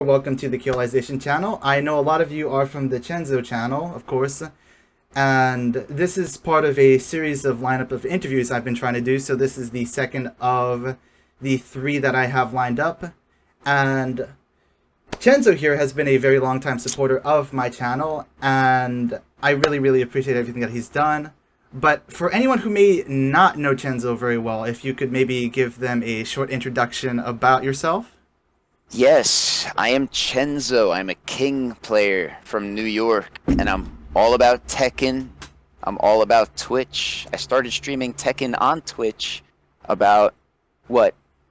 Welcome to the Kyoization channel. I know a lot of you are from the Chenzho channel, of course, and this is part of a series of lineup of interviews I've been trying to do, so this is the second of the three that I have lined up. And Chenzho here has been a very long time supporter of my channel, and I really appreciate everything that he's done. But for anyone who may not know Chenzo very well, if you could maybe give them a short introduction about yourself. Yes, I am Chenzo. I'm a King player from New York, and I'm all about Tekken. I'm all about Twitch. I started streaming Tekken on Twitch about,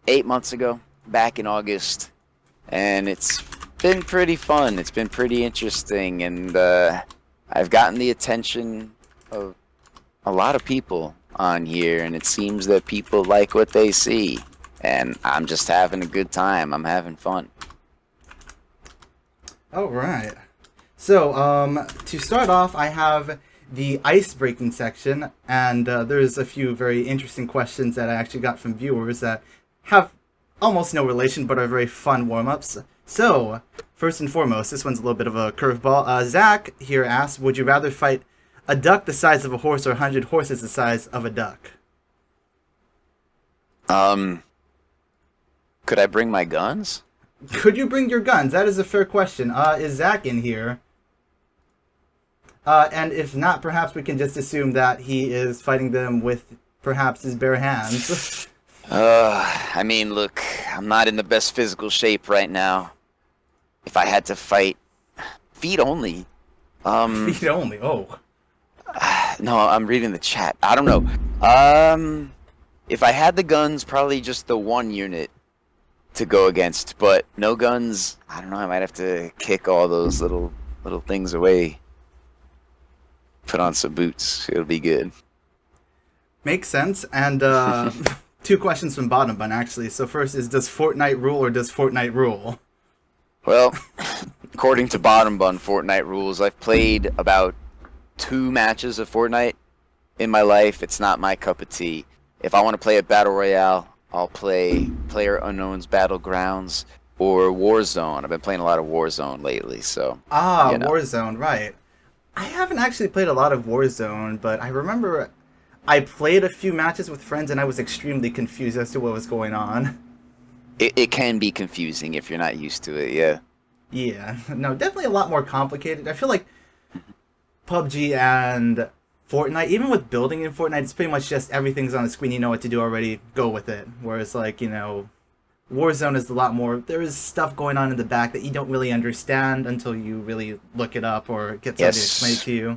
8 months ago, back in August. And it's been pretty fun. It's been pretty interesting, and I've gotten the attention of a lot of people on here, and it seems that people like what they see. And I'm just having a good time. I'm having fun. All right. So, to start off, I have the ice-breaking section, and there's a few very interesting questions that I actually got from viewers that have almost no relation, but are very fun warm-ups. So, first and foremost, this one's a little bit of a curveball. Zach here asks, would you rather fight a duck the size of a horse or 100 horses the size of a duck? Could I bring my guns? Could you bring your guns? That is a fair question. Is Zach in here? And if not, perhaps we can just assume that he is fighting them with perhaps his bare hands. I mean, look, I'm not in the best physical shape right now. If I had to fight feet only. Feet only, oh. No, I'm reading the chat. I don't know. If I had the guns, probably just the one unit to go against, but no guns, I don't know, I might have to kick all those little things away. Put on some boots, it'll be good. Makes sense. And two questions from Bottom Bun, actually. So first is, does Fortnite rule or does Fortnite rule? Well, according to Bottom Bun Fortnite rules, I've played about 2 matches of Fortnite in my life. It's not my cup of tea. If I want to play a Battle Royale, I'll play PlayerUnknown's Battlegrounds or Warzone. I've been playing a lot of Warzone lately, so... Ah, you know. Warzone, right. I haven't actually played a lot of Warzone, but I remember I played a few matches with friends and I was extremely confused as to what was going on. It can be confusing if you're not used to it, yeah. Yeah, no, definitely a lot more complicated. I feel like PUBG and Fortnite, even with building in Fortnite, it's pretty much just everything's on the screen, you know what to do already, go with it. Whereas, like, you know, Warzone is a lot more, there is stuff going on in the back that you don't really understand until you really look it up or get somebody to explain it to you.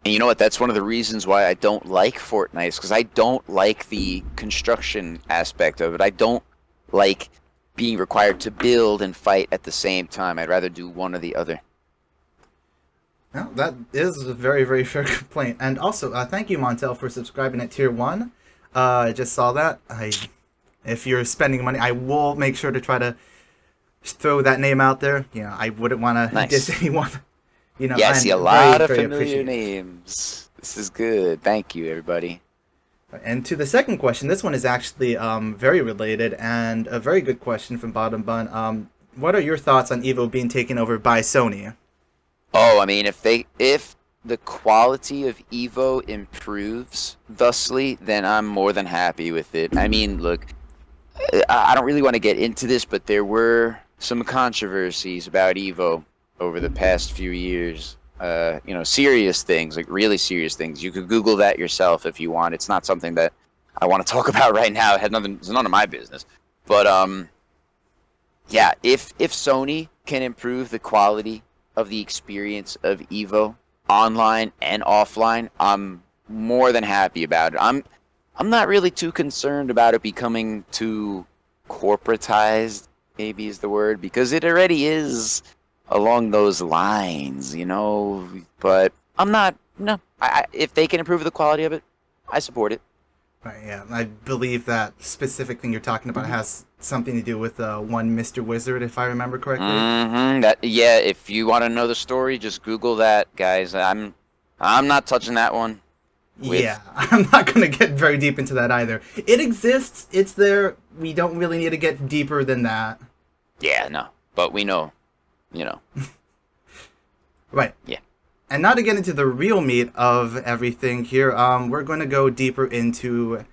And you know what, that's one of the reasons why I don't like Fortnite, is because I don't like the construction aspect of it. I don't like being required to build and fight at the same time. I'd rather do one or the other. Well, that is a very fair complaint. And also, thank you, Montel, for subscribing at Tier 1. I just saw that. If you're spending money, I will make sure to try to throw that name out there. You know, I wouldn't want to diss anyone. You know, yeah, I see a lot of familiar names. This is good. Thank you, everybody. And to the second question, this one is actually very related and a very good question from Bottom Bun. What are your thoughts on EVO being taken over by Sony? Oh, I mean, if the quality of EVO improves thusly, then I'm more than happy with it. I mean, look, I don't really want to get into this, but there were some controversies about EVO over the past few years. You know, serious things, like really serious things. You could Google that yourself if you want. It's not something that I want to talk about right now. It's none of my business. But yeah, if Sony can improve the quality of the experience of EVO online and offline, I'm more than happy about it. I'm not really too concerned about it becoming too corporatized, maybe is the word, because it already is along those lines, you know. But I'm not, no. If they can improve the quality of it, I support it. Right, yeah, I believe that specific thing you're talking about has something to do with one Mr. Wizard, if I remember correctly. Yeah, if you want to know the story, just Google that, guys. I'm not touching that one. Yeah, I'm not going to get very deep into that either. It exists, it's there, we don't really need to get deeper than that. Yeah, no. but we know, you know, Right. yeah. And now to get into the real meat of everything here, we're going to go deeper into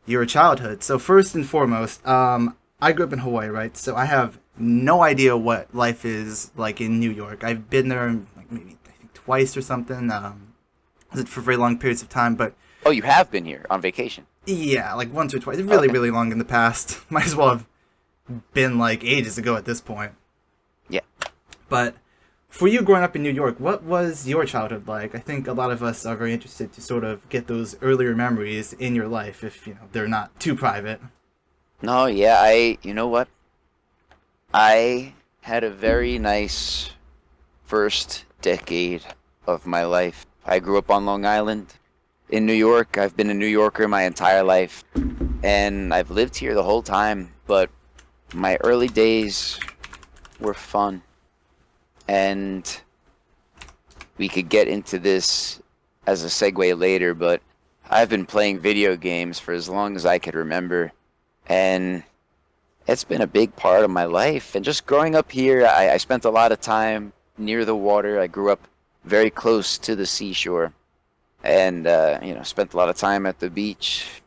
your childhood. So first and foremost, I grew up in Hawaii, right? So I have no idea what life is like in New York. I've been there like maybe I think twice or something. For very long periods of time, but Oh, you have been here on vacation. yeah, like once or twice. Really, Okay. really long in the past. Might as well have been like ages ago at this point. Yeah. But for you growing up in New York, what was your childhood like? I think a lot of us are very interested to sort of get those earlier memories in your life, if they're not too private. No, yeah, you know what? I had a very nice first decade of my life. I grew up on Long Island in New York. I've been a New Yorker my entire life, and I've lived here the whole time, but my early days were fun. And we could get into this as a segue later, but I've been playing video games for as long as I could remember, and it's been a big part of my life. And just growing up here, I spent a lot of time near the water. I grew up very close to the seashore, and spent a lot of time at the beach.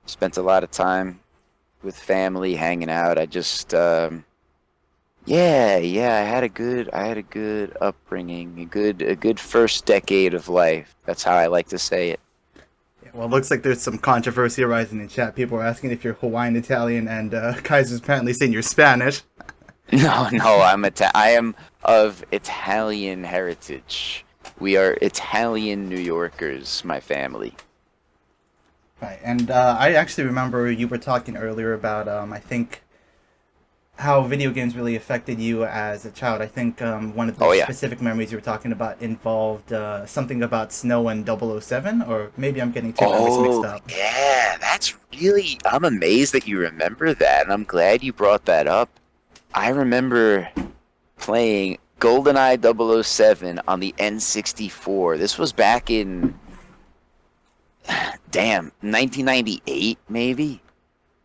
Spent a lot of time with family, hanging out. I just, yeah, I had a good upbringing, a good first decade of life. That's how I like to say it. Yeah, well, it looks like there's some controversy arising in chat. People are asking if you're Hawaiian Italian, and Kaiser's apparently saying you're Spanish. No, I am of Italian heritage. We are Italian New Yorkers, my family. Right, and I actually remember you were talking earlier about, I think, how video games really affected you as a child. I think one of the Oh yeah. specific memories you were talking about involved something about snow and 007, or maybe I'm getting two memories mixed Oh, up. yeah, I'm amazed that you remember that, and I'm glad you brought that up. I remember playing GoldenEye 007 on the N64. This was back in, damn, 1998 maybe?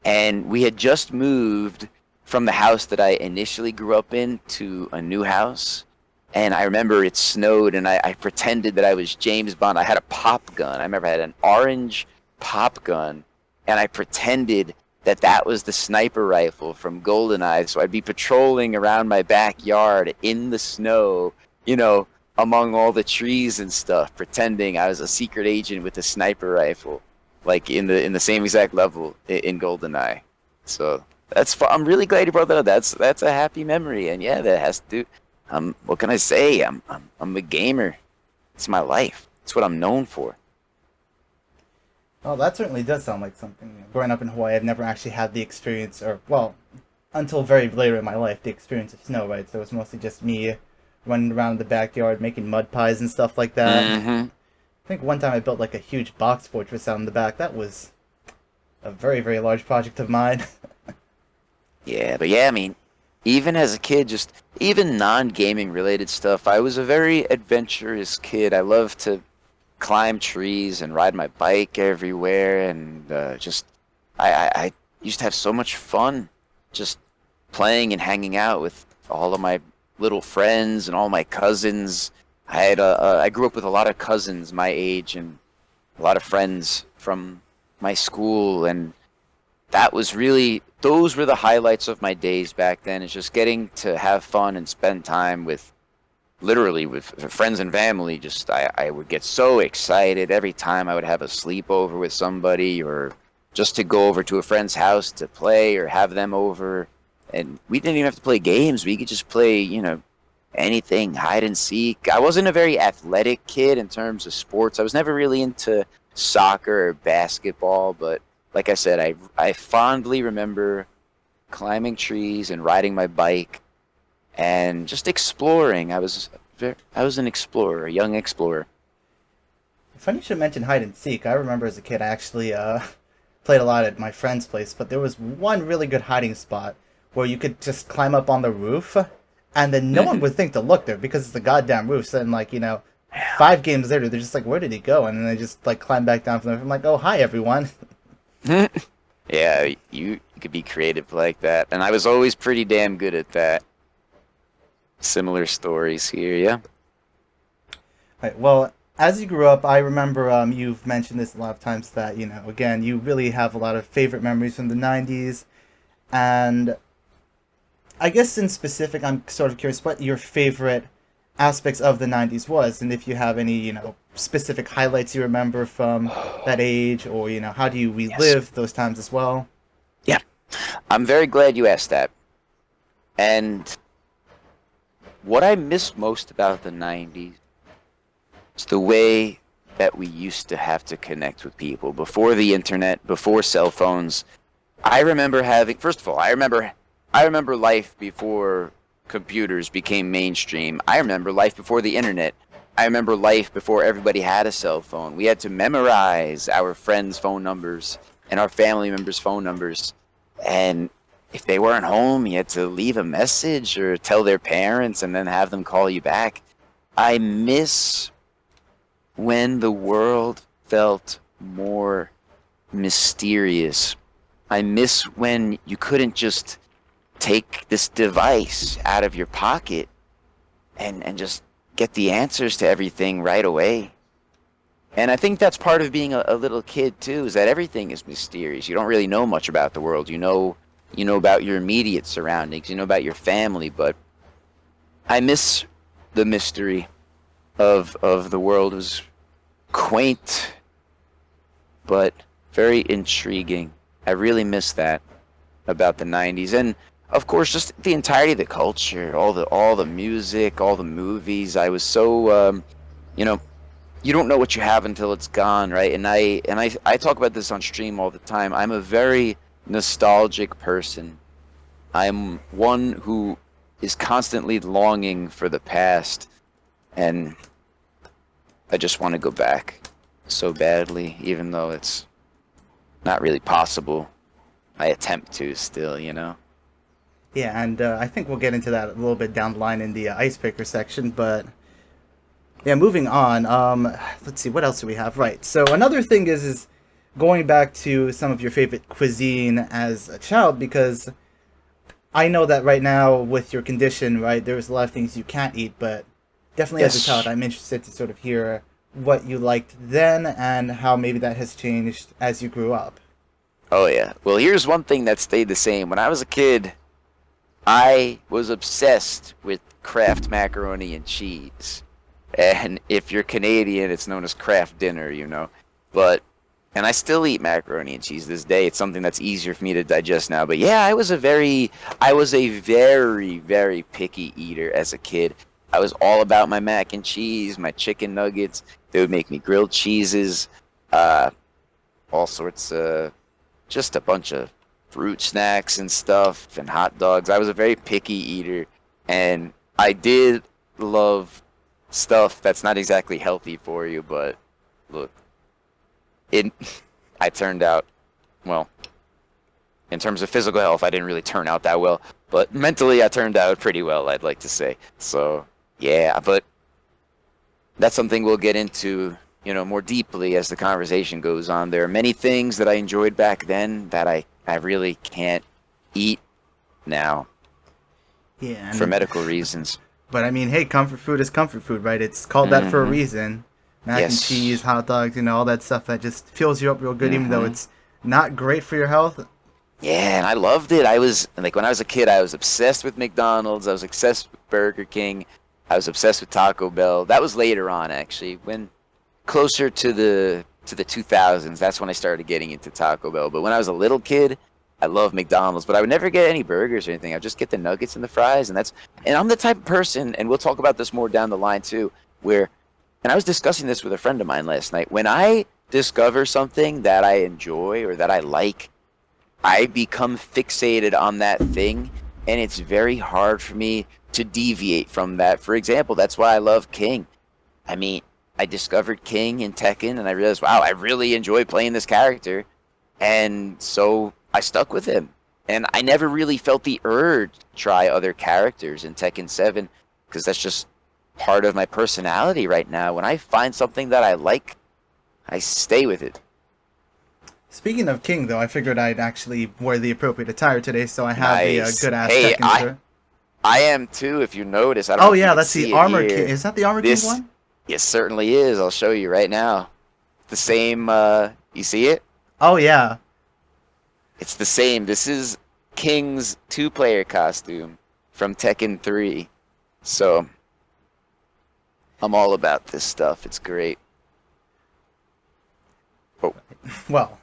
And we had just moved from the house that I initially grew up in to a new house. And I remember it snowed, and I pretended that I was James Bond. I had a pop gun. I remember I had an orange pop gun, and I pretended that that was the sniper rifle from GoldenEye. So I'd be patrolling around my backyard in the snow, among all the trees and stuff, pretending I was a secret agent with a sniper rifle, like in the same exact level in GoldenEye. So that's fun. I'm really glad you brought that up. That's a happy memory, and yeah, that has to do. What can I say? I'm a gamer. It's my life. It's what I'm known for. Oh, that certainly does sound like something. Growing up in Hawaii, I've never actually had the experience, or, well, until very later in my life, the experience of snow, right? So it was mostly just me running around the backyard, making mud pies and stuff like that. Mm-hmm. I think one time I built like a huge box fortress out in the back. That was a very, very large project of mine. Yeah, but yeah, I mean, even as a kid, just even non-gaming related stuff, I was a very adventurous kid. I loved to climb trees and ride my bike everywhere, and I used to have so much fun just playing and hanging out with all of my little friends and all my cousins. I grew up with a lot of cousins my age and a lot of friends from my school, and those were the highlights of my days back then, is just getting to have fun and spend time with literally with friends and family. Just I would get so excited every time I would have a sleepover with somebody, or just to go over to a friend's house to play or have them over. And we didn't even have to play games. We could just play, anything, hide and seek. I wasn't a very athletic kid in terms of sports. I was never really into soccer or basketball, but like I said, I fondly remember climbing trees and riding my bike and just exploring. I was an explorer, a young explorer. Funny you should mention hide and seek. I remember as a kid I actually played a lot at my friend's place, but there was one really good hiding spot where you could just climb up on the roof, and then no one would think to look there because it's the goddamn roof. So then, 5 games later, they're just like, where did he go? And then they just, climb back down from there. I'm like, oh, hi, everyone. Yeah, you could be creative like that, and I was always pretty damn good at that. Similar stories here, yeah. Right. Well, as you grew up, I remember you've mentioned this a lot of times that, again, you really have a lot of favorite memories from the 90s. And I guess in specific, I'm sort of curious what your favorite aspects of the 90s was, and if you have any, specific highlights you remember from that age, or, how do you Yes. relive those times as well? Yeah. I'm very glad you asked that. And what I miss most about the 90s is the way that we used to have to connect with people before the internet, before cell phones. I remember having, first of all, I remember life before computers became mainstream. I remember life before the internet. I remember life before everybody had a cell phone. We had to memorize our friends' phone numbers and our family members' phone numbers. And if they weren't home, you had to leave a message or tell their parents and then have them call you back. I miss when the world felt more mysterious. I miss when you couldn't just take this device out of your pocket and just get the answers to everything right away. And I think that's part of being a little kid too, is that everything is mysterious. You don't really know much about the world. You know about your immediate surroundings, you know about your family, but I miss the mystery of the world. It was quaint but very intriguing. I really miss that about the 90s. And of course just the entirety of the culture, all the music, all the movies. I was so you know, you don't know what you have until it's gone, right? And I talk about this on stream all the time. I'm a very nostalgic person. I'm one who is constantly longing for the past, and I just want to go back so badly, even though it's not really possible. I attempt to still. Yeah, and I think we'll get into that a little bit down the line in the icebreaker section, but yeah, moving on. Let's see, what else do we have? Right. So another thing is going back to some of your favorite cuisine as a child, because I know that right now with your condition, right, there's a lot of things you can't eat, but definitely as a child, Yes. I'm interested to sort of hear what you liked then and how maybe that has changed as you grew up. Oh yeah. Well, here's one thing that stayed the same. When I was a kid, I was obsessed with Kraft macaroni and cheese. And if you're Canadian, it's known as Kraft dinner. But and I still eat macaroni and cheese this day. It's something that's easier for me to digest now. But yeah, I was a very, very picky eater as a kid. I was all about my mac and cheese, my chicken nuggets. They would make me grilled cheeses, uh, all sorts of, just a bunch of fruit snacks and stuff and hot dogs. I was a very picky eater, and I did love stuff that's not exactly healthy for you, but look, it I turned out well. In terms of physical health, I didn't really turn out that well, but mentally I turned out pretty well, I'd like to say. So, yeah, but that's something we'll get into, more deeply as the conversation goes on. There are many things that I enjoyed back then that I really can't eat now Yeah, for and medical reasons. but I mean, hey, comfort food is comfort food, right? It's called that for a Mm-hmm. reason. Mac and cheese, Yes. hot dogs, all that stuff that just fills you up real good, even though Mm-hmm. it's not great for your health. Yeah, and I loved it. I was like when I was a kid, I was obsessed with McDonald's. I was obsessed with Burger King. I was obsessed with Taco Bell. That was later on, actually, when closer to the 2000s. That's when I started getting into Taco Bell. But when I was a little kid, I loved McDonald's. But I would never get any burgers or anything. I'd just get the nuggets and the fries, and I'm the type of person, and we'll talk about this more down the line too, where, and I was discussing this with a friend of mine last night. When I discover something that I enjoy or that I like, I become fixated on that thing, and it's very hard for me to deviate from that. For example, that's why I love King. I mean, I discovered King in Tekken, and I realized, wow, I really enjoy playing this character, and so I stuck with him. And I never really felt the urge to try other characters in Tekken 7, because that's just part of my personality right now. When I find something that I like, I stay with it. Speaking of King, though, I figured I'd actually wear the appropriate attire today, so I have a Nice. good ass Hey, Tekken shirt. I am too. If you notice, I don't know Oh if you yeah, can that's the see it Armor King. here. Is that the Armor King This, one? it certainly is. I'll show you right now. The same. You see it? Oh yeah. It's the same. This is King's two-player costume from Tekken 3. So I'm all about this stuff. It's great. Oh, Well,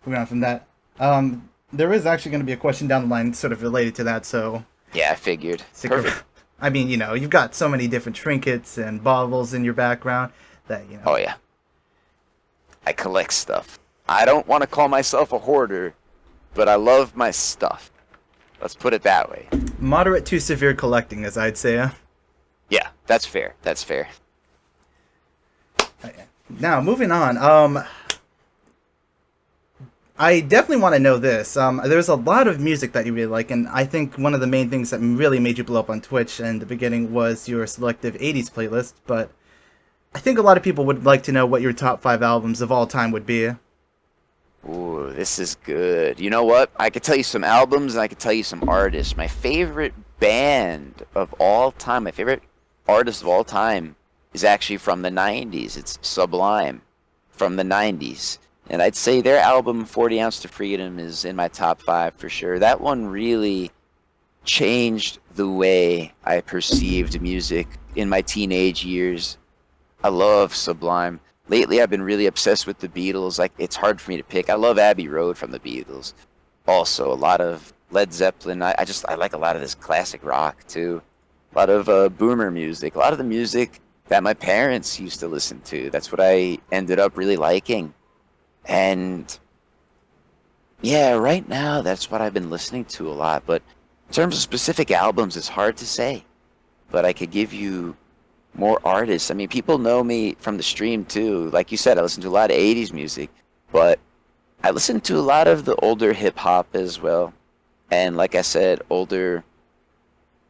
moving on from that. There is actually going to be a question down the line sort of related to that, so yeah, I figured. stick Perfect. around. I mean, you've got so many different trinkets and baubles in your background that, Oh yeah. I collect stuff. I don't want to call myself a hoarder, but I love my stuff. Let's put it that way. moderate to severe collecting, as I'd say. Yeah, that's fair. That's fair. Now, moving on. I definitely want to know this. There's a lot of music that you really like, and I think one of the main things that really made you blow up on Twitch in the beginning was your selective 80s playlist, but I think a lot of people would like to know what your top 5 albums of all time would be. Ooh, this is good. You know what? I could tell you some albums and I could tell you some artists. My favorite band of all time, my favorite artist of all time is actually from the 90s. It's Sublime from the 90s. And I'd say their album 40 Ounce to Freedom is in my top 5 for sure. That one really changed the way I perceived music in my teenage years. I love Sublime. Lately, I've been really obsessed with the Beatles. Like, it's hard for me to pick. I love Abbey Road from the Beatles. Also, a lot of Led Zeppelin. I like a lot of this classic rock, too. A lot of boomer music. A lot of the music that my parents used to listen to. That's what I ended up really liking. And, yeah, right now, that's what I've been listening to a lot. But in terms of specific albums, it's hard to say. But I could give you more artists. I mean, people know me from the stream too. Like you said, I listen to a lot of 80s music, but I listen to a lot of the older hip hop as well. And like I said, older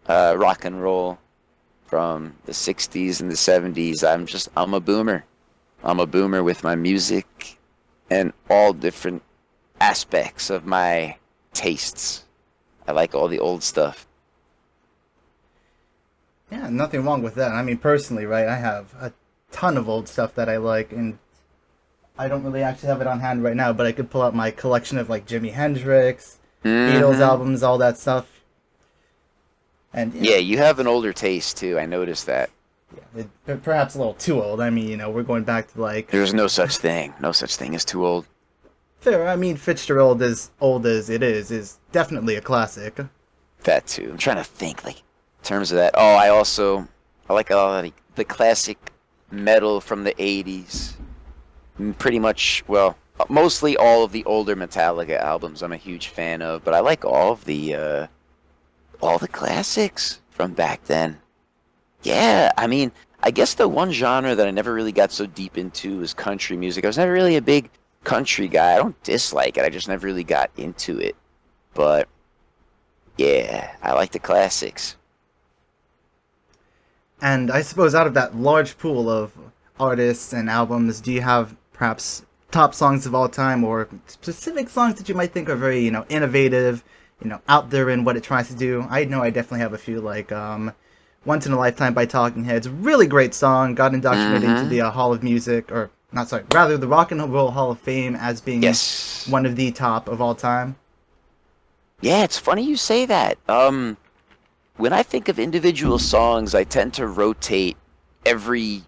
rock and roll from the 60s and the 70s. I'm a boomer. I'm a boomer with my music and all different aspects of my tastes. I like all the old stuff. Yeah, nothing wrong with that. I mean, personally, right, I have a ton of old stuff that I like, and I don't really actually have it on hand right now, but I could pull out my collection of, like, Jimi Hendrix, Beatles albums, all that stuff. And yeah, you have an older taste, too. I noticed that. Yeah, perhaps a little too old. I mean, we're going back to, like... There's no such thing. No such thing as too old. Fair. I mean, Fitzgerald, as old as it is definitely a classic. That, too. I'm trying to think, like... In terms of that, I like a lot of the classic metal from the 80s. Pretty much, well, mostly all of the older Metallica albums I'm a huge fan of, but I like all the classics from back then. Yeah, I mean, I guess the one genre that I never really got so deep into was country music. I was never really a big country guy. I don't dislike it, I just never really got into it. But, yeah, I like the classics. And I suppose out of that large pool of artists and albums, do you have perhaps top songs of all time or specific songs that you might think are very, innovative, out there in what it tries to do? I know I definitely have a few, like Once in a Lifetime by Talking Heads. Really great song. Got indoctrinated into the Hall of Music, the Rock and Roll Hall of Fame as being one of the top of all time. Yeah, it's funny you say that. When I think of individual songs, I tend to rotate every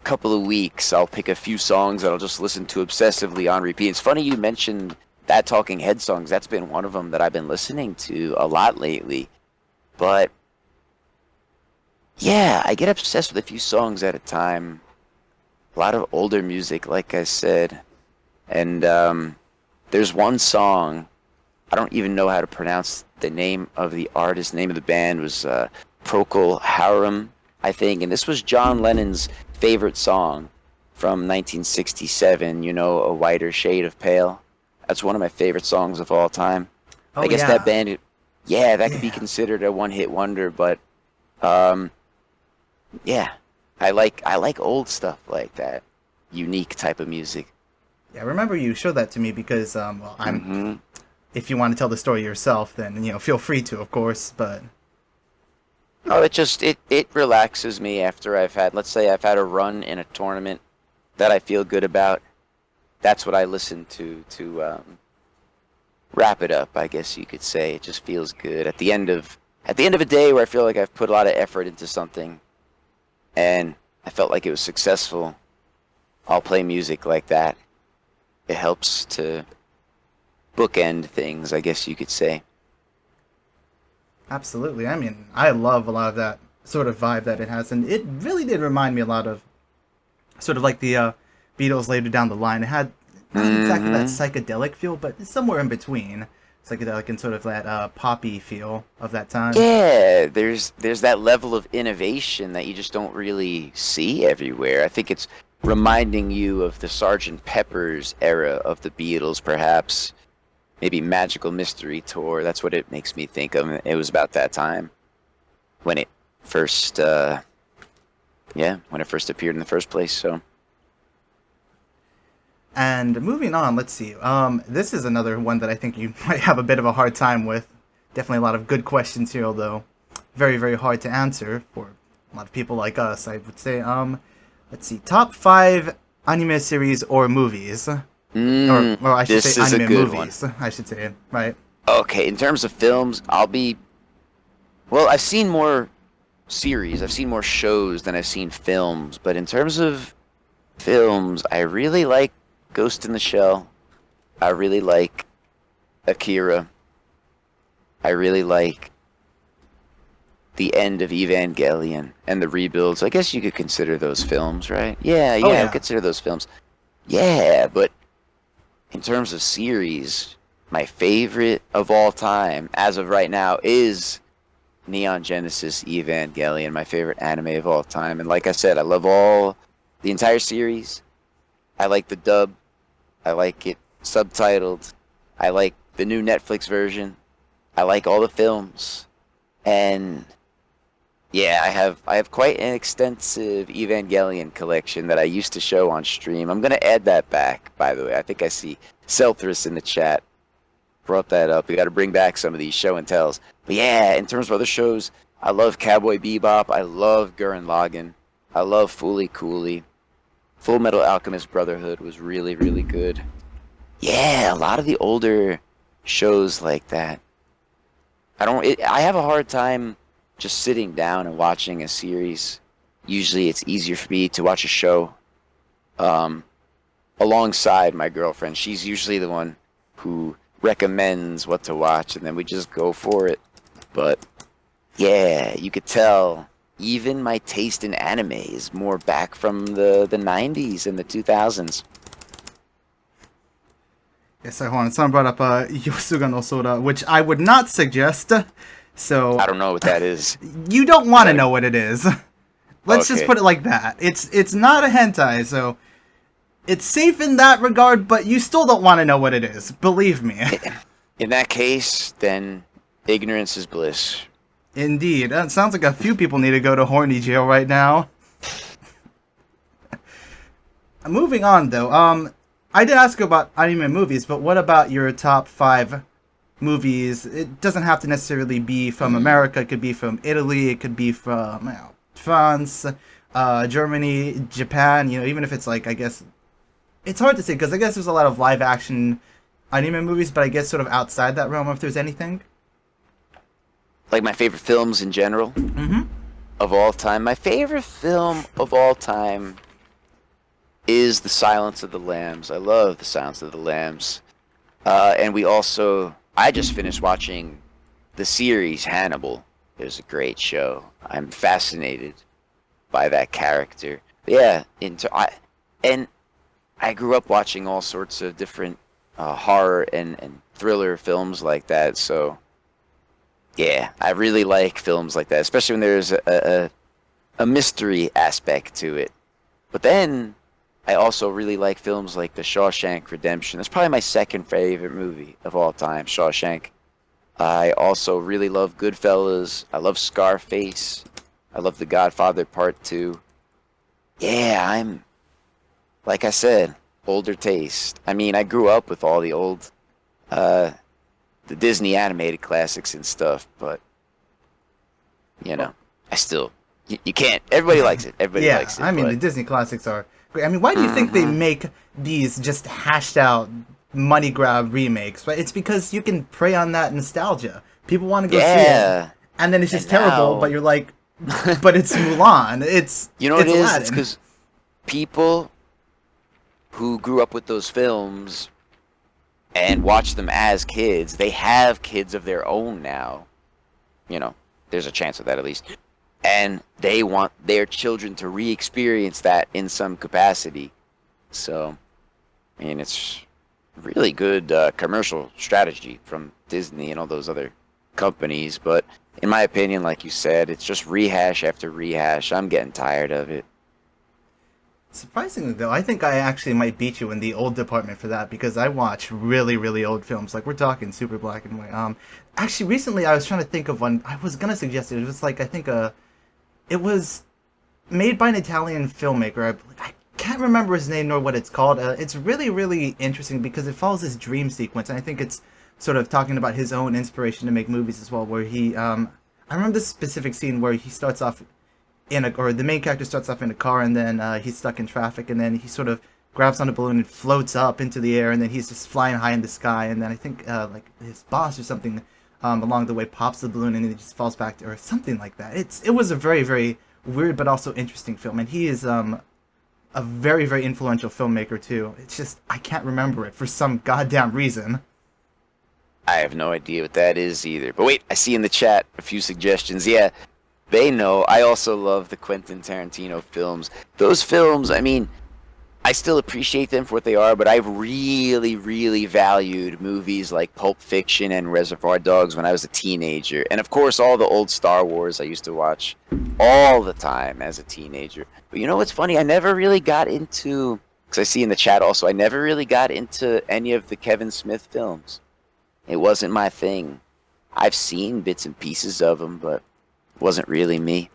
couple of weeks. I'll pick a few songs that I'll just listen to obsessively on repeat. It's funny you mentioned that Talking Head songs. That's been one of them that I've been listening to a lot lately. But, yeah, I get obsessed with a few songs at a time. A lot of older music, like I said. And there's one song, I don't even know how to pronounce the name of the artist. The name of the band was Procol Harum, I think. And this was John Lennon's favorite song from 1967, A Whiter Shade of Pale. That's one of my favorite songs of all time. Oh, I guess that band, that could be considered a one-hit wonder, but yeah, I like old stuff like that. Unique type of music. Yeah, I remember you showed that to me because, if you want to tell the story yourself, then, feel free to, of course, but... Oh, it relaxes me after let's say I've had a run in a tournament that I feel good about. That's what I listen to wrap it up, I guess you could say. It just feels good at the end of a day where I feel like I've put a lot of effort into something and I felt like it was successful. I'll play music like that. It helps to bookend things, I guess you could say. Absolutely. I mean, I love a lot of that sort of vibe that it has, and it really did remind me a lot of sort of like the Beatles later down the line. It had not exactly that Hmm. psychedelic feel, but somewhere in between psychedelic and sort of that poppy feel of that time. Yeah, there's that level of innovation that you just don't really see everywhere. I think it's reminding you of the Sergeant Pepper's era of the Beatles, perhaps. Maybe Magical Mystery Tour. That's what it makes me think of. It was about that time when it first, when it first appeared in the first place. So, And moving on, let's see. This is another one that I think you might have a bit of a hard time with. Definitely a lot of good questions here, although very, very hard to answer for a lot of people like us, I would say. Let's see. Top 5 anime series or movies. Or I should say this is a anime good one. movies, I should say, right? Okay, in terms of films, well, I've seen more series, I've seen more shows than I've seen films, but in terms of films, I really like Ghost in the Shell. I really like Akira. I really like the end of Evangelion and the rebuilds. I guess you could consider those films, right? Yeah, Oh, yeah, I would yeah. consider those films. Yeah, but in terms of series, my favorite of all time, as of right now, is Neon Genesis Evangelion, my favorite anime of all time. And like I said, I love the entire series. I like the dub. I like it subtitled. I like the new Netflix version. I like all the films. And yeah, I have quite an extensive Evangelion collection that I used to show on stream. I'm gonna add that back, by the way. I think I see Selthrus in the chat brought that up. We got to bring back some of these show and tells. But yeah, in terms of other shows, I love Cowboy Bebop. I love Gurren Lagann. I love Foolie Cooley. Full Metal Alchemist Brotherhood was really, really good. Yeah, a lot of the older shows like that. I have a hard time just sitting down and watching a series. Usually it's easier for me to watch a show um, alongside my girlfriend. She's usually the one who recommends what to watch, and then we just go for it. But yeah, you could tell even my taste in anime is more back from the 90s and the 2000s. Yes, I want. Someone brought up Yosuga no Sora, which I would not suggest. So I don't know what that is. you don't Is want to that know what it is. Let's just okay? put it like that. It's not a hentai, so it's safe in that regard, but you still don't want to know what it is. Believe me. In that case, then ignorance is bliss. Indeed. It sounds like a few people need to go to horny jail right now. Moving on, though. I did ask you about anime movies, but what about your top 5 movies? It doesn't have to necessarily be from America. It could be from Italy. It could be from France, Germany, Japan. You know, even if it's like, I guess it's hard to say because I guess there's a lot of live action anime movies, but I guess sort of outside that realm, if there's anything. Like my favorite films in general Mm-hmm. of all time. My favorite film of all time is The Silence of the Lambs. I love The Silence of the Lambs. And I just finished watching the series Hannibal. It was a great show. I'm fascinated by that character. But yeah, and I grew up watching all sorts of different horror and thriller films like that. So yeah, I really like films like that, especially when there's a mystery aspect to it. But then I also really like films like The Shawshank Redemption. That's probably my second favorite movie of all time, Shawshank. I also really love Goodfellas. I love Scarface. I love The Godfather Part 2. Yeah, like I said, older taste. I mean, I grew up with all the old, the Disney animated classics and stuff, but, you know, I still, you can't. Everybody likes it. Everybody Yeah, likes it. I mean, But, the Disney classics are great. I mean, why do you think they hmm make these just hashed out money grab remakes? Right? It's because you can prey on that nostalgia. People want to go see it, yeah. and then it's And just terrible. But now, you're like, but it's Mulan. you know what It's it is? It's Aladdin. because people who grew up with those films and watched them as kids, they have kids of their own now. You know, there's a chance of that at least. And they want their children to re-experience that in some capacity. So, I mean, it's really good commercial strategy from Disney and all those other companies. But in my opinion, like you said, it's just rehash after rehash. I'm getting tired of it. Surprisingly, though, I think I actually might beat you in the old department for that because I watch really, really old films. Like we're talking super black and white. Actually, recently I was trying to think of one. I was gonna suggest it. It was like I think it was made by an Italian filmmaker. I can't remember his name nor what it's called. It's really, really interesting because it follows this dream sequence, and I think it's sort of talking about his own inspiration to make movies as well. Where I remember this specific scene where he starts off or the main character starts off in a car, and then he's stuck in traffic, and then he sort of grabs on a balloon and floats up into the air, and then he's just flying high in the sky, and then I think like his boss or something along the way pops the balloon, and then he just falls back to or something like that. It was a very, very weird but also interesting film, and he is a very, very influential filmmaker too. It's just I can't remember it for some goddamn reason. I have no idea what that is either. But wait, I see in the chat a few suggestions. Yeah, they know. I also love the Quentin Tarantino films. Those films, I mean, I still appreciate them for what they are, but I've really, really valued movies like Pulp Fiction and Reservoir Dogs when I was a teenager. And of course, all the old Star Wars I used to watch all the time as a teenager. But you know what's funny? I never really got into, because I see in the chat also, I never really got into any of the Kevin Smith films. It wasn't my thing. I've seen bits and pieces of them, but it wasn't really me.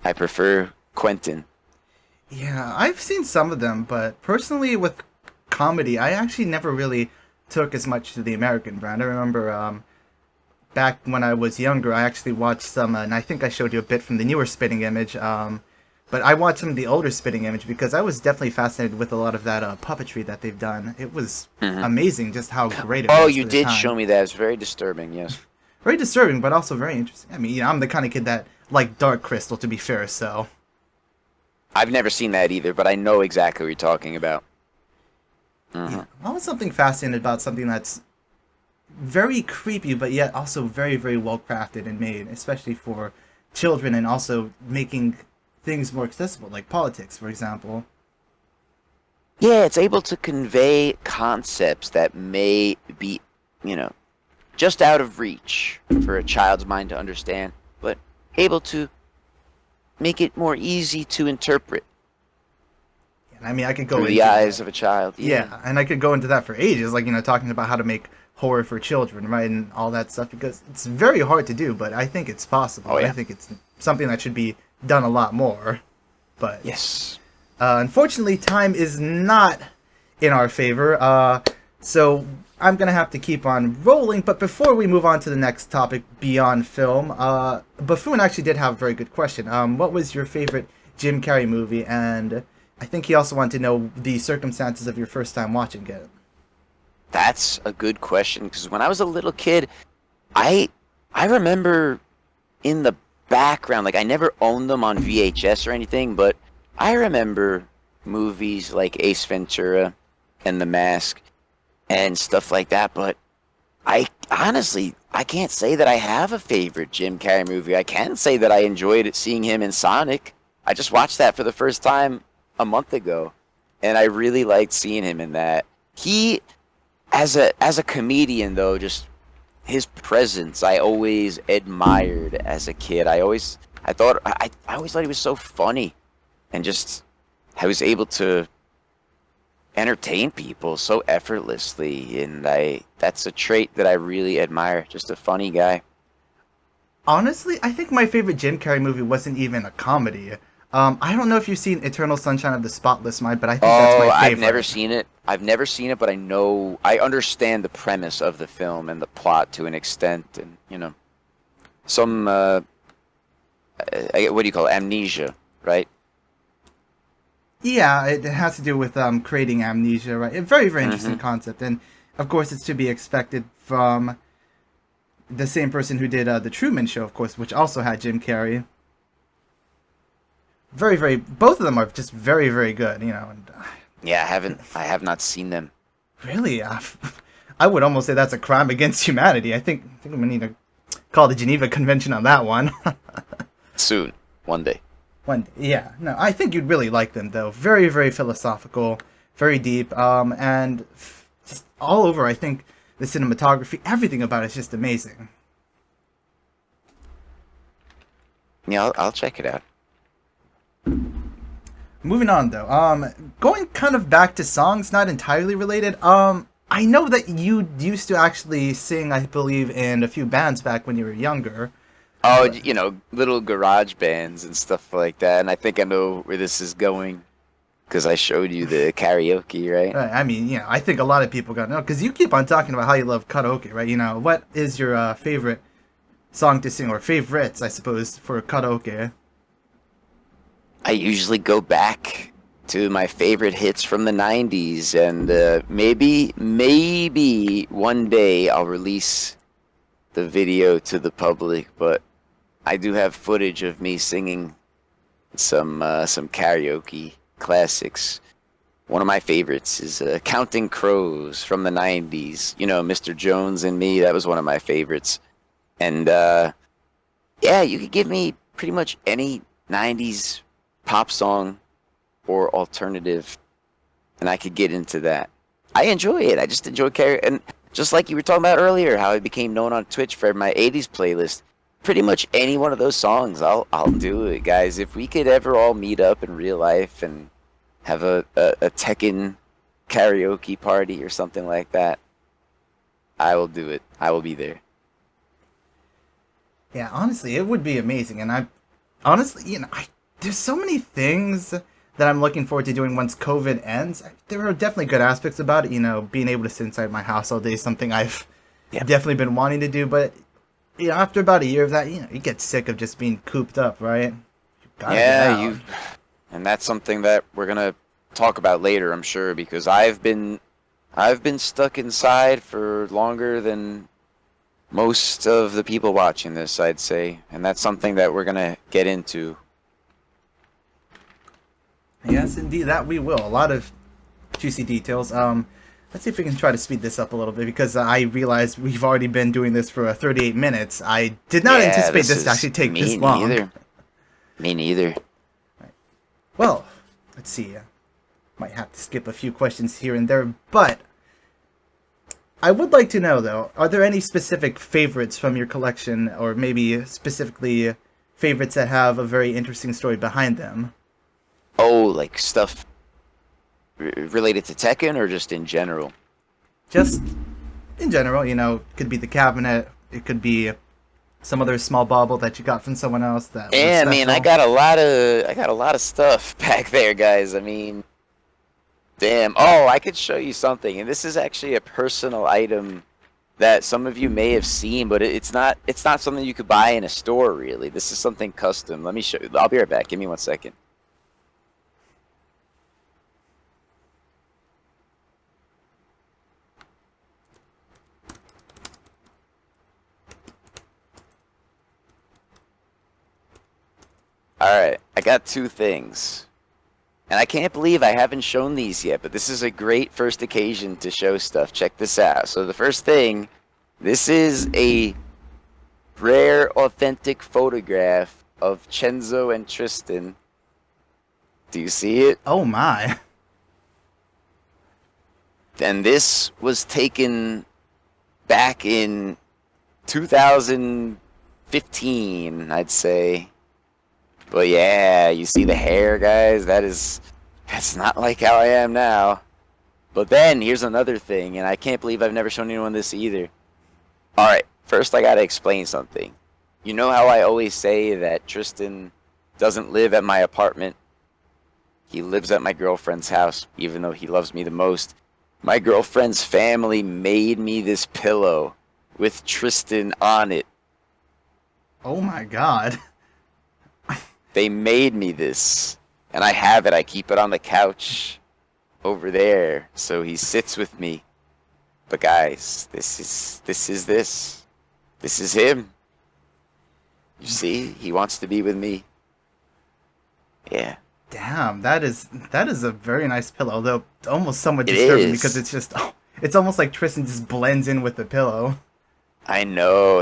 I prefer Quentin. Yeah, I've seen some of them, but personally with comedy, I actually never really took as much to the American brand. I remember back when I was younger, I actually watched some, and I think I showed you a bit from the newer Spitting Image. But I watched some of the older Spitting Image because I was definitely fascinated with a lot of that puppetry that they've done. It was amazing just how great it Oh, was you for the did time. show me that. It's very disturbing, yes. Very disturbing, but also very interesting. I mean, I'm the kind of kid that liked Dark Crystal, to be fair, so. I've never seen that either, but I know exactly what you're talking about. Yeah. Always something fascinating about something that's very creepy, but yet also very, very well crafted and made, especially for children, and also making things more accessible, like politics, for example. Yeah, it's able to convey concepts that may be, just out of reach for a child's mind to understand, but able to make it more easy to interpret And I mean, I could go through into the eyes of a child. yeah, and I could go into that for ages, like talking about how to make horror for children, right, and all that stuff, because it's very hard to do, but I think it's possible. Oh, yeah. I think it's something that should be done a lot more. But Yes. unfortunately, time is not in our favor, so I'm gonna have to keep on rolling. But before we move on to the next topic beyond film, Buffoon actually did have a very good question. What was your favorite Jim Carrey movie? And I think he also wanted to know the circumstances of your first time watching it. That's a good question, because when I was a little kid, I remember in the background, like I never owned them on VHS or anything, but I remember movies like Ace Ventura and The Mask and stuff like that, but I honestly, I can't say that I have a favorite Jim Carrey movie. I can say that I enjoyed seeing him in Sonic. I just watched that for the first time a month ago, and I really liked seeing him in that. He, as a comedian though, just his presence I always admired as a kid. I always thought he was so funny, and just I was able to entertain people so effortlessly, and that's a trait that I really admire. Just a funny guy. Honestly, I think my favorite Jim Carrey movie wasn't even a comedy. I don't know if you've seen Eternal Sunshine of the Spotless Mind, but I think that's my Oh, favorite. I've never seen it. But I understand the premise of the film and the plot to an extent, and some what do you call it? Amnesia, right? Yeah, it has to do with creating amnesia, right? A very, very Mm-hmm. interesting concept, and of course, it's to be expected from the same person who did the Truman Show, of course, which also had Jim Carrey. Very, very. Both of them are just very, very good, you know. And Yeah, I have not seen them. really, I would almost say that's a crime against humanity. I think we need to call the Geneva Convention on that one. Soon, one day. Yeah, no, I think you'd really like them though. Very, very philosophical, very deep, and just all over. I think the cinematography, everything about it's just amazing. Yeah, I'll check it out. Moving on though, going kind of back to songs, not entirely related. I know that you used to actually sing, I believe, in a few bands back when you were younger. Oh, But little garage bands and stuff like that. And I think I know where this is going because I showed you the karaoke, right? I mean, you know, I think a lot of people got to know because you keep on talking about how you love karaoke, right? You know, what is your favorite song to sing, or favorites, I suppose, for karaoke? I usually go back to my favorite hits from the 90s, and maybe one day I'll release the video to the public, but I do have footage of me singing some karaoke classics. One of my favorites is Counting Crows from the 90s. You know, Mr. Jones and Me, that was one of my favorites. And yeah, you could give me pretty much any 90s pop song or alternative, and I could get into that. I enjoy it. I just enjoy and just like you were talking about earlier, how I became known on Twitch for my 80s playlist. Pretty much any one of those songs, I'll do it, guys. If we could ever all meet up in real life and have a Tekken karaoke party or something like that, I will do it. I will be there. Yeah, honestly, it would be amazing, and I honestly, you know, there's so many things that I'm looking forward to doing once COVID ends. There are definitely good aspects about it, you know, being able to sit inside my house all day is something I've Yeah. definitely been wanting to do, but you know, after about a year of that, you know, you get sick of just being cooped up, right? You gotta get Yeah, out. and that's something that we're gonna talk about later, I'm sure, because I've been stuck inside for longer than most of the people watching this, I'd say, and that's something that we're gonna get into. Yes, indeed, that we will. A lot of juicy details. Let's see if we can try to speed this up a little bit because I realize we've already been doing this for 38 minutes. I did not Yeah, anticipate this this to is actually take me this long. neither. Me neither. Well, let's see. Might have to skip a few questions here and there, but I would like to know though, are there any specific favorites from your collection, or maybe specifically favorites that have a very interesting story behind them? Oh, like stuff related to Tekken or just in general? Just in general, you know, it could be the cabinet, it could be some other small bauble that you got from someone else that was Yeah, I mean, special. I got a lot of stuff back there, guys. I mean, damn. Oh, I could show you something, and this is actually a personal item that some of you may have seen, but it's not something you could buy in a store, really. This is something custom. Let me show you. I'll be right back. Give me 1 second. All right, I got two things. And I can't believe I haven't shown these yet, but this is a great first occasion to show stuff. Check this out. So the first thing, this is a rare, authentic photograph of Chenzo and Tristan. Do you see it? Oh my. And this was taken back in 2015, I'd say. But yeah, you see the hair, guys? That's not like how I am now. But then, here's another thing, and I can't believe I've never shown anyone this either. Alright, first I gotta explain something. You know how I always say that Tristan doesn't live at my apartment? He lives at my girlfriend's house, even though he loves me the most. My girlfriend's family made me this pillow with Tristan on it. Oh my god. They made me this, and I have it. I keep it on the couch over there, so he sits with me. But guys, this is him. You see, he wants to be with me. Yeah. Damn, that is a very nice pillow, although almost somewhat It disturbing is. because it's just it's almost like Tristan just blends in with the pillow. I know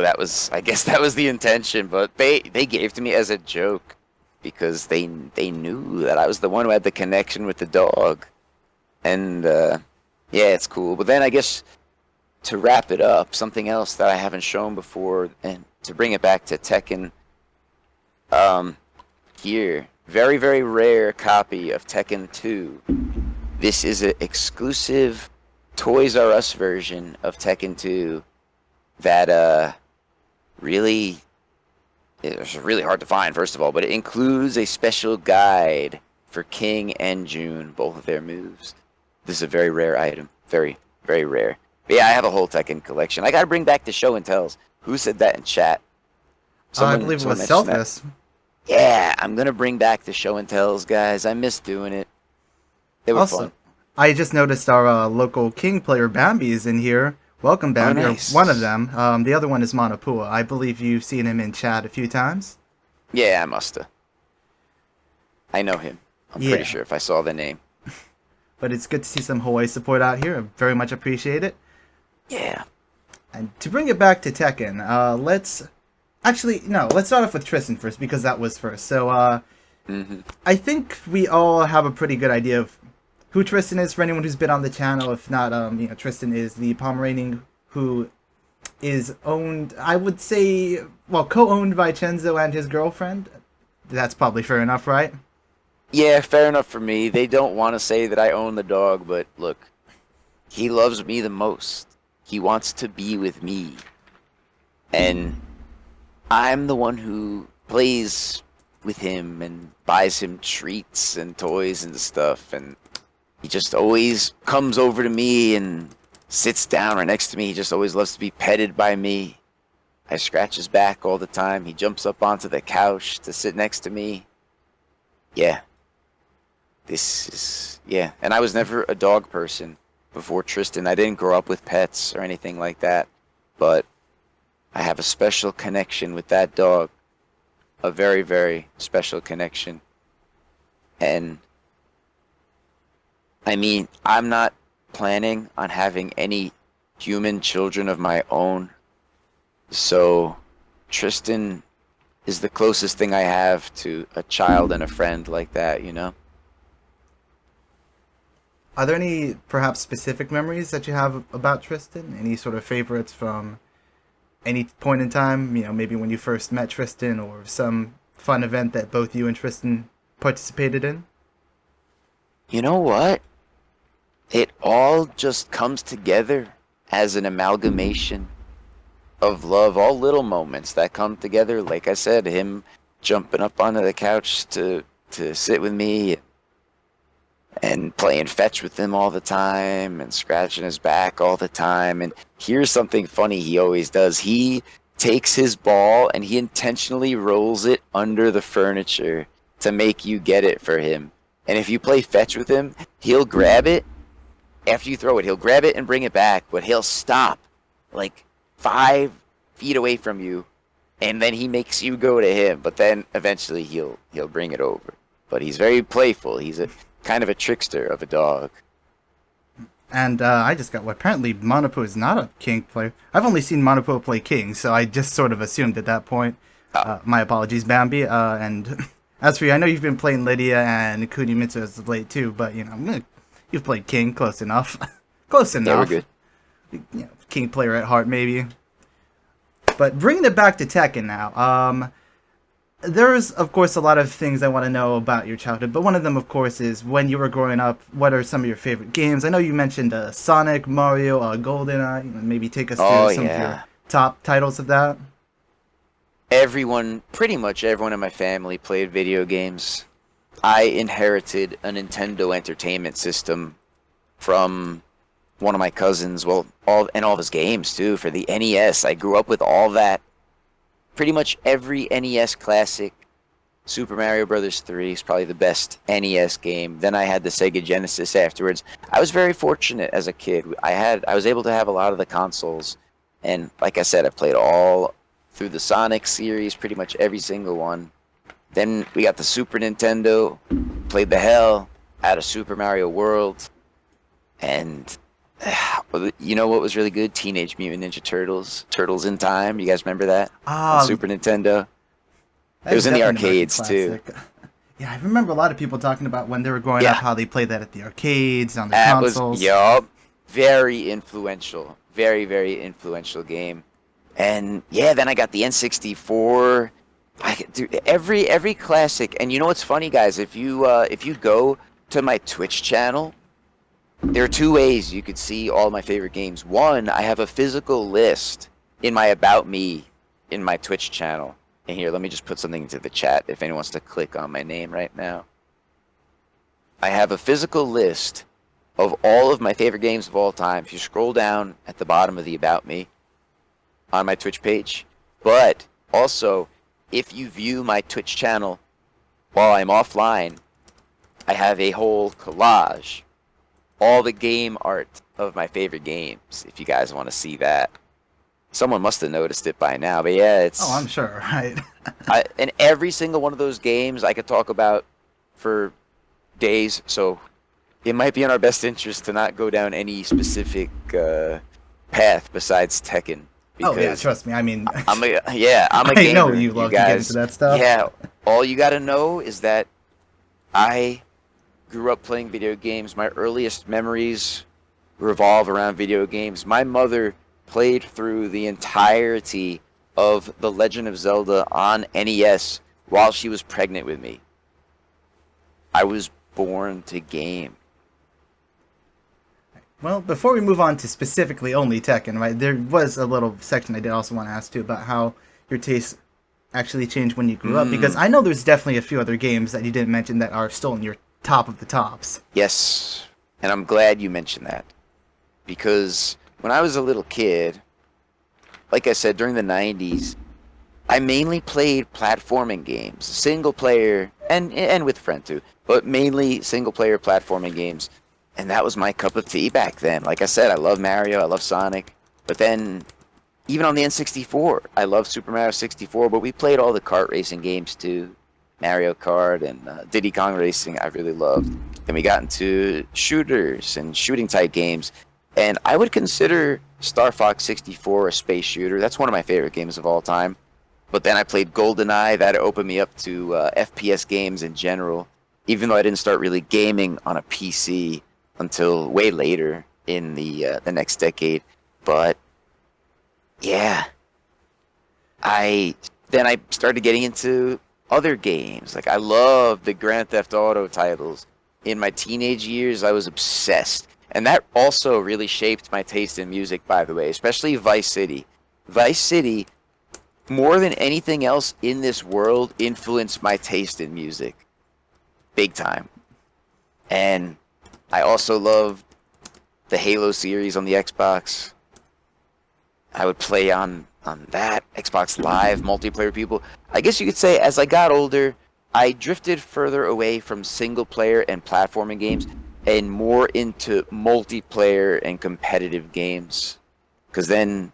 I guess that was the intention, but they gave to me as a joke because they knew that I was the one who had the connection with the dog. And yeah, it's cool. But then I guess to wrap it up, something else that I haven't shown before, and to bring it back to Tekken, here, very, very rare copy of Tekken 2. This is an exclusive Toys R Us version of Tekken 2 that really, it's really hard to find, first of all, but it includes a special guide for King and June, both of their moves. This is a very rare item. Very, very rare. But yeah, I have a whole Tekken collection. I gotta bring back the show and tells. Who said that in chat? I believe it was mentioned that. Selfless. Yeah, I'm gonna bring back the show and tells, guys. I miss doing it. They were Also, fun. I just noticed our local King player Bambi is in here. Welcome, Bambi. nice. Or one of them. The other one is Manapua. I believe you've seen him in chat a few times. Yeah, I musta. I know him. I'm Yeah. pretty sure if I saw the name. But it's good to see some Hawaii support out here. I very much appreciate it. Yeah. And to bring it back to Tekken, let's start off with Tristan first because that was first. So I think we all have a pretty good idea of who Tristan is for anyone who's been on the channel. If not, Tristan is the Pomeranian who is owned, I would say, well, co-owned by Chenzo and his girlfriend. That's probably fair enough, right? Yeah, fair enough for me. They don't want to say that I own the dog, but look, he loves me the most. He wants to be with me. And I'm the one who plays with him and buys him treats and toys and stuff. And he just always comes over to me and sits down right next to me. He just always loves to be petted by me. I scratch his back all the time. He jumps up onto the couch to sit next to me. Yeah. And I was never a dog person before Tristan. I didn't grow up with pets or anything like that, but I have a special connection with that dog, a very, very special connection. And I mean, I'm not planning on having any human children of my own, so Tristan is the closest thing I have to a child and a friend like that, you know? Are there any perhaps specific memories that you have about Tristan? Any sort of favorites from any point in time? Maybe when you first met Tristan or some fun event that both you and Tristan participated in? You know what? It all just comes together as an amalgamation of love. All little moments that come together. Like I said, him jumping up onto the couch to sit with me and playing fetch with him all the time and scratching his back all the time. And here's something funny he always does. He takes his ball and he intentionally rolls it under the furniture to make you get it for him. And if you play fetch with him, he'll grab it. After you throw it, he'll grab it and bring it back, but he'll stop like 5 feet away from you, and then he makes you go to him. But then eventually he'll bring it over. But he's very playful. He's a kind of a trickster of a dog. And I just got apparently Monopo is not a King player. I've only seen Monopo play King, so I just sort of assumed at that point. My apologies, Bambi. And as for you, I know you've been playing Lydia and Kunimitsu as of late too, but you've played King, close enough. Close enough. Yeah, we're good. King player at heart, maybe. But bringing it back to Tekken now, there's, of course, a lot of things I want to know about your childhood, but one of them, of course, is when you were growing up, what are some of your favorite games? I know you mentioned Sonic, Mario, GoldenEye. Maybe take us through some of your top titles of that. Pretty much everyone in my family played video games. I inherited a Nintendo Entertainment System from one of my cousins, all of his games too, for the NES. I grew up with all that. Pretty much every NES classic Super Mario Brothers 3 is probably the best NES game. Then I had the Sega Genesis afterwards. I was very fortunate as a kid. I was able to have a lot of the consoles, and like I said, I played all through the Sonic series, pretty much every single one. Then we got the Super Nintendo, played the hell out of Super Mario World, and you know what was really good? Teenage Mutant Ninja Turtles, Turtles in Time. You guys remember that on Super Nintendo? It was in the arcades too. Yeah, I remember a lot of people talking about when they were growing up how they played that at the arcades, on the consoles. Very influential. Very, very influential game. And yeah, then I got the N64. Every classic. And you know what's funny, guys? If you go to my Twitch channel, there are two ways you could see all my favorite games. One, I have a physical list in my About Me in my Twitch channel. And here, let me just put something into the chat if anyone wants to click on my name right now. I have a physical list of all of my favorite games of all time. If you scroll down at the bottom of the About Me on my Twitch page. But also, if you view my Twitch channel while I'm offline, I have a whole collage. All the game art of my favorite games, if you guys want to see that. Someone must have noticed it by now, but yeah, it's... Oh, I'm sure, right? And every single one of those games I could talk about for days, so it might be in our best interest to not go down any specific path besides Tekken. Oh, yeah, trust me, I mean... I'm a gamer. I know you love to get into that stuff. Yeah, all you gotta know is that I grew up playing video games. My earliest memories revolve around video games. My mother played through the entirety of The Legend of Zelda on NES while she was pregnant with me. I was born to game. Well, before we move on to specifically only Tekken, right, there was a little section I did also want to ask too about how your tastes actually changed when you grew up, because I know there's definitely a few other games that you didn't mention that are still in your top of the tops. Yes, and I'm glad you mentioned that, because when I was a little kid, like I said, during the 90s, I mainly played platforming games, single player, and with a friend too, but mainly single player platforming games. And that was my cup of tea back then. Like I said, I love Mario, I love Sonic, but then even on the N64, I love Super Mario 64, but we played all the kart racing games too. Mario Kart and Diddy Kong Racing I really loved. Then we got into shooters and shooting type games. And I would consider Star Fox 64 a space shooter. That's one of my favorite games of all time. But then I played GoldenEye. That opened me up to FPS games in general, even though I didn't start really gaming on a PC until way later in the next decade. But yeah, then I started getting into other games. Like I loved the Grand Theft Auto titles. In my teenage years, I was obsessed. And that also really shaped my taste in music, by the way, especially Vice City. Vice City, more than anything else in this world, influenced my taste in music. Big time. And I also loved the Halo series on the Xbox. I would play on that, Xbox Live, multiplayer people. I guess you could say as I got older, I drifted further away from single player and platforming games and more into multiplayer and competitive games. Because then,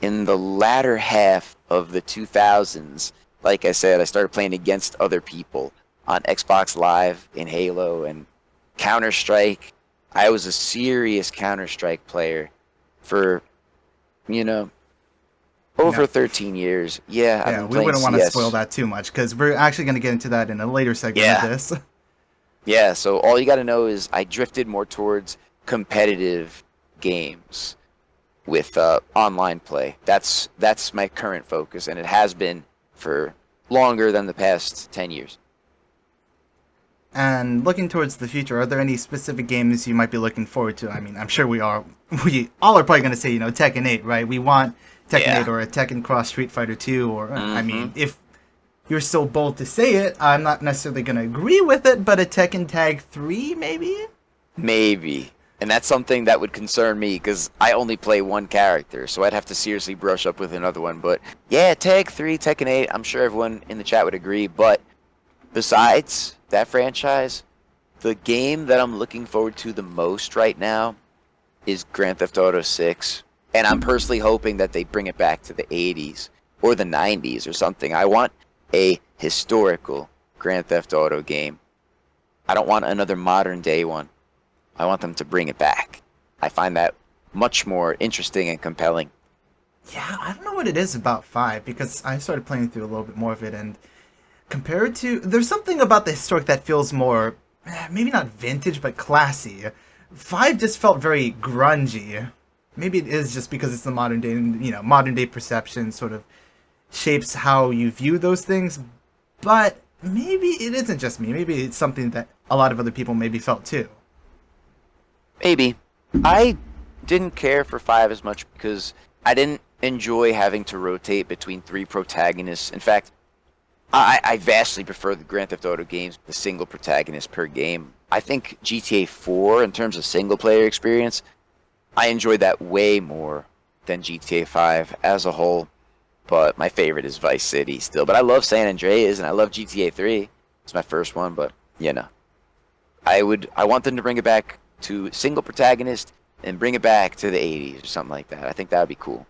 in the latter half of the 2000s, like I said, I started playing against other people on Xbox Live, in Halo, and Counter-Strike. I was a serious Counter-Strike player for, over 13 years. Yeah, we wouldn't want to spoil that too much, because we're actually going to get into that in a later segment of this. Yeah, so all you got to know is I drifted more towards competitive games with online play. That's my current focus, and it has been for longer than the past 10 years. And looking towards the future, are there any specific games you might be looking forward to? I mean, I'm sure we all are probably going to say, Tekken 8, right? We want Tekken 8 or a Tekken Cross Street Fighter 2, or, I mean, if you're so bold to say it, I'm not necessarily going to agree with it, but a Tekken Tag 3, maybe? Maybe. And that's something that would concern me, because I only play one character, so I'd have to seriously brush up with another one. But yeah, Tag 3, Tekken 8, I'm sure everyone in the chat would agree, but besides that franchise, the game that I'm looking forward to the most right now is Grand Theft Auto 6. And I'm personally hoping that they bring it back to the 80s or the 90s or something. I want a historical Grand Theft Auto game. I don't want another modern day one. I want them to bring it back. I find that much more interesting and compelling. Yeah, I don't know what it is about 5 because I started playing through a little bit more of it, and compared to, there's something about the historic that feels more, maybe not vintage, but classy. 5 just felt very grungy. Maybe it is just because it's the modern day, and modern day perception sort of shapes how you view those things. But maybe it isn't just me. Maybe it's something that a lot of other people maybe felt too. Maybe. I didn't care for 5 as much because I didn't enjoy having to rotate between 3 protagonists. In fact, I vastly prefer the Grand Theft Auto games with a single protagonist per game. I think GTA 4, in terms of single-player experience, I enjoyed that way more than GTA 5 as a whole. But my favorite is Vice City still. But I love San Andreas, and I love GTA 3. It's my first one, but, I want them to bring it back to single protagonist and bring it back to the 80s or something like that. I think that would be cool.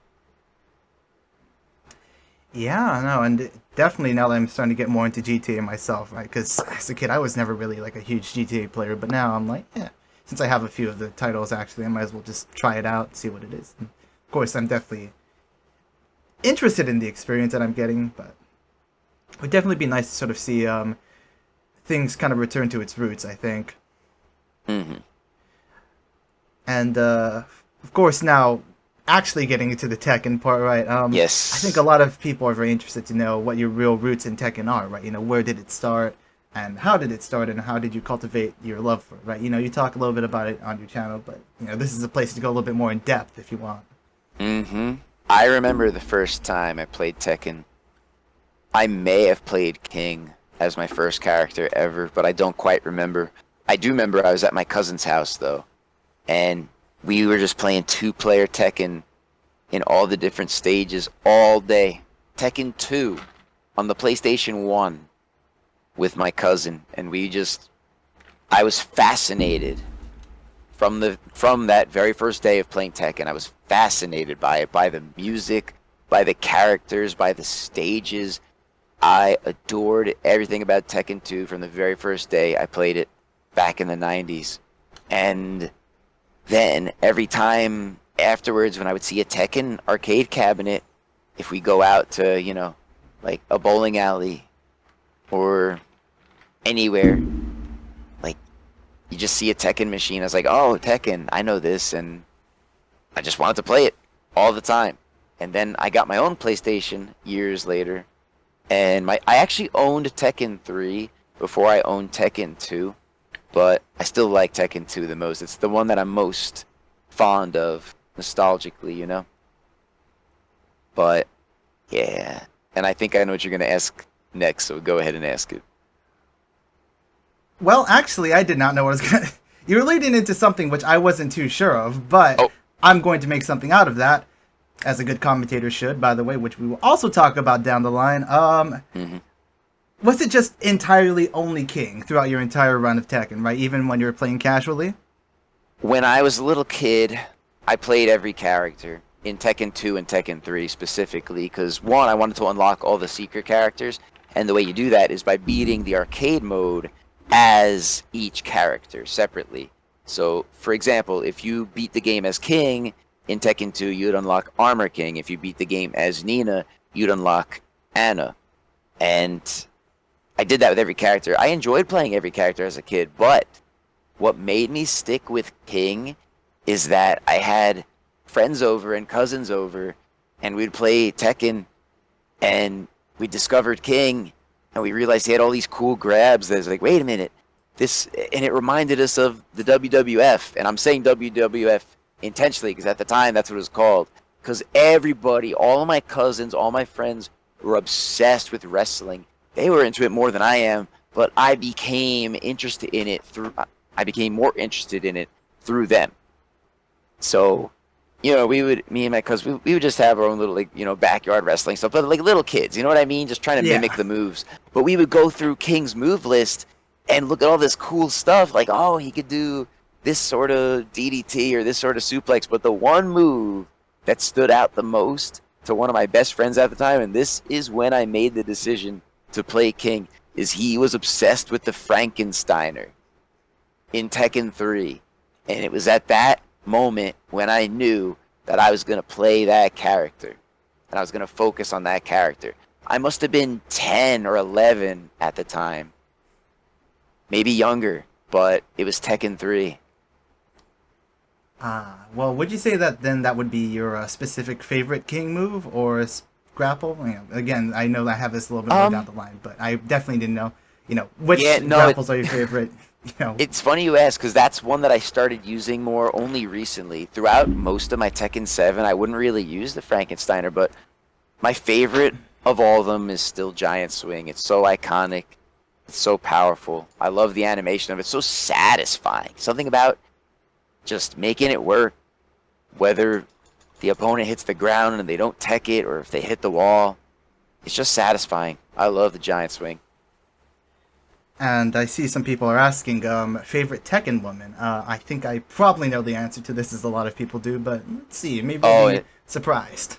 Yeah, no, and definitely now that I'm starting to get more into GTA myself, right? Because as a kid, I was never really like a huge GTA player, but now I'm like, yeah, since I have a few of the titles, actually, I might as well just try it out, see what it is. And of course, I'm definitely interested in the experience that I'm getting, but it would definitely be nice to sort of see things kind of return to its roots, I think. Mm-hmm. And, of course, now actually getting into the Tekken part, right? Yes. I think a lot of people are very interested to know what your real roots in Tekken are, right? Where did it start, and how did it start, and how did you cultivate your love for it, right? You talk a little bit about it on your channel, but, this is a place to go a little bit more in depth if you want. Mm-hmm. I remember the first time I played Tekken. I may have played King as my first character ever, but I don't quite remember. I do remember I was at my cousin's house, though, and we were just playing 2-player Tekken in all the different stages all day. Tekken 2 on the PlayStation 1 with my cousin, and I was fascinated from that very first day of playing Tekken. I was fascinated by it, by the music, by the characters, by the stages. I adored everything about Tekken 2 from the very first day I played it back in the 90s. And then every time afterwards when I would see a Tekken arcade cabinet, if we go out to, like a bowling alley or anywhere, like you just see a Tekken machine. I was like, oh, Tekken, I know this, and I just wanted to play it all the time. And then I got my own PlayStation years later, and I actually owned Tekken 3 before I owned Tekken 2. But I still like Tekken 2 the most. It's the one that I'm most fond of, nostalgically. But, yeah. And I think I know what you're going to ask next, so go ahead and ask it. Well, actually, I did not know what I was going to... You were leading into something which I wasn't too sure of, but I'm going to make something out of that, as a good commentator should, by the way, which we will also talk about down the line. Mm-hmm. Was it just entirely only King throughout your entire run of Tekken, right? Even when you were playing casually? When I was a little kid, I played every character in Tekken 2 and Tekken 3 specifically, because one, I wanted to unlock all the secret characters, and the way you do that is by beating the arcade mode as each character separately. So, for example, if you beat the game as King in Tekken 2, you'd unlock Armor King. If you beat the game as Nina, you'd unlock Anna. And I did that with every character. I enjoyed playing every character as a kid, but what made me stick with King is that I had friends over and cousins over, and we'd play Tekken, and we discovered King, and we realized he had all these cool grabs that was like, wait a minute, and it reminded us of the WWF, and I'm saying WWF intentionally because at the time that's what it was called, because everybody, all of my cousins, all my friends were obsessed with wrestling. They were into it more than I am, but I became more interested in it through them. So me and my cousin, we would just have our own little, like, backyard wrestling stuff, but like little kids, you know what I mean? Just trying to Yeah. mimic the moves. But we would go through King's move list and look at all this cool stuff, like, oh, he could do this sort of DDT or this sort of suplex. But the one move that stood out the most to one of my best friends at the time, and this is when I made the decision to play King, is he was obsessed with the Frankensteiner in Tekken 3. And it was at that moment when I knew that I was going to play that character and I was going to focus on that character. I must have been 10 or 11 at the time, maybe younger, but it was Tekken 3. Well, would you say that then that would be your specific favorite King move or grapple? Again, I know I have this a little bit more down the line, but I definitely didn't know, which grapples are your favorite. It's funny you ask, because that's one that I started using more only recently. Throughout most of my Tekken 7, I wouldn't really use the Frankensteiner, but my favorite of all of them is still Giant Swing. It's so iconic. It's so powerful. I love the animation of it. It's so satisfying. Something about just making it work, whether the opponent hits the ground and they don't tech it or if they hit the wall. It's just satisfying. I love the Giant Swing. And I see some people are asking, favorite Tekken woman. I think I probably know the answer to this, as a lot of people do, but let's see. Maybe we'll be surprised.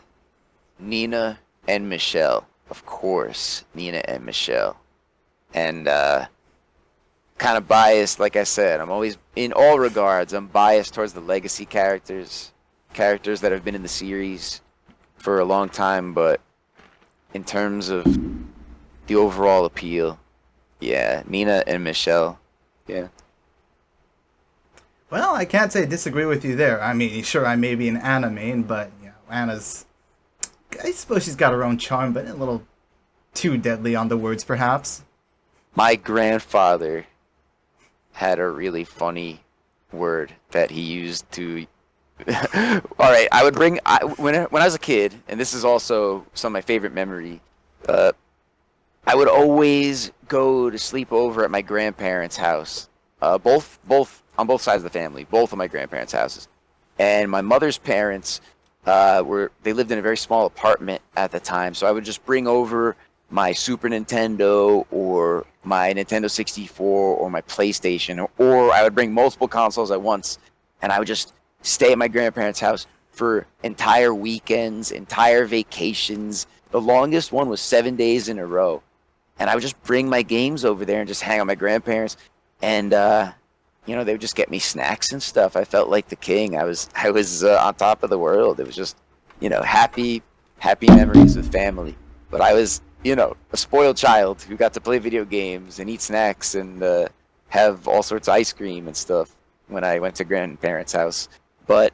Nina and Michelle. Of course, Nina and Michelle. And kind of biased, like I said. I'm always, in all regards, I'm biased towards the legacy characters that have been in the series for a long time, but in terms of the overall appeal, yeah, Nina and Michelle. Yeah. Well, I can't say disagree with you there. I mean, sure, I may be an Anna main, but Anna's, I suppose she's got her own charm, but a little too deadly on the words, perhaps. My grandfather had a really funny word that he used to. All right, I would bring when I was a kid, and this is also some of my favorite memory. I would always go to sleep over at my grandparents' house. Both on both sides of the family, both of my grandparents' houses, and my mother's parents they lived in a very small apartment at the time. So I would just bring over my Super Nintendo or my Nintendo 64 or my PlayStation, or I would bring multiple consoles at once, and I would just stay at my grandparents' house for entire weekends, entire vacations. The longest one was 7 days in a row. And I would just bring my games over there and just hang out with my grandparents. And, they would just get me snacks and stuff. I felt like the king. I was on top of the world. It was just, happy memories with family. But I was, a spoiled child who got to play video games and eat snacks and have all sorts of ice cream and stuff when I went to grandparents' house. But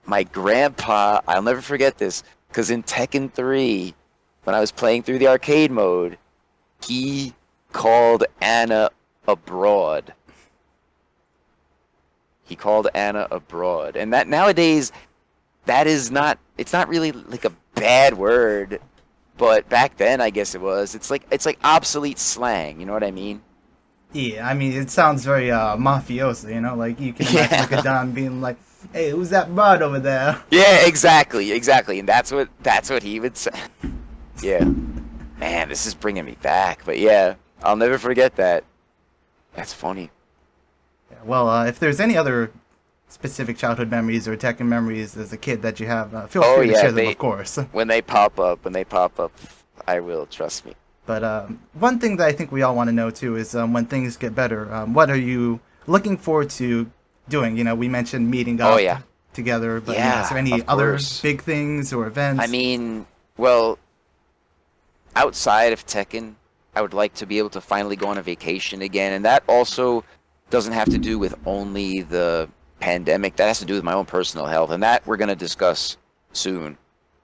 my grandpa, I'll never forget this, because in Tekken 3, when I was playing through the arcade mode, he called Anna abroad. He called Anna abroad. And that nowadays, it's not really like a bad word, but back then I guess it was. It's like obsolete slang, you know what I mean? Yeah, I mean, it sounds very mafioso, like you can imagine like a Don being like, hey, who's that broad over there? Yeah, exactly. And that's what he would say. Yeah. Man, this is bringing me back. But yeah, I'll never forget that. That's funny. Yeah, well, if there's any other specific childhood memories or Tekken memories as a kid that you have, feel free to share them, of course. When they pop up, I will, trust me. But one thing that I think we all want to know, too, is when things get better, what are you looking forward to doing? We mentioned meeting up together, but is there any other big things or events? I mean, well, outside of Tekken, I would like to be able to finally go on a vacation again, and that also doesn't have to do with only the pandemic. That has to do with my own personal health, and that we're going to discuss soon.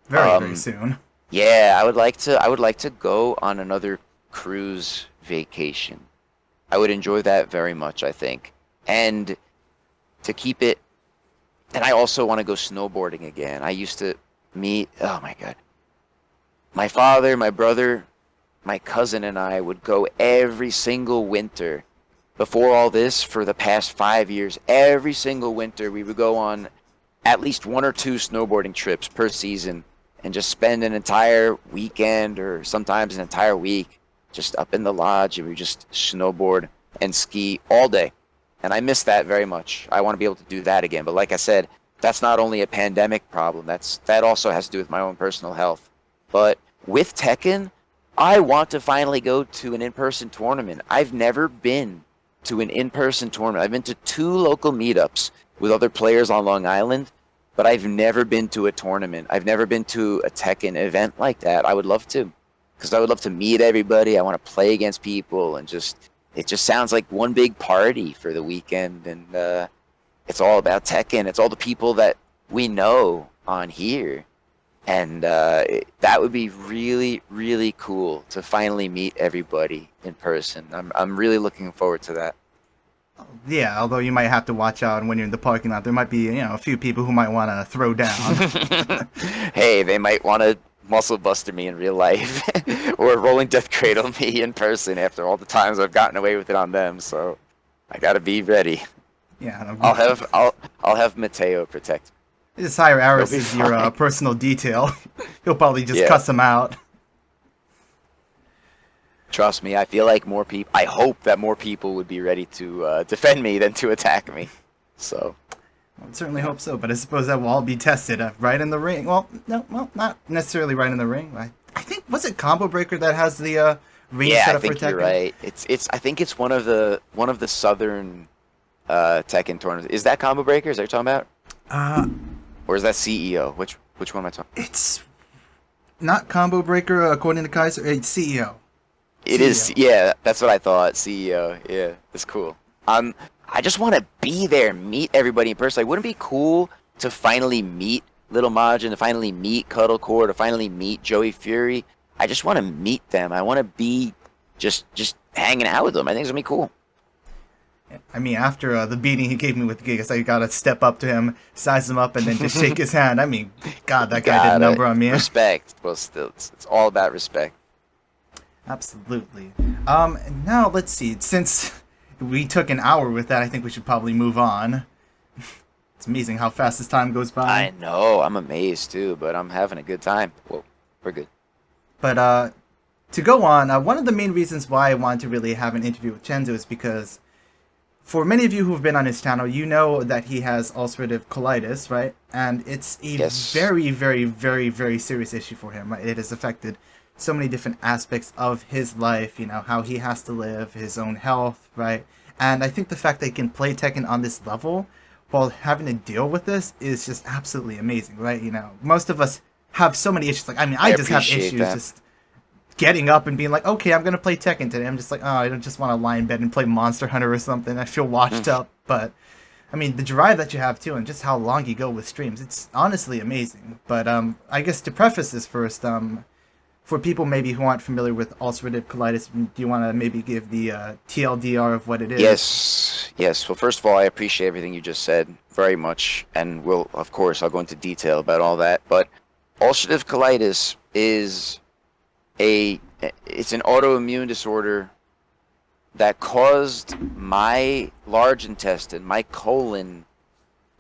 Very soon. Yeah, I would like to go on another cruise vacation. I would enjoy that very much, I think. And to keep it, and I also want to go snowboarding again. I used to meet, oh my God. My father, my brother, my cousin, and I would go every single winter. Before all this, for the past 5 years, every single winter we would go on at least 1 or 2 snowboarding trips per season and just spend an entire weekend or sometimes an entire week just up in the lodge and we just snowboard and ski all day. And I miss that very much. I want to be able to do that again. But like I said, that's not only a pandemic problem. That also has to do with my own personal health. But with Tekken, I want to finally go to an in-person tournament. I've never been to an in-person tournament. I've been to 2 local meetups with other players on Long Island, but I've never been to a tournament. I've never been to a Tekken event like that. I would love to, because I would love to meet everybody. I want to play against people, and it just sounds like one big party for the weekend. And it's all about Tekken. It's all the people that we know on here. And that would be really, really cool to finally meet everybody in person. I'm really looking forward to that. Yeah, although you might have to watch out when you're in the parking lot. There might be, a few people who might want to throw down. Hey, they might want to muscle buster me in real life or rolling death cradle me in person after all the times I've gotten away with it on them. So I got to be ready. Yeah, I'll have Mateo protect me. Just hire Aris as your personal detail. He'll probably just cuss him out. Trust me, I feel like I hope that more people would be ready to defend me than to attack me. So. I certainly hope so, but I suppose that will all be tested right in the ring. Well, no, not necessarily right in the ring. I think, was it Combo Breaker that has the ring set up for Tekken? Yeah, I think you're right. I think it's one of the southern Tekken tournaments. Is that Combo Breaker? Is that what you're talking about? Or is that CEO? Which one am I talking? It's not Combo Breaker according to Kaiser. It's CEO. It is, yeah. That's what I thought. CEO, yeah, that's cool. I just want to be there, meet everybody in person. Like, wouldn't it be cool to finally meet Little Majin, to finally meet Cuddlecore, to finally meet Joey Fury? I just want to meet them. I want to be just hanging out with them. I think it's gonna be cool. I mean, after the beating he gave me with the gig, I gotta step up to him, size him up, and then just shake his hand. I mean, God, that guy did a number on me. Respect. Well, still, it's all about respect. Absolutely. Now let's see. Since we took an hour with that, I think we should probably move on. It's amazing how fast this time goes by. I know. I'm amazed too, but I'm having a good time. Well, we're good. But to go on, one of the main reasons why I wanted to really have an interview with Chenzho is because for many of you who've been on his channel, you know that he has ulcerative colitis, right? And it's a very, very, very, very serious issue for him, right? It has affected so many different aspects of his life, how he has to live, his own health, right? And I think the fact that he can play Tekken on this level while having to deal with this is just absolutely amazing, right? Most of us have so many issues. Like, I mean, I just have issues just getting up and being like, okay, I'm going to play Tekken today. I'm just like, oh, I don't just want to lie in bed and play Monster Hunter or something. I feel washed up. But, I mean, the drive that you have, too, and just how long you go with streams, it's honestly amazing. But I guess to preface this first, for people maybe who aren't familiar with ulcerative colitis, do you want to maybe give the TLDR of what it is? Yes. Well, first of all, I appreciate everything you just said very much. And of course, I'll go into detail about all that. But ulcerative colitis is it's an autoimmune disorder that caused my large intestine, my colon,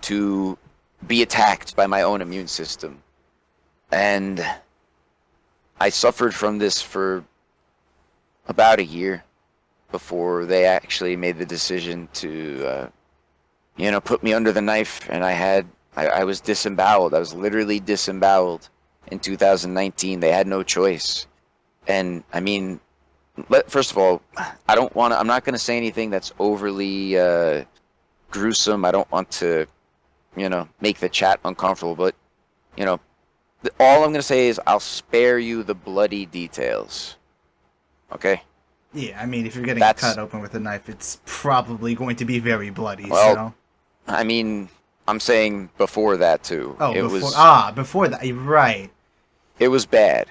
to be attacked by my own immune system. And I suffered from this for about a year before they actually made the decision to, put me under the knife. And I was disemboweled. I was literally disemboweled in 2019. They had no choice. And I mean, first of all, I'm not going to say anything that's overly gruesome. I don't want to, make the chat uncomfortable, but, all I'm going to say is I'll spare you the bloody details. Okay? Yeah, I mean, if you're getting cut open with a knife, it's probably going to be very bloody. Well, so. I mean, I'm saying before that, too. Oh, before that. Right. It was bad.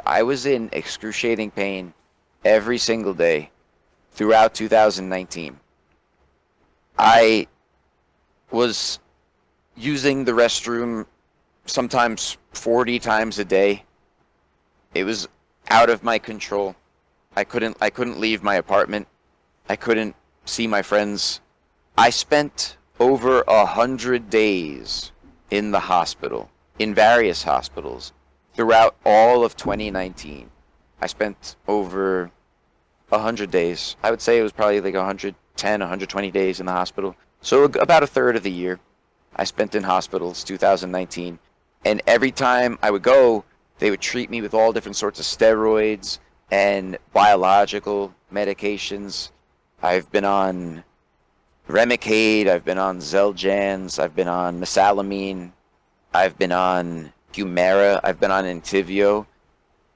I was in excruciating pain every single day throughout 2019. I was using the restroom sometimes 40 times a day. It was out of my control. I couldn't leave my apartment. I couldn't see my friends. I spent over 100 days in the hospital, in various hospitals, throughout all of 2019. I spent over 100 days. I would say it was probably like 110, 120 days in the hospital. So about a third of the year I spent in hospitals, 2019. And every time I would go, they would treat me with all different sorts of steroids and biological medications. I've been on Remicade, I've been on Xeljanz, I've been on mesalamine, I've been on Humira, I've been on Entyvio,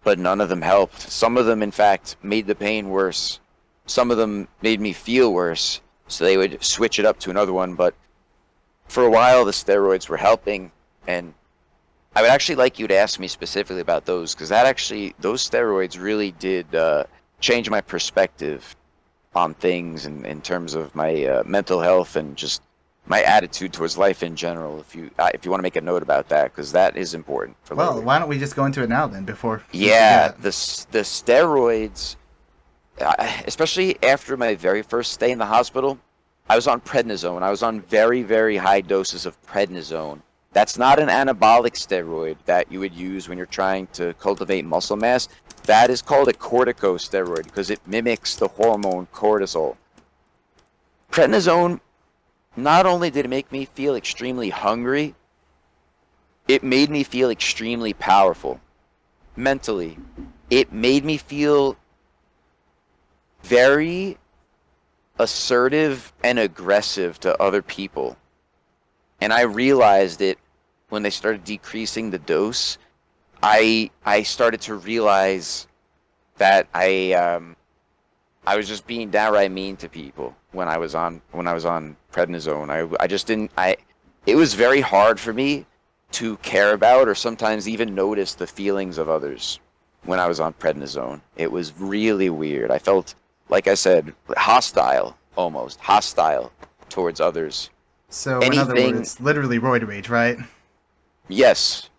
but none of them helped. Some of them, in fact, made the pain worse. Some of them made me feel worse, so they would switch it up to another one. But for a while, the steroids were helping, and I would actually like you to ask me specifically about those, because those steroids really did change my perspective on things in terms of my mental health and just my attitude towards life in general. If you want to make a note about that, because that is important for Well, later. why don't we just go into it now then before? Yeah, the steroids, especially after my very first stay in the hospital, I was on prednisone. I was on very, very high doses of prednisone. That's not an anabolic steroid that you would use when you're trying to cultivate muscle mass. That is called a corticosteroid because it mimics the hormone cortisol. Prednisone, not only did it make me feel extremely hungry, it made me feel extremely powerful mentally. It made me feel very assertive and aggressive to other people. And I realized it when they started decreasing the dose. I started to realize that I was just being downright mean to people when I was on prednisone. I just didn't. It was very hard for me to care about or sometimes even notice the feelings of others when I was on prednisone. It was really weird. I felt, like I said, almost hostile towards others. So, in other words, literally roid rage, right? Yes.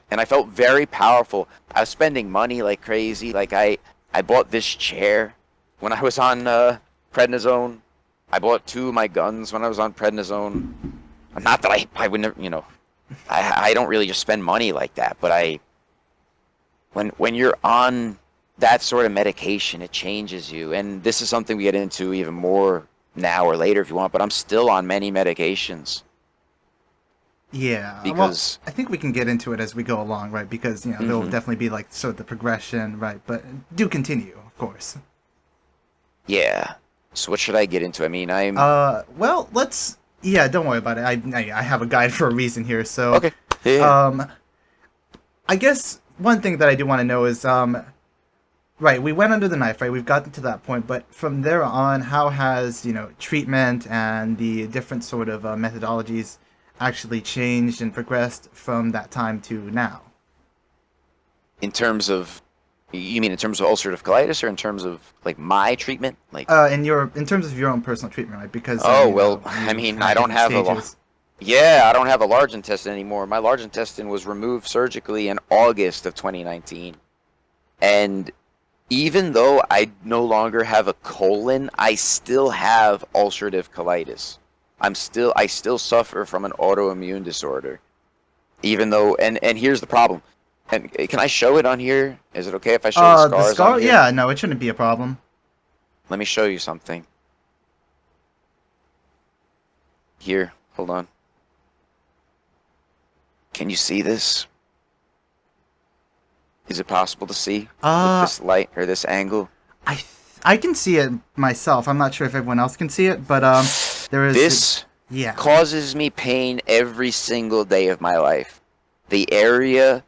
And I felt very powerful. I was spending money like crazy. Like I bought this chair when I was on prednisone. I bought 2 of my guns when I was on prednisone. Not that I would never, I don't really just spend money like that. But when you're on that sort of medication, it changes you. And this is something we get into even more now or later if you want, but I'm still on many medications. Yeah, because I think we can get into it as we go along, right? Because there'll definitely be like sort of the progression, right? But do continue, of course. Yeah. So what should I get into? I mean, well, let's. Yeah, don't worry about it. I have a guide for a reason here. So okay. Yeah. I guess one thing that I do want to know is right, we went under the knife, right? We've gotten to that point, but from there on, how has, treatment and the different sort of methodologies actually changed and progressed from that time to now? You mean in terms of ulcerative colitis or in terms of like my treatment? Like in terms of your own personal treatment, right? Because I don't have I don't have a large intestine anymore. My large intestine was removed surgically in August of 2019. And even though I no longer have a colon, I still have ulcerative colitis. I still suffer from an autoimmune disorder. Even though, and here's the problem. And can I show it on here? Is it okay if I show the scars? The scar? On here? Yeah, no, it shouldn't be a problem. Let me show you something. Here, hold on. Can you see this? Is it possible to see with this light or this angle? I can see it myself. I'm not sure if everyone else can see it, but there is this causes me pain every single day of my life. The area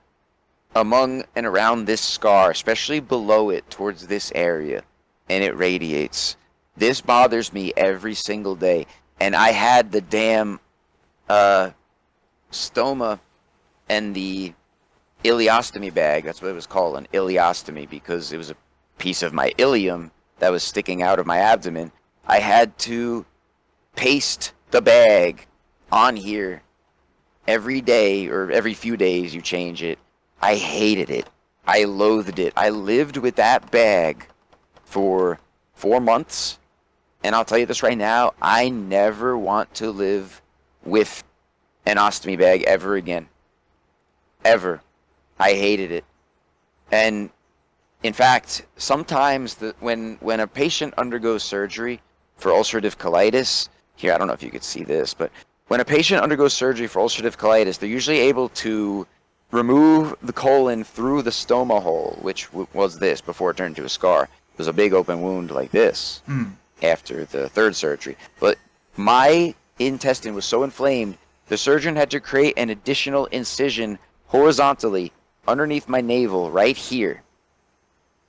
among and around this scar, especially below it towards this area, and it radiates. This bothers me every single day, and I had the damn stoma and the ileostomy bag. That's what it was called, an ileostomy, because it was a piece of my ileum that was sticking out of my abdomen. I had to paste the bag on here every day, or every few days you change it. I hated it. I loathed it. I lived with that bag for 4 months, and I'll tell you this right now, I never want to live with an ostomy bag ever again. Ever. I hated it. And in fact, sometimes when a patient undergoes surgery for ulcerative colitis, here, I don't know if you could see this, but when a patient undergoes surgery for ulcerative colitis, they're usually able to remove the colon through the stoma hole, which was this before it turned into a scar. It was a big open wound like this after the third surgery. But my intestine was so inflamed, the surgeon had to create an additional incision horizontally underneath my navel right here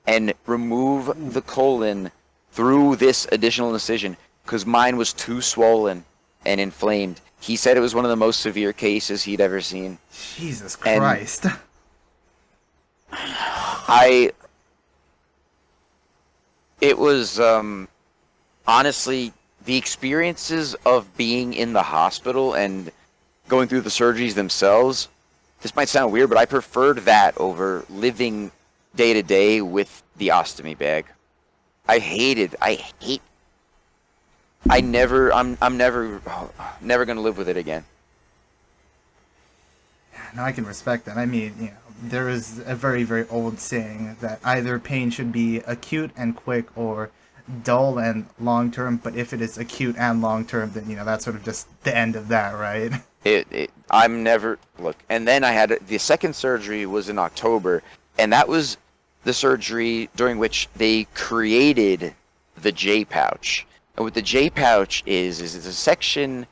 and remove the colon through this additional incision because mine was too swollen and inflamed. He said it was one of the most severe cases he'd ever seen. Jesus Christ. It was, honestly, the experiences of being in the hospital and going through the surgeries themselves, this might sound weird, but I preferred that over living day to day with the ostomy bag. I'm never gonna live with it again. No, I can respect that. I mean, you know, there is a very, very old saying that either pain should be acute and quick or dull and long term, but if it is acute and long term, then, you know, that's sort of just the end of that, right? I'm never, look, and then I had, the second surgery was in October, and that was the surgery during which they created the J pouch. And what the J pouch is it's a section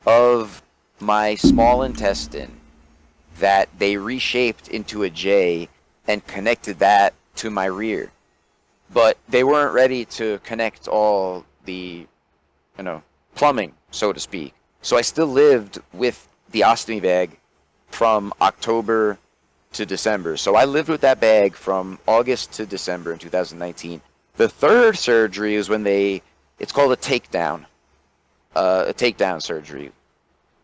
of my small intestine that they reshaped into a J and connected that to my rear. But they weren't ready to connect all the, plumbing, so to speak. So I still lived with the ostomy bag from October to December. So I lived with that bag from August to December in 2019. The third surgery is when it's called a takedown surgery.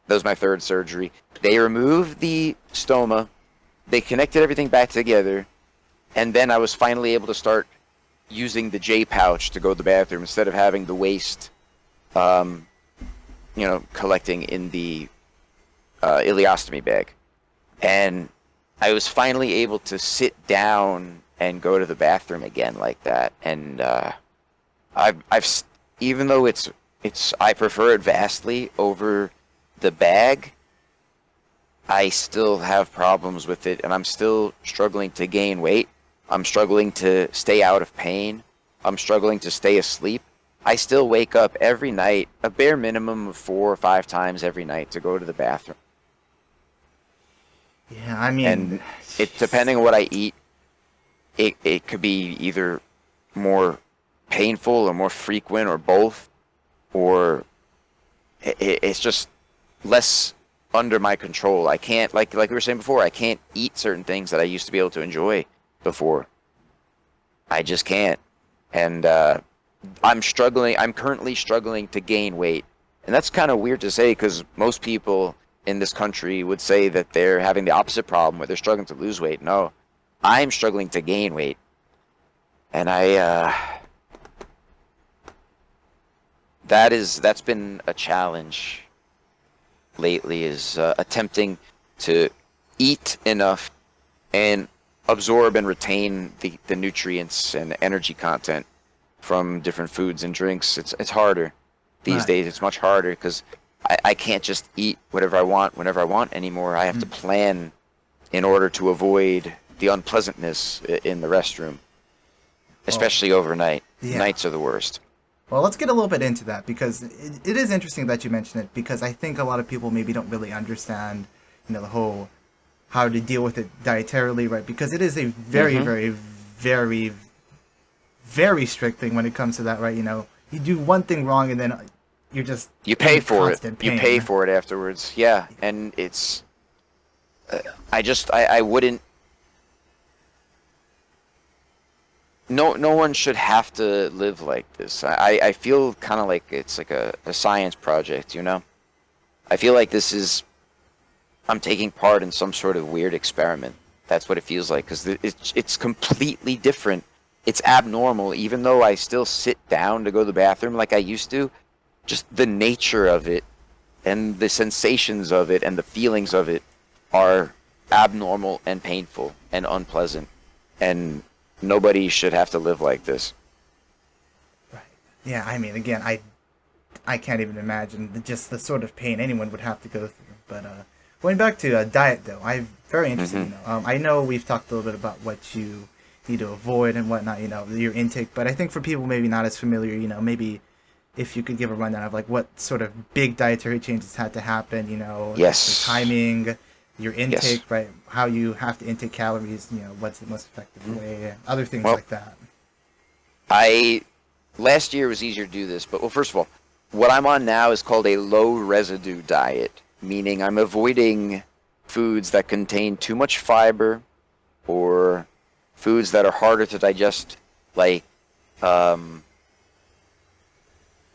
That was my third surgery. They removed the stoma, they connected everything back together, and then I was finally able to start using the J pouch to go to the bathroom instead of having the waste, collecting in the ileostomy bag. And I was finally able to sit down and go to the bathroom again like that. And I've even though I prefer it vastly over the bag, I still have problems with it, and I'm still struggling to gain weight. I'm struggling to stay out of pain. I'm struggling to stay asleep. I still wake up every night, a bare minimum of 4 or 5 times every night to go to the bathroom. Yeah, I mean... And depending on what I eat, it could be either more painful or more frequent or both, or it's just less under my control. I can't, like we were saying before, I can't eat certain things that I used to be able to enjoy before. I just can't. And I'm currently struggling to gain weight. And that's kind of weird to say because most people in this country would say that they're having the opposite problem where they're struggling to lose weight. No, I'm struggling to gain weight. And that's been a challenge lately, is attempting to eat enough and absorb and retain the nutrients and energy content from different foods and drinks. It's harder these days. It's much harder because I can't just eat whatever I want whenever I want anymore. I have to plan in order to avoid the unpleasantness in the restroom, especially overnight. Yeah. Nights are the worst. Well, let's get a little bit into that because it is interesting that you mention it, because I think a lot of people maybe don't really understand, the whole how to deal with it dietarily, right? Because it is a very, very, very, very strict thing when it comes to that, right? You do one thing wrong and then you pay for it. Pain. You pay for it afterwards. Yeah, and it's I wouldn't. No one should have to live like this. I feel kind of like it's like a science project, I feel like I'm taking part in some sort of weird experiment. That's what it feels like, because it's completely different. It's abnormal, even though I still sit down to go to the bathroom like I used to. Just the nature of it and the sensations of it and the feelings of it are abnormal and painful and unpleasant, and nobody should have to live like this. Right. Yeah, I mean, again, I can't even imagine just the sort of pain anyone would have to go through. But going back to diet, though, I'm very interested. I know we've talked a little bit about what you need to avoid and whatnot, your intake. But I think for people maybe not as familiar, maybe if you could give a rundown of like what sort of big dietary changes had to happen, Yes. the timing, your intake, Yes. right? How you have to intake calories, what's the most effective way, other things Well, like that. last year was easier to do this, but well, first of all, what I'm on now is called a low residue diet, meaning I'm avoiding foods that contain too much fiber or foods that are harder to digest, like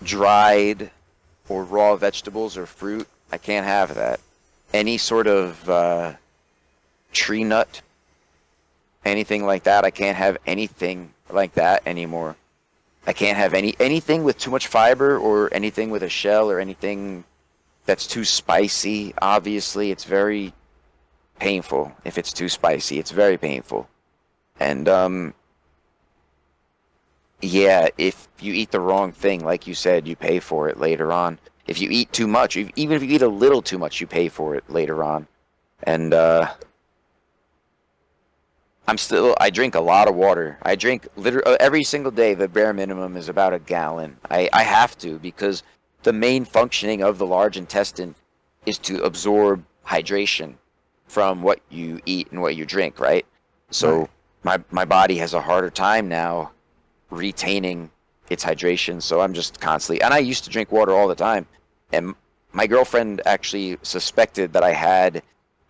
dried or raw vegetables or fruit. I can't have that. Any sort of tree nut, anything like that. I can't have anything like that anymore. I can't have anything with too much fiber or anything with a shell or anything that's too spicy. Obviously, it's very painful if it's too spicy. It's very painful. And yeah, if you eat the wrong thing, like you said, you pay for it later on. If you eat too much, even if you eat a little too much, you pay for it later on. And I drink a lot of water. I drink literally every single day. The bare minimum is about a gallon. I have to, because the main functioning of the large intestine is to absorb hydration from what you eat and what you drink, right? So my body has a harder time now retaining its hydration, so I'm just constantly, and I used to drink water all the time, and my girlfriend actually suspected that I had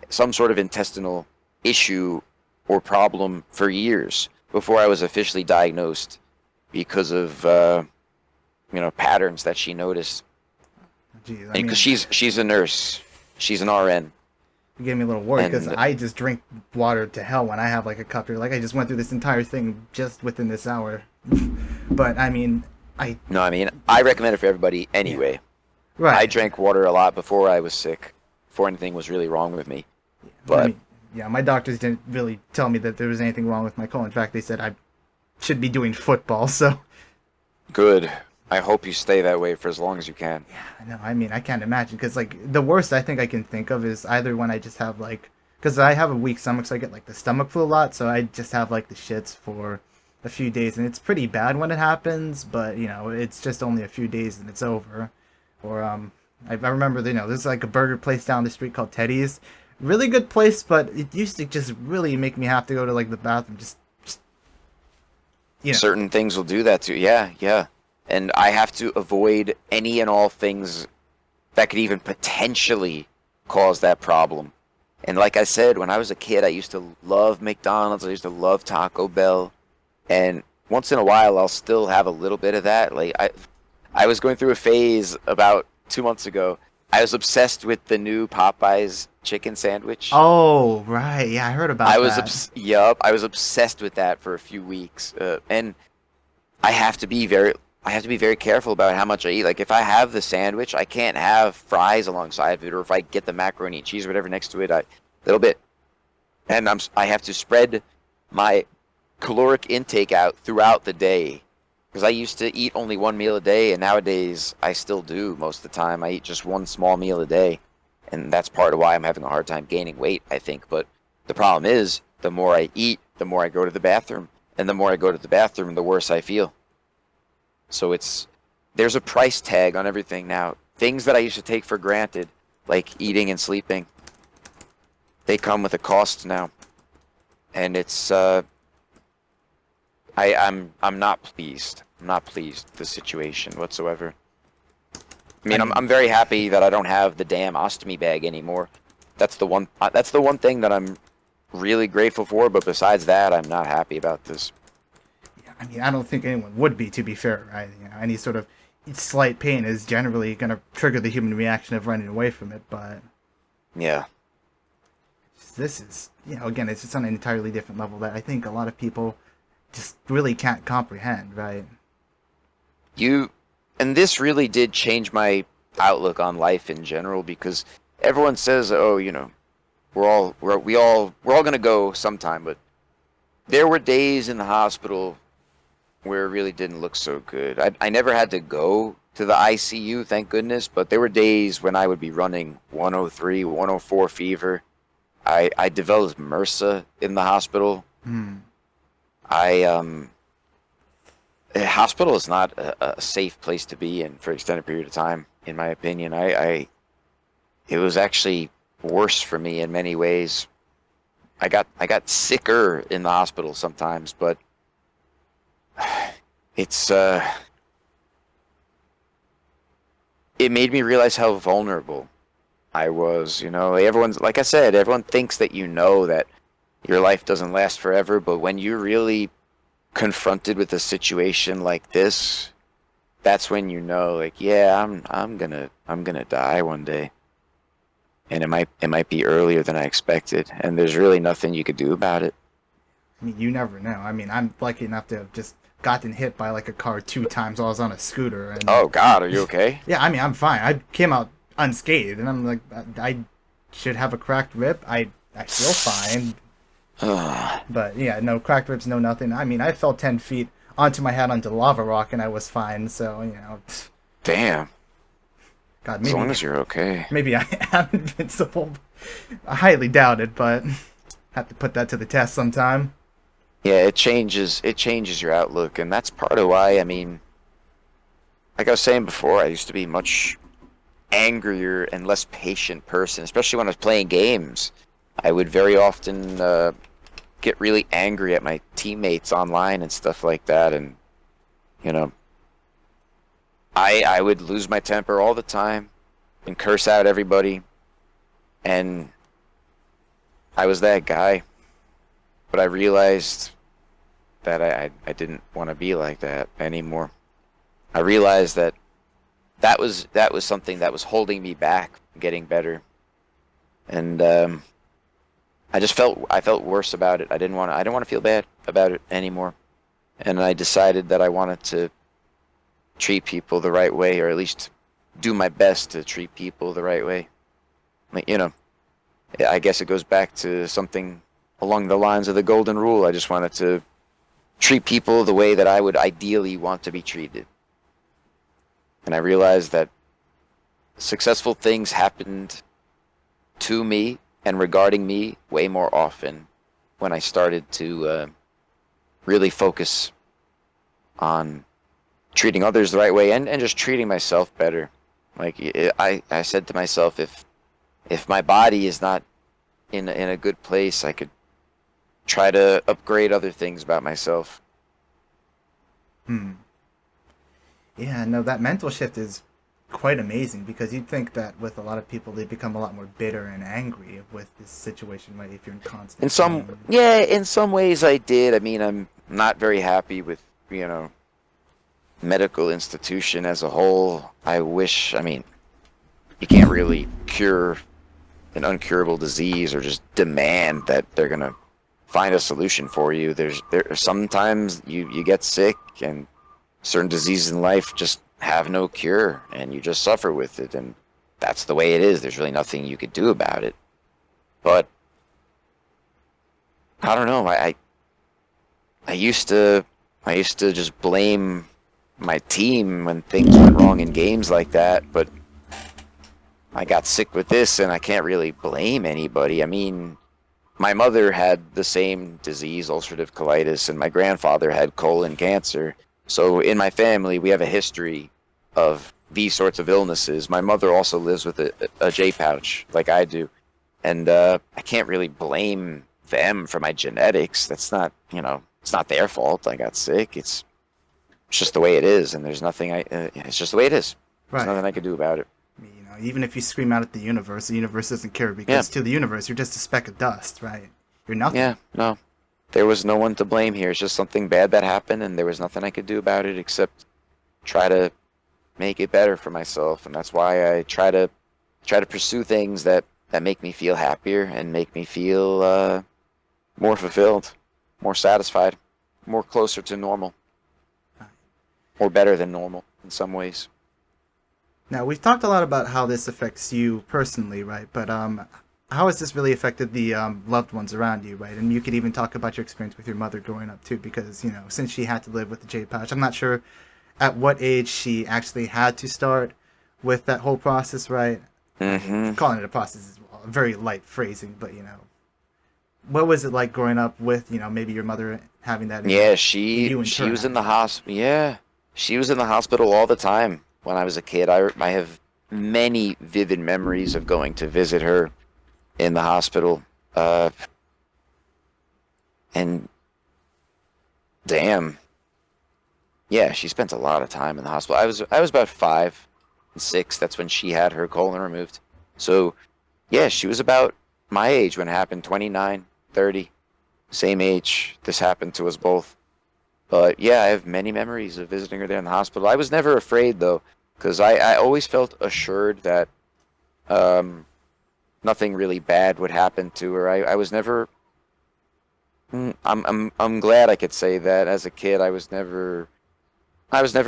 some sort of intestinal issue or problem for years before I was officially diagnosed, because of patterns that she noticed. Geez, I Because mean, she's a nurse, she's an RN. you gave me a little worried because And I just drink water to hell when I have like a cup here. Like I just went through this entire thing just within this hour. But I mean, no, I mean, I recommend it for everybody anyway. right. I drank water a lot before I was sick, before anything was really wrong with me. But I mean, yeah, my doctors didn't really tell me that there was anything wrong with my colon. In fact, they said I should be doing football. So good. I hope you stay that way for as long as you can. no, I mean, I can't imagine because like the worst I think I can think of is either when I just have like, because I have a weak stomach, so I get like the stomach flu a lot, so I just have like the shits for a few days, and it's pretty bad when it happens, but it's just only a few days and it's over. Or I remember there's like a burger place down the street called Teddy's, really good place, but it used to just really make me have to go to like the bathroom, just Certain things will do that too. Yeah, yeah. And I have to avoid any and all things that could even potentially cause that problem. And like I said, when I was a kid, I used to love McDonald's. I used to love Taco Bell. And once in a while, I'll still have a little bit of that. Like I was going through a phase about 2 months ago. I was obsessed with the new Popeyes chicken sandwich. Oh, right. Yeah, I heard about I was that. I was obsessed with that for a few weeks. And I have to be very careful about how much I eat. Like if I have the sandwich, I can't have fries alongside of it, or if I get the macaroni and cheese or whatever next to it, a little bit. And I have to spread my caloric intake out throughout the day, because I used to eat only one meal a day, and nowadays I still do most of the time. I eat just one small meal a day, and that's part of why I'm having a hard time gaining weight, I think. But the problem is, the more I eat, the more I go to the bathroom, and the more I go to the bathroom, the worse I feel. So there's a price tag on everything now. Things that I used to take for granted, like eating and sleeping, they come with a cost now, and it's I'm not pleased. I'm not pleased with the situation whatsoever. I mean, I'm very happy that I don't have the damn ostomy bag anymore. That's the one thing that I'm really grateful for. But besides that, I'm not happy about this. Yeah, I mean, I don't think anyone would be, to be fair, right? Any sort of slight pain is generally going to trigger the human reaction of running away from it, but Yeah. this is, again, it's just on an entirely different level that I think a lot of people just really can't comprehend, right? And this really did change my outlook on life in general, because everyone says, oh, we're all gonna go sometime, but there were days in the hospital where it really didn't look so good. I never had to go to the ICU, thank goodness, but there were days when I would be running 103, 104 fever. I developed MRSA in the hospital. A hospital is not a safe place to be in for an extended period of time, in my opinion. It was actually worse for me in many ways. I got sicker in the hospital sometimes, but it's it made me realize how vulnerable I was. Everyone's, like I said, everyone thinks that that your life doesn't last forever, but when you're really confronted with a situation like this, that's when like, yeah, I'm gonna die one day. And it might be earlier than I expected, and there's really nothing you could do about it. I mean, you never know. I mean, I'm lucky enough to have just gotten hit by like a car 2 times while I was on a scooter. And oh God, are you okay? yeah, I mean, I'm fine. I came out unscathed, and I'm like, I should have a cracked rib. I feel fine. But yeah, no cracked ribs, no nothing. I mean, I fell 10 feet onto my head onto lava rock, and I was fine. So Damn. God, maybe, as long as you're okay. Maybe I am invincible. I highly doubt it, but have to put that to the test sometime. Yeah, it changes your outlook, and that's part of why, like I was saying before, I used to be much angrier and less patient person, especially when I was playing games. I would very often get really angry at my teammates online and stuff like that, and I would lose my temper all the time and curse out everybody, and I was that guy. But I realized that I didn't want to be like that anymore. I realized that was something that was holding me back from getting better, and I felt worse about it. I didn't want to feel bad about it anymore, and I decided that I wanted to treat people the right way, or at least do my best to treat people the right way. I guess it goes back to something along the lines of the golden rule. I just wanted to treat people the way that I would ideally want to be treated. And I realized that successful things happened to me and regarding me way more often when I started to really focus on treating others the right way and just treating myself better. Like I said to myself, if my body is not in a good place, I could try to upgrade other things about myself. Yeah, no, that mental shift is quite amazing, because you'd think that with a lot of people they become a lot more bitter and angry with this situation, right? If you're in constant in some ways I did. I'm not very happy with medical institution as a whole. You can't really cure an uncurable disease or just demand that they're gonna find a solution for you. There sometimes you get sick, and certain diseases in life just have no cure, and you just suffer with it, and that's the way it is. There's really nothing you could do about it. But I don't know. I used to just blame my team when things went wrong in games like that, but I got sick with this, and I can't really blame anybody. My mother had the same disease, ulcerative colitis, and my grandfather had colon cancer. So in my family, we have a history of these sorts of illnesses. My mother also lives with a J pouch, like I do, and I can't really blame them for my genetics. That's not, it's not their fault I got sick. It's just the way it is, and there's nothing it's just the way it is. There's nothing I could do about it. Even if you scream out at the universe doesn't care, because to the universe, you're just a speck of dust, right? You're nothing. Yeah, no. There was no one to blame here. It's just something bad that happened, and there was nothing I could do about it except try to make it better for myself. And that's why I try to pursue things that make me feel happier and make me feel more fulfilled, more satisfied, more closer to normal, or better than normal in some ways. Now, we've talked a lot about how this affects you personally, right? But how has this really affected the loved ones around you, right? And you could even talk about your experience with your mother growing up too, because since she had to live with the J pouch, I'm not sure at what age she actually had to start with that whole process, right? I mean, Mm-hmm. calling it a process is a very light phrasing, but what was it like growing up with maybe your mother having that Yeah, impact and she you in she turn was in having the that? hospital. Yeah, she was in the hospital all the time when I was a kid. I have many vivid memories of going to visit her in the hospital. Uh, and damn, yeah, she spent a lot of time in the hospital. I was about 5 and 6. That's when she had her colon removed. So yeah, she was about my age when it happened. 29, 30, same age. This happened to us both. But yeah, I have many memories of visiting her there in the hospital. I was never afraid though, because I always felt assured that um, nothing really bad would happen to her. I was never. I'm glad I could say that as a kid I was never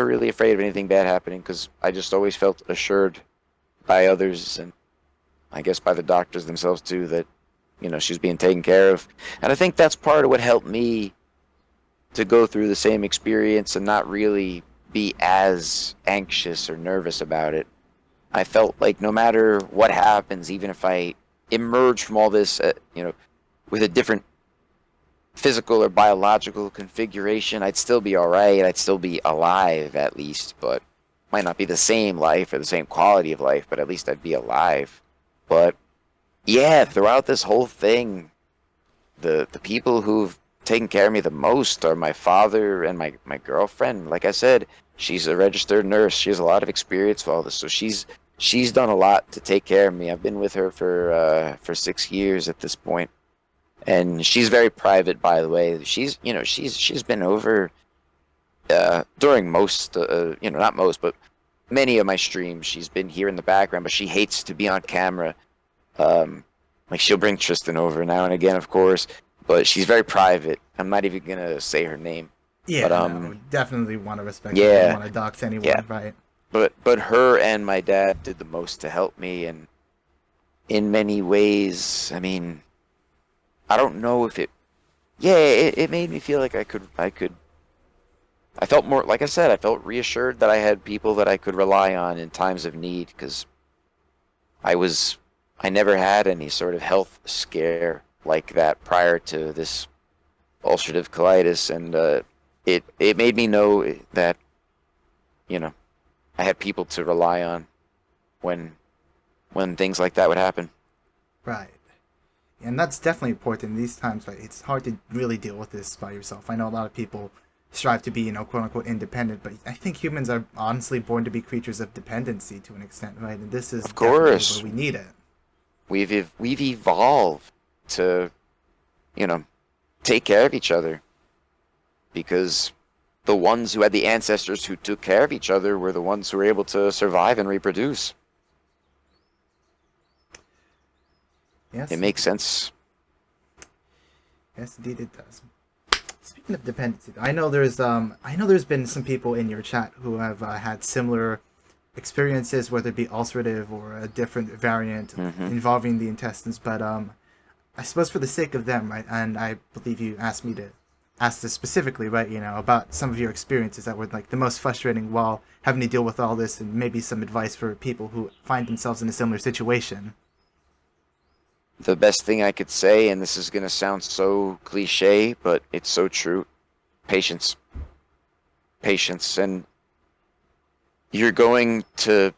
really afraid of anything bad happening because I just always felt assured by others and I guess by the doctors themselves too that she was being taken care of. And I think that's part of what helped me to go through the same experience and not really be as anxious or nervous about it. I felt like no matter what happens, even if I emerge from all this, with a different physical or biological configuration, I'd still be all right. I'd still be alive at least, but might not be the same life or the same quality of life, but at least I'd be alive. But yeah, throughout this whole thing, the people who've taken care of me the most are my father and my girlfriend. Like I said, she's a registered nurse. She has a lot of experience with all this, so she's done a lot to take care of me. I've been with her for 6 years at this point, and she's very private, by the way. She's been over during most, not most, but many of my streams. She's been here in the background, but she hates to be on camera. Um, like she'll bring Tristan over now and again, of course, but she's very private. I'm not even gonna say her name, but Yeah, no, definitely want to respect that. Don't yeah, want to dox yeah. anyone, right? But her and my dad did the most to help me, and in many ways, I mean, I don't know if it. Yeah, it made me feel like I could. I felt more, like I said, I felt reassured that I had people that I could rely on in times of need because I was, I never had any sort of health scare like that prior to this ulcerative colitis, and it made me know that you know I had people to rely on when when things like that would happen. Right. And that's definitely important in these times. Right? It's hard to really deal with this by yourself. I know a lot of people strive to be, quote unquote, independent, but I think humans are honestly born to be creatures of dependency to an extent, right? And this is Of definitely where course, we need it. we've evolved to you know take care of each other because the ones who had the ancestors who took care of each other were the ones who were able to survive and reproduce. It Yes, makes sense. yes, indeed it does. Speaking of dependency, I know there's been some people in your chat who have had similar experiences, whether it be ulcerative or a different variant Hmm. involving the intestines. But I suppose for the sake of them, right? And I believe you asked me to ask this specifically, right? About some of your experiences that were like the most frustrating while having to deal with all this, and maybe some advice for people who find themselves in a similar situation. The best thing I could say, and this is going to sound so cliche, but it's so true. Patience. Patience. And you're going to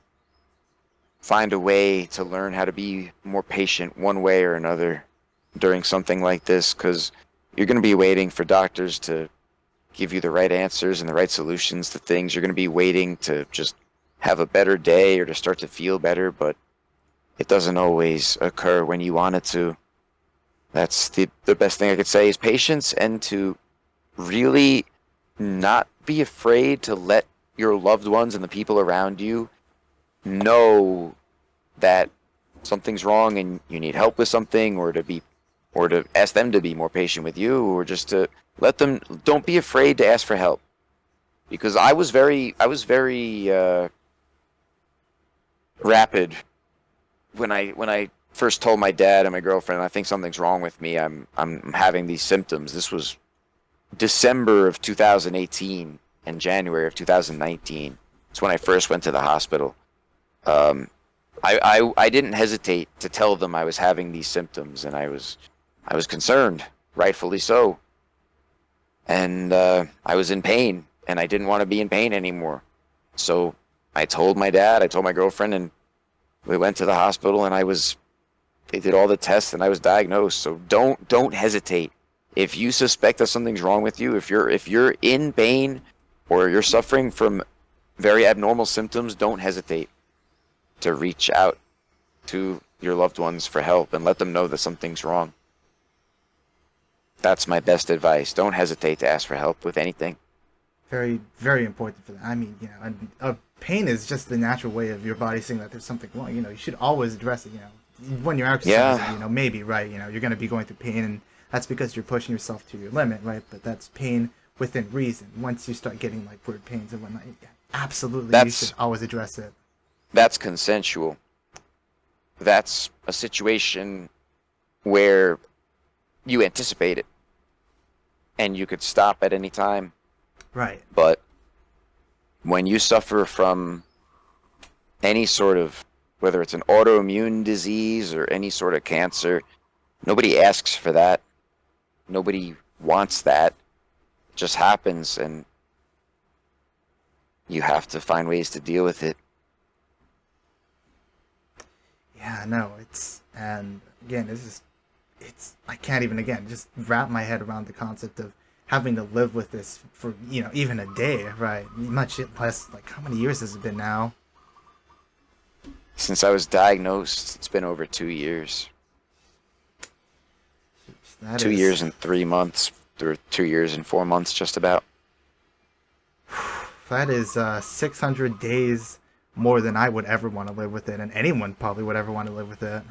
find a way to learn how to be more patient one way or another during something like this because you're going to be waiting for doctors to give you the right answers and the right solutions to things. You're going to be waiting to just have a better day or to start to feel better, but it doesn't always occur when you want it to. That's the best thing I could say is patience and to really not be afraid to let your loved ones and the people around you know that something's wrong and you need help with something or to ask them to be more patient with you or just to let them don't be afraid to ask for help because I was very rapid. When I first told my dad and my girlfriend, I think something's wrong with me. I'm having these symptoms. This was December of 2018 and January of 2019. It's when I first went to the hospital. Um, I didn't hesitate to tell them I was having these symptoms, and I was concerned, rightfully so. And I was in pain, and I didn't want to be in pain anymore. So I told my dad, I told my girlfriend, and we went to the hospital, and they did all the tests, and I was diagnosed. So don't hesitate. If you suspect that something's wrong with you, if you're in pain or you're suffering from very abnormal symptoms, don't hesitate to reach out to your loved ones for help and let them know that something's wrong. That's my best advice. Don't hesitate to ask for help with anything. Very, very important for that. I mean, pain is just the natural way of your body saying that there's something wrong. You should always address it. When you're exercising, Yeah, maybe, right, you're going to be going through pain, and that's because you're pushing yourself to your limit, right? But that's pain within reason. Once you start getting like weird pains and whatnot, yeah, absolutely, you should that's always address it. that's consensual. That's a situation where you anticipate it and you could stop at any time. Right. But when you suffer from any sort of, whether it's an autoimmune disease or any sort of cancer, nobody asks for that. Nobody wants that. It just happens, and you have to find ways to deal with it. Yeah, no, and again, it's, I can't even, again, just wrap my head around the concept of having to live with this for, even a day, right? Much less, like, how many years has it been now? Since I was diagnosed, it's been over 2 years. That Two is, years and 3 months, or 2 years and 4 months, just about. that is 600 days more than I would ever want to live with it, and anyone probably would ever want to live with it.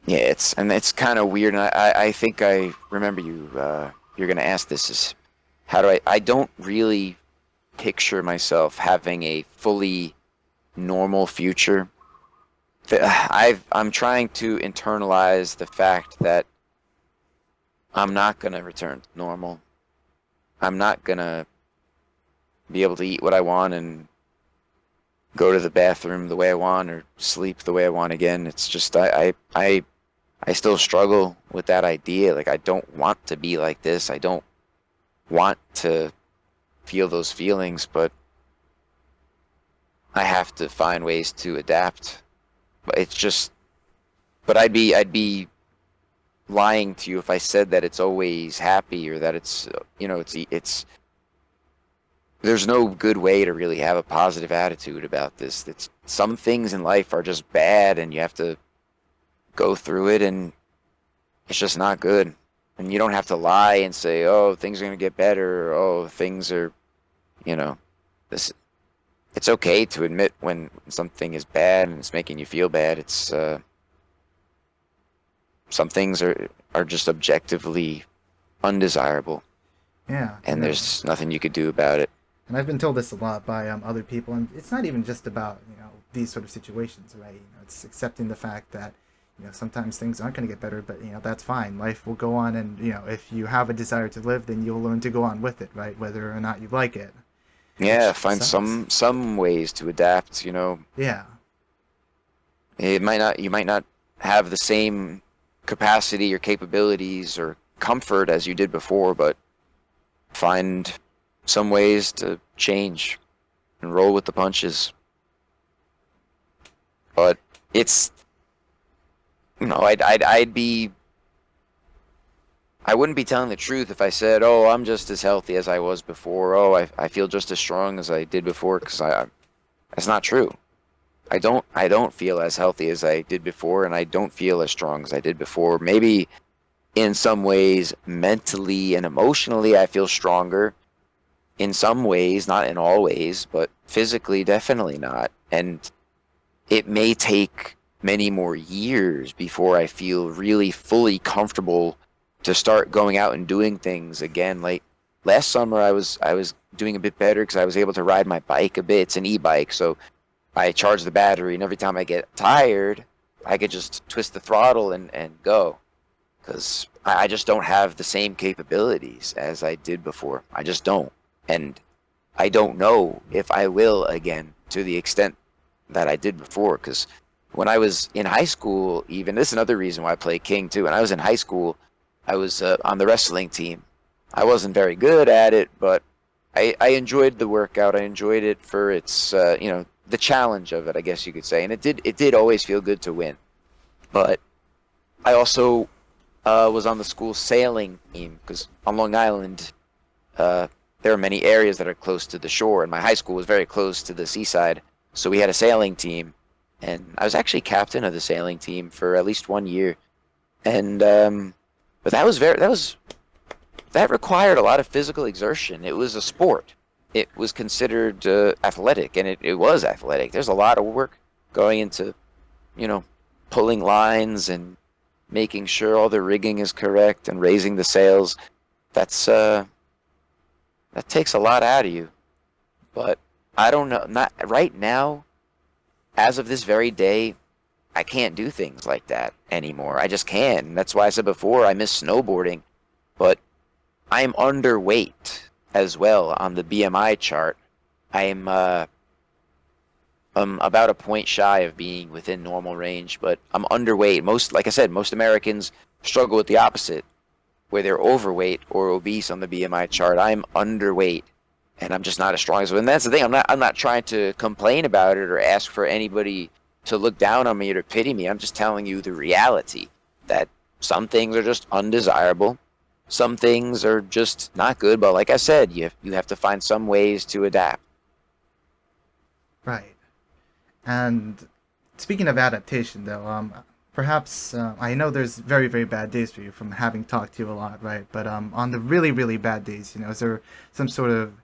Yeah, it's kind of weird, and I think I remember you're gonna ask this is how do I don't really picture myself having a fully normal future. I'm trying to internalize the fact that I'm not gonna return to normal. I'm not gonna be able to eat what I want and go to the bathroom the way I want or sleep the way I want again. It's just I still struggle with that idea. Like I don't want to be like this. I don't want to feel those feelings, but I have to find ways to adapt. But it's just but I'd be lying to you if I said that it's always happy or that it's it's there's no good way to really have a positive attitude about this. It's some things in life are just bad and you have to go through it and it's just not good. And you don't have to lie and say, "Oh, things are going to get better," or "Oh, things are, you know, this it's okay to admit when something is bad and it's making you feel bad. It's some things are just objectively undesirable Yeah, and no. there's nothing you could do about it. And I've been told this a lot by other people, and it's not even just about these sort of situations, right? It's accepting the fact that sometimes things aren't going to get better, but that's fine. Life will go on, and if you have a desire to live, then you'll learn to go on with it, right? Whether or not you like it, Yeah, which find sucks. some ways to adapt, you know. Yeah, It might not you might not have the same capacity or capabilities or comfort as you did before, but find some ways to change and roll with the punches. But it's I wouldn't be telling the truth if I said, "Oh, I'm just as healthy as I was before. Oh, I feel just as strong as I did before," because that's not true. I don't feel as healthy as I did before, and I don't feel as strong as I did before. Maybe in some ways, mentally and emotionally, I feel stronger. In some ways, not in all ways, but physically, definitely not. And it may take many more years before I feel really fully comfortable to start going out and doing things again. Like last summer, I was doing a bit better because I was able to ride my bike a bit. It's an e-bike, so I charge the battery, and every time I get tired, I could just twist the throttle and go. Because I just don't have the same capabilities as I did before. I just don't. And I don't know if I will again to the extent that I did before. Because when I was in high school, even, this is another reason why I play King too. When I was in high school, I was on the wrestling team. I wasn't very good at it, but I enjoyed the workout. I enjoyed it for its, the challenge of it, I guess you could say. And it did always feel good to win. But I also was on the school sailing team because on Long Island, there are many areas that are close to the shore, and my high school was very close to the seaside. So we had a sailing team, and I was actually captain of the sailing team for at least 1 year. And but that required a lot of physical exertion. It was a sport. It was considered athletic, and it was athletic. There's a lot of work going into, pulling lines and making sure all the rigging is correct and raising the sails. That takes a lot out of you. But I don't know. Not right now. As of this very day, I can't do things like that anymore. I just can't. And that's why I said before I miss snowboarding. But I'm underweight as well on the BMI chart. I'm about a point shy of being within normal range, but I'm underweight. Like I said, most Americans struggle with the opposite, where they're overweight or obese on the BMI chart. I'm underweight, and I'm just not as strong as them. And that's the thing. I'm not trying to complain about it or ask for anybody to look down on me or to pity me. I'm just telling you the reality that some things are just undesirable. Some things are just not good. But like I said, you have to find some ways to adapt. Right. And speaking of adaptation, though, perhaps I know there's very, very bad days for you from having talked to you a lot, right? But on the really, really bad days, is there some sort of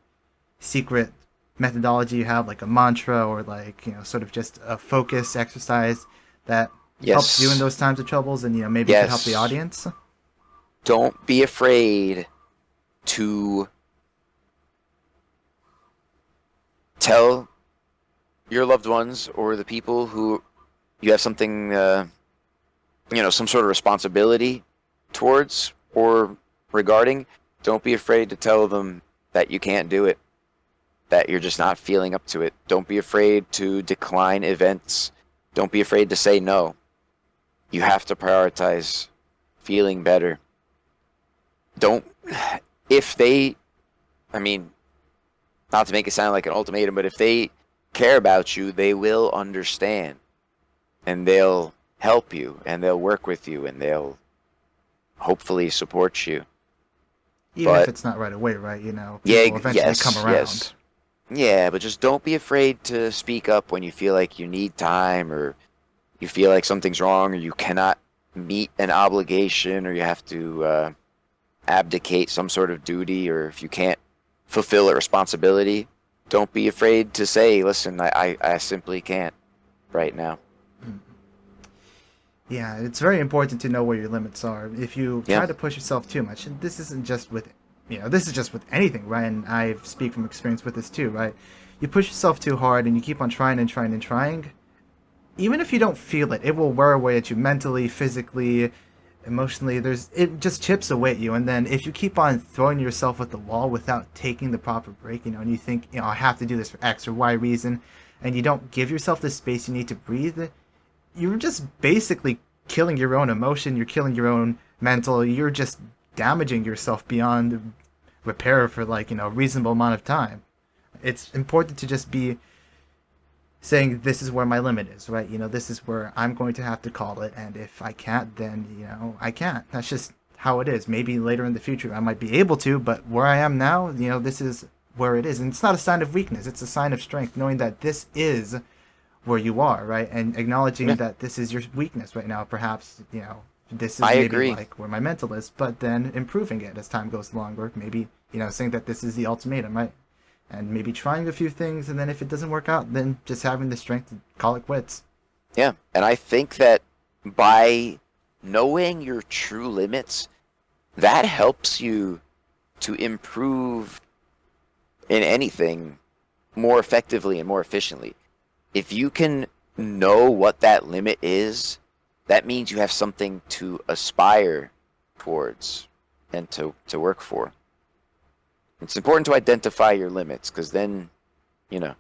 secret methodology you have, like a mantra or like, sort of just a focus exercise that helps you in those times of troubles and, maybe could help the audience? Don't be afraid to tell your loved ones or the people who you have something, some sort of responsibility towards or regarding. Don't be afraid to tell them that you can't do it, that you're just not feeling up to it. Don't be afraid to decline events. Don't be afraid to say no. You have to prioritize feeling better. Not to make it sound like an ultimatum, but if they care about you, they will understand, and they'll help you, and they'll work with you, and they'll hopefully support you. Even if it's not right away, right? People eventually come around. Yes. Yeah, but just don't be afraid to speak up when you feel like you need time, or you feel like something's wrong, or you cannot meet an obligation, or you have to abdicate some sort of duty, or if you can't fulfill a responsibility. Don't be afraid to say, listen, I simply can't right now. Yeah, it's very important to know where your limits are. If you try to push yourself too much, and this isn't just with, this is just with anything, right? And I speak from experience with this too, right? You push yourself too hard and you keep on trying and trying and trying. Even if you don't feel it, it will wear away at you mentally, physically, emotionally. It just chips away at you. And then if you keep on throwing yourself at the wall without taking the proper break, and you think, I have to do this for X or Y reason, and you don't give yourself the space you need to breathe, you're just basically killing your own emotion. You're killing your own mental. You're just damaging yourself beyond repair for a reasonable amount of time. It's important to just be saying, this is where my limit is, right? This is where I'm going to have to call it. And if I can't, then, I can't. That's just how it is. Maybe later in the future I might be able to, but where I am now, this is where it is. And it's not a sign of weakness. It's a sign of strength, knowing that this is where you are, right? And acknowledging that this is your weakness right now. Perhaps, this is maybe like where my mental is, but then improving it as time goes along, or maybe, saying that this is the ultimatum, right? And maybe trying a few things, and then if it doesn't work out, then just having the strength to call it quits. Yeah, and I think that by knowing your true limits, that helps you to improve in anything more effectively and more efficiently. if you can know what that limit is, that means you have something to aspire towards and to work for. It's important to identify your limits, because then, you know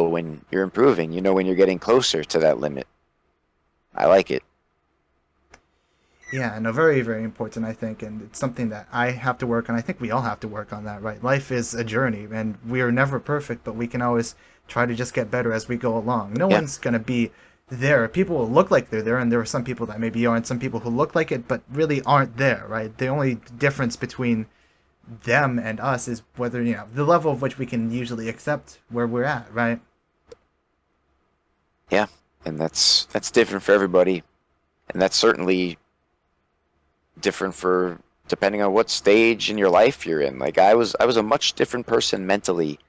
when you're improving, you know when you're getting closer to that limit. I like it. Yeah, no, very, very important, I think, and it's something that I have to work on. I think we all have to work on that, right? Life is a journey, and we are never perfect, but we can always try to just get better as we go along. No Yeah. one's going to be there. People will look like they're there, and there are some people that maybe aren't, some people who look like it, but really aren't there, right? The only difference between them and us is whether, the level of which we can usually accept where we're at, right? Yeah. And that's different for everybody. And that's certainly different for depending on what stage in your life you're in. Like I was a much different person mentally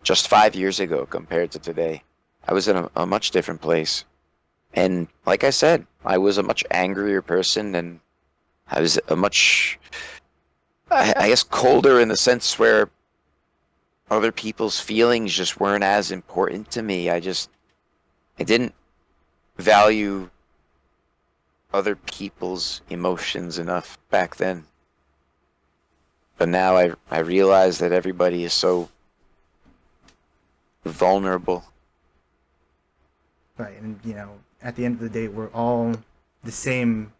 just 5 years ago compared to today. I was in a much different place. And like I said, I was a much angrier person, and I was a much, I guess, colder in the sense where other people's feelings just weren't as important to me. I didn't value other people's emotions enough back then. But now I realize that everybody is so vulnerable. Right, and at the end of the day, we're all the same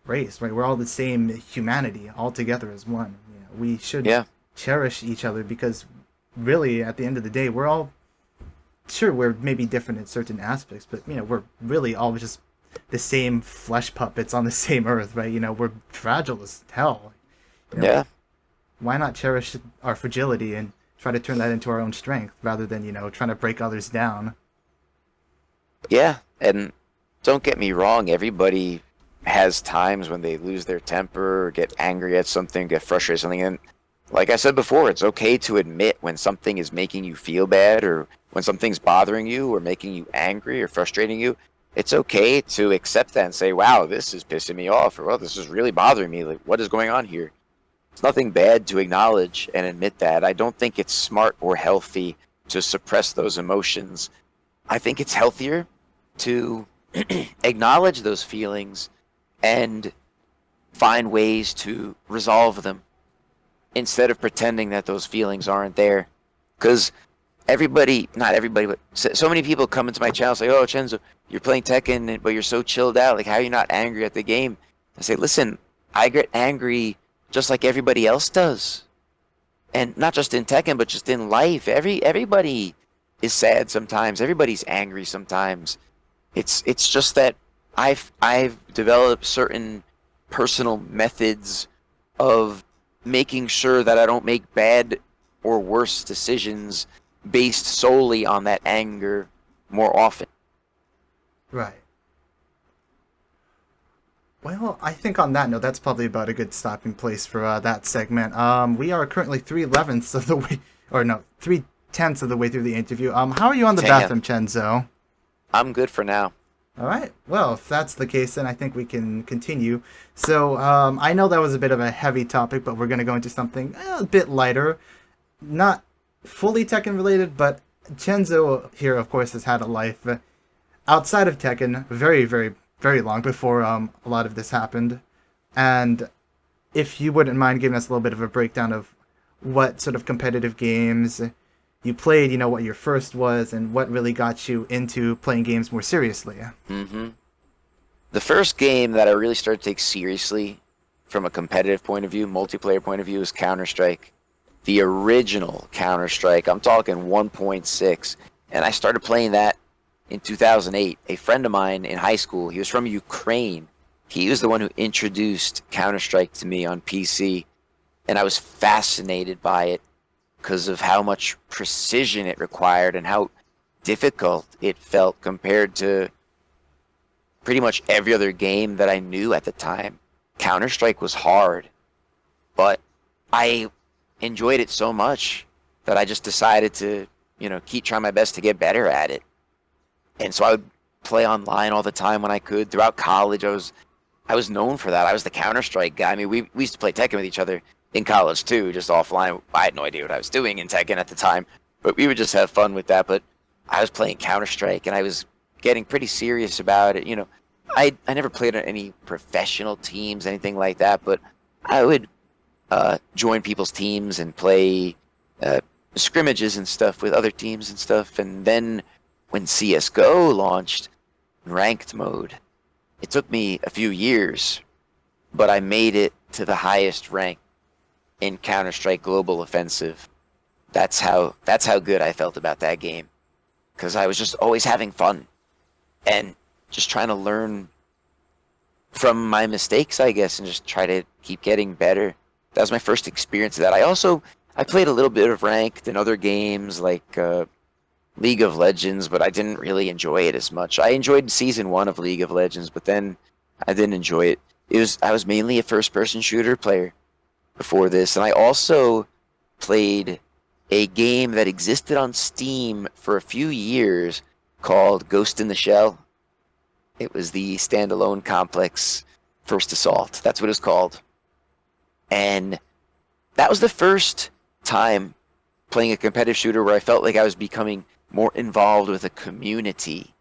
race, right? We're all the same humanity, all together as one. We should Yeah. cherish each other, because really, at the end of the day, we're all, sure, we're maybe different in certain aspects, but we're really all just the same flesh puppets on the same earth, right? We're fragile as hell. Yeah. Why not cherish our fragility and try to turn that into our own strength, rather than trying to break others down? Yeah. And don't get me wrong, everybody has times when they lose their temper or get angry at something, get frustrated at something. And like I said before, it's okay to admit when something is making you feel bad, or when something's bothering you or making you angry or frustrating you. It's okay to accept that and say, wow, this is pissing me off, or, well, this is really bothering me. Like, what is going on here? It's nothing bad to acknowledge and admit that. I don't think it's smart or healthy to suppress those emotions. I think it's healthier to acknowledge those feelings and find ways to resolve them instead of pretending that those feelings aren't there. Because not everybody, but so many people come into my channel and say, oh, Chenzo, you're playing Tekken, but you're so chilled out. Like, how are you not angry at the game? I say, listen, I get angry just like everybody else does. And not just in Tekken, but just in life. Everybody is sad sometimes. Everybody's angry sometimes. It's just that I've developed certain personal methods of making sure that I don't make bad or worse decisions based solely on that anger more often. Right. Well, I think on that note, that's probably about a good stopping place for that segment. We are currently 3/11ths of the way, or no, 3/10ths of the way through the interview. How are you on the Damn. bathroom, Chenzo? I'm good for now. All right. Well, if that's the case, then I think we can continue. So, I know that was a bit of a heavy topic, but we're going to go into something a bit lighter. Not fully Tekken related, but Chenzo here, of course, has had a life outside of Tekken very, very, very long before a lot of this happened. And if you wouldn't mind giving us a little bit of a breakdown of what sort of competitive games you played, what your first was, and what really got you into playing games more seriously. Mm-hmm. The first game that I really started to take seriously from a competitive point of view, multiplayer point of view, is Counter-Strike. The original Counter-Strike. I'm talking 1.6. And I started playing that in 2008. A friend of mine in high school, he was from Ukraine. He was the one who introduced Counter-Strike to me on PC. And I was fascinated by it because of how much precision it required and how difficult it felt compared to pretty much every other game that I knew at the time. Counter-Strike was hard, but I enjoyed it so much that I just decided to, keep trying my best to get better at it. And so I would play online all the time when I could. Throughout college, I was known for that. I was the Counter-Strike guy. I mean, we used to play Tekken with each other in college too, just offline. I had no idea what I was doing in Tekken at the time, but we would just have fun with that. But I was playing Counter-Strike, and I was getting pretty serious about it. You know, I never played on any professional teams, anything like that, but I would join people's teams and play scrimmages and stuff with other teams and stuff. And then when CS:GO launched ranked mode, it took me a few years, but I made it to the highest rank in Counter-Strike Global Offensive. That's how good I felt about that game, because I was just always having fun and just trying to learn from my mistakes, I guess, and just try to keep getting better. That was my first experience of that. I played a little bit of ranked in other games like League of Legends, but I didn't really enjoy it as much. I enjoyed season 1 of League of Legends, but then I didn't enjoy it. I was mainly a first-person shooter player before this, and I also played a game that existed on Steam for a few years called Ghost in the Shell. It was the standalone complex First Assault. That's what it was called. And that was the first time playing a competitive shooter where I felt like I was becoming more involved with a community.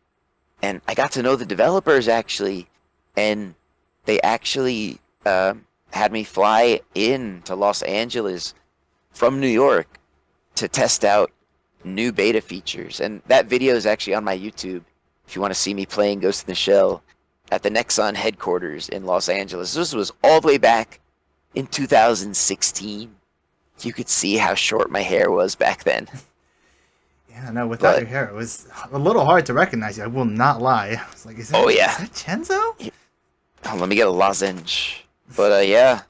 And I got to know the developers, actually, and they actually had me fly in to Los Angeles from New York to test out new beta features. And that video is actually on my YouTube if you want to see me playing Ghost in the Shell at the Nexon headquarters in Los Angeles. This was all the way back in 2016. You could see how short my hair was back then. Yeah, no, without your hair, it was a little hard to recognize you. I will not lie. I was like, is that Chenzho? Oh, let me get a lozenge. But yeah,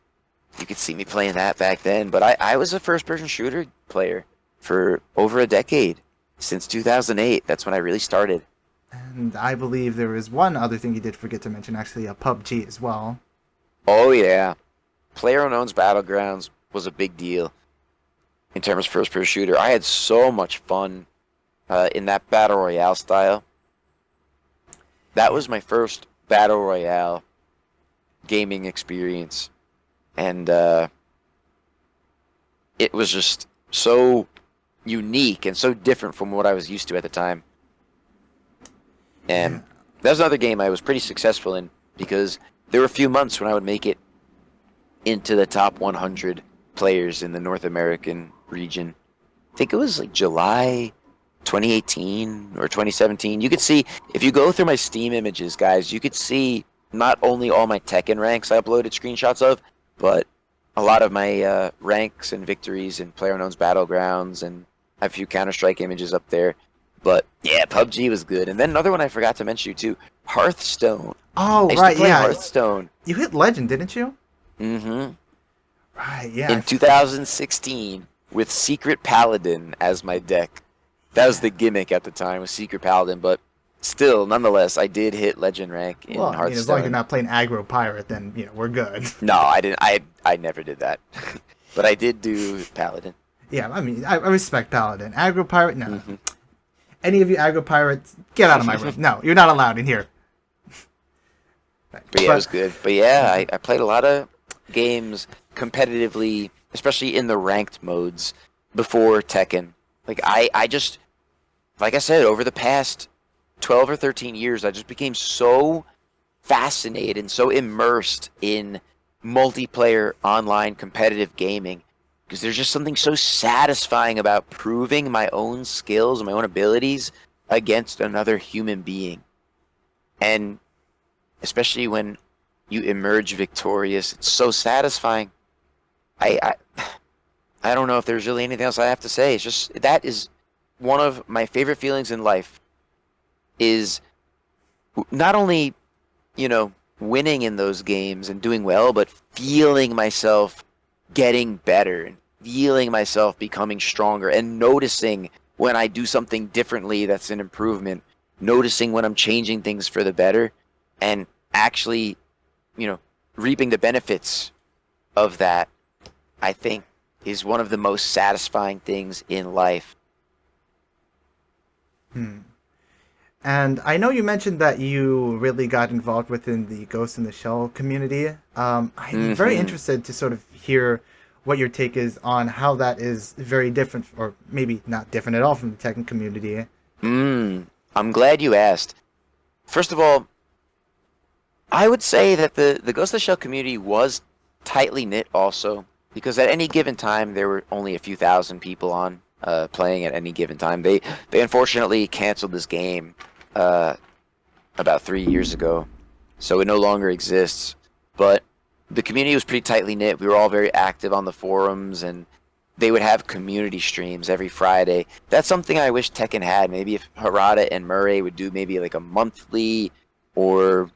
you could see me playing that back then. But I was a first-person shooter player for over a decade, since 2008. That's when I really started. And I believe there was one other thing you did forget to mention, actually, a PUBG as well. Oh, yeah. PlayerUnknown's Battlegrounds was a big deal in terms of first-person shooter. I had so much fun in that Battle Royale style. That was my first Battle Royale gaming experience. And it was just so unique and so different from what I was used to at the time. And that was another game I was pretty successful in, because there were a few months when I would make it into the top 100 players in the North American region. I think it was like July 2018 or 2017. You could see, if you go through my Steam images, guys, you could see not only all my Tekken ranks I uploaded screenshots of, but a lot of my ranks and victories in PlayerUnknown's Battlegrounds, and I have a few Counter-Strike images up there. But yeah, PUBG was good. And then another one I forgot to mention you too, Hearthstone. Oh, I used right, to play yeah. Hearthstone. You hit Legend, didn't you? Mm-hmm. Right, yeah. In 2016, with Secret Paladin as my deck. That was the gimmick at the time, was Secret Paladin, but still, nonetheless, I did hit Legend rank in Hearthstone. I mean, as long as you're not playing Aggro Pirate, then we're good. No, I didn't. I never did that, but I did do Paladin. Yeah, I mean, I respect Paladin. Aggro Pirate, no. Mm-hmm. Any of you Aggro Pirates, get out of my room. No, you're not allowed in here. But yeah, it was good. But yeah, I played a lot of games competitively, especially in the ranked modes before Tekken. Like I just, like I said, over the past 12 or 13 years, I just became so fascinated and so immersed in multiplayer online competitive gaming, because there's just something so satisfying about proving my own skills and my own abilities against another human being. And especially when you emerge victorious, it's so satisfying. I don't know if there's really anything else I have to say. It's just, that is one of my favorite feelings in life, is not only, winning in those games and doing well, but feeling myself getting better and feeling myself becoming stronger, and noticing when I do something differently that's an improvement, noticing when I'm changing things for the better, and actually, reaping the benefits of that, I think, is one of the most satisfying things in life. And I know you mentioned that you really got involved within the Ghost in the Shell community. I'm very interested to sort of hear what your take is on how that is very different, or maybe not different at all, from the Tekken community. I'm glad you asked. First of all, I would say that the Ghost of the Shell community was tightly knit also, because at any given time there were only a few thousand people on playing at any given time. They unfortunately canceled this game uh, about 3 years ago, so it no longer exists. But the community was pretty tightly knit. We were all very active on the forums, and they would have community streams every Friday. That's something I wish Tekken had. Maybe if Harada and Murray would do maybe like a monthly or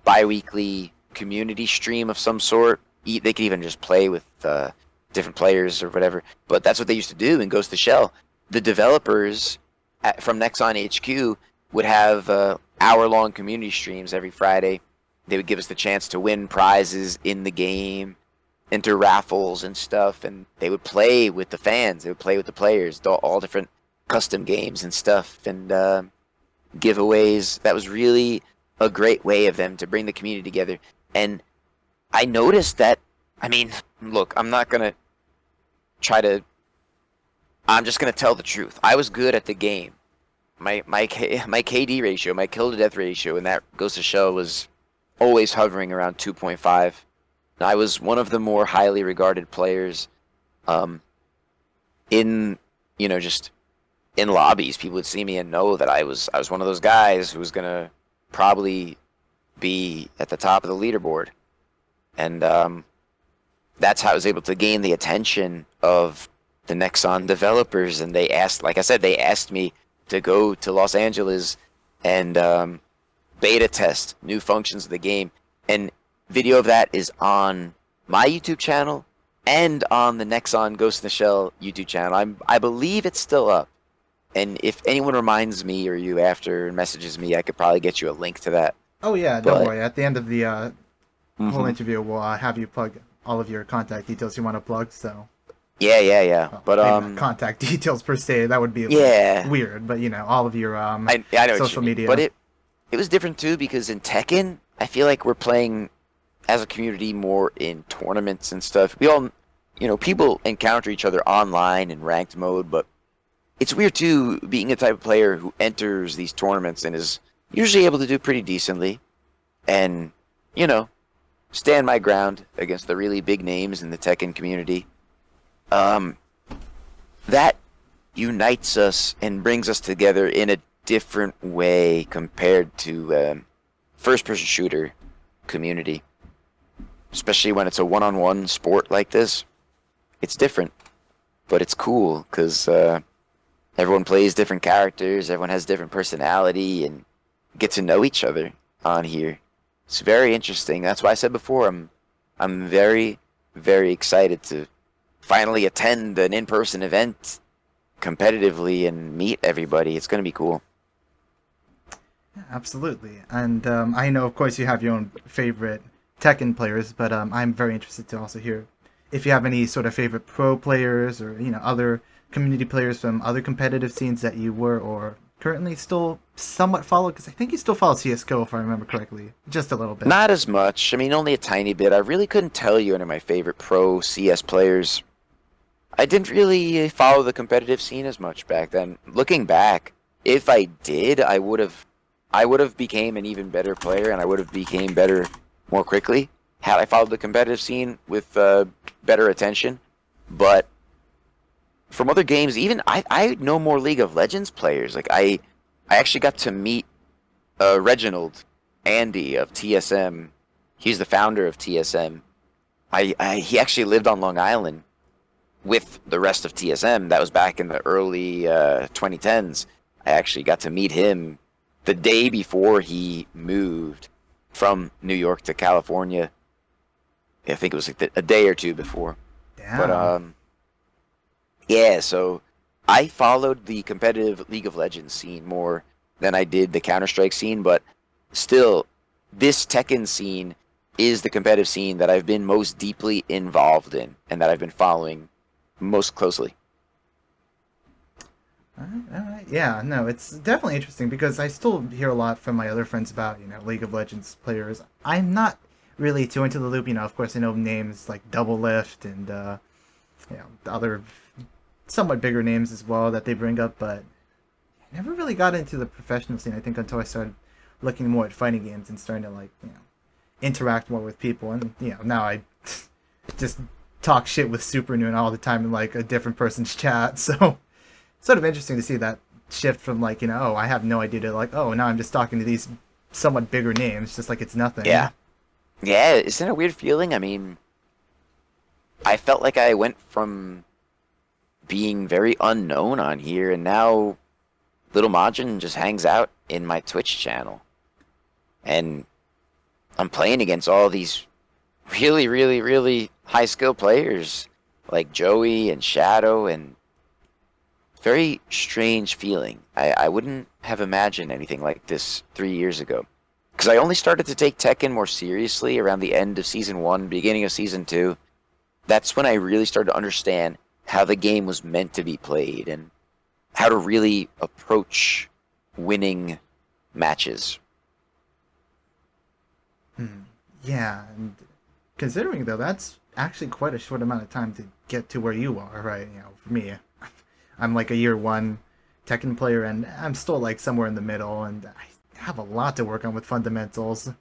bi-weekly community stream of some sort. They could even just play with different players or whatever. But that's what they used to do in Ghost of Shell. The developers from Nexon HQ would have hour-long community streams every Friday. They would give us the chance to win prizes in the game, enter raffles and stuff, and they would play with the fans. They would play with the players, all different custom games and stuff, and giveaways. That was really a great way of them to bring the community together. And I noticed that, I mean, look, I'm not going to try to, I'm just going to tell the truth. I was good at the game. My KD ratio, my kill to death ratio in that Ghost of Shell was always hovering around 2.5. I was one of the more highly regarded players in, just in lobbies. People would see me and know that I was one of those guys who was going to probably be at the top of the leaderboard. And that's how I was able to gain the attention of the Nexon developers. And they asked, like I said, they asked me to go to Los Angeles and beta test new functions of the game. And video of that is on my YouTube channel and on the Nexon Ghost in the Shell YouTube channel. I believe it's still up. And if anyone reminds me or you after and messages me, I could probably get you a link to that. Oh yeah, don't worry. At the end of the whole Mhm. interview, we'll have you plug all of your contact details you want to plug. So Yeah. well, But maybe not contact details per se. That would be yeah, weird. But all of your I know what you social mean. media. But it was different too because in Tekken, I feel like we're playing as a community more in tournaments and stuff. We all, people encounter each other online in ranked mode, but it's weird too being a type of player who enters these tournaments and is usually able to do pretty decently and, stand my ground against the really big names in the Tekken community. That unites us and brings us together in a different way compared to first-person shooter community. Especially when it's a one-on-one sport like this. It's different, but it's cool because everyone plays different characters, everyone has different personality, and get to know each other on here. It's very interesting. That's why I said before, I'm very, very excited to finally attend an in-person event competitively and meet everybody. It's going to be cool. Yeah, absolutely. And I know, of course, you have your own favorite Tekken players, but I'm very interested to also hear if you have any sort of favorite pro players or other community players from other competitive scenes that you were or currently still somewhat follow, because I think you still follow CS:GO if I remember correctly, just a little bit. Not as much. I mean, only a tiny bit. I really couldn't tell you any of my favorite pro CS players. I didn't really follow the competitive scene as much back then. Looking back, if I did, I would have became an even better player, and I would have became better more quickly had I followed the competitive scene with better attention. But from other games, even I know more League of Legends players. Like I actually got to meet Reginald Andy of TSM. He's the founder of TSM. He actually lived on Long Island with the rest of TSM. That was back in the early 2010s. I actually got to meet him the day before he moved from New York to California. I think it was like a day or two before. Damn. But yeah, so I followed the competitive League of Legends scene more than I did the Counter-Strike scene, but still, this Tekken scene is the competitive scene that I've been most deeply involved in and that I've been following most closely. All right. Yeah, no, it's definitely interesting because I still hear a lot from my other friends about, League of Legends players. I'm not really too into the loop, of course I know names like Double Lift and, the other somewhat bigger names as well that they bring up, but never really got into the professional scene. I think until I started looking more at fighting games and starting to like interact more with people. And now I just talk shit with Super Noon all the time in like a different person's chat. So sort of interesting to see that shift from like oh, I have no idea to like, oh, now I'm just talking to these somewhat bigger names, just like it's nothing. Yeah, isn't it a weird feeling? I mean, I felt like I went from being very unknown on here, and now Little Majin just hangs out in my Twitch channel. And I'm playing against all these really, really, really high skill players like Joey and Shadow, and very strange feeling. I wouldn't have imagined anything like this 3 years ago. Because I only started to take Tekken more seriously around the end of Season 1, beginning of Season 2. That's when I really started to understand how the game was meant to be played and how to really approach winning matches. Yeah, and considering though that's actually quite a short amount of time to get to where you are, right? For me, I'm like a year one Tekken player, and I'm still like somewhere in the middle, and I have a lot to work on with fundamentals.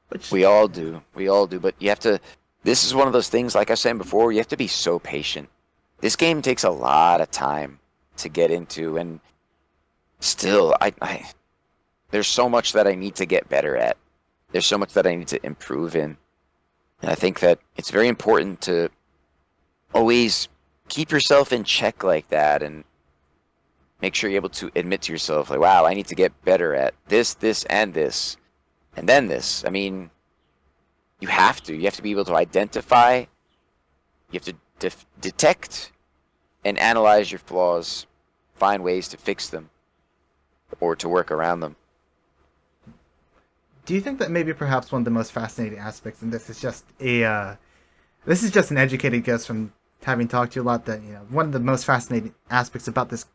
Which We all do. We all do. But you have to. This is one of those things, like I was saying before, you have to be so patient. This game takes a lot of time to get into, and still, there's so much that I need to get better at. There's so much that I need to improve in. And I think that it's very important to always keep yourself in check like that and make sure you're able to admit to yourself, like, wow, I need to get better at this, this, and this, and then this. I mean, you have to. You have to be able to identify. You have to detect and analyze your flaws, find ways to fix them or to work around them. do you think that maybe perhaps one of the most fascinating aspects, and this is just an educated guess from having talked to you a lot, that one of the most fascinating aspects about this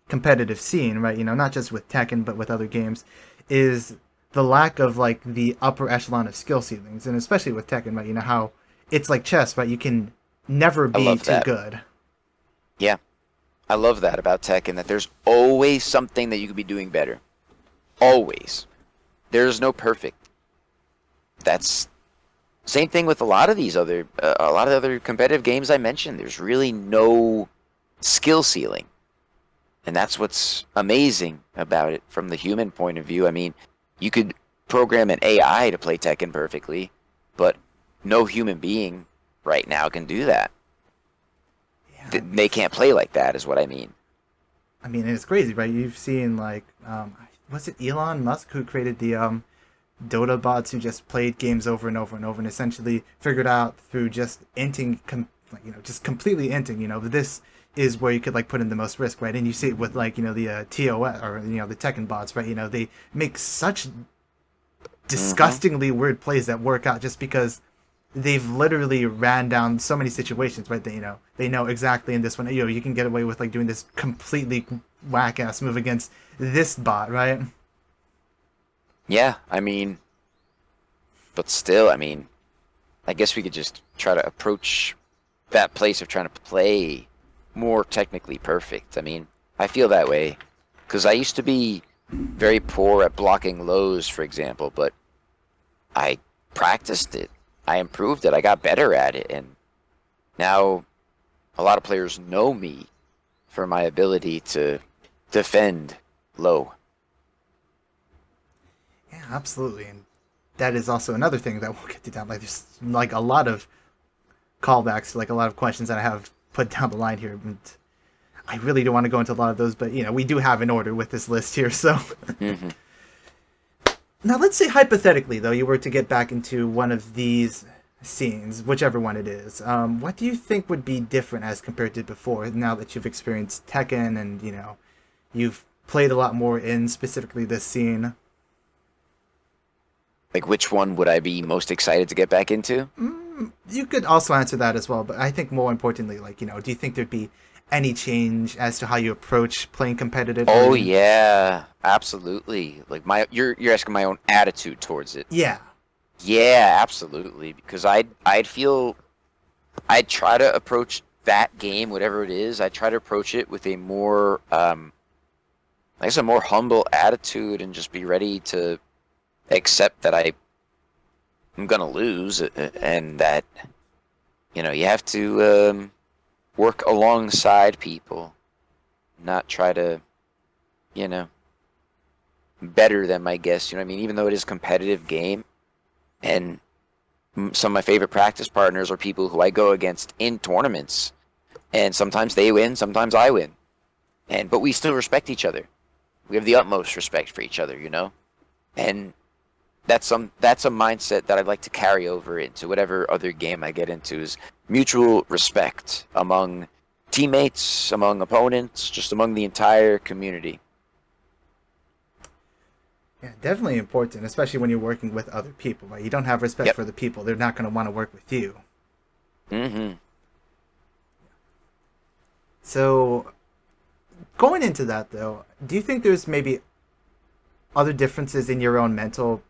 competitive scene, right? Not just with Tekken but with other games, is the lack of like the upper echelon of skill ceilings, and especially with Tekken, right? How it's like chess, right? You can never I be love too that. good. Yeah, I love that about Tekken, that there's always something that you could be doing better. Always. There's no perfect. That's same thing with a lot of these other, a lot of the other competitive games I mentioned. There's really no skill ceiling. And that's what's amazing about it from the human point of view. I mean, you could program an AI to play Tekken perfectly, but no human being right now can do that. Yeah, They can't play like that, is what I mean. I mean, it's crazy, right? You've seen like, was it Elon Musk who created the Dota bots, who just played games over and over and over, and essentially figured out through just inting, just completely inting, this is where you could like put in the most risk, right? And you see it with like the TOS, or the Tekken bots, right? They make such disgustingly weird plays that work out just because they've literally ran down so many situations, right? They know exactly in this one, you can get away with like doing this completely whack ass move against this bot, right? Yeah, I mean, but still, I mean, I guess we could just try to approach that place of trying to play more technically perfect. I mean, I feel that way because I used to be very poor at blocking lows, for example, but I practiced it. I improved it. I got better at it. And now a lot of players know me for my ability to defend low. Yeah, absolutely. And that is also another thing that we'll get to down. Like, there's like a lot of callbacks to like a lot of questions that I have put down the line here. And I really don't want to go into a lot of those, but we do have an order with this list here. So Hmm. now let's say hypothetically, though, you were to get back into one of these scenes, whichever one it is. What do you think would be different as compared to before? Now that you've experienced Tekken and you've played a lot more in specifically this scene. Like, which one would I be most excited to get back into? You could also answer that as well, but I think more importantly, like, do you think there'd be any change as to how you approach playing Oh competitively? yeah, absolutely. Like you're asking my own attitude towards it. Yeah. Yeah, absolutely. Because I'd try to approach that game, whatever it is. I'd try to approach it with a more I guess, a more humble attitude and just be ready to accept that I'm gonna lose and that you have to work alongside people, not try to you know better them. I guess you know what I mean. Even though it is a competitive game, and some of my favorite practice partners are people who I go against in tournaments, and sometimes they win, sometimes I win, but we still respect each other. We have the utmost respect for each other, and that's a mindset that I'd like to carry over into whatever other game I get into, is mutual respect among teammates, among opponents, just among the entire community. Yeah, definitely important, especially when you're working with other people, right? You don't have respect Yep. for the people, they're not going to want to work with you. Mm-hmm. So, going into that though, do you think there's maybe other differences in your own mental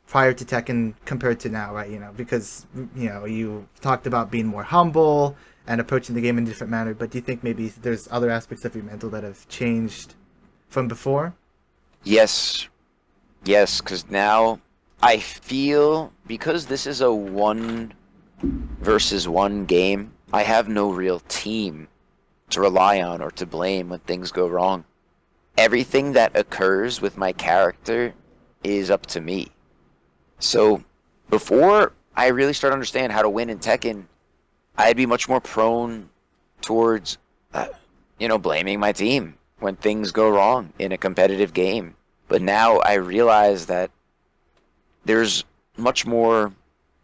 prior to Tekken compared to now, right? Because you talked about being more humble and approaching the game in a different manner, but do you think maybe there's other aspects of your mental that have changed from before? Yes, yes, because now I feel, because this is a one versus one game, I have no real team to rely on or to blame when things go wrong. Everything that occurs with my character is up to me. So before I really start to understand how to win in Tekken, I'd be much more prone towards, blaming my team when things go wrong in a competitive game. But now I realize that there's much more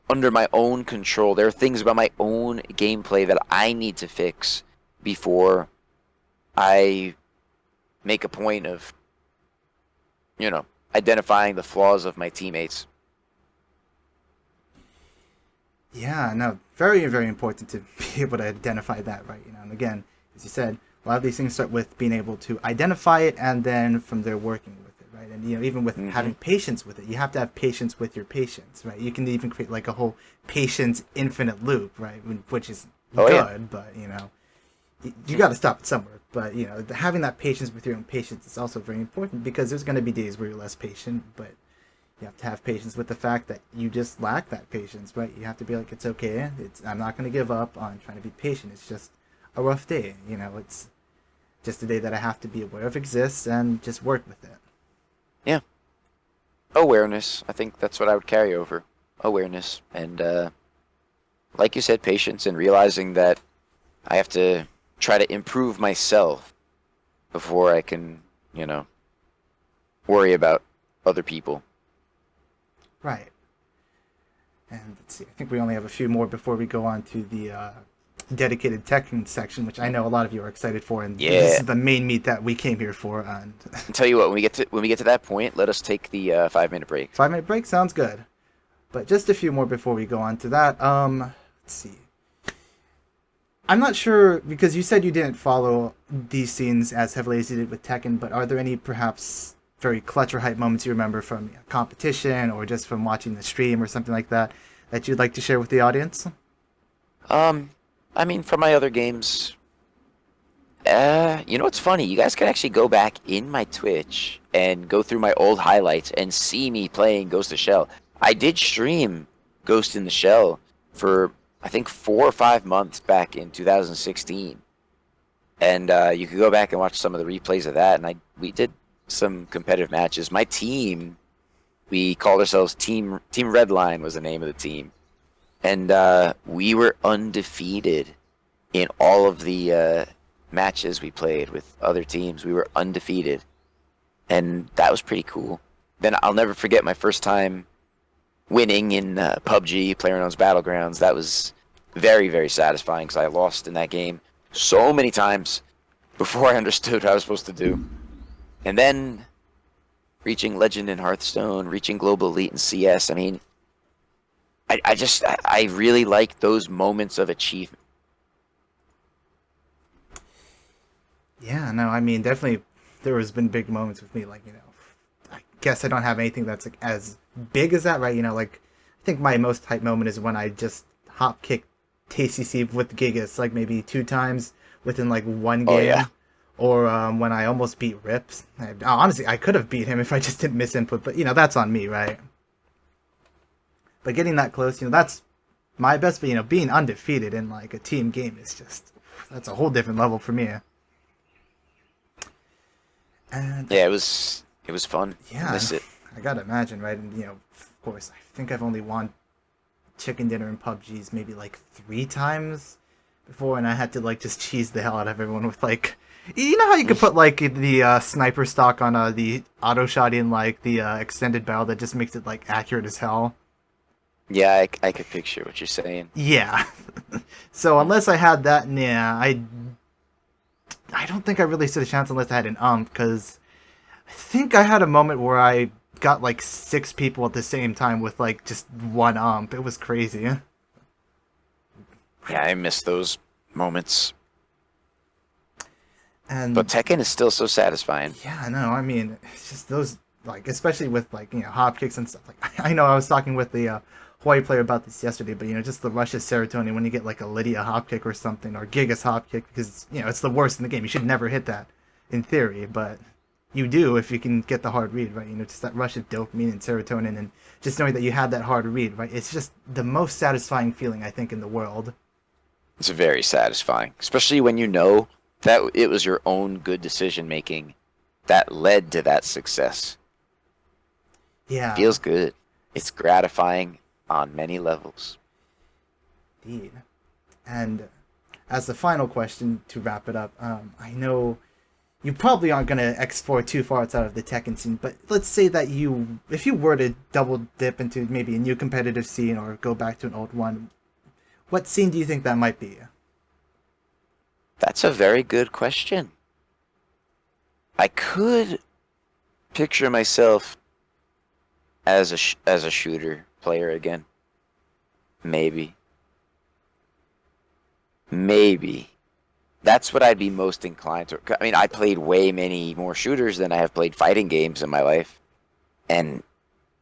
under my own control. There are things about my own gameplay that I need to fix before I make a point of, identifying the flaws of my teammates. Yeah, no, very, very important to be able to identify that, right? And again, as you said, a lot of these things start with being able to identify it and then from there working with it, right? And even with Hmm. having patience with it, you have to have patience with your patience, right? You can even create like a whole patience infinite loop, right? Which is Oh yeah. good, but you got to stop it somewhere. But having that patience with your own patience is also very important because there's going to be days where you're less patient, but you have to have patience with the fact that you just lack that patience, right? You have to be like, it's okay. I'm not going to give up on trying to be patient. It's just a rough day. It's just a day that I have to be aware of exists and just work with it. Yeah. Awareness. I think that's what I would carry over. Awareness. And like you said, patience, and realizing that I have to try to improve myself before I can, worry about other people. Right. And let's see. I think we only have a few more before we go on to the dedicated Tekken section, which I know a lot of you are excited for, and this Yeah. is the main meat that we came here for. And I'll tell you what, when we get to that point, let us take the 5 minute break. 5 minute break sounds good. But just a few more before we go on to that. Let's see. I'm not sure because you said you didn't follow these scenes as heavily as you did with Tekken, but are there any perhaps very clutch or hype moments you remember from competition or just from watching the stream or something like that that you'd like to share with the audience? Um, I mean, from my other games, what's funny? You guys can actually go back in my Twitch and go through my old highlights and see me playing Ghost of Shell. I did stream Ghost in the Shell for, I think, 4 or 5 months back in 2016, and you could go back and watch some of the replays of that. And we did some competitive matches. My team, we called ourselves Team Redline was the name of the team, and we were undefeated in all of the matches we played with other teams. We were undefeated, and that was pretty cool. Then I'll never forget my first time winning in PUBG, PlayerUnknown's Battlegrounds. That was very, very satisfying because I lost in that game so many times before I understood what I was supposed to do. And then reaching Legend in Hearthstone, reaching Global Elite in CS. I mean, I really like those moments of achievement. Yeah, no, I mean, definitely there has been big moments with me, like, I guess I don't have anything that's like as big as that, right? Like, I think my most hype moment is when I just hop kicked TCC with Gigas, like maybe 2 times within like one Oh yeah. game. or when I almost beat Rips. Honestly, I could have beat him if I just didn't miss input, but that's on me, right? But getting that close, that's my best. But being undefeated in like a team game is that's a whole different level for me. And Yeah, it was fun. yeah, I miss it. I gotta imagine, right? And of course, I think I've only won chicken dinner in PUBG's maybe like 3 times before, and I had to like just cheese the hell out of everyone with like, how you could put like the sniper stock on the auto shot in like the extended barrel that just makes it like accurate as hell. Yeah, I could picture what you're saying. Yeah. So unless I had that, yeah, I don't think I really stood a chance unless I had an because I think I had a moment where I got like 6 people at the same time with like just one It was crazy. Yeah, I miss those moments. And But Tekken is still so satisfying. yeah, I know. I mean, it's just those like, especially with like hop kicks and stuff. Like I know I was talking with the Hawaii player about this yesterday, but just the rush of serotonin when you get like a Lydia hop kick or something, or Gigas hop kick, because it's the worst in the game. You should never hit that, in theory, but you do if you can get the hard read, right? Just that rush of dopamine and serotonin, and just knowing that you had that hard read, right? It's just the most satisfying feeling I think in the world. It's very satisfying, especially when you know that it was your own good decision making that led to that success. Yeah, Feels good. It's gratifying on many levels. indeed. And as the final question to wrap it up, I know you probably aren't going to explore too far outside of the Tekken scene, but let's say that if you were to double dip into maybe a new competitive scene or go back to an old one, what scene do you think that might be? That's a very good question. I could picture myself as a shooter player again. Maybe. That's what I'd be most inclined to. I mean, I played way many more shooters than I have played fighting games in my life. And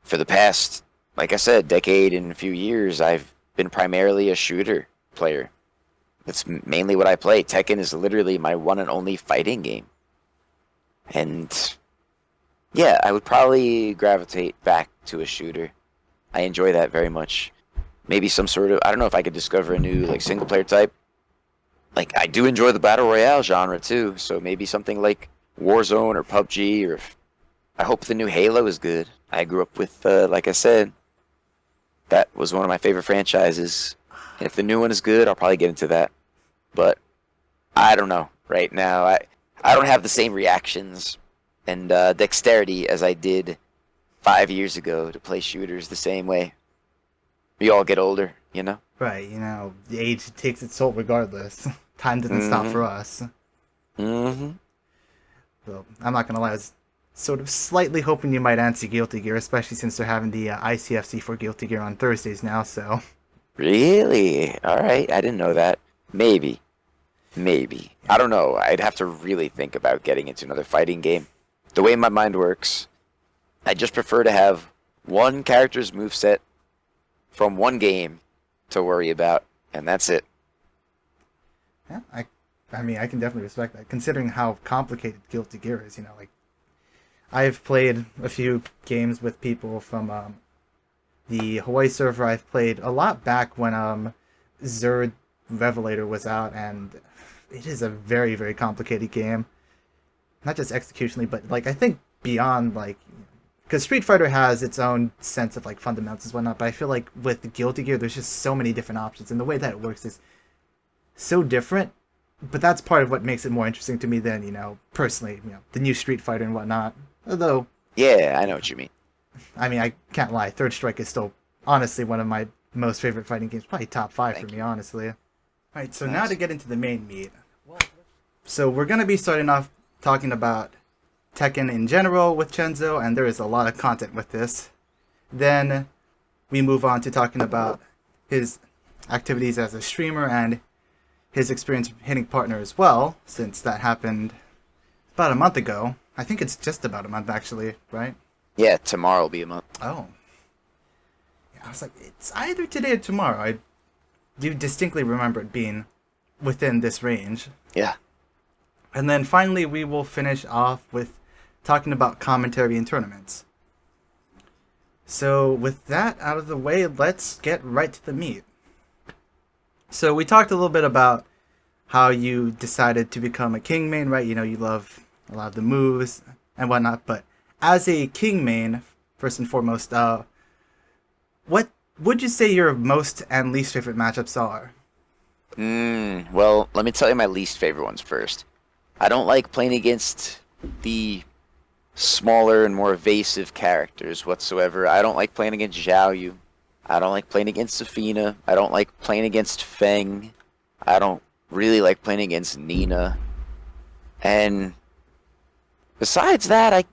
for the past, like I said, decade and a few years, I've been primarily a shooter player. That's mainly what I play. Tekken is literally my one and only fighting game. And yeah, I would probably gravitate back to a shooter. I enjoy that very much. Maybe some sort of, I don't know if I could discover a new like single player type. Like I do enjoy the battle royale genre too, so maybe something like Warzone or PUBG, or I hope the new Halo is good. I grew up with, like I said, that was one of my favorite franchises. And if the new one is good, I'll probably get into that. But I don't know right now. I don't have the same reactions and dexterity as I did 5 years ago to play shooters the same way. We all get older, you know? Right, the age takes its toll regardless. Time doesn't stop for us. Mm-hmm. So, I'm not going to lie, I was sort of slightly hoping you might answer Guilty Gear, especially since they're having the ICFC for Guilty Gear on Thursdays now, so... Really? Alright, I didn't know that. Maybe. I don't know. I'd have to really think about getting into another fighting game. The way my mind works, I just prefer to have one character's moveset from one game to worry about, and that's it. Yeah, I mean, I can definitely respect that, considering how complicated Guilty Gear is, like... I've played a few games with people from the Hawaii server. I've played a lot back when Zerd Revelator was out, and it is a very, very complicated game. Not just executionally, but like I think beyond like, because Street Fighter has its own sense of like fundamentals and whatnot, but I feel like with Guilty Gear, there's just so many different options, and the way that it works is so different. But that's part of what makes it more interesting to me than personally, the new Street Fighter and whatnot. Although, Yeah, I know what you mean. I mean, I can't lie, Third Strike is still honestly one of my most favorite fighting games, probably top 5 for me, honestly. Alright, so now to get into the main meat. So we're going to be starting off talking about Tekken in general with Chenzho, and there is a lot of content with this. Then we move on to talking about his activities as a streamer and his experience hitting partner as well, since that happened about a month ago. I think it's just about a month, actually, right? Yeah, tomorrow will be a month. Oh. Yeah, I was like, it's either today or tomorrow. I do distinctly remember it being within this range. Yeah. And then finally, we will finish off with talking about commentary in tournaments. So with that out of the way, let's get right to the meat. So we talked a little bit about how you decided to become a king main, right? You know, you love a lot of the moves and whatnot, but as a king main, first and foremost, what would you say your most and least favorite matchups are? Well, let me tell you my least favorite ones first. I don't like playing against the smaller and more evasive characters whatsoever. I don't like playing against Zhao Yu. I don't like playing against Safina. I don't like playing against Feng. I don't really like playing against Nina. And besides that,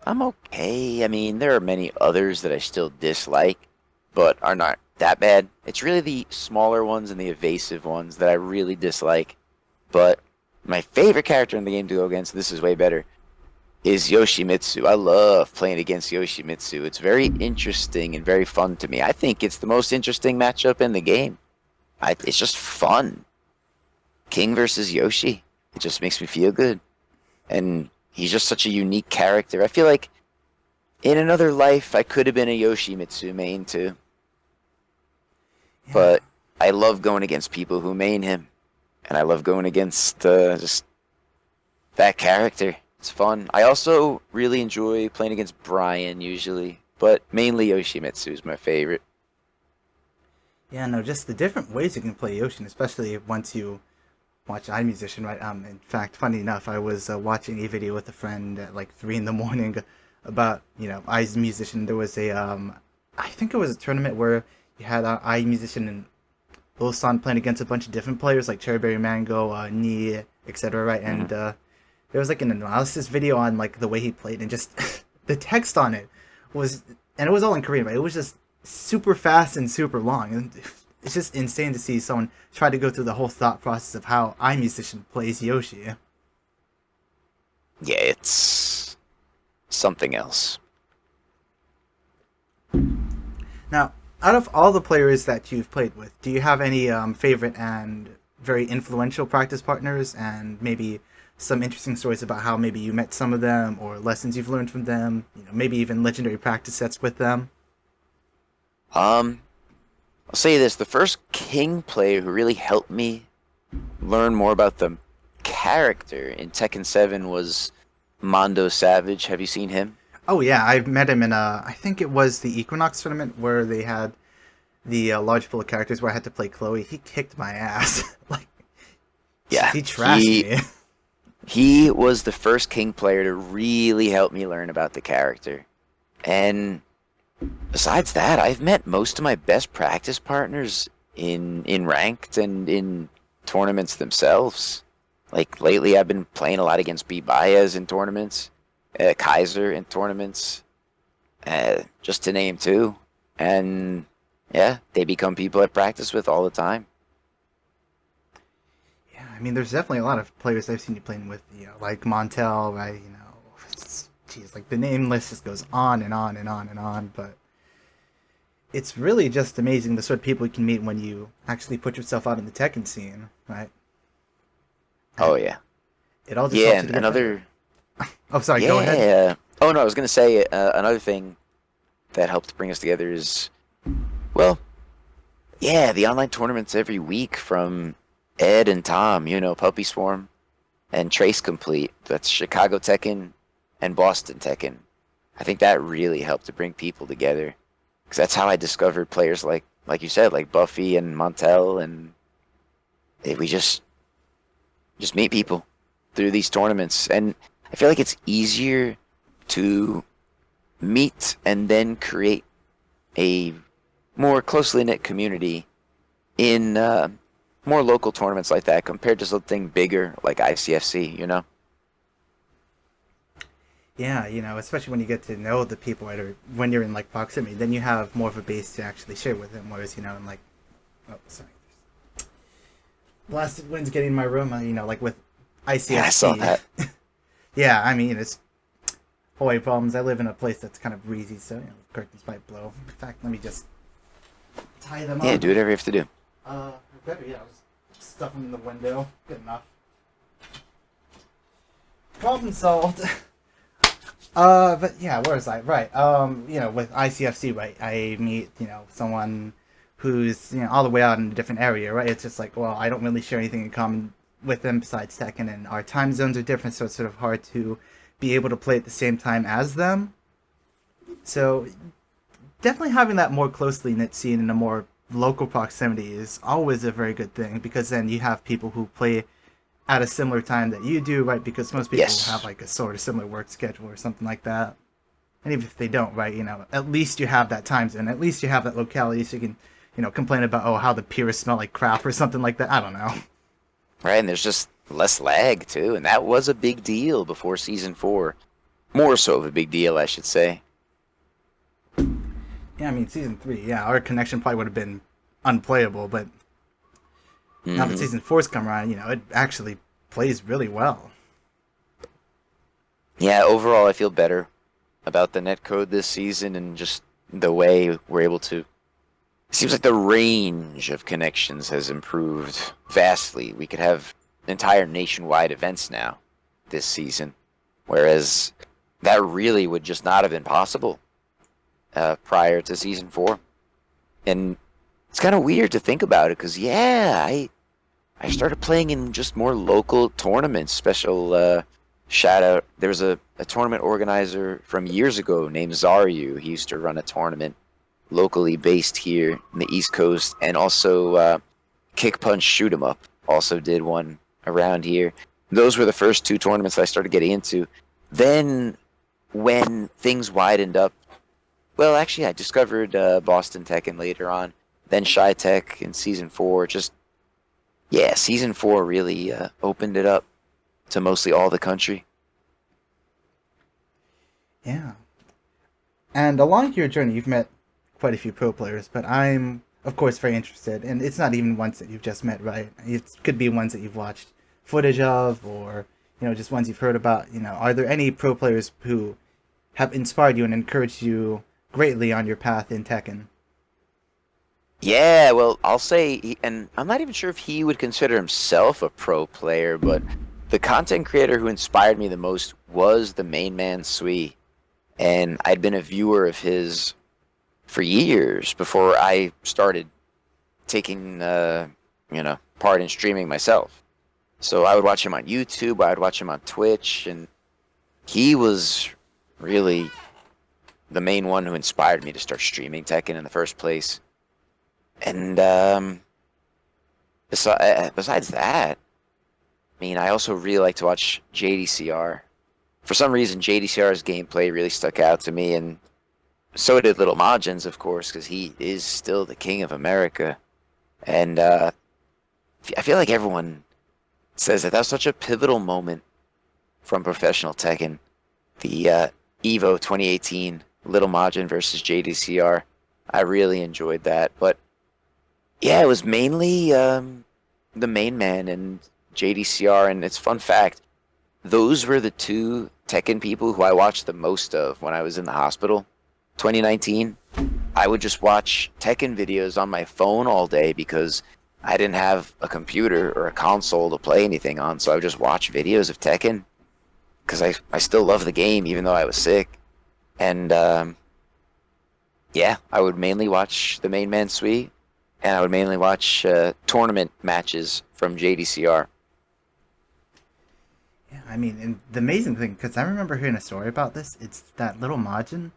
I'm okay. I mean, there are many others that I still dislike, but are not that bad. It's really the smaller ones and the evasive ones that I really dislike. But my favorite character in the game to go against, this is way better, is Yoshimitsu. I love playing against Yoshimitsu. It's very interesting and very fun to me. I think it's the most interesting matchup in the game. It's just fun. King versus Yoshi. It just makes me feel good. And he's just such a unique character. I feel like in another life, I could have been a Yoshimitsu main too. Yeah. But I love going against people who main him. And I love going against just that character. It's fun. I also really enjoy playing against Brian usually, but mainly Yoshimitsu is my favorite. Yeah, no, just the different ways you can play Yoshi, especially once you watch iMusician, right? In fact, funny enough, I was watching a video with a friend at like 3 in the morning about, you know, iMusician. There was a, I think it was a tournament where you had iMusician and Ulsan playing against a bunch of different players like Cherryberry Mango, Ni, etc., right? Hmm. And there was like an analysis video on like the way he played, and just the text on it was, and it was all in Korean, right? It was just super fast and super long, and it's just insane to see someone try to go through the whole thought process of how iMusician plays Yoshi. Yeah, it's something else. Now, out of all the players that you've played with, do you have any favorite and very influential practice partners, and maybe some interesting stories about how maybe you met some of them or lessons you've learned from them? You know, maybe even legendary practice sets with them. Um, I'll say this, the first King player who really helped me learn more about the character in Tekken 7 was Mondo Savage. Have you seen him? Oh yeah, I've met him in I think it was the Equinox tournament where they had the large pool of characters where I had to play Chloe. He kicked my ass. Like, Yeah, he trashed me. he was the first King player to really help me learn about the character. And besides that, I've met most of my best practice partners in ranked and in tournaments themselves. Like lately, I've been playing a lot against B Baez in tournaments, Kaiser in tournaments, just to name two. And yeah, they become people I practice with all the time. Yeah, I mean, there's definitely a lot of players I've seen you playing with, you know, like Montel, right? You know, geez, like the name list just goes on and on and on and on. But it's really just amazing the sort of people you can meet when you actually put yourself out in the Tekken scene, right? Oh And yeah, it all just yeah, helps you and to get better. another Oh, sorry, go ahead. yeah. Oh no, I was gonna say another thing that helped bring us together is, well, yeah, the online tournaments every week from Ed and Tom, you know, Puppy Swarm and Trace Complete. That's Chicago Tekken and Boston Tekken. I think that really helped to bring people together because that's how I discovered players like you said, like Buffy and Montel, and we just meet people through these tournaments. And I feel like it's easier to meet and then create a more closely knit community in more local tournaments like that compared to something bigger like ICFC, you know? Yeah, you know, especially when you get to know the people right, or when you're in like proximity, then you have more of a base to actually share with them. Whereas, you know, in like, oh, sorry, blasted winds getting in my room. You know, like with Yeah, I saw ICFC. that. Yeah, I mean, it's hallway problems. I live in a place that's kind of breezy, so you know, curtains might blow. In fact, let me just tie them Yeah, up. do whatever you have to do. Better, yeah, I'll just stuff them in the window. Good enough. Problem solved. But yeah, where was I? Right. With ICFC, right, I meet, someone who's, all the way out in a different area, right? It's just like, well, I don't really share anything in common with them besides Tekken, and our time zones are different, so it's sort of hard to be able to play at the same time as them. So definitely having that more closely knit scene in a more local proximity is always a very good thing, because then you have people who play at a similar time that you do, right? Because most people Yes. have like a sort of similar work schedule or something like that. And even if they don't, right, at least you have that time zone. At least you have that locality, so you can, complain about, oh, how the piers smell like crap or something like that. I don't know. Right, and there's just less lag too, and that was a big deal before season 4. More so of a big deal, I should say. Yeah, I mean, season 3, yeah, our connection probably would have been unplayable, but now that season 4's come around, it actually plays really well. Yeah, overall, I feel better about the netcode this season and just the way we're able to. It seems like the range of connections has improved vastly. We could have entire nationwide events now this season, whereas that really would just not have been possible prior to season 4. And it's kind of weird to think about it because, yeah, I started playing in just more local tournaments. Special shout out. There was a tournament organizer from years ago named Zaryu. He used to run a tournament locally based here in the East Coast, and also Kick Punch Shoot 'em Up also did one around here. Those were the first 2 tournaments I started getting into. Then when things widened up, well, actually, I discovered Boston Tekken later on, then Shy Tech in season 4. Just, yeah, season 4 really opened it up to mostly all the country. Yeah. And along your journey, you've met quite a few pro players, but I'm, of course, very interested. And it's not even ones that you've just met, right? It could be ones that you've watched footage of, or, just ones you've heard about. Are there any pro players who have inspired you and encouraged you greatly on your path in Tekken? Yeah, well, I'll say, and I'm not even sure if he would consider himself a pro player, but the content creator who inspired me the most was the main man Sui. And I'd been a viewer of his for years before I started taking, part in streaming myself. So I would watch him on YouTube, I would watch him on Twitch, and he was really the main one who inspired me to start streaming Tekken in the first place. And besides that, I mean, I also really like to watch JDCR. For some reason, JDCR's gameplay really stuck out to me, and so did Little Majin's, of course, because he is still the king of America. And I feel like everyone says that was such a pivotal moment from professional Tekken. The EVO 2018, Little Majin versus JDCR. I really enjoyed that. But yeah, it was mainly the main man and JDCR. And it's fun fact, those were the 2 Tekken people who I watched the most of when I was in the hospital. 2019, I would just watch Tekken videos on my phone all day because I didn't have a computer or a console to play anything on, so I would just watch videos of Tekken because I still love the game even though I was sick. And yeah, I would mainly watch the main man Sui, and I would mainly watch tournament matches from JDCR. Yeah, I mean, and the amazing thing, because I remember hearing a story about this, it's that Little Majin,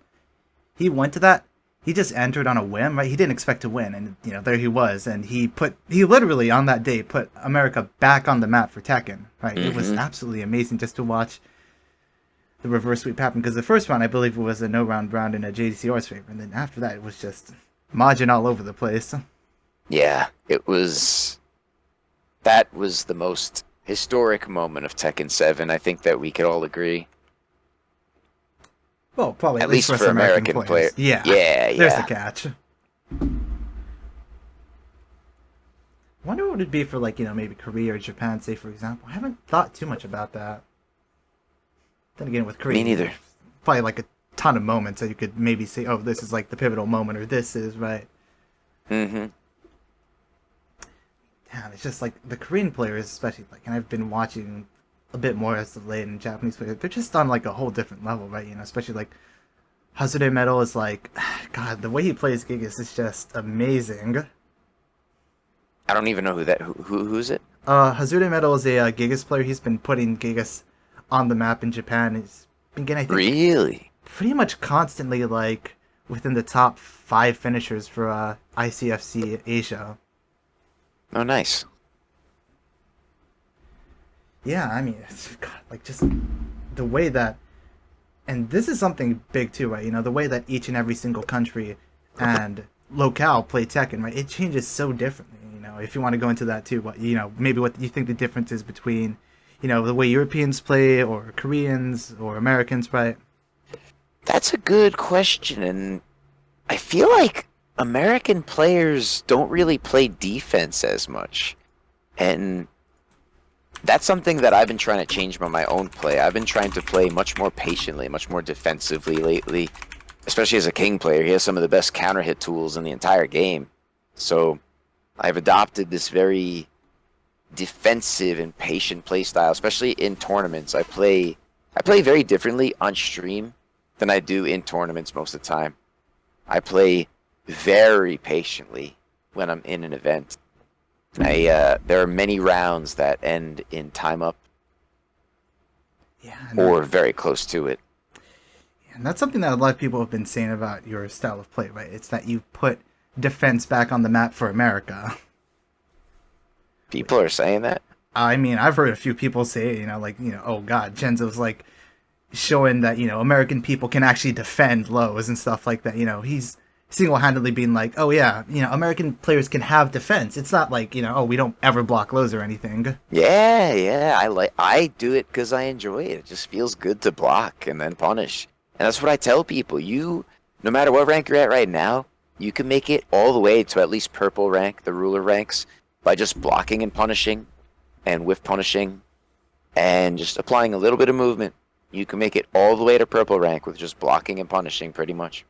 he went to that, he just entered on a whim, right? He didn't expect to win, and, there he was, and he literally, on that day, put America back on the map for Tekken, right? It was absolutely amazing just to watch the reverse sweep happen, because the first round, I believe, was a no-round round in a JDCR's favor, and then after that, it was just Majin all over the place. Yeah, that was the most historic moment of Tekken 7. I think that we could all agree. Well, probably at least for American players. Yeah. Yeah. There's the catch. Wonder what it'd be for, like, maybe Korea or Japan, say, for example. I haven't thought too much about that. Then again, with Korea, Me neither. Probably like a ton of moments that you could maybe say, oh, this is like the pivotal moment, or this is, right? Mm-hmm. Damn, it's just like the Korean players, especially, like, and I've been watching a bit more as of late in Japanese players. They're just on like a whole different level, right? You know, especially like Hazure Metal is like, God, the way he plays Gigas is just amazing. I don't even know who's it. Hazure Metal is a Gigas player. He's been putting Gigas on the map in Japan. He's been getting, I think, Really? pretty much constantly like within the top 5 finishers for ICFC Asia. Oh, nice. Yeah, I mean, it's, God, like just the way that, and this is something big too, right? You know, the way that each and every single country and locale play Tekken, right? It changes so differently. You know, if you want to go into that too, but you know, maybe what you think the difference is between, you know, the way Europeans play or Koreans or Americans, right? That's a good question, and I feel like American players don't really play defense as much. And that's something that I've been trying to change by my own play. I've been trying to play much more patiently, much more defensively lately. Especially as a King player, he has some of the best counter hit tools in the entire game. So I've adopted this very defensive and patient play style, especially in tournaments. I play very differently on stream than I do in tournaments most of the time. I play very patiently when I'm in an event. There are many rounds that end in time up, Yeah, or very close to it. and that's something that a lot of people have been saying about your style of play, right? It's that you put defense back on the map for America. People are saying that. I mean, I've heard a few people say, you know, like, you know, oh God, Chenzo's like showing that, you know, American people can actually defend lows and stuff like that. You know, he's single-handedly being like, oh yeah, you know, American players can have defense. It's not like, you know, oh, we don't ever block lows or anything. Yeah. I do it because I enjoy it. It just feels good to block and then punish. And that's what I tell people. No matter what rank you're at right now, you can make it all the way to at least purple rank, the ruler ranks, by just blocking and punishing and whiff punishing and just applying a little bit of movement. You can make it all the way to purple rank with just blocking and punishing pretty much.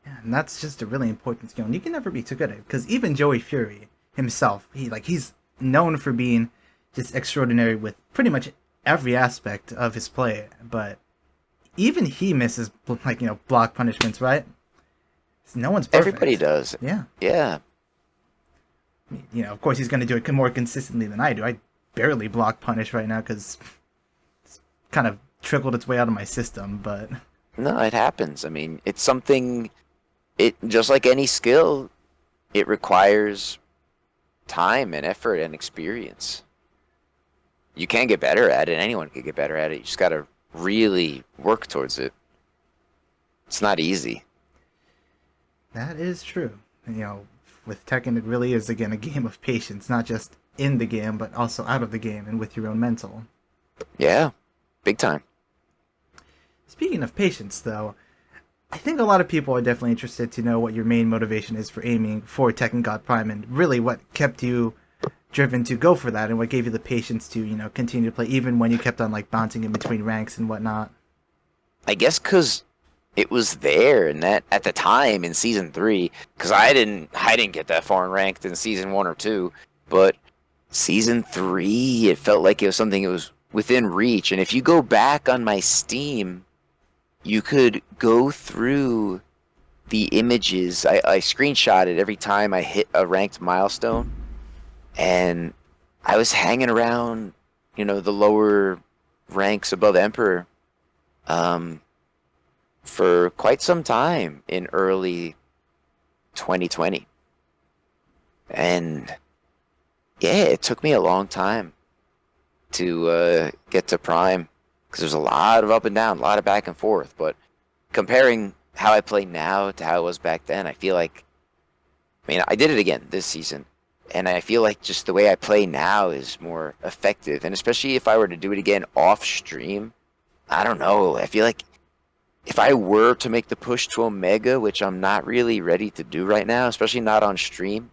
Yeah, and that's just a really important skill, and you can never be too good at it, because even Joey Fury himself, he's known for being just extraordinary with pretty much every aspect of his play, but even he misses, like, you know, block punishments, right? No one's perfect. Everybody does. Yeah. Yeah. You know, of course he's going to do it more consistently than I do. I barely block punish right now because it's kind of trickled its way out of my system, but... No, it happens. I mean, it's something... It just like any skill, it requires time and effort and experience. You can get better at it. Anyone can get better at it. You just got to really work towards it. It's not easy. That is true. You know, with Tekken, it really is, again, a game of patience, not just in the game, but also out of the game and with your own mental. Yeah, big time. Speaking of patience, though, I think a lot of people are definitely interested to know what your main motivation is for aiming for Tekken God Prime, and really what kept you driven to go for that, and what gave you the patience to, you know, continue to play even when you kept on like bouncing in between ranks and whatnot. I guess because it was there, and that at the time in season 3, because I didn't get that far in ranked in season 1 or 2, but season 3, it felt like it was something that was within reach. And if you go back on my Steam, you could go through the images. I screenshotted every time I hit a ranked milestone, and I was hanging around, you know, the lower ranks above Emperor for quite some time in early 2020. And yeah, it took me a long time to get to Prime, because there's a lot of up and down, a lot of back and forth. But comparing how I play now to how it was back then, I feel like, I mean, I did it again this season, and I feel like just the way I play now is more effective. And especially if I were to do it again off stream, I don't know. I feel like if I were to make the push to Omega, which I'm not really ready to do right now, especially not on stream,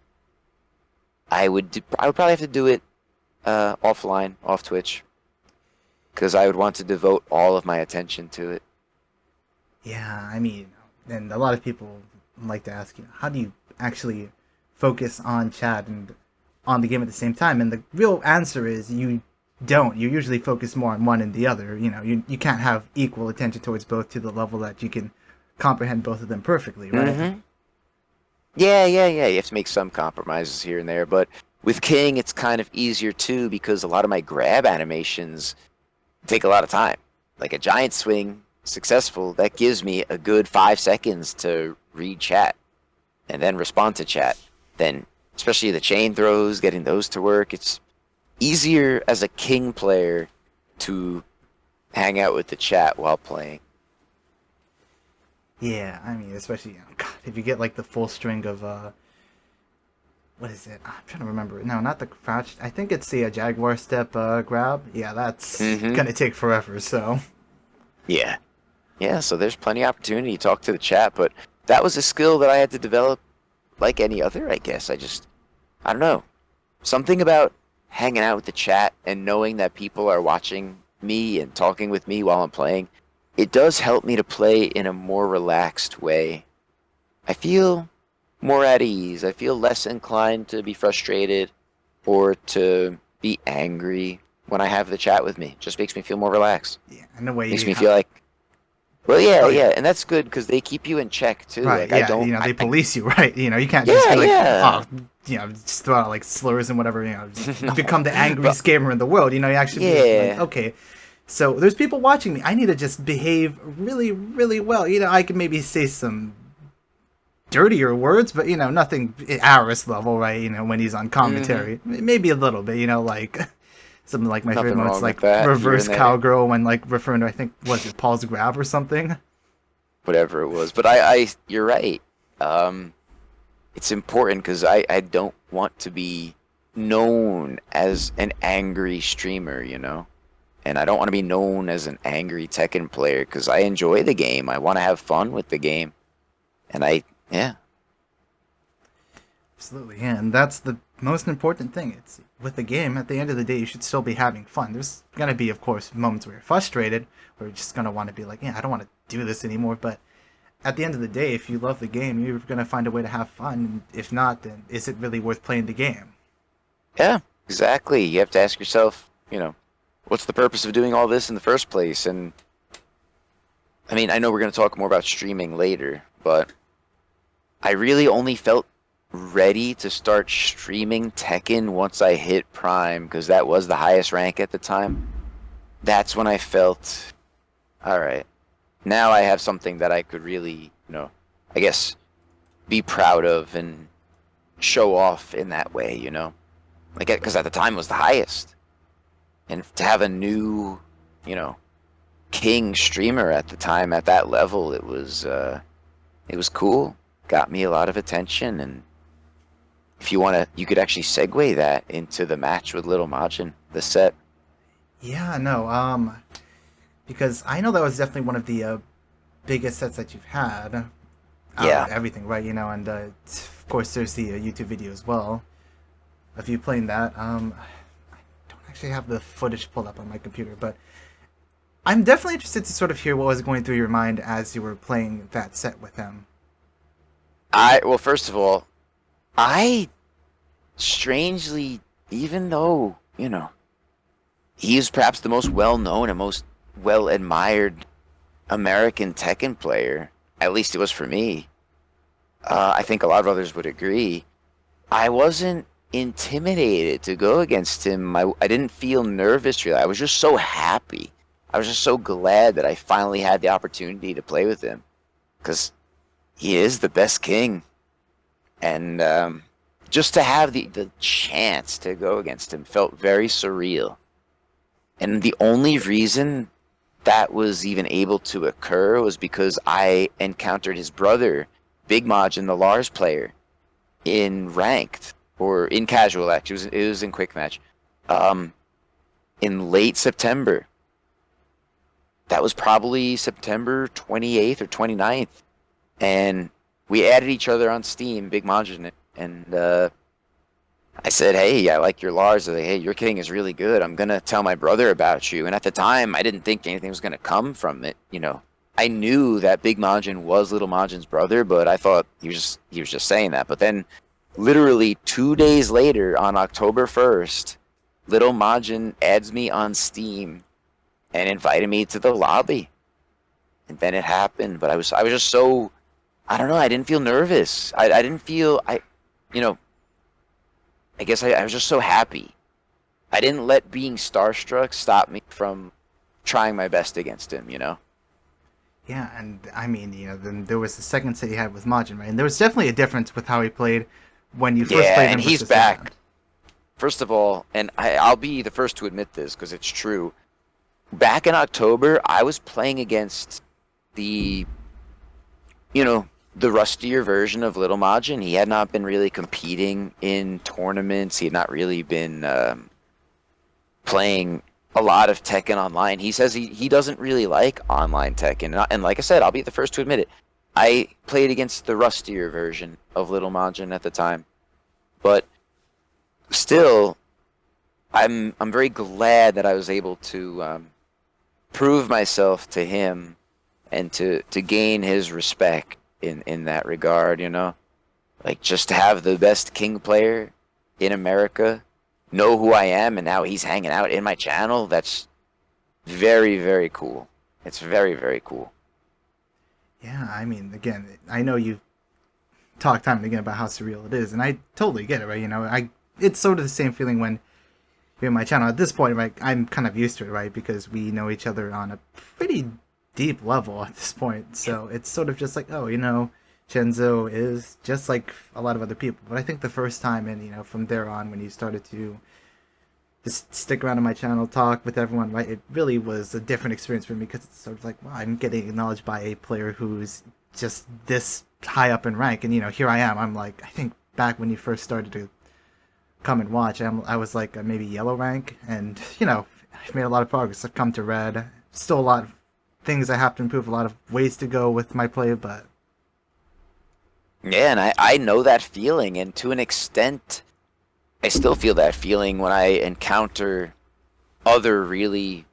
I would probably have to do it offline, off Twitch, because I would want to devote all of my attention to it. Yeah, I mean, and a lot of people like to ask, you know, how do you actually focus on chat and on the game at the same time? And the real answer is you don't. You usually focus more on one and the other. You can't have equal attention towards both to the level that you can comprehend both of them perfectly, right? Mm-hmm. Yeah. You have to make some compromises here and there, but with King, it's kind of easier too because a lot of my grab animations take a lot of time. Like a giant swing, successful, that gives me a good 5 seconds to read chat and then respond to chat. Then, especially the chain throws, getting those to work, it's easier as a King player to hang out with the chat while playing. Yeah, I mean, especially God, if you get like the full string of what is it? I'm trying to remember. No, not the crouch. I think it's the Jaguar step grab. Yeah, that's gonna take forever. So Yeah. Yeah, so there's plenty of opportunity to talk to the chat, but that was a skill that I had to develop like any other, I guess. I don't know. Something about hanging out with the chat and knowing that people are watching me and talking with me while I'm playing, it does help me to play in a more relaxed way. I feel more at ease. I feel less inclined to be frustrated or to be angry when I have the chat with me. It just makes me feel more relaxed. yeah, in a way Makes you me have. feel like, well, yeah, Oh yeah, yeah. and that's good because they keep you in check too. Right, Like I yeah, don't, they I police you, right? You can't just yeah, be like, yeah. oh, just throw out like slurs and whatever, just become the But angriest gamer in the world. You actually be like, yeah, okay, so there's people watching me. I need to just behave really, really well. I can maybe say some dirtier words, but nothing Aris level, right? When he's on hmm commentary, maybe a little bit. Like something like my favorite nothing moments, wrong like with that here reverse and there, cowgirl when like referring to I think was it Paul's grab or something. whatever it was. But you're right. Um, it's important because I don't want to be known as an angry streamer, and I don't want to be known as an angry Tekken player because I enjoy the game. I want to have fun with the game, and yeah. Absolutely, yeah, and that's the most important thing. It's with the game. At the end of the day, you should still be having fun. There's gonna be, of course, moments where you're frustrated, where you're just gonna want to be like, yeah, I don't want to do this anymore. But at the end of the day, if you love the game, you're gonna find a way to have fun. And if not, then is it really worth playing the game? Yeah, exactly. You have to ask yourself, what's the purpose of doing all this in the first place? And I mean, I know we're going to talk more about streaming later, but I really only felt ready to start streaming Tekken once I hit Prime because that was the highest rank at the time. That's when I felt, all right, now I have something that I could really, I guess, be proud of and show off in that way. Like, because at the time it was the highest. And to have a new, you know, king streamer at the time at that level, it was cool. Got me a lot of attention, and if you want to, you could actually segue that into the match with Little Majin, the set. Yeah, no, because I know that was definitely one of the biggest sets that you've had out of Yeah. everything, right? And of course there's the YouTube video as well of you playing that. I don't actually have the footage pulled up on my computer, but I'm definitely interested to sort of hear what was going through your mind as you were playing that set with him. Well, first of all, I strangely, even though, he is perhaps the most well-known and most well-admired American Tekken player, at least it was for me. I think a lot of others would agree. I wasn't intimidated to go against him. I didn't feel nervous, really. I was just so happy. I was just so glad that I finally had the opportunity to play with him. Because he is the best king. And just to have the chance to go against him felt very surreal. And the only reason that was even able to occur was because I encountered his brother, Big Majin, the Lars player, in ranked or in casual. Actually, it was in quick match, in late September. That was probably September 28th or 29th, and we added each other on Steam, Big Majin, and I said, hey, I like your Lars. I was like, hey, your king is really good. I'm going to tell my brother about you. And at the time, I didn't think anything was going to come from it. I knew that Big Majin was Little Majin's brother, but I thought he was just saying that. But then literally 2 days later on October 1st, Little Majin adds me on Steam and invited me to the lobby. And then it happened, but I was just so, I don't know, I didn't feel nervous. I didn't feel, you know, I guess I was just so happy. I didn't let being starstruck stop me from trying my best against him, you know? Yeah, and I mean, then there was the second set you had with Majin, right? And there was definitely a difference with how he played when you first Yeah, played and him he's versus this round. back. First of all, and I'll be the first to admit this because it's true. Back in October, I was playing against the, you know, the rustier version of Little Majin. He had not been really competing in tournaments. He had not really been playing a lot of Tekken online. He says he doesn't really like online Tekken. And like I said, I'll be the first to admit it. I played against the rustier version of Little Majin at the time. But still, I'm very glad that I was able to prove myself to him and to gain his respect in that regard, you know? Like, just to have the best King player in America know who I am, and now he's hanging out in my channel, that's very, very cool. It's very, very cool. Yeah, I mean, again, I know you talk time and again about how surreal it is, and I totally get it, right? It's sort of the same feeling when you're in my channel. At this point, right, I'm kind of used to it, right? Because we know each other on a pretty deep level at this point. So it's sort of just like, oh, Chenzho is just like a lot of other people. But I think the first time, and from there on, when you started to just stick around on my channel, talk with everyone, right, it really was a different experience for me because it's sort of like, wow, I'm getting acknowledged by a player who's just this high up in rank. And, here I am. I'm like, I think back when you first started to come and watch, I was like maybe yellow rank. And, I've made a lot of progress. I've come to red. Still a lot of things I have to improve, a lot of ways to go with my play, but Yeah, and I know that feeling, and to an extent, I still feel that feeling when I encounter other really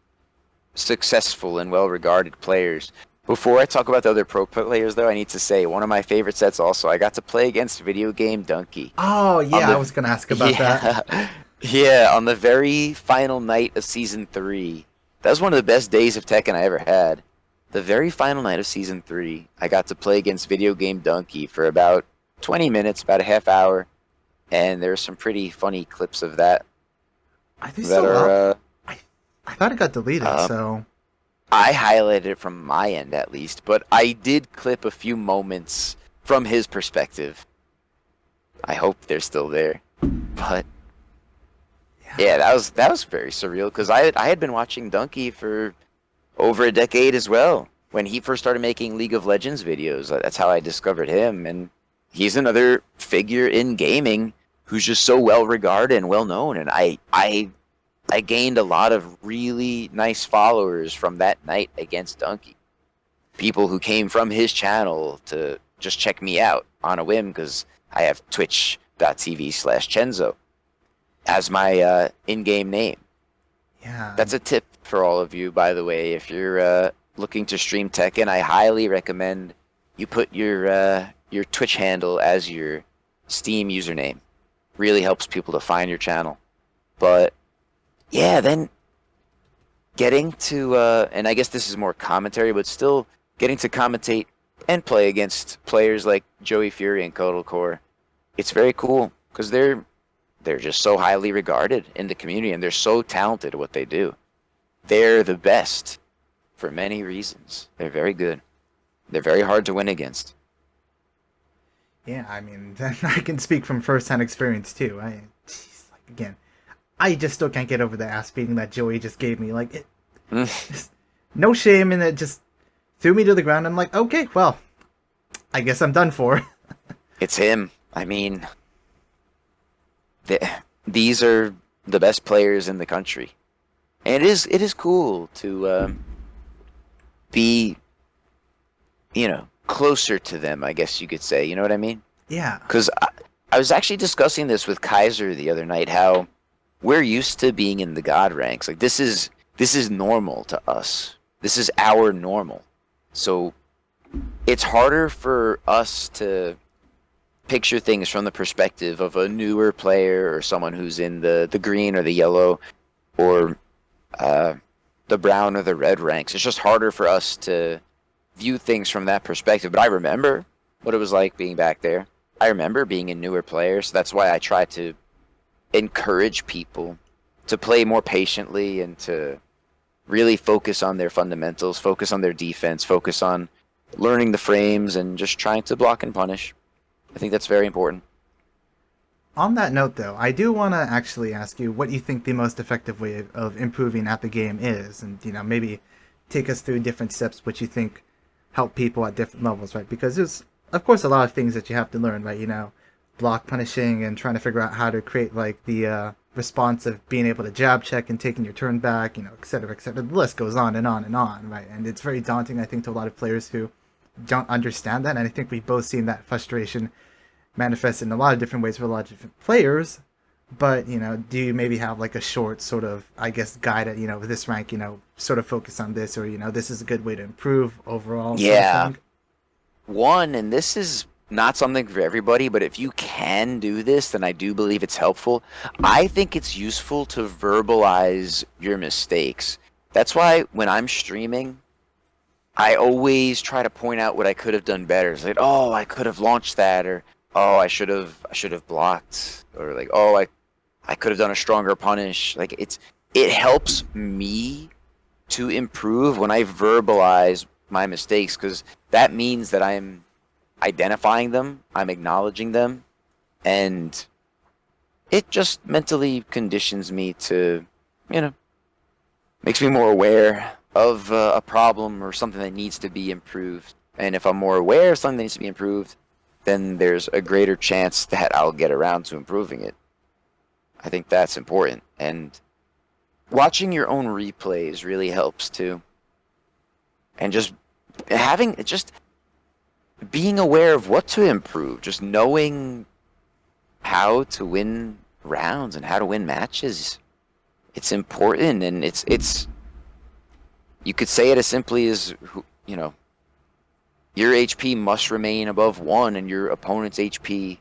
successful and well-regarded players. Before I talk about the other pro players, though, I need to say one of my favorite sets also, I got to play against Video Game Donkey. Oh, On yeah, I was going to ask about that. Yeah, on the very final night of Season 3. That was one of the best days of Tekken I ever had. The very final night of Season 3, I got to play against Video Game Donkey for about 20 minutes, about a half hour, and there's some pretty funny clips of that. Are they that still are, up? I thought it got deleted, so... I highlighted it from my end, at least, but I did clip a few moments from his perspective. I hope they're still there. But yeah, that was very surreal because I had been watching Donkey for over a decade as well. When he first started making League of Legends videos, that's how I discovered him, and he's another figure in gaming who's just so well regarded and well known. And I gained a lot of really nice followers from that night against Donkey. People who came from his channel to just check me out on a whim because I have twitch.tv/Chenzo as my in-game name. Yeah. That's a tip for all of you, by the way. If you're looking to stream Tekken, I highly recommend you put your Twitch handle as your Steam username. Really helps people to find your channel. But yeah, then getting to, and I guess this is more commentary, but still getting to commentate and play against players like Joey Fury and Kotal Core, it's very cool because they're just so highly regarded in the community and they're so talented at what they do. They're the best for many reasons. They're very good. They're very hard to win against. Yeah, I mean, I can speak from first-hand experience too. Again, I just still can't get over the ass beating that Joey just gave me. Like, no shame in it. Just threw me to the ground. I'm like, okay, well, I guess I'm done for. It's him. I mean, these are the best players in the country, and it is cool to be, closer to them. I guess you could say. You know what I mean? Yeah. Because I was actually discussing this with Kaiser the other night. How we're used to being in the God ranks. Like this is normal to us. This is our normal. So it's harder for us to picture things from the perspective of a newer player or someone who's in the green or the yellow or the brown or the red ranks. It's just harder for us to view things from that perspective. But I remember what it was like being back there. I remember being a newer player, so that's why I try to encourage people to play more patiently and to really focus on their fundamentals, focus on their defense, focus on learning the frames and just trying to block and punish. I think that's very important. On that note, though, I do want to actually ask you what you think the most effective way of improving at the game is, and maybe take us through different steps which you think help people at different levels, right? Because there's, of course, a lot of things that you have to learn, right? Block punishing and trying to figure out how to create like the response of being able to jab check and taking your turn back, et cetera, et cetera. The list goes on and on and on, right? And it's very daunting, I think, to a lot of players who don't understand that, and I think we've both seen that frustration manifest in a lot of different ways for a lot of different players. But do you maybe have like a short sort of, I guess, guide at with this rank, sort of focus on this, or this is a good way to improve overall? Yeah. Sort of One, and this is not something for everybody, but if you can do this, then I do believe it's helpful. I think it's useful to verbalize your mistakes. That's why when I'm streaming, I always try to point out what I could have done better. It's like, oh, I could have launched that, or oh, I should have blocked, or like, oh, I could have done a stronger punish. Like it helps me to improve when I verbalize my mistakes, because that means that I'm identifying them, I'm acknowledging them, and it just mentally conditions me to, makes me more aware of a problem or something that needs to be improved. And if I'm more aware of something that needs to be improved, then there's a greater chance that I'll get around to improving it. I think that's important. And watching your own replays really helps too. And just being aware of what to improve, just knowing how to win rounds and how to win matches. It's important, and it's you could say it as simply as, your HP must remain above 1 and your opponent's HP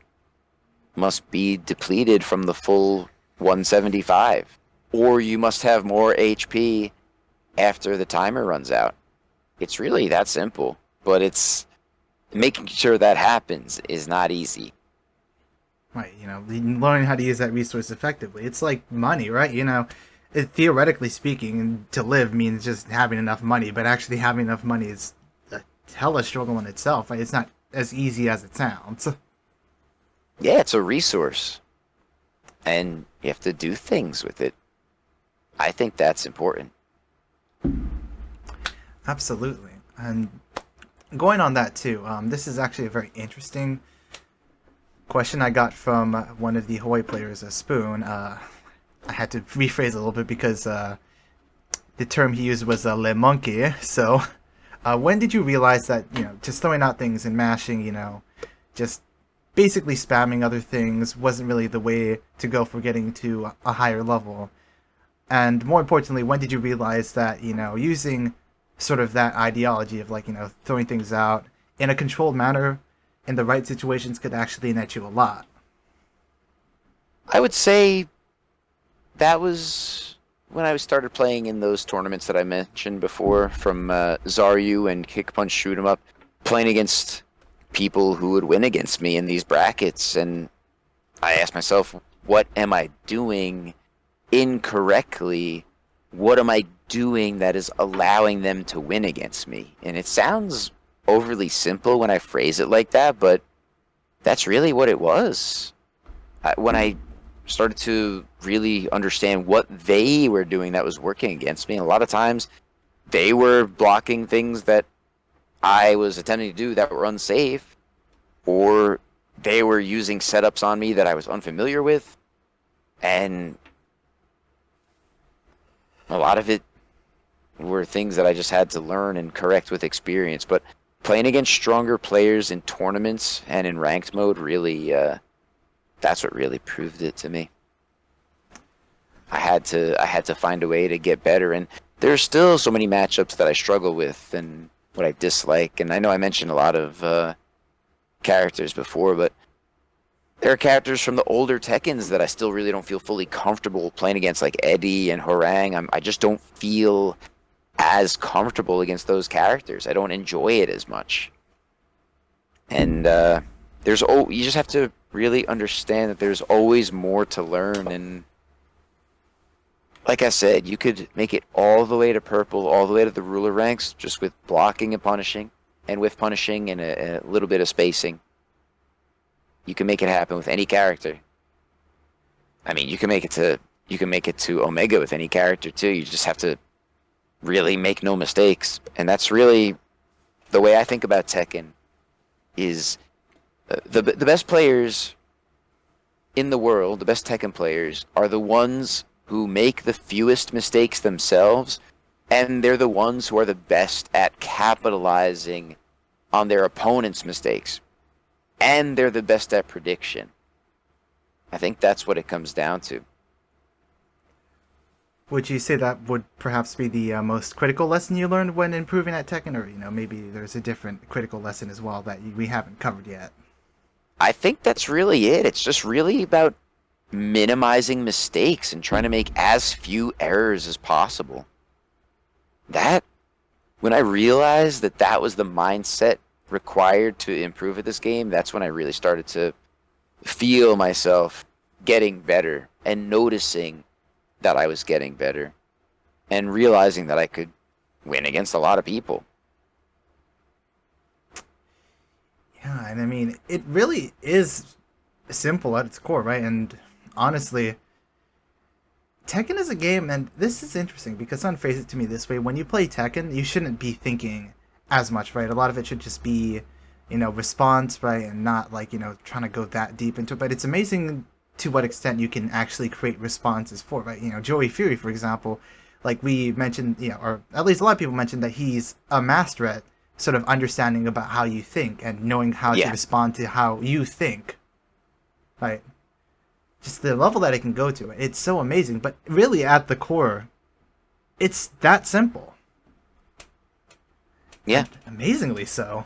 must be depleted from the full 175. Or you must have more HP after the timer runs out. It's really that simple, but it's making sure that happens is not easy. right, learning how to use that resource effectively. It's like money, right? Theoretically speaking, to live means just having enough money, but actually having enough money is a hella struggle in itself, right? It's not as easy as it sounds. Yeah, it's a resource, and you have to do things with it. I think that's important. Absolutely. And going on that too, this is actually a very interesting question I got from one of the Hawaii players, Spoon. I had to rephrase a little bit because the term he used was le monkey. So when did you realize that, just throwing out things and mashing, just basically spamming other things wasn't really the way to go for getting to a higher level? And more importantly, when did you realize that, using sort of that ideology of throwing things out in a controlled manner in the right situations could actually net you a lot? I would say that was when I started playing in those tournaments that I mentioned before, from Zaryu and Kick Punch Shoot 'em Up, playing against people who would win against me in these brackets, and I asked myself, what am I doing incorrectly? What am I doing that is allowing them to win against me? And it sounds overly simple when I phrase it like that, but that's really what it was. When I started to really understand what they were doing that was working against me, and a lot of times they were blocking things that I was attempting to do that were unsafe, or they were using setups on me that I was unfamiliar with, and a lot of it were things that I just had to learn and correct with experience. But playing against stronger players in tournaments and in ranked mode really, that's what really proved it to me. I had to find a way to get better, and there's still so many matchups that I struggle with and what I dislike. And I know I mentioned a lot of characters before, but There are characters from the older Tekkens that I still really don't feel fully comfortable playing against, like Eddie and Horang. I just don't feel as comfortable against those characters. I don't enjoy it as much. And you just have to really understand that there's always more to learn. And like I said, you could make it all the way to purple, all the way to the ruler ranks, just with blocking and punishing, and with punishing and a little bit of spacing. You can make it happen with any character. I mean, you can make it to Omega with any character too. You just have to really make no mistakes, and that's really the way I think about Tekken. Is the best players in the world, the best Tekken players, are the ones who make the fewest mistakes themselves, and they're the ones who are the best at capitalizing on their opponent's mistakes. And they're the best at prediction. I think that's what it comes down to. Would you say that would perhaps be the most critical lesson you learned when improving at Tekken, or maybe there's a different critical lesson as well that we haven't covered yet? I think that's really it. It's just really about minimizing mistakes and trying to make as few errors as possible. When I realized that that was the mindset required to improve at this game, that's when I really started to feel myself getting better and noticing that I was getting better and realizing that I could win against a lot of people. Yeah, and I mean, it really is simple at its core, right? And honestly, Tekken is a game, and this is interesting because someone phrased it to me this way: when you play Tekken, you shouldn't be thinking as much, right? A lot of it should just be, response, right? And not like, trying to go that deep into it. But it's amazing to what extent you can actually create responses for, right? Joey Fury, for example, like we mentioned, or at least a lot of people mentioned that he's a master at sort of understanding about how you think and knowing how to respond to how you think, right? Just the level that it can go to. It's so amazing, but really at the core, it's that simple. Yeah. And amazingly so.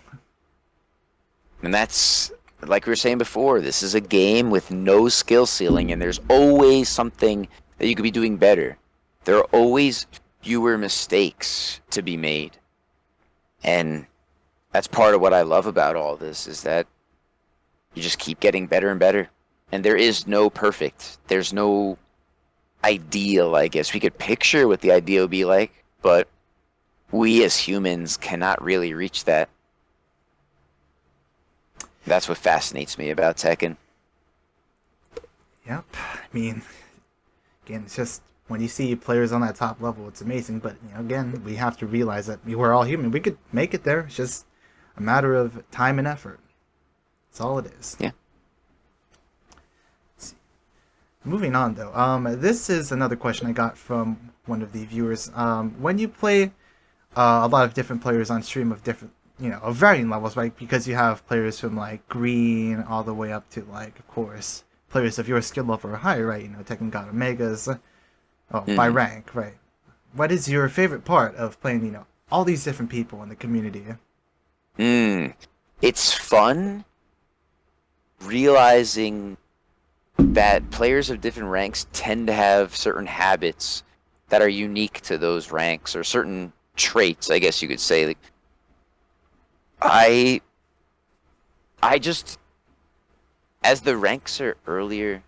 And that's, like we were saying before, this is a game with no skill ceiling, and there's always something that you could be doing better. There are always fewer mistakes to be made. And that's part of what I love about all this, is that you just keep getting better and better. And there is no perfect. There's no ideal, I guess. We could picture what the ideal would be like, but we as humans cannot really reach that. That's what fascinates me about Tekken. Yep. I mean, again, it's just when you see players on that top level, it's amazing. But, again, we have to realize that we're all human. We could make it there. It's just a matter of time and effort. That's all it is. Yeah. Let's see. Moving on, though. This is another question I got from one of the viewers. When you play a lot of different players on stream of different, of varying levels, right? Because you have players from like green all the way up to like, of course, players of your skill level or higher, right? Tekken God Omegas, by rank, right? What is your favorite part of playing, all these different people in the community? It's fun realizing that players of different ranks tend to have certain habits that are unique to those ranks, or certain traits, I guess you could say. Like, I just, as the ranks are earlier,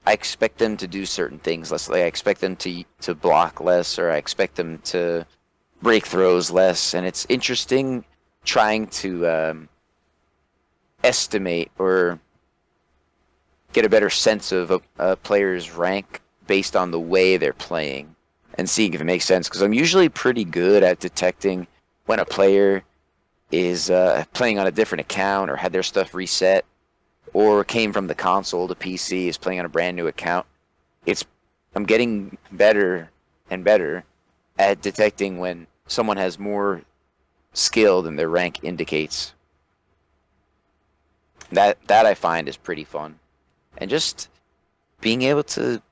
I expect them to do certain things less. Like I expect them to block less, or I expect them to break throws less. And it's interesting trying to estimate or get a better sense of a player's rank based on the way they're playing and seeing if it makes sense. Because I'm usually pretty good at detecting when a player is playing on a different account, or had their stuff reset, or came from the console to PC, is playing on a brand new account. I'm getting better and better at detecting when someone has more skill than their rank indicates. That I find is pretty fun. And just being able to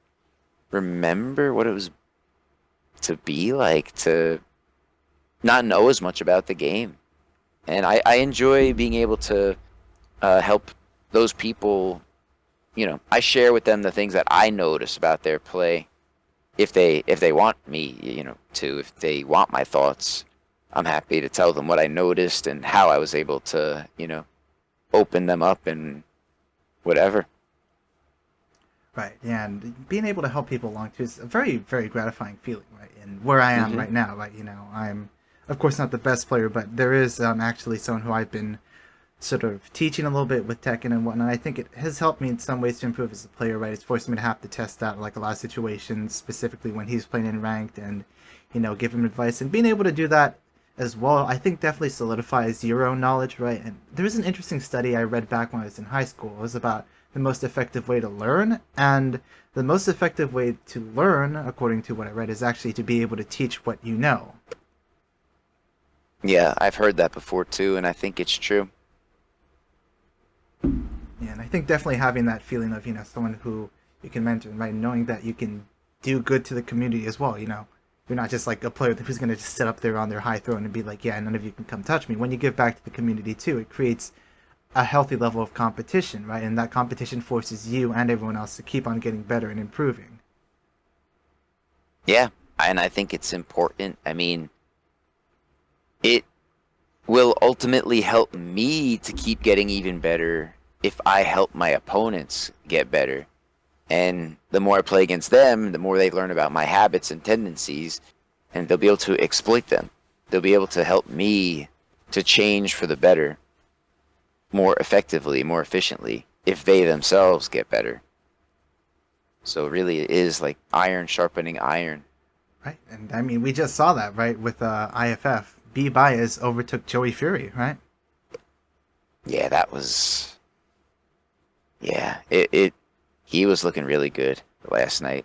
remember what it was to be like to not know as much about the game. And I enjoy being able to help those people I share with them the things that I notice about their play. If they want me, if they want my thoughts, I'm happy to tell them what I noticed and how I was able to, open them up and whatever. Right, yeah, and being able to help people along too is a very, very gratifying feeling, right? And where I am Hmm. right now, right, I'm of course not the best player, but there is actually someone who I've been sort of teaching a little bit with Tekken and whatnot. I think it has helped me in some ways to improve as a player, right? It's forced me to have to test out like a lot of situations, specifically when he's playing in ranked, and give him advice. And being able to do that as well, I think definitely solidifies your own knowledge, right? And there was an interesting study I read back when I was in high school. It was about the most effective way to learn, and the most effective way to learn, according to what I read, is actually to be able to teach what you know. Yeah, I've heard that before too, and I think it's true. Yeah, and I think definitely having that feeling of someone who you can mentor, right, knowing that you can do good to the community as well. You're not just like a player who's going to just sit up there on their high throne and be like, yeah, none of you can come touch me. When you give back to the community too, it creates a healthy level of competition, right? And that competition forces you and everyone else to keep on getting better and improving. Yeah, and I think it's important. I mean, it will ultimately help me to keep getting even better if I help my opponents get better. And the more I play against them, the more they learn about my habits and tendencies, and they'll be able to exploit them. They'll be able to help me to change for the better more effectively, more efficiently, if they themselves get better. So really it is like iron sharpening iron. Right, and I mean, we just saw that, right, with IFF. B Bias overtook Joey Fury, right? Yeah, that was it he was looking really good last night.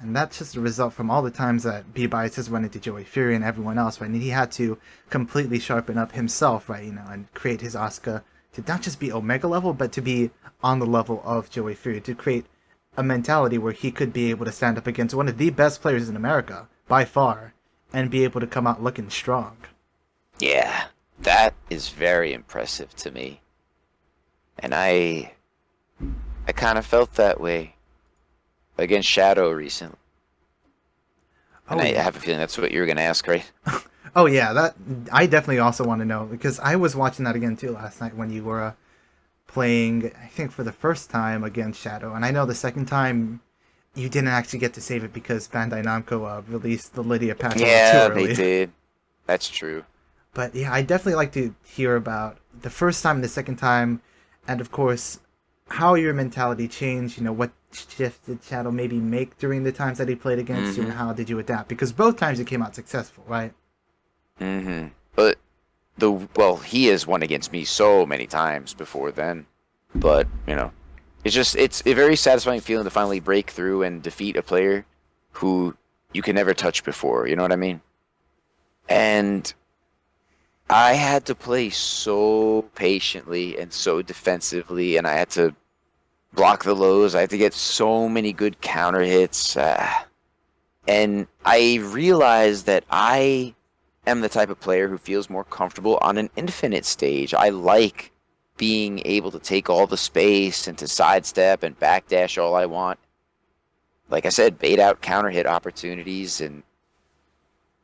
And that's just a result from all the times that B Bias has run into Joey Fury and everyone else, right? And he had to completely sharpen up himself, right? And create his Asuka to not just be Omega level, but to be on the level of Joey Fury, to create a mentality where he could be able to stand up against one of the best players in America by far and be able to come out looking strong. Yeah, that is very impressive to me. And I kind of felt that way against Shadow recently. And Oh I yeah. have a feeling that's what you were going to ask, right? Oh yeah, that I definitely also want to know because I was watching that again too last night when you were playing, I think for the first time against Shadow, and I know the second time you didn't actually get to save it because Bandai Namco released the Lydia patch a little too Yeah, they early. did. That's true. But yeah, I definitely like to hear about the first time and the second time, and of course, how your mentality changed. What shift did Shadow maybe make during the times that he played against you, and Mm-hmm. how did you adapt? Because both times you came out successful, right? Mm-hmm. But he has won against me so many times before then. But, it's a very satisfying feeling to finally break through and defeat a player who you can never touch before, you know what I mean? And I had to play so patiently and so defensively, and I had to block the lows. I had to get so many good counter hits. And I realized that I am the type of player who feels more comfortable on an infinite stage. I like being able to take all the space and to sidestep and backdash all I want. Like I said, bait out counter hit opportunities and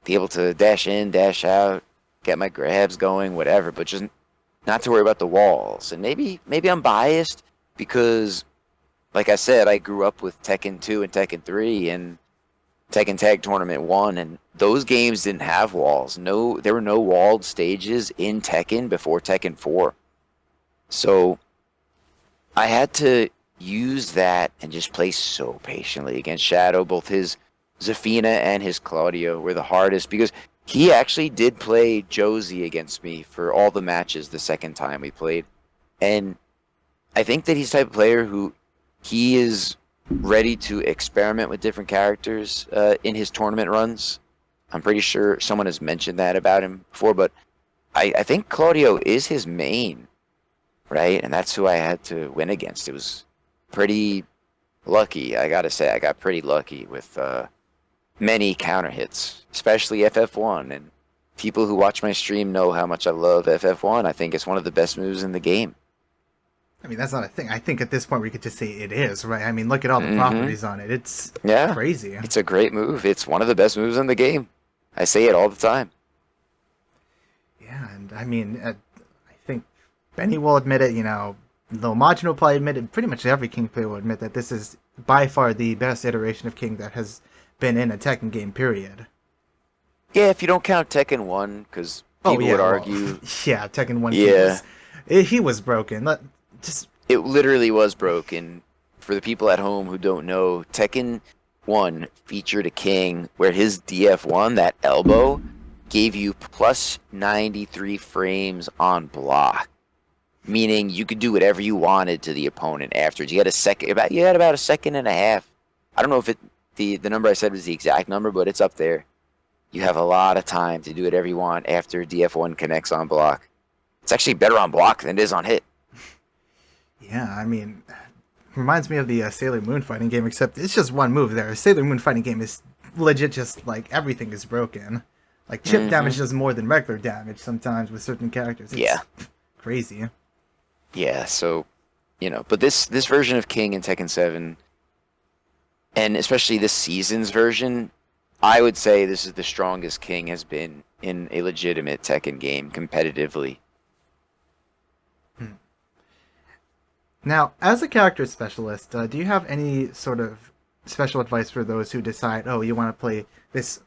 be able to dash in, dash out, get my grabs going, whatever, but just not to worry about the walls. And maybe I'm biased because like I said, I grew up with Tekken 2 and Tekken 3 and Tekken Tag Tournament 1, and those games didn't have walls. No, there were no walled stages in Tekken before Tekken 4. So I had to use that and just play so patiently against Shadow. Both his Zafina and his Claudio were the hardest because he actually did play Josie against me for all the matches the second time we played. And I think that he's the type of player who he is ready to experiment with different characters in his tournament runs. I'm pretty sure someone has mentioned that about him before, but I think Claudio is his main, right? And that's who I had to win against. It was pretty lucky. I gotta say, I got pretty lucky with many counter hits, especially FF1. And people who watch my stream know how much I love FF1. I think it's one of the best moves in the game. I mean, that's not a thing. I think at this point we could just say it is, right? I mean, look at all the Mm-hmm. properties on it. It's Yeah, crazy. it's a great move. It's one of the best moves in the game. I say it all the time. Yeah, and I mean, I think Benny will admit it. Though Majin will probably admit it. Pretty much every King player will admit that this is by far the best iteration of King that has been in a Tekken game. Period. Yeah, if you don't count Tekken 1, because Oh people would yeah, well, argue, yeah. Tekken One King yeah, was he was broken. Just it literally was broken. For the people at home who don't know, Tekken 1 featured a king where his DF1, that elbow, gave you plus 93 frames on block, meaning you could do whatever you wanted to the opponent afterwards. You had about a second and a half. I don't know if the number I said was the exact number, but it's up there. You have a lot of time to do whatever you want after DF1 connects on block. It's actually better on block than it is on hit. yeah. I mean, reminds me of the Sailor Moon fighting game, except it's just one move there. Sailor Moon fighting game is legit just like everything is broken. Like chip damage does more than regular damage sometimes with certain characters. It's Yeah. crazy. Yeah, so, but this version of King in Tekken 7, and especially this season's version, I would say this is the strongest King has been in a legitimate Tekken game competitively. Now, as a character specialist, do you have any sort of special advice for those who decide, oh, you want to play this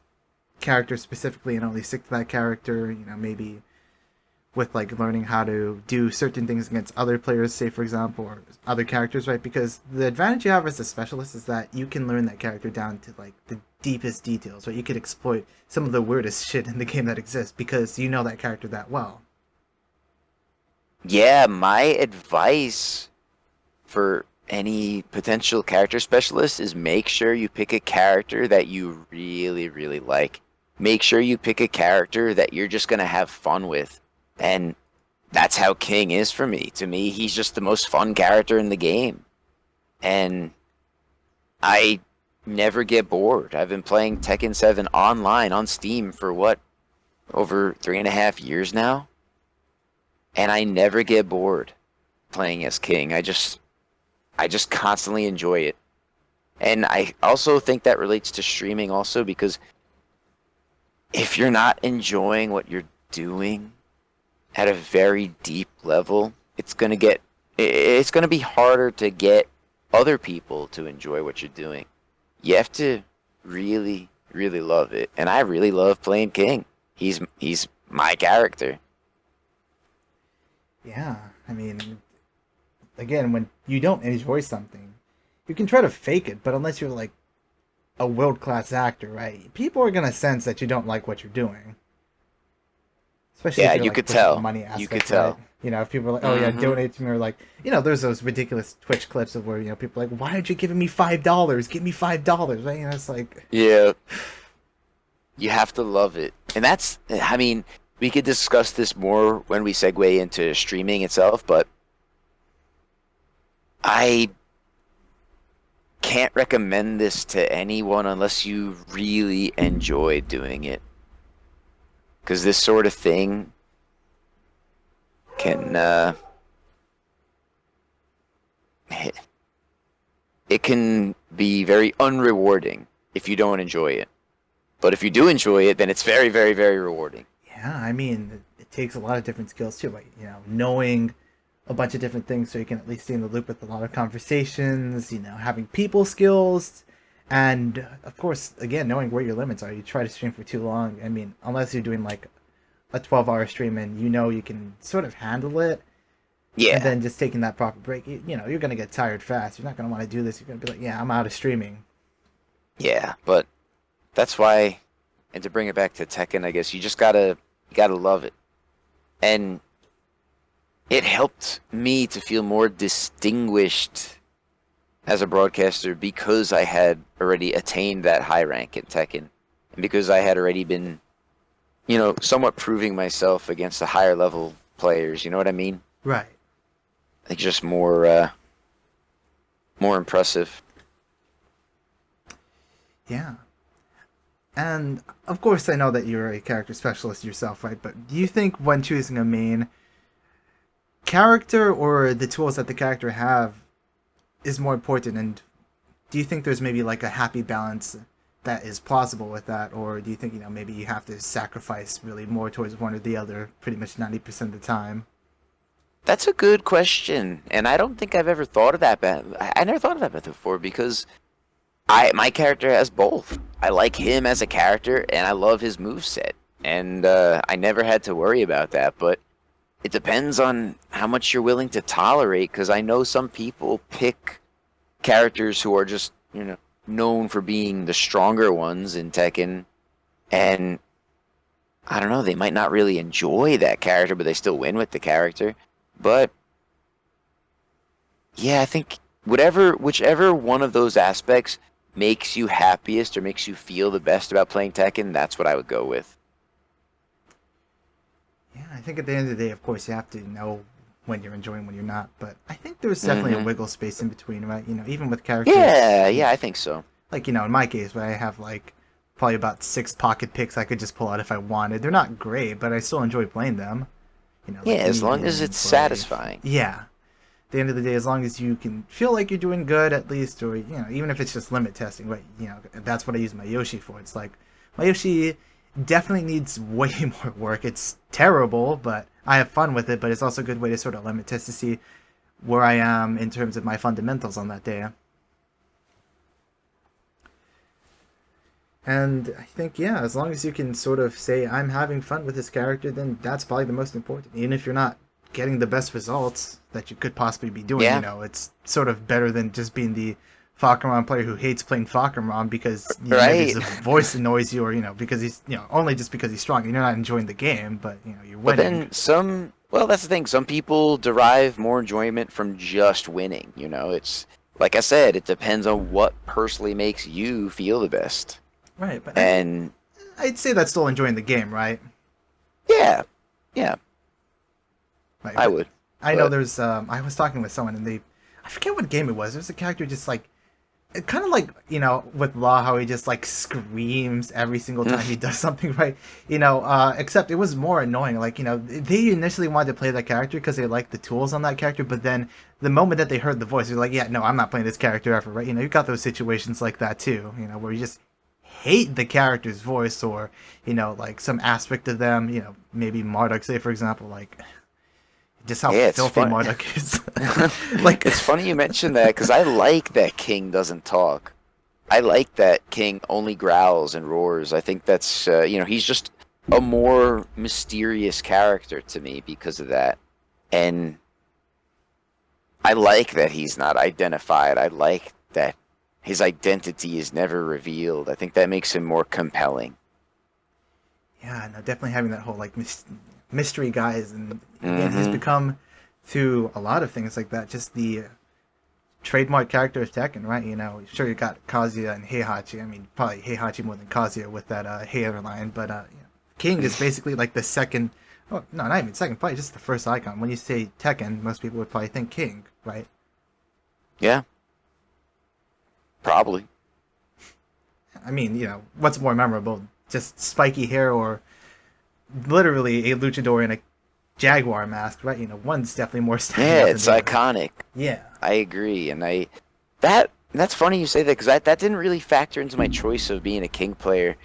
character specifically and only stick to that character? Maybe with like learning how to do certain things against other players, say for example, or other characters, right? Because the advantage you have as a specialist is that you can learn that character down to like the deepest details, right? You could exploit some of the weirdest shit in the game that exists because you know that character that well. Yeah, my advice for any potential character specialist is make sure you pick a character that you really, really like. Make sure you pick a character that you're just going to have fun with. And that's how King is for me. To me, he's just the most fun character in the game. And I never get bored. I've been playing Tekken 7 online on Steam for over 3.5 years now? And I never get bored playing as King. I just constantly enjoy it. And I also think that relates to streaming also, because if you're not enjoying what you're doing at a very deep level, it's going to be harder to get other people to enjoy what you're doing. You have to really, really love it. And I really love playing King. He's my character. Yeah, I mean, again, when you don't enjoy something, you can try to fake it, but unless you're like a world-class actor, right? People are gonna sense that you don't like what you're doing. Especially Yeah, if you're you like could pushing the tell. money You could aspect, right? tell. If people are like, "Oh yeah, Hmm. donate to me," or like, there's those ridiculous Twitch clips of where people are like, "Why aren't you giving me $5? Give me $5!" Right? It's like, Yeah. You have to love it. And I mean, we could discuss this more when we segue into streaming itself, but I can't recommend this to anyone unless you really enjoy doing it. Because this sort of thing can, it can be very unrewarding if you don't enjoy it. But if you do enjoy it, then it's very, very, very rewarding. yeah, I mean, it takes a lot of different skills too, like knowing a bunch of different things so you can at least stay in the loop with a lot of conversations, having people skills, and of course, again, knowing where your limits are. You try to stream for too long. I mean, unless you're doing like a 12-hour stream and you can sort of handle it, and Yeah, then just taking that proper break, you're going to get tired fast. You're not going to want to do this. You're going to be like, yeah, I'm out of streaming. yeah, but that's why, and to bring it back to Tekken, I guess you gotta love it, and it helped me to feel more distinguished as a broadcaster because I had already attained that high rank in Tekken, and because I had already been, somewhat proving myself against the higher level players. You know what I mean? Right. Like just more impressive. Yeah. And of course, I know that you're a character specialist yourself, right? But do you think when choosing a main, character or the tools that the character have is more important, and do you think there's maybe like a happy balance that is plausible with that, or do you think maybe you have to sacrifice really more towards one or the other pretty much 90% of the time? That's a good question, and I don't think I've ever thought of that. I never thought of that before because my character has both. I like him as a character, and I love his moveset, and I never had to worry about that. But it depends on how much you're willing to tolerate, because I know some people pick characters who are just known for being the stronger ones in Tekken, and I don't know, they might not really enjoy that character, but they still win with the character. But yeah, I think whichever one of those aspects makes you happiest or makes you feel the best about playing Tekken, that's what I would go with. Yeah, I think at the end of the day, of course, you have to know when you're enjoying, when you're not. But I think there's definitely a wiggle space in between, right? Even with characters. Yeah, I think so. Like, in my case, where I have like probably about 6 pocket picks I could just pull out if I wanted. They're not great, but I still enjoy playing them. Yeah, as long as it's satisfying. Yeah. At the end of the day, as long as you can feel like you're doing good at least, or even if it's just limit testing, but that's what I use my Yoshi for. It's like my Yoshi definitely needs way more work. It's terrible, but I have fun with it. But it's also a good way to sort of limit test to see where I am in terms of my fundamentals on that day. And I think, yeah, as long as you can sort of say, I'm having fun with this character, then that's probably the most important. Even if you're not getting the best results that you could possibly be doing, it's sort of better than just being the Falcon player who hates playing Falcon because his voice annoys you, or, because he's, only just because he's strong. You're not enjoying the game, but, you're winning. But then that's the thing. Some people derive more enjoyment from just winning, It's, like I said, it depends on what personally makes you feel the best. Right, but and I'd say that's still enjoying the game, right? Yeah. Right, I would. I know there's I was talking with someone and I forget what game it was. There's a character just like, kind of like, with Law, how he just like screams every single time he does something right. Except it was more annoying. Like, they initially wanted to play that character because they liked the tools on that character, but then the moment that they heard the voice, they're like, yeah, no, I'm not playing this character ever, right? You got those situations like that too, where you just hate the character's voice, or like some aspect of them, maybe Marduk, say for example, like just how filthy Marduk is. Like, it's funny you mentioned that, because I like that King doesn't talk. I like that King only growls and roars. I think that's he's just a more mysterious character to me because of that. And I like that he's not identified. I like that his identity is never revealed. I think that makes him more compelling. Yeah, no, definitely having that whole like mystery guys, and he's become, through a lot of things like that, just the trademark character of Tekken, right? Sure, you got Kazuya and Heihachi. I mean, probably Heihachi more than Kazuya with that Heihachi line, but King is basically like the second. Oh no, not even second, probably just the first icon. When you say Tekken, most people would probably think King, right? Yeah. Probably. I mean, what's more memorable? Just spiky hair, or literally a luchador in a jaguar mask, right? One's definitely more standing out. Yeah, it's iconic. Yeah. I agree. And that's funny you say that, because that didn't really factor into my choice of being a King player.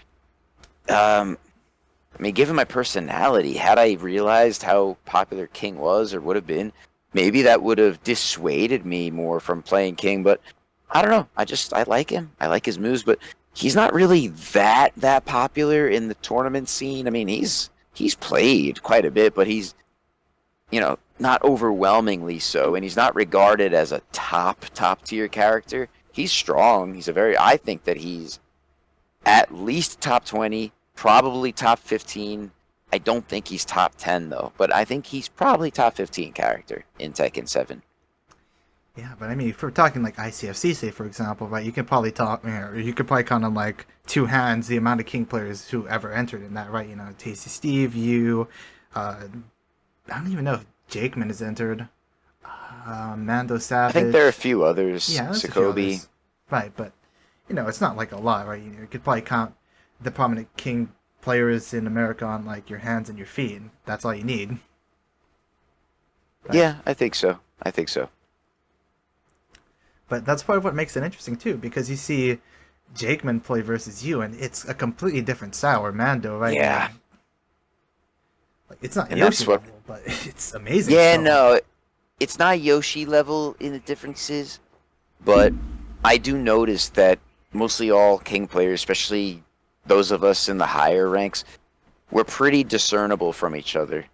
I mean, given my personality, had I realized how popular King was or would have been, maybe that would have dissuaded me more from playing King, but I don't know. I like him. I like his moves, but he's not really that popular in the tournament scene. I mean, he's played quite a bit, but he's not overwhelmingly so, and he's not regarded as a top tier character. He's strong. I think that he's at least top 20, probably top 15. I don't think he's top 10 though, but I think he's probably top 15 character in Tekken 7. Yeah, but I mean, if we're talking like ICFC, say for example, right? You could probably you could probably count on like 2 hands the amount of King players who ever entered in that, right? Tasty Steve, you, I don't even know if Jakeman has entered. Mando Savage. I think there are a few others. Yeah, Sokobi. Right, but it's not like a lot, right? You could probably count the prominent King players in America on like your hands and your feet. That's all you need. Right? Yeah, I think so. I think so. But that's part of what makes it interesting too, because you see Jakeman play versus you, and it's a completely different style. Or Mando, right? Yeah, Like, it's not and that's Yoshi what. level, but it's amazing Yeah, still. no, it's not Yoshi level in the differences, but I do notice that mostly all King players, especially those of us in the higher ranks, we're pretty discernible from each other.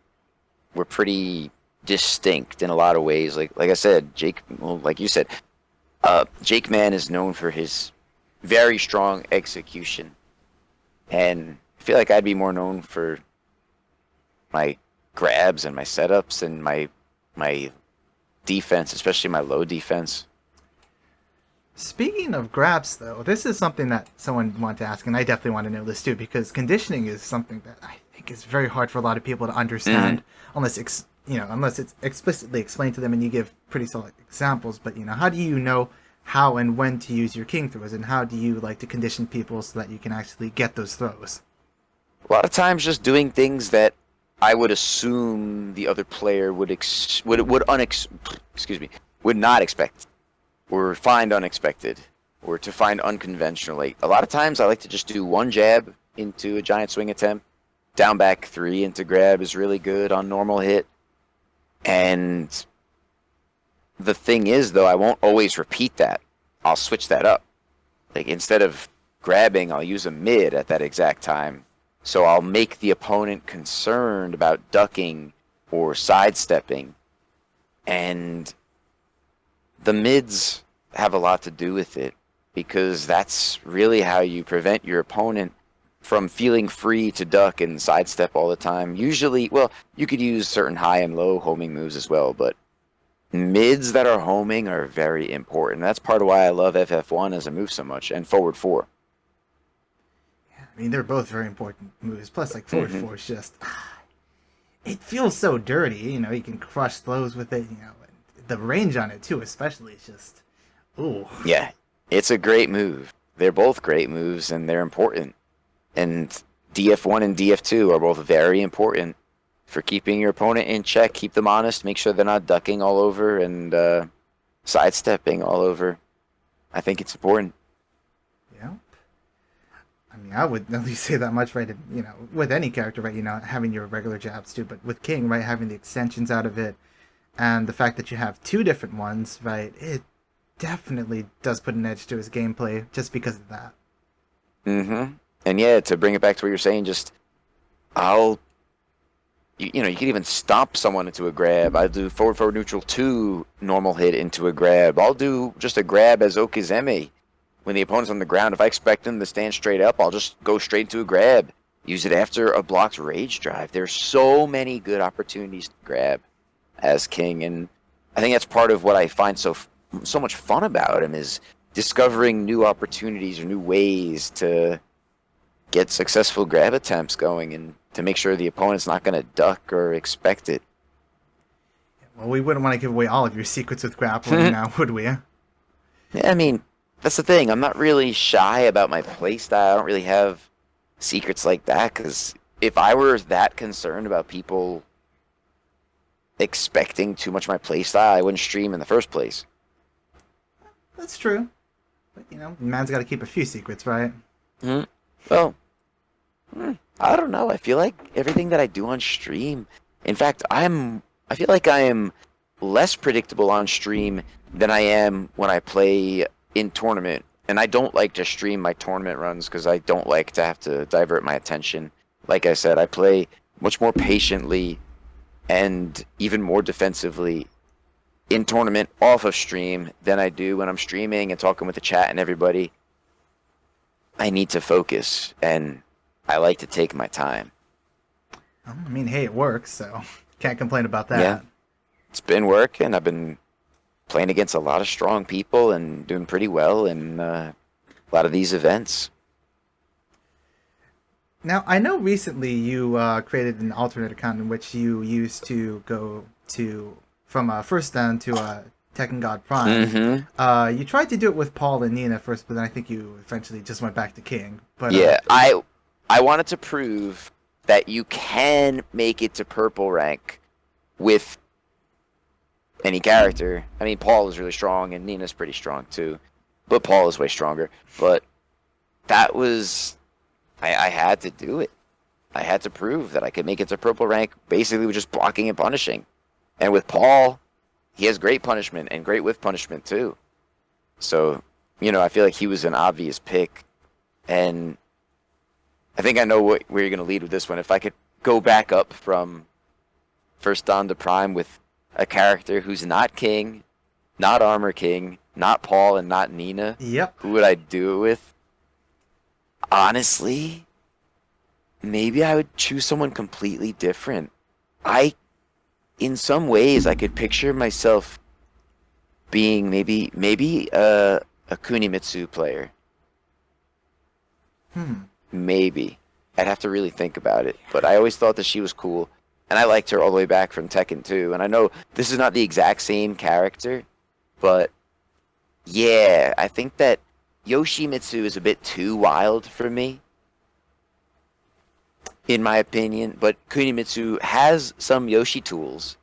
We're pretty distinct in a lot of ways. Like I said, Jake, well, like you said, Jake Man is known for his very strong execution, and I feel like I'd be more known for my grabs and my setups and my defense, especially my low defense. Speaking of grabs, though, this is something that someone wanted to ask, and I definitely want to know this too, because conditioning is something that I think is very hard for a lot of people to Mm-hmm. understand, unless unless it's explicitly explained to them and you give pretty solid examples. But how do you know how and when to use your king throws, and how do you like to condition people so that you can actually get those throws? A lot of times, just doing things that I would assume the other player excuse me, would not expect, or find unexpected, or to find unconventional. Like a lot of times, I like to just do one jab into a giant swing attempt, down back three into grab is really good on normal hit, and the thing is, though, I won't always repeat that. I'll switch that up. Like instead of grabbing, I'll use a mid at that exact time. So I'll make the opponent concerned about ducking or sidestepping. And the mids have a lot to do with it because that's really how you prevent your opponent from feeling free to duck and sidestep all the time. Usually, well, you could use certain high and low homing moves as well, but mids that are homing are very important. That's part of why I love FF1 as a move so much, and forward four. I mean, they're both very important moves. Plus, like forward Hmm. four is just it feels so dirty. You can crush throws with it. And the range on it too, especially, is just ooh. Yeah, it's a great move. They're both great moves, and they're important. And DF1 and DF2 are both very important for keeping your opponent in check, keep them honest, make sure they're not ducking all over and sidestepping all over. I think it's important. Yeah. I mean, I would at least say that much, right? With any character, right? Having your regular jabs too, but with King, right, having the extensions out of it, and the fact that you have two different ones, right? It definitely does put an edge to his gameplay just because of that. Mm-hmm. And yeah, to bring it back to what you're saying, just I'll you can even stomp someone into a grab. I do forward neutral two normal hit into a grab. I'll do just a grab as Okizeme when the opponent's on the ground. If I expect them to stand straight up, I'll just go straight into a grab. Use it after a blocked rage drive. There's so many good opportunities to grab as King, and I think that's part of what I find so much fun about him is discovering new opportunities or new ways to get successful grab attempts going and to make sure the opponent's not going to duck or expect it. Well, we wouldn't want to give away all of your secrets with grappling now, would we? Yeah, I mean, that's the thing. I'm not really shy about my playstyle. I don't really have secrets like that because if I were that concerned about people expecting too much of my playstyle, I wouldn't stream in the first place. That's true. But man's got to keep a few secrets, right? Hmm. Well, I don't know. I feel like everything that I do on stream, in fact, I feel like I am less predictable on stream than I am when I play in tournament. And I don't like to stream my tournament runs because I don't like to have to divert my attention. Like I said, I play much more patiently and even more defensively in tournament off of stream than I do when I'm streaming and talking with the chat and everybody. I need to focus, and I like to take my time. Well, I mean, hey, it works, so can't complain about Yeah, that. it's been working. I've been playing against a lot of strong people and doing pretty well in a lot of these events. Now, I know recently you created an alternate account in which you used to go to from first dan to Tekken God Prime. Mm-hmm. You tried to do it with Paul and Nina first, but then I think you eventually just went back to King. But Yeah, I wanted to prove that you can make it to purple rank with any character. I mean, Paul is really strong, and Nina's pretty strong too, but Paul is way stronger. But that was, I had to do it. I had to prove that I could make it to purple rank basically with just blocking and punishing. And with Paul, he has great punishment and great whiff punishment too. So, I feel like he was an obvious pick. And I think I know where you're going to lead with this one. If I could go back up from First Dawn to Prime with a character who's not King, not Armor King, not Paul, and not Nina, Yep. who would I do it with? Honestly, maybe I would choose someone completely different. In some ways, I could picture myself being maybe a Kunimitsu player. Maybe. I'd have to really think about it. But I always thought that she was cool. And I liked her all the way back from Tekken 2. And I know this is not the exact same character. But, yeah, I think that Yoshimitsu is a bit too wild for me, in my opinion. But Kunimitsu has some Yoshi tools.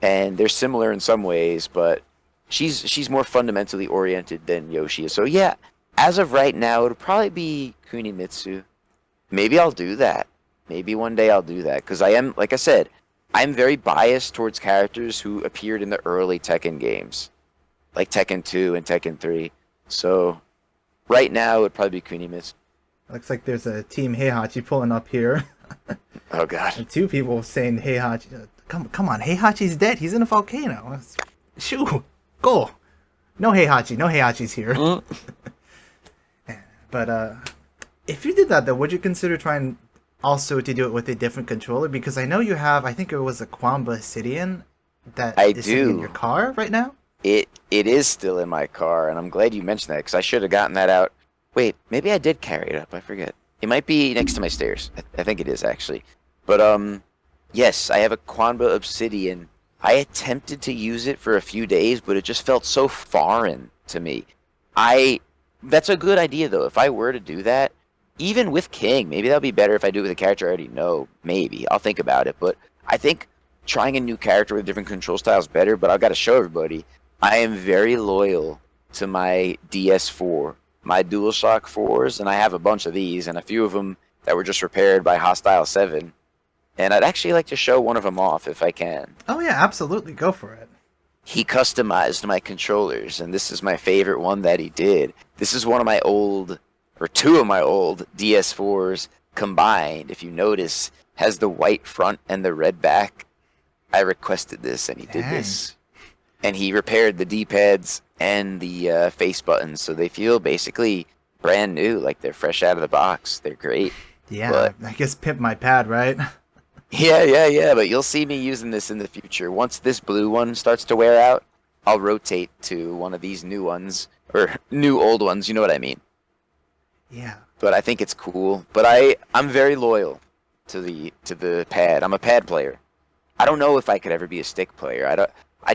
And they're similar in some ways. But she's more fundamentally oriented than Yoshi is. So, yeah, as of right now, it would probably be Kunimitsu. Maybe I'll do that. Maybe one day I'll do that. Because I am, like I said, I'm very biased towards characters who appeared in the early Tekken games. Like Tekken 2 and Tekken 3. So, right now, it would probably be Kunimitsu. Looks like there's a Team Heihachi pulling up here. Oh, God. And two people saying Heihachi. Come on, Heihachi's dead. He's in a volcano. Shoo! Go! No Heihachi. No Heihachi's here. But, if you did that, though, would you consider trying also to do it with a different controller? Because I know you have, I think it was a Quamba Obsidian that is sitting in your car right now? It is still in my car, and I'm glad you mentioned that, because I should have gotten that out. Wait, maybe I did carry it up. I forget. It might be next to my stairs. I think it is, actually. But, yes, I have a Quamba Obsidian. I attempted to use it for a few days, but it just felt so foreign to me. That's a good idea, though. If I were to do that, even with King, maybe that would be better if I do it with a character I already know. Maybe. I'll think about it. But I think trying a new character with different control style is better, but I've got to show everybody I am very loyal to my DS4, my DualShock 4s, and I have a bunch of these, and a few of them that were just repaired by Hostile 7. And I'd actually like to show one of them off if I can. Oh, yeah, absolutely. Go for it. He customized my controllers, and this is my favorite one that he did. This is one of my two of my old DS4s combined. If you notice, has the white front and the red back. I requested this, and he did this. And he repaired the D-pads and the face buttons, so they feel basically brand new, like they're fresh out of the box. They're great. Yeah, but I guess pimp my pad, right? Yeah, but you'll see me using this in the future. Once this blue one starts to wear out, I'll rotate to one of these new ones, or new old ones, you know what I mean. Yeah. But I think it's cool. But I'm very loyal to the pad. I'm a pad player. I don't know if I could ever be a stick player. I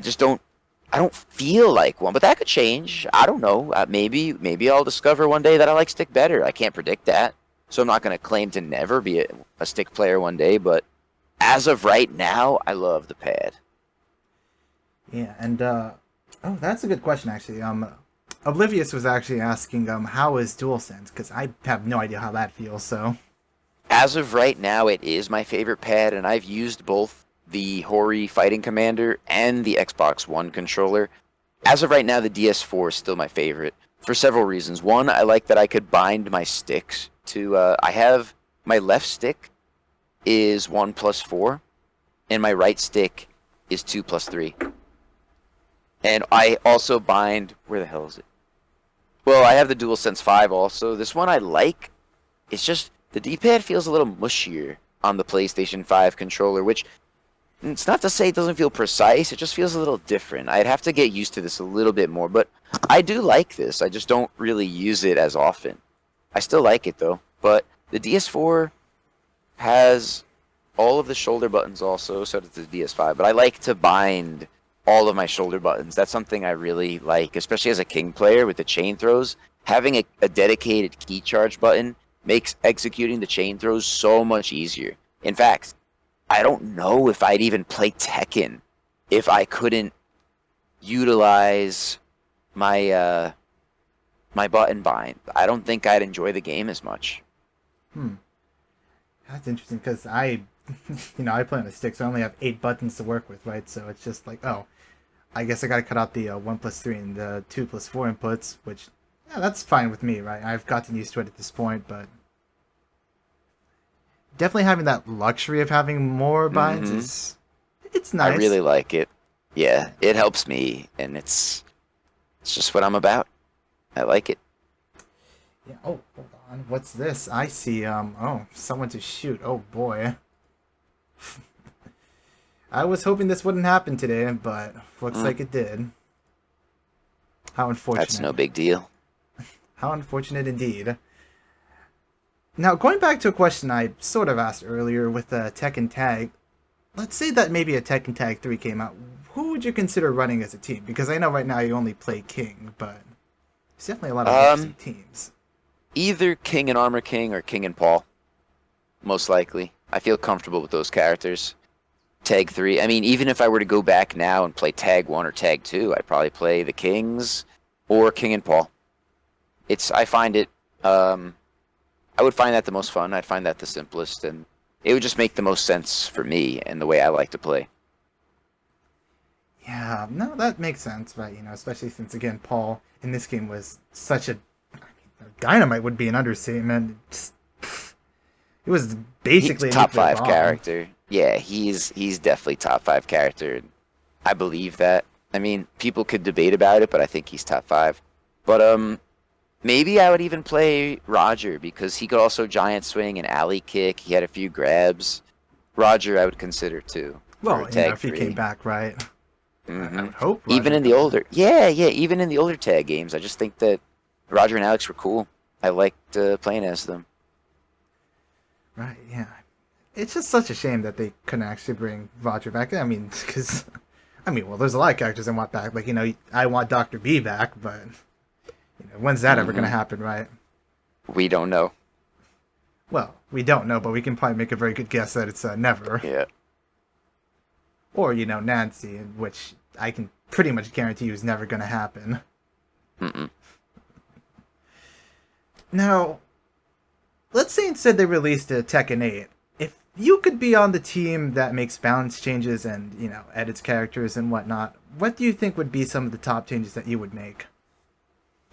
don't feel like one, but that could change. I don't know. Maybe I'll discover one day that I like stick better. I can't predict that. So I'm not going to claim to never be a stick player one day, but as of right now, I love the pad. Yeah, and that's a good question actually. Oblivious was actually asking how is DualSense, because I have no idea how that feels. So as of right now, it is my favorite pad, and I've used both the Hori Fighting Commander and the Xbox One controller. As of right now, the DS4 is still my favorite for several reasons. One, I like that I could bind my sticks to. I have my left stick is 1+4, and my right stick is 2+3. And I also bind. Where the hell is it? Well, I have the DualSense 5 also. This one I like. It's just the D-pad feels a little mushier on the PlayStation 5 controller, which it's not to say it doesn't feel precise. It just feels a little different. I'd have to get used to this a little bit more, but I do like this. I just don't really use it as often. I still like it though. But the DS4 has all of the shoulder buttons also, so does the DS5. But I like to bind all of my shoulder buttons. That's something I really like, especially as a King player with the chain throws. Having a dedicated key charge button makes executing the chain throws so much easier. In fact, I don't know if I'd even play Tekken if I couldn't utilize my button bind, I don't think I'd enjoy the game as much. That's interesting because I play on a stick, so I only have 8 buttons to work with, right? So it's just like, oh, I guess I got to cut out the 1+3 and the 2+4 inputs, which, yeah, that's fine with me, right? I've gotten used to it at this point, but definitely having that luxury of having more binds it's I nice. really like it. Yeah, it helps me, and it's just what I'm about. I like it. Yeah. Oh, hold on. What's this? I see. Someone to shoot. Oh boy. I was hoping this wouldn't happen today, but looks like it did. How unfortunate. That's no big deal. How unfortunate indeed. Now, going back to a question I sort of asked earlier with Tekken Tag, let's say that maybe a Tekken Tag 3 came out. Who would you consider running as a team? Because I know right now you only play King, but there's definitely a lot of interesting teams. Either King and Armor King or King and Paul, most likely. I feel comfortable with those characters. Tag 3, I mean, even if I were to go back now and play Tag 1 or Tag 2, I'd probably play the Kings or King and Paul. I find it, I would find that the most fun. I'd find that the simplest, and it would just make the most sense for me and the way I like to play. Yeah, no, that makes sense, right? Especially since, again, Paul in this game was such a... dynamite would be an understatement. It was basically He's top 5 bomb. character. Yeah, he's definitely top 5 character. I believe that. I mean, people could debate about it, but I think he's top 5. But maybe I would even play Roger because he could also giant swing and alley kick. He had a few grabs. Roger, I would consider too. Well, if he came back, right? I would hope. Roger Even in the older, even in the older tag games, I just think that Roger and Alex were cool. I liked playing as them. Right, yeah. It's just such a shame that they couldn't actually bring Roger back. I mean, because, well, there's a lot of characters I want back. Like, I want Dr. B back, but, when's that ever going to happen, right? We don't know. Well, we don't know, but we can probably make a very good guess that it's never. Yeah. Or, Nancy, which I can pretty much guarantee you is never going to happen. Now, let's say instead they released a Tekken 8. If you could be on the team that makes balance changes and, edits characters and whatnot, what do you think would be some of the top changes that you would make?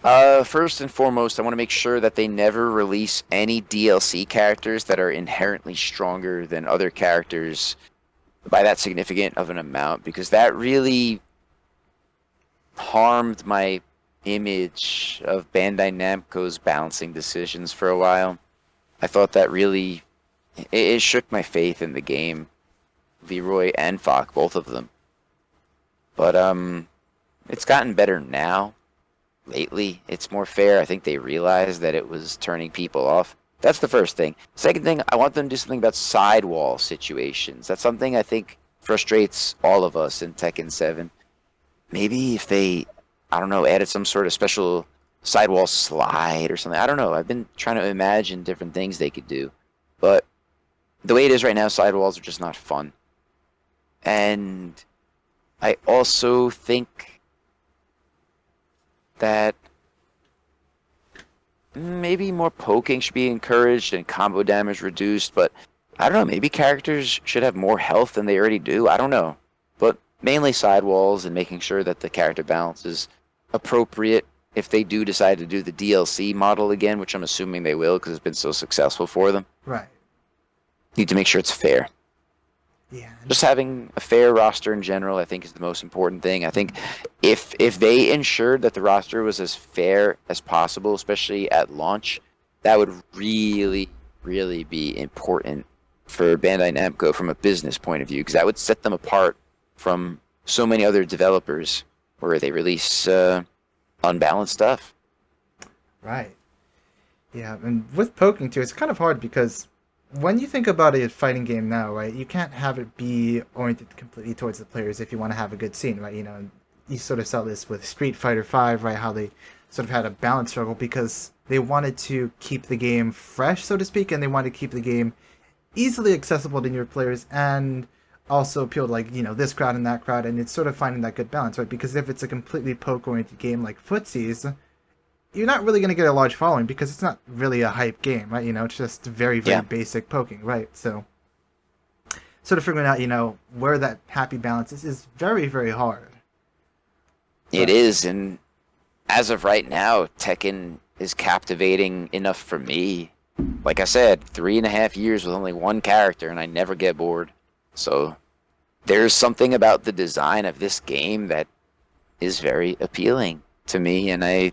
First and foremost, I want to make sure that they never release any DLC characters that are inherently stronger than other characters by that significant of an amount, because that really harmed my image of Bandai Namco's balancing decisions for a while. I thought that really... It shook my faith in the game. Leroy and Fok, both of them. But, it's gotten better now. Lately, it's more fair. I think they realized that it was turning people off. That's the first thing. Second thing, I want them to do something about sidewall situations. That's something I think frustrates all of us in Tekken 7. Maybe if they, I don't know, added some sort of special sidewall slide or something. I don't know. I've been trying to imagine different things they could do. But the way it is right now, sidewalls are just not fun. And I also think that maybe more poking should be encouraged and combo damage reduced, but I don't know, maybe characters should have more health than they already do. I don't know. But mainly sidewalls and making sure that the character balance is appropriate if they do decide to do the DLC model again, which I'm assuming they will because it's been so successful for them. Right. Need to make sure it's fair. Yeah. Just having a fair roster in general, I think, is the most important thing. I think if they ensured that the roster was as fair as possible, especially at launch, that would really, really be important for Bandai Namco from a business point of view, because that would set them apart from so many other developers where they release unbalanced stuff. Right. Yeah, and with poking too, it's kind of hard because when you think about a fighting game now, right, you can't have it be oriented completely towards the players if you want to have a good scene, right? You sort of saw this with Street Fighter V, right, how they sort of had a balance struggle because they wanted to keep the game fresh, so to speak, and they wanted to keep the game easily accessible to newer players and also appeal to, like, this crowd and that crowd, and it's sort of finding that good balance, right? Because if it's a completely poke-oriented game like footsies, you're not really going to get a large following because it's not really a hype game, right? It's just very, very Yeah, basic poking, right? So sort of figuring out, where that happy balance is very, very hard. it But is, and as of right now, Tekken is captivating enough for me. Like I said, 3.5 years with only one character, and I never get bored. So there's something about the design of this game that is very appealing to me, and I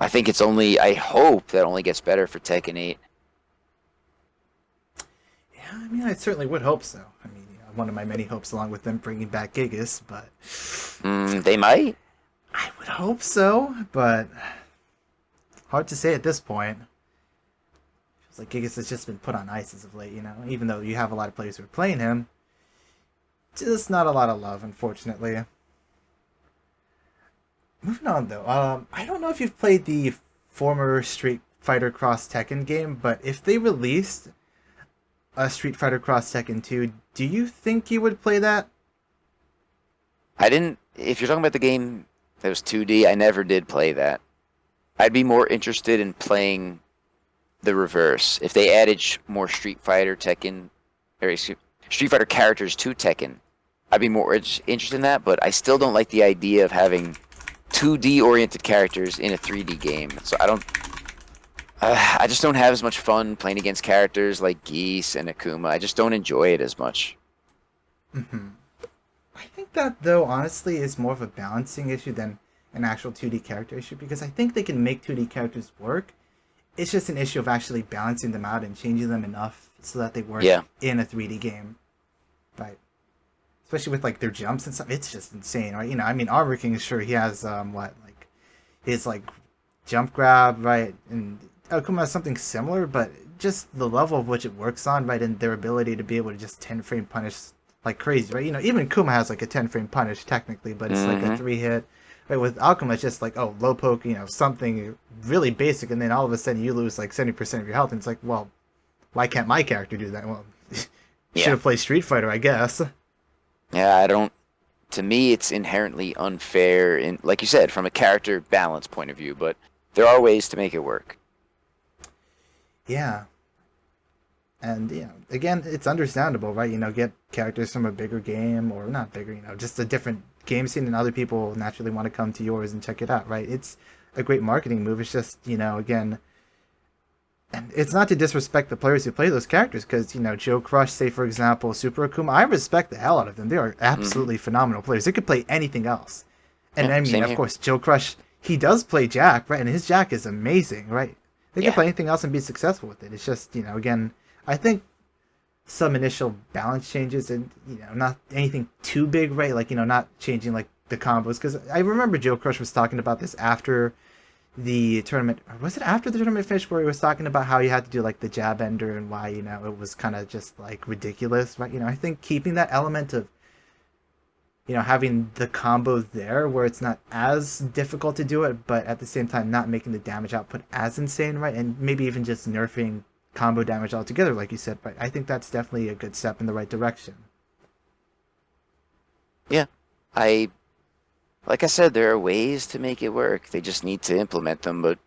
think it's only, I hope that only gets better for Tekken 8. yeah, I mean, I certainly would hope so. I mean, one of my many hopes, along with them bringing back Gigas, but They might. I would hope so. But hard to say at this point. Feels like Gigas has just been put on ice as of late. Even though you have a lot of players who are playing him, just not a lot of love, unfortunately. Moving on, though. I don't know if you've played the former Street Fighter Cross Tekken game, but if they released a Street Fighter Cross Tekken 2, do you think you would play that? I didn't, if you're talking about the game that was 2D, I never did play that. I'd be more interested in playing the reverse. If they added more Street Fighter Tekken, or Street Fighter characters to Tekken, I'd be more interested in that, but I still don't like the idea of having 2D oriented characters in a 3D game. So I just don't have as much fun playing against characters like Geese and Akuma. I just don't enjoy it as much. Hmm. I think that, though, honestly, is more of a balancing issue than an actual 2D character issue, because I think they can make 2D characters work. It's just an issue of actually balancing them out and changing them enough so that they work Yeah. in a 3D game. Right. Especially with, like, their jumps and stuff. It's just insane, right? I mean, Armor King, sure, he has, his, like, jump grab, right? And Akuma has something similar, but just the level of which it works on, right? And their ability to be able to just 10-frame punish like crazy, right? Even Kuma has, like, a 10-frame punish, technically, but it's, like, a 3-hit. Right, with Alchema, it's just like, oh, low poke, something really basic, and then all of a sudden you lose, like, 70% of your health, and it's like, well, why can't my character do that? Well, should Yeah. have played Street Fighter, I guess. Yeah, I don't. To me, it's inherently unfair, in, like you said, from a character balance point of view, but there are ways to make it work. Yeah. And, again, it's understandable, right? Get characters from a bigger game, or not bigger, just a different game scene, and other people naturally want to come to yours and check it out, right? It's a great marketing move. It's just, again, and it's not to disrespect the players who play those characters, because, Joe Crush, say, for example, Super Akuma, I respect the hell out of them. They are absolutely phenomenal players. They could play anything else. And, Yeah, I mean, same of here. course, Joe Crush, he does play Jack, right? And his Jack is amazing, right? They can Yeah. play anything else and be successful with it. It's just, again, I think some initial balance changes, and not anything too big, right? Like, not changing, like, the combos, because I remember Joe Crush was talking about this after the tournament, or was it after the tournament finished, where he was talking about how you had to do, like, the jab ender, and why it was kind of just, like, ridiculous, right? I think keeping that element of having the combo there where it's not as difficult to do it, but at the same time not making the damage output as insane, right? And maybe even just nerfing combo damage altogether, like you said. But I think that's definitely a good step in the right direction. Yeah. Like I said, there are ways to make it work. They just need to implement them. But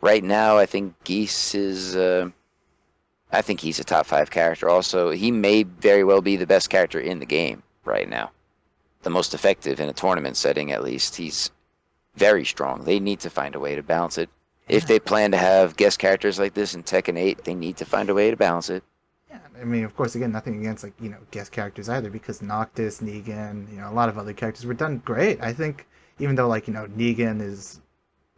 right now, I think Geese is, I think he's a top 5 character. Also, he may very well be the best character in the game right now. The most effective in a tournament setting, at least. He's very strong. They need to find a way to balance it. If they plan to have guest characters like this in Tekken 8, they need to find a way to balance it. Yeah, I mean, of course, again, nothing against, like, guest characters either, because Noctis, Negan, a lot of other characters were done great. I think, even though, like, Negan is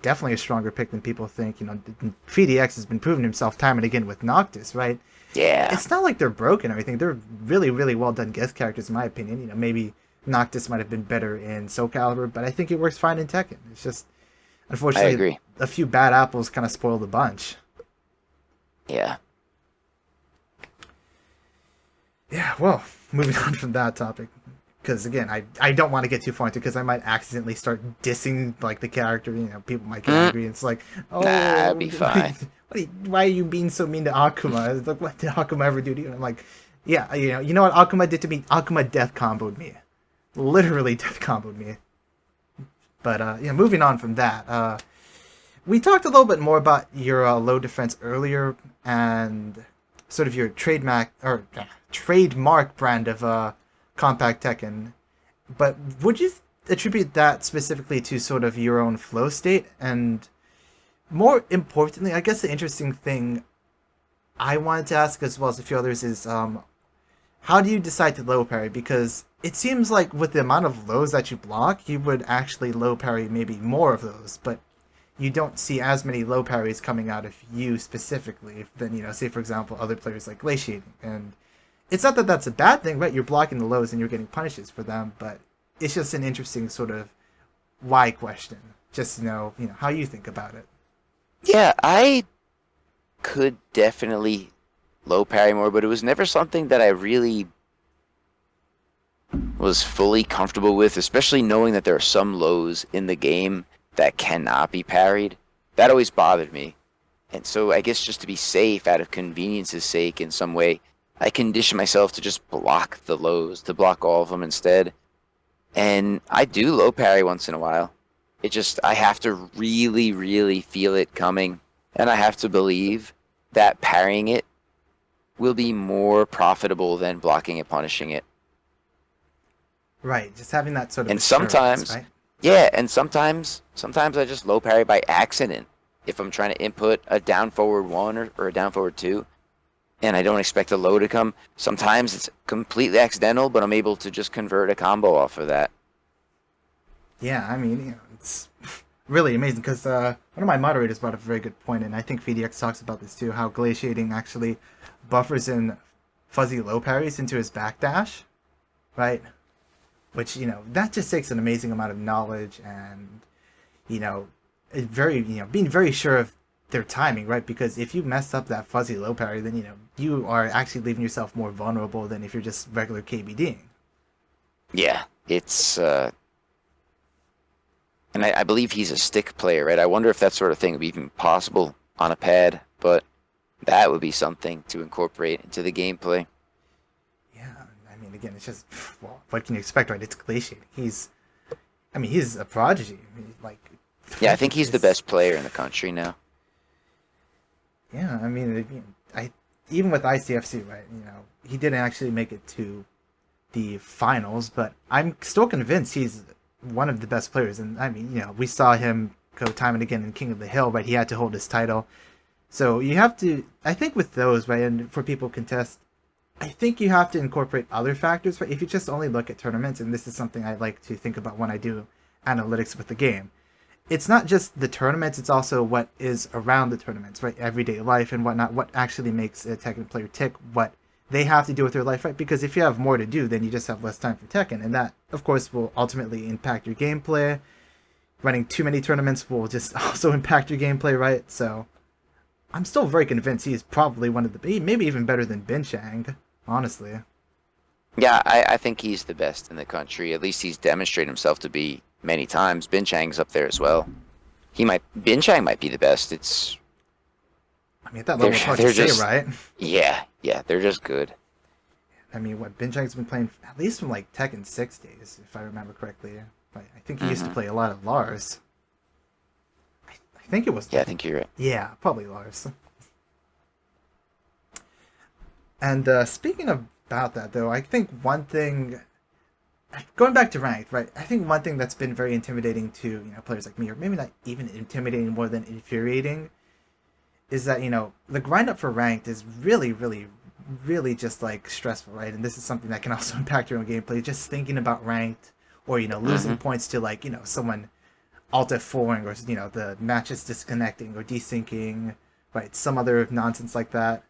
definitely a stronger pick than people think, PDX has been proving himself time and again with Noctis, right? Yeah. It's not like they're broken or anything. They're really, really well done guest characters, in my opinion. Maybe Noctis might have been better in Soul Calibur, but I think it works fine in Tekken. It's just, I unfortunately, agree. a few bad apples kind of spoil the bunch. Yeah. Yeah, well, moving on from that topic, because again, I don't want to get too far into it, because I might accidentally start dissing, like, the character. People might get angry. It's like, oh, Nah, it'll be fine. Why are you being so mean to Akuma? It's like, what did Akuma ever do to you? And I'm like, Yeah, you know what Akuma did to me? Akuma death comboed me. Literally death comboed me. But yeah, moving on from that, we talked a little bit more about your low defense earlier and sort of your trademark brand of compact Tekken. But would you attribute that specifically to sort of your own flow state? And more importantly, I guess the interesting thing I wanted to ask, as well as a few others, is how do you decide to low parry? Because it seems like with the amount of lows that you block, you would actually low parry maybe more of those, but you don't see as many low parries coming out of you specifically than, say for example, other players like Glaciating. And it's not that that's a bad thing, right? You're blocking the lows and you're getting punishes for them, but it's just an interesting sort of why question. Just to know, how you think about it. Yeah, I could definitely low parry more, but it was never something that I really was fully comfortable with, especially knowing that there are some lows in the game that cannot be parried. That always bothered me. And so I guess just to be safe, out of convenience's sake in some way, I condition myself to just block the lows, to block all of them instead. And I do low parry once in a while. I have to really, really feel it coming. And I have to believe that parrying it will be more profitable than blocking and punishing it. Right, just having that sort of And assurance, sometimes, right? yeah, and sometimes I just low parry by accident. If I'm trying to input a down forward 1 or a down forward 2, and I don't expect a low to come, sometimes it's completely accidental, but I'm able to just convert a combo off of that. Yeah, I mean, it's really amazing because one of my moderators brought up a very good point, and I think VDX talks about this too, how Glaciating actually buffers in fuzzy low parries into his backdash, right? Which, that just takes an amazing amount of knowledge and, being very sure of their timing, right? Because if you mess up that fuzzy low parry, then, you are actually leaving yourself more vulnerable than if you're just regular KBDing. Yeah, it's, and I believe he's a stick player, right? I wonder if that sort of thing would be even possible on a pad, but that would be something to incorporate into the gameplay. Yeah, I mean, again, it's just, well, what can you expect, right? It's Glaciating. He's a prodigy. Yeah, I think he's the best player in the country now. Yeah, I mean, even with ICFC, right? He didn't actually make it to the finals, but I'm still convinced he's one of the best players. And I mean, we saw him go time and again in King of the Hill, right? He had to hold his title. So you have to, I think with those, right, and for people who contest, I think you have to incorporate other factors, right? If you just only look at tournaments, and this is something I like to think about when I do analytics with the game, it's not just the tournaments, it's also what is around the tournaments, right? Everyday life and whatnot, what actually makes a Tekken player tick, what they have to do with their life, right? Because if you have more to do, then you just have less time for Tekken, and that, of course, will ultimately impact your gameplay. Running too many tournaments will just also impact your gameplay, right? So I'm still very convinced he's probably one of the, maybe even better than Binchang, honestly. Yeah, I think he's the best in the country. At least he's demonstrated himself to be many times. Binchang's up there as well. Binchang might be the best. I mean, at that level, it's hard to say, right? Yeah, they're just good. I mean, what Binchang's been playing at least from like Tekken 6 days, if I remember correctly. I think he used to play a lot of Lars. I think it was. Yeah, I think you're right. Yeah, probably Lars. And speaking about that, though, I think one thing, going back to ranked, right? I think one thing that's been very intimidating to players like me, or maybe not even intimidating more than infuriating, is that the grind up for ranked is really, really, really just like stressful, right? And this is something that can also impact your own gameplay. Just thinking about ranked, or losing points to like someone alt F4ing, or the match is disconnecting or desyncing, right? Some other nonsense like that.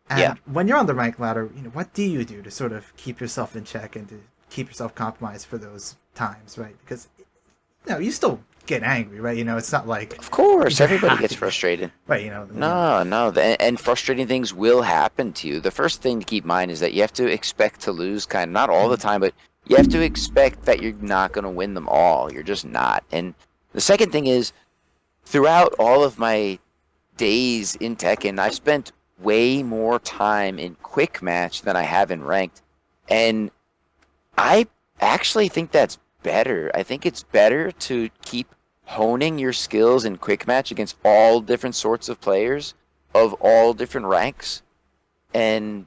And when you're on the rank ladder, what do you do to sort of keep yourself in check and to keep yourself compromised for those times, right? Because you still get angry, right? It's not like, of course, everybody gets frustrated, right? No, and frustrating things will happen to you. The first thing to keep in mind is that you have to expect to lose, kind of, not all the time, but you have to expect that you're not going to win them all. You're just not. And the second thing is, throughout all of my days in Tekken, I've spent way more time in quick match than I have in ranked. And I actually think that's better. I think it's better to keep honing your skills in quick match against all different sorts of players of all different ranks. And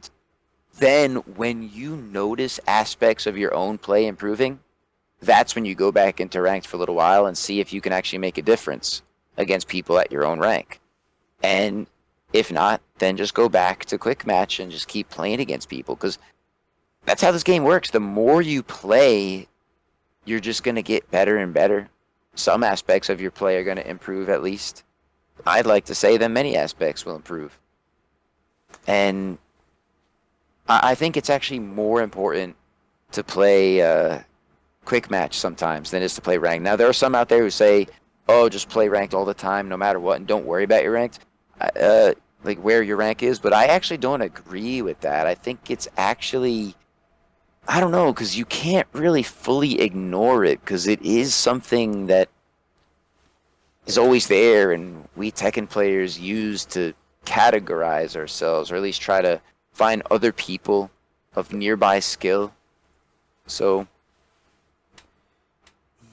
then when you notice aspects of your own play improving, that's when you go back into ranked for a little while and see if you can actually make a difference against people at your own rank. And if not, then just go back to quick match and just keep playing against people, because that's how this game works. The more you play, you're just going to get better and better. Some aspects of your play are going to improve, at least. I'd like to say that many aspects will improve. And I think it's actually more important to play quick match sometimes than it is to play ranked. Now, there are some out there who say, oh, just play ranked all the time, no matter what, and don't worry about your ranked, like where your rank is. But I actually don't agree with that. I think it's actually, I don't know, because you can't really fully ignore it, because it is something that is always there, and we Tekken players use to categorize ourselves, or at least try to find other people of nearby skill. So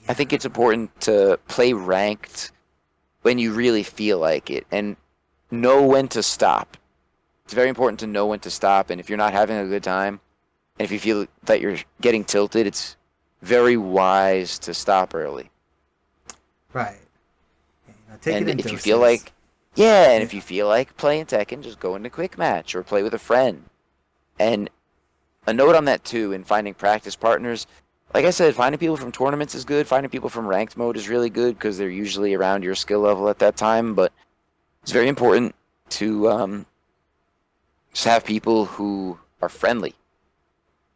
I think it's important to play ranked when you really feel like it, and know when to stop. It's very important to know when to stop, and if you're not having a good time, and if you feel that you're getting tilted, it's very wise to stop early. Right. Take And it in if you doses. feel like, yeah, and if you feel like playing Tekken, just go into quick match or play with a friend. And a note on that too, in finding practice partners, like I said, finding people from tournaments is good. Finding people from ranked mode is really good, because they're usually around your skill level at that time. But it's very important to just have people who are friendly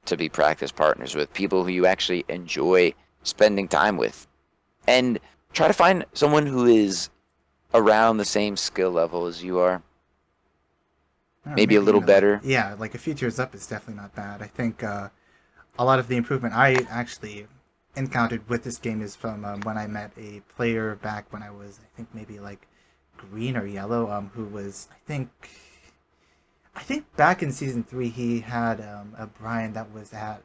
to be practice partners with, people who you actually enjoy spending time with. And try to find someone who is around the same skill level as you are. Maybe a little better. Yeah, like a few tiers up is definitely not bad. I think a lot of the improvement I actually encountered with this game is from when I met a player back when I was, I think maybe like green or yellow, who was, I think back in season 3 he had a Brian that was at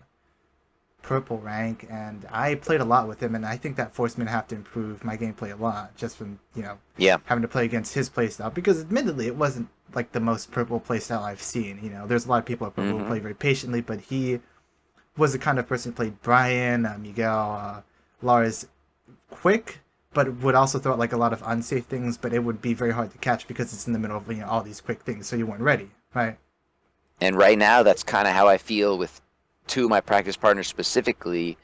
purple rank, and I played a lot with him, and I think that forced me to have to improve my gameplay a lot, just from having to play against his playstyle, because admittedly it wasn't like the most purple playstyle I've seen. There's a lot of people at purple who play very patiently, but he was the kind of person who played Brian, Miguel, Lars quick, but would also throw out like a lot of unsafe things, but it would be very hard to catch because it's in the middle of all these quick things, so you weren't ready, right? And right now, that's kind of how I feel with two of my practice partners specifically,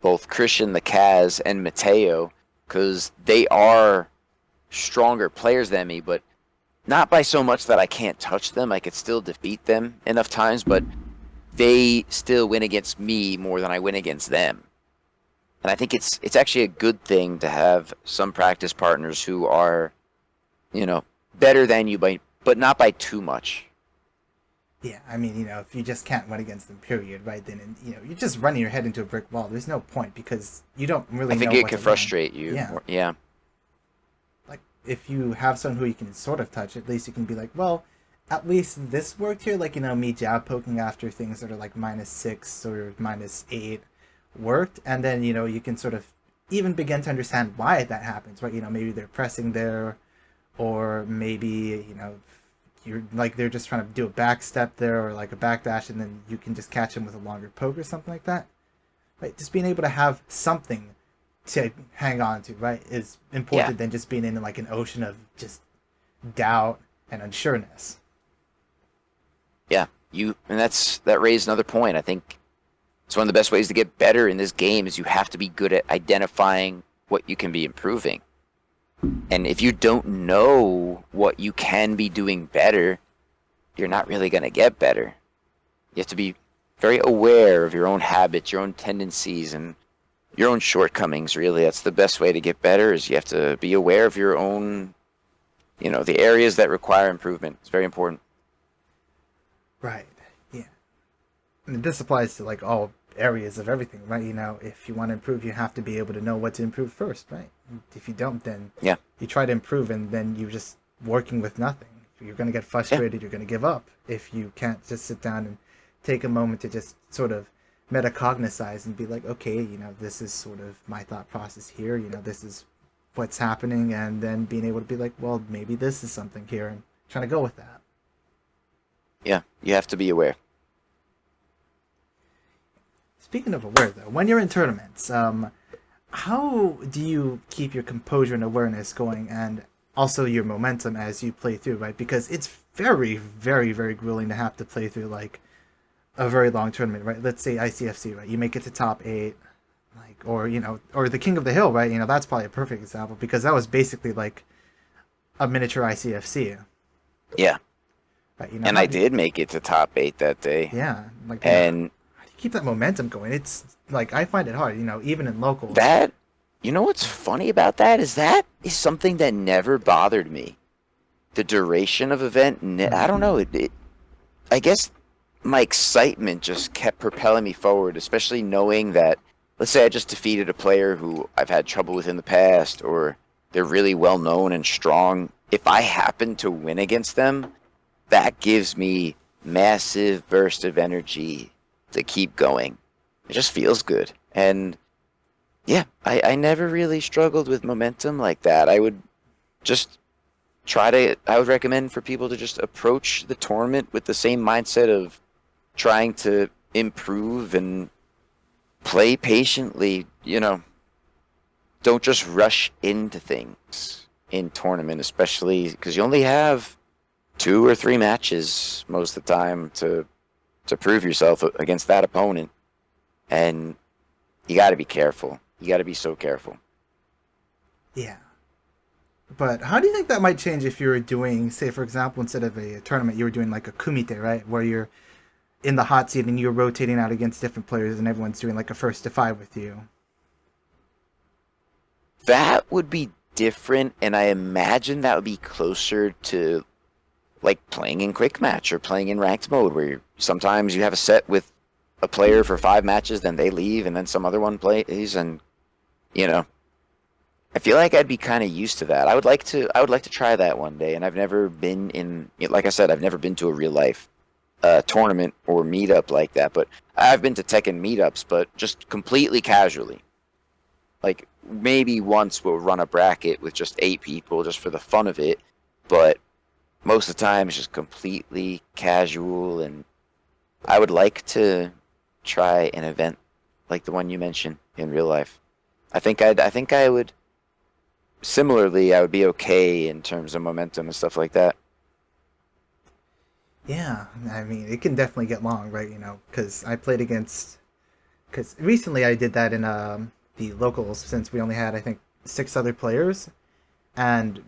both Christian the Kaz and Mateo, because they are stronger players than me, but not by so much that I can't touch them. I could still defeat them enough times, but they still win against me more than I win against them. And I think it's actually a good thing to have some practice partners who are, better than you, but not by too much. Yeah, I mean, if you just can't win against them, period, right? Then, you're just running your head into a brick wall. There's no point, because you don't really know. I think it can frustrate you. Yeah. Yeah. Like, if you have someone who you can sort of touch, at least you can be like, well, at least this worked here. Like, me jab poking after things that are like -6 or -8 worked. And then, you can sort of even begin to understand why that happens, right? Maybe they're pressing there, or maybe, you're like they're just trying to do a back step there, or like a backdash, and then you can just catch them with a longer poke or something like that, right? Just being able to have something to hang on to, right, is important than just being in like an ocean of just doubt and unsureness. Yeah, and that raised another point. I think it's one of the best ways to get better in this game is you have to be good at identifying what you can be improving. And if you don't know what you can be doing better, you're not really going to get better. You have to be very aware of your own habits, your own tendencies, and your own shortcomings, really. That's the best way to get better, is you have to be aware of your own, the areas that require improvement. It's very important. Right, yeah. And this applies to like all areas of everything, right? If you want to improve, you have to be able to know what to improve first, right? If you don't, then you try to improve, and then you're just working with nothing. You're going to get Yeah. frustrated. You're going to give up if you can't just sit down and take a moment to just sort of metacognize and be like, okay, this is sort of my thought process here. This is what's happening, and then being able to be like, well, maybe this is something here, and trying to go with that. Yeah, you have to be aware. Speaking of aware, though, when you're in tournaments, how do you keep your composure and awareness going, and also your momentum as you play through, right? Because it's very, very, very grueling to have to play through like a very long tournament, right? Let's say ICFC, right? You make it to top 8, like, or the King of the Hill, right? That's probably a perfect example because that was basically like a miniature ICFC. Yeah. Right, And I did make it to top 8 that day. Yeah, like, and how do you keep that momentum going? It's like, I find it hard, even in locals. What's funny about that is something that never bothered me. The duration of event, I don't know. I guess my excitement just kept propelling me forward, especially knowing that, let's say I just defeated a player who I've had trouble with in the past, or they're really well known and strong. If I happen to win against them, that gives me massive burst of energy to keep going. It just feels good. And yeah, I never really struggled with momentum like that. I would recommend for people to just approach the tournament with the same mindset of trying to improve and play patiently. Don't just rush into things in tournament, especially because you only have 2 or 3 matches most of the time to prove yourself against that opponent. And you got to be careful. You got to be so careful. Yeah. But how do you think that might change if you were doing, say, for example, instead of a tournament, you were doing like a kumite, right? Where you're in the hot seat and you're rotating out against different players and everyone's doing like a 1-to-5 with you. That would be different, and I imagine that would be closer to like playing in quick match or playing in ranked mode, where sometimes you have a set with a player for 5 matches, then they leave, and then some other one plays, and I feel like I'd be kind of used to that. I would like to try that one day, and I've never been in, like I said, I've never been to a real life tournament or meetup like that. But I've been to Tekken meetups, but just completely casually. Like maybe once we'll run a bracket with just 8 people just for the fun of it, but most of the time it's just completely casual. And I would like to try an event like the one you mentioned in real life. I think I would. Similarly, I would be okay in terms of momentum and stuff like that. Yeah, I mean, it can definitely get long, right? Because I played against. Because recently I did that in the locals, since we only had, I think, 6 other players. And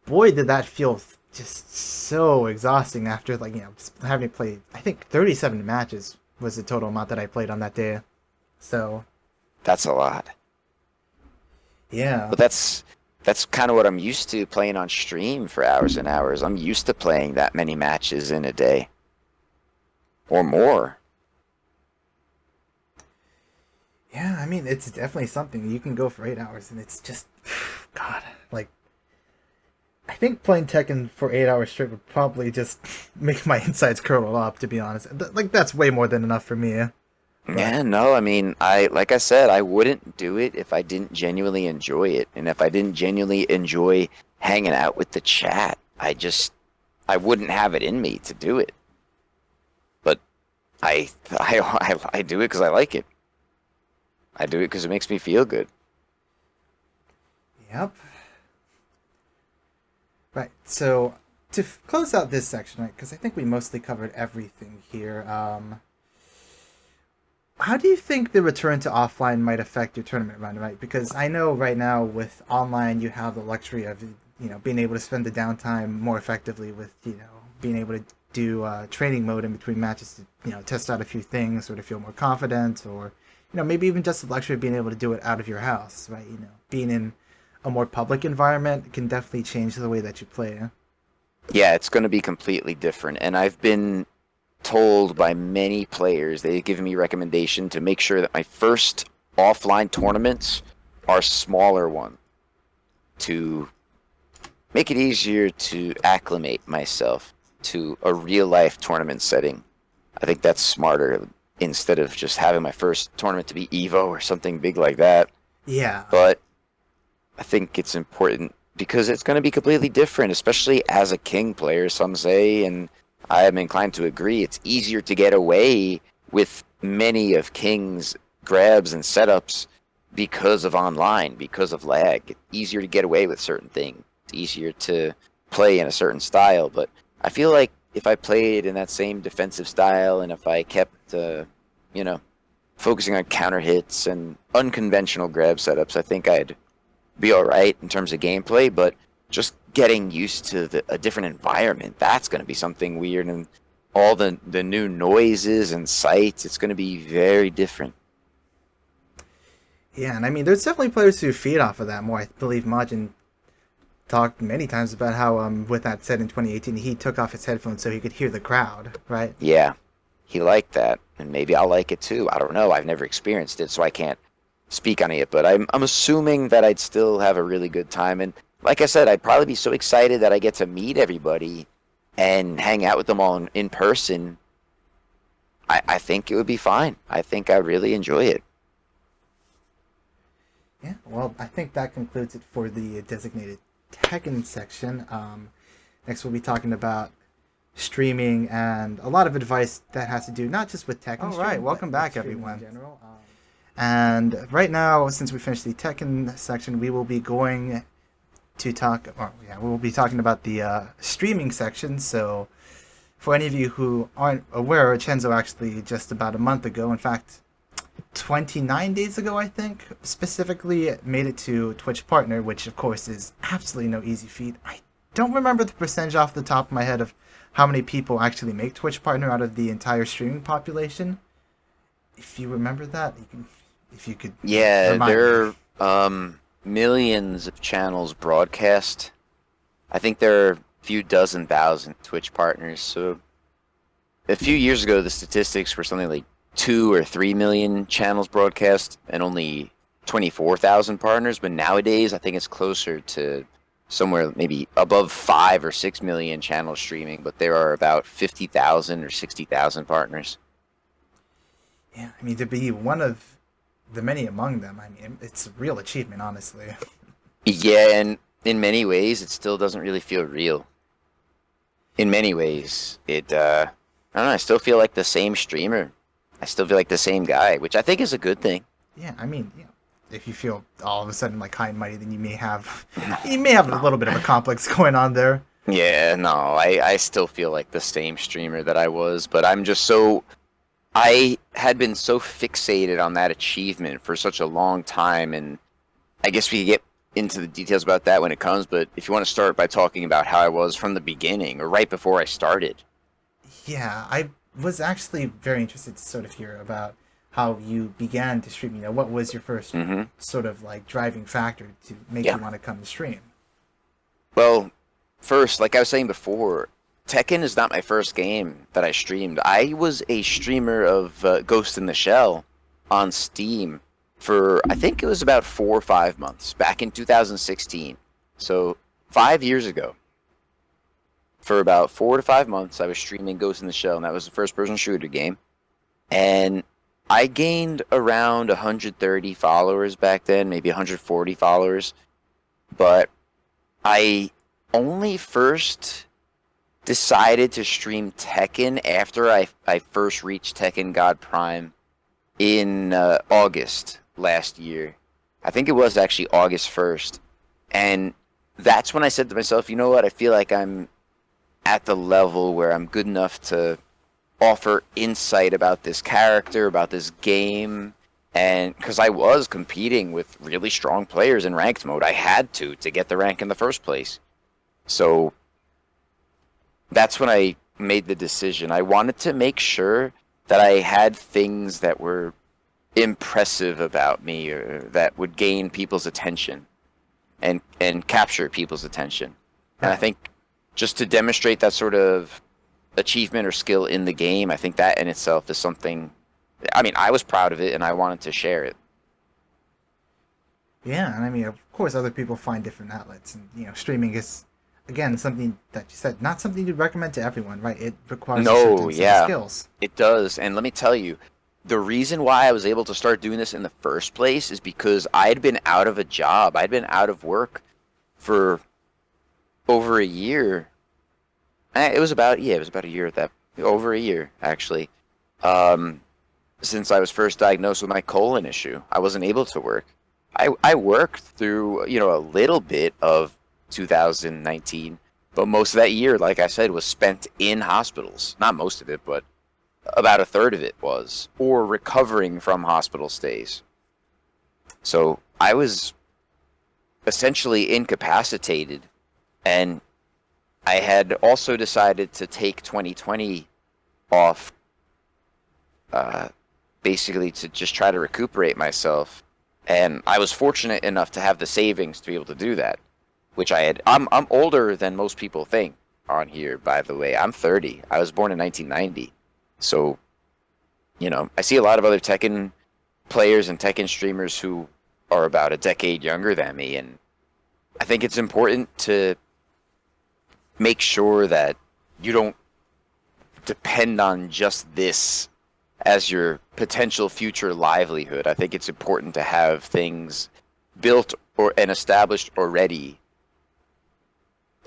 boy, did that feel just so exhausting after, like, having to play, I think, 37 matches was the total amount that I played on that day. So. That's a lot. Yeah. But that's kind of what I'm used to playing on stream for hours and hours. I'm used to playing that many matches in a day. Or more. Yeah, I mean, it's definitely something. You can go for 8 hours, and it's just, God, like, I think playing Tekken for 8 hours straight would probably just make my insides curl up, to be honest. Like, that's way more than enough for me. But, Yeah, no, I mean, like I said, I wouldn't do it if I didn't genuinely enjoy it. And if I didn't genuinely enjoy hanging out with the chat, I wouldn't have it in me to do it. But I do it because I like it. I do it because it makes me feel good. Yep. Right, so to close out this section, right, because I think we mostly covered everything here, how do you think the return to offline might affect your tournament run, right? Because I know right now with online you have the luxury of, being able to spend the downtime more effectively with, being able to do training mode in between matches to, test out a few things or to feel more confident, or, maybe even just the luxury of being able to do it out of your house, right? Being in a more public environment can definitely change the way that you play. Yeah, it's going to be completely different. And I've been told by many players, they've given me recommendation to make sure that my first offline tournaments are smaller ones to make it easier to acclimate myself to a real life tournament setting. I think that's smarter instead of just having my first tournament to be Evo or something big like that. Yeah. But I think it's important because it's going to be completely different, especially as a King player, some say, and I am inclined to agree. It's easier to get away with many of King's grabs and setups because of online, because of lag. It's easier to get away with certain things. It's easier to play in a certain style, but I feel like if I played in that same defensive style and if I kept, you know, focusing on counter hits and unconventional grab setups, I think I'd be all right in terms of gameplay, but just getting used to a different environment, that's going to be something weird. And all the new noises and sights, it's going to be very different. Yeah, and I mean, there's definitely players who feed off of that more. I believe Majin talked many times about how, with that set in 2018, he took off his headphones so he could hear the crowd, right? Yeah, he liked that, and maybe I'll like it too. I don't know. I've never experienced it, so I can't speak on it, but I'm assuming that I'd still have a really good time. And like I said, I'd probably be so excited that I get to meet everybody and hang out with them all in person. I think it would be fine. I think I'd really enjoy it. Yeah, well, I think that concludes it for the designated Tekken section. Next, we'll be talking about streaming and a lot of advice that has to do not just with Tekken. All right, welcome back, everyone. In general. And right now, since we finished the Tekken section, we will be going to talk. We'll be talking about the streaming section. So, for any of you who aren't aware, Chenzo actually just about a month ago, in fact, 29 days ago, I think, specifically made it to Twitch Partner, which of course is absolutely no easy feat. I don't remember the percentage off the top of my head of how many people actually make Twitch Partner out of the entire streaming population. If you remember that, if you could. Yeah, there are millions of channels broadcast. I think there are a few dozen thousand Twitch partners. So a few years ago, the statistics were something like 2 or 3 million channels broadcast and only 24,000 partners. But nowadays, I think it's closer to somewhere maybe above 5 or 6 million channels streaming. But there are about 50,000 or 60,000 partners. Yeah, I mean, to be one of the many among them, I mean, it's a real achievement, honestly. Yeah, and in many ways, it still doesn't really feel real. In many ways, I don't know, I still feel like the same streamer. I still feel like the same guy, which I think is a good thing. Yeah, I mean, if you feel all of a sudden like high and mighty, then you may have a little bit of a complex going on there. Yeah, no, I still feel like the same streamer that I was, but I had been so fixated on that achievement for such a long time, and I guess we could get into the details about that when it comes, but if you want to start by talking about how I was from the beginning, or right before I started. Yeah, I was actually very interested to sort of hear about how you began to stream. What was your first sort of like driving factor to make you want to come to stream? Well, first, like I was saying before, Tekken is not my first game that I streamed. I was a streamer of Ghost in the Shell on Steam for, I think it was about 4 or 5 months, back in 2016. So 5 years ago. For about 4 to 5 months, I was streaming Ghost in the Shell, and that was a first-person shooter game. And I gained around 130 followers back then, maybe 140 followers. But I only first decided to stream Tekken after I first reached Tekken God Prime in August last year. I think it was actually August 1st. And that's when I said to myself, you know what, I feel like I'm at the level where I'm good enough to offer insight about this character, about this game, and because I was competing with really strong players in ranked mode, I had to get the rank in the first place. So that's when I made the decision. I wanted to make sure that I had things that were impressive about me, or that would gain people's attention and capture people's attention. And I think just to demonstrate that sort of achievement or skill in the game, I think that in itself is something, I mean, I was proud of it and I wanted to share it. Yeah, and I mean, of course, other people find different outlets, and streaming is again, something that you said, not something you'd recommend to everyone, right? It requires a No, certain set of yeah, skills. it does. And let me tell you, the reason why I was able to start doing this in the first place is because I'd been out of a job. I'd been out of work for over a year. It was about, yeah, it was about a year at that, over a year actually. Um, since I was first diagnosed with my colon issue, I wasn't able to work. I worked through, a little bit of 2019, but most of that year, like I said, was spent in hospitals. Not most of it, but about a third of it was, or recovering from hospital stays. So I was essentially incapacitated, and I had also decided to take 2020 off, uh, basically to just try to recuperate myself. And I was fortunate enough to have the savings to be able to do that, which I had. I'm older than most people think on here, by the way. I'm 30. I was born in 1990. So, I see a lot of other Tekken players and Tekken streamers who are about a decade younger than me, and I think it's important to make sure that you don't depend on just this as your potential future livelihood. I think it's important to have things built or and established already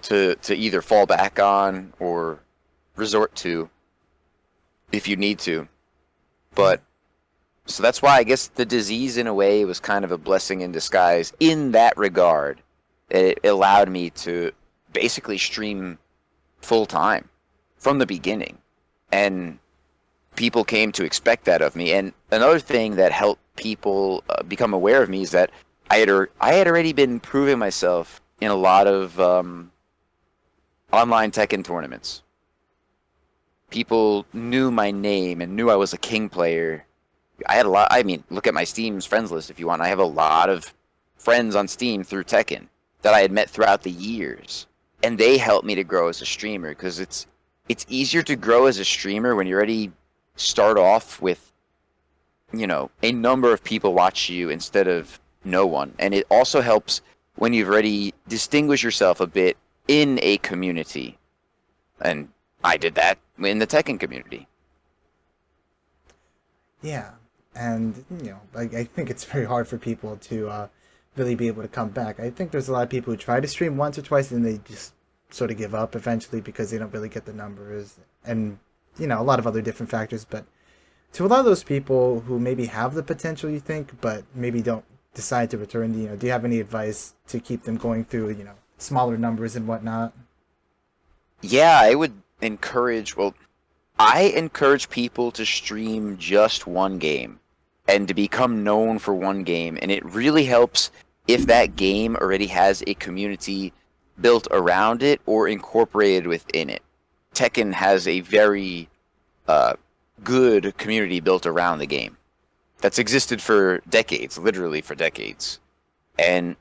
to either fall back on or resort to if you need to. But so that's why I guess the disease in a way was kind of a blessing in disguise in that regard. It allowed me to basically stream full time from the beginning. And people came to expect that of me. And another thing that helped people become aware of me is that I had already been proving myself in a lot of online Tekken tournaments. People knew my name and knew I was a king player. I had a lot. I mean, look at my Steam's friends list if you want. I have a lot of friends on Steam through Tekken that I had met throughout the years, and they helped me to grow as a streamer because it's easier to grow as a streamer when you already start off with a number of people watch you instead of no one, and it also helps when you've already distinguished yourself a bit in a community, and I did that in the Tekken community. Yeah, and I think it's very hard for people to really be able to come back. I think there's a lot of people who try to stream once or twice and they just sort of give up eventually because they don't really get the numbers and a lot of other different factors. But to a lot of those people who maybe have the potential, you think, but maybe don't decide to return, do you have any advice to keep them going through, smaller numbers and whatnot? Yeah, I encourage people to stream just one game and to become known for one game. And it really helps if that game already has a community built around it or incorporated within it. Tekken has a very good community built around the game that's existed for decades, literally for decades. And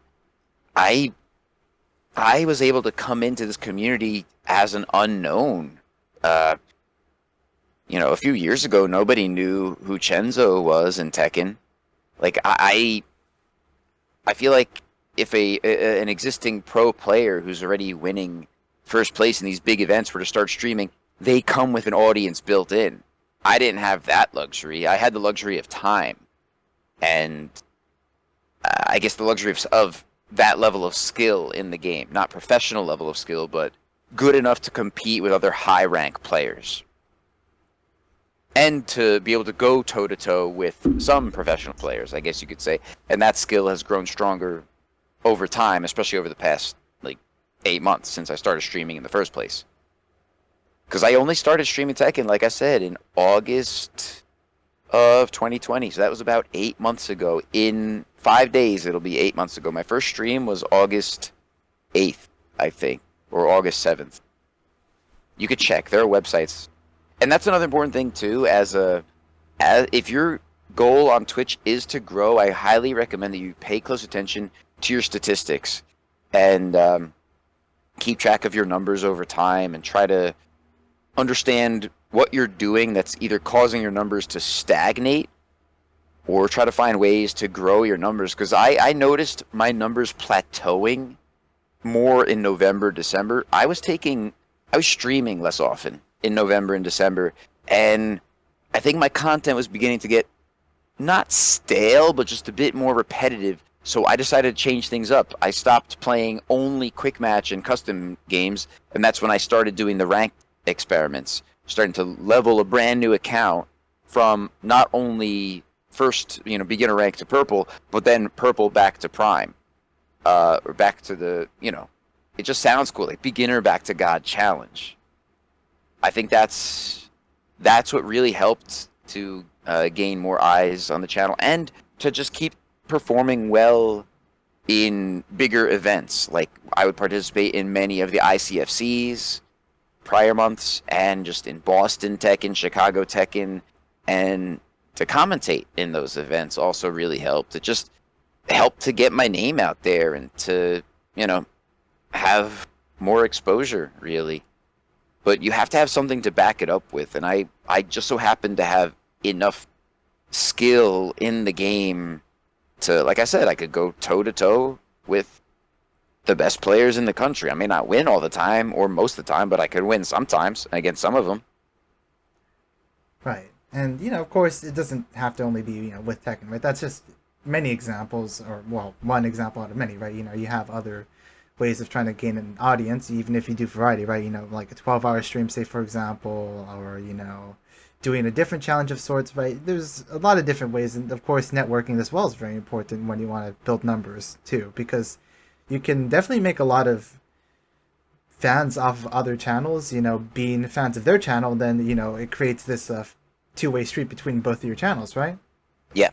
I I was able to come into this community as an unknown. A few years ago, nobody knew who Chenzo was in Tekken. Like I feel like if an existing pro player who's already winning first place in these big events were to start streaming, they come with an audience built in. I didn't have that luxury. I had the luxury of time, and I guess the luxury of that level of skill in the game. Not professional level of skill, but good enough to compete with other high rank players. And to be able to go toe to toe with some professional players, I guess you could say. And that skill has grown stronger over time, especially over the past 8 months since I started streaming in the first place. Because I only started streaming Tekken, like I said, in August of 2020. So that was about 8 months ago. In 5 days, it'll be 8 months ago. My first stream was August 8th, I think, or August 7th. You could check. There are websites. And that's another important thing, too. If your goal on Twitch is to grow, I highly recommend that you pay close attention to your statistics and keep track of your numbers over time and try to understand what you're doing that's either causing your numbers to stagnate or try to find ways to grow your numbers. Because I noticed my numbers plateauing more in November, December, I was streaming less often in November and December, and I think my content was beginning to get not stale, but just a bit more repetitive. So I decided to change things up. I stopped playing only quick match and custom games, and that's when I started doing the ranked experiments, starting to level a brand new account from not only first, beginner rank to purple, but then purple back to prime, or back to it just sounds cool, like beginner back to God challenge. I think that's what really helped to gain more eyes on the channel and to just keep performing well in bigger events. Like I would participate in many of the ICFCs prior months and just in Boston Tekken, Chicago Tekken, and to commentate in those events also really helped. It just helped to get my name out there and to, have more exposure really. But you have to have something to back it up with, and I just so happen to have enough skill in the game to, like I said, I could go toe to toe with the best players in the country. I may not win all the time or most of the time, but I could win sometimes against some of them. Right. And, of course, it doesn't have to only be, with Tekken, right? That's just many examples, or, well, one example out of many, right? You have other ways of trying to gain an audience, even if you do variety, right? Like a 12-hour stream, say, for example, or, doing a different challenge of sorts, right? There's a lot of different ways. And, of course, networking as well is very important when you want to build numbers, too, because you can definitely make a lot of fans off of other channels, being fans of their channel, then, it creates this two-way street between both of your channels, right? Yeah.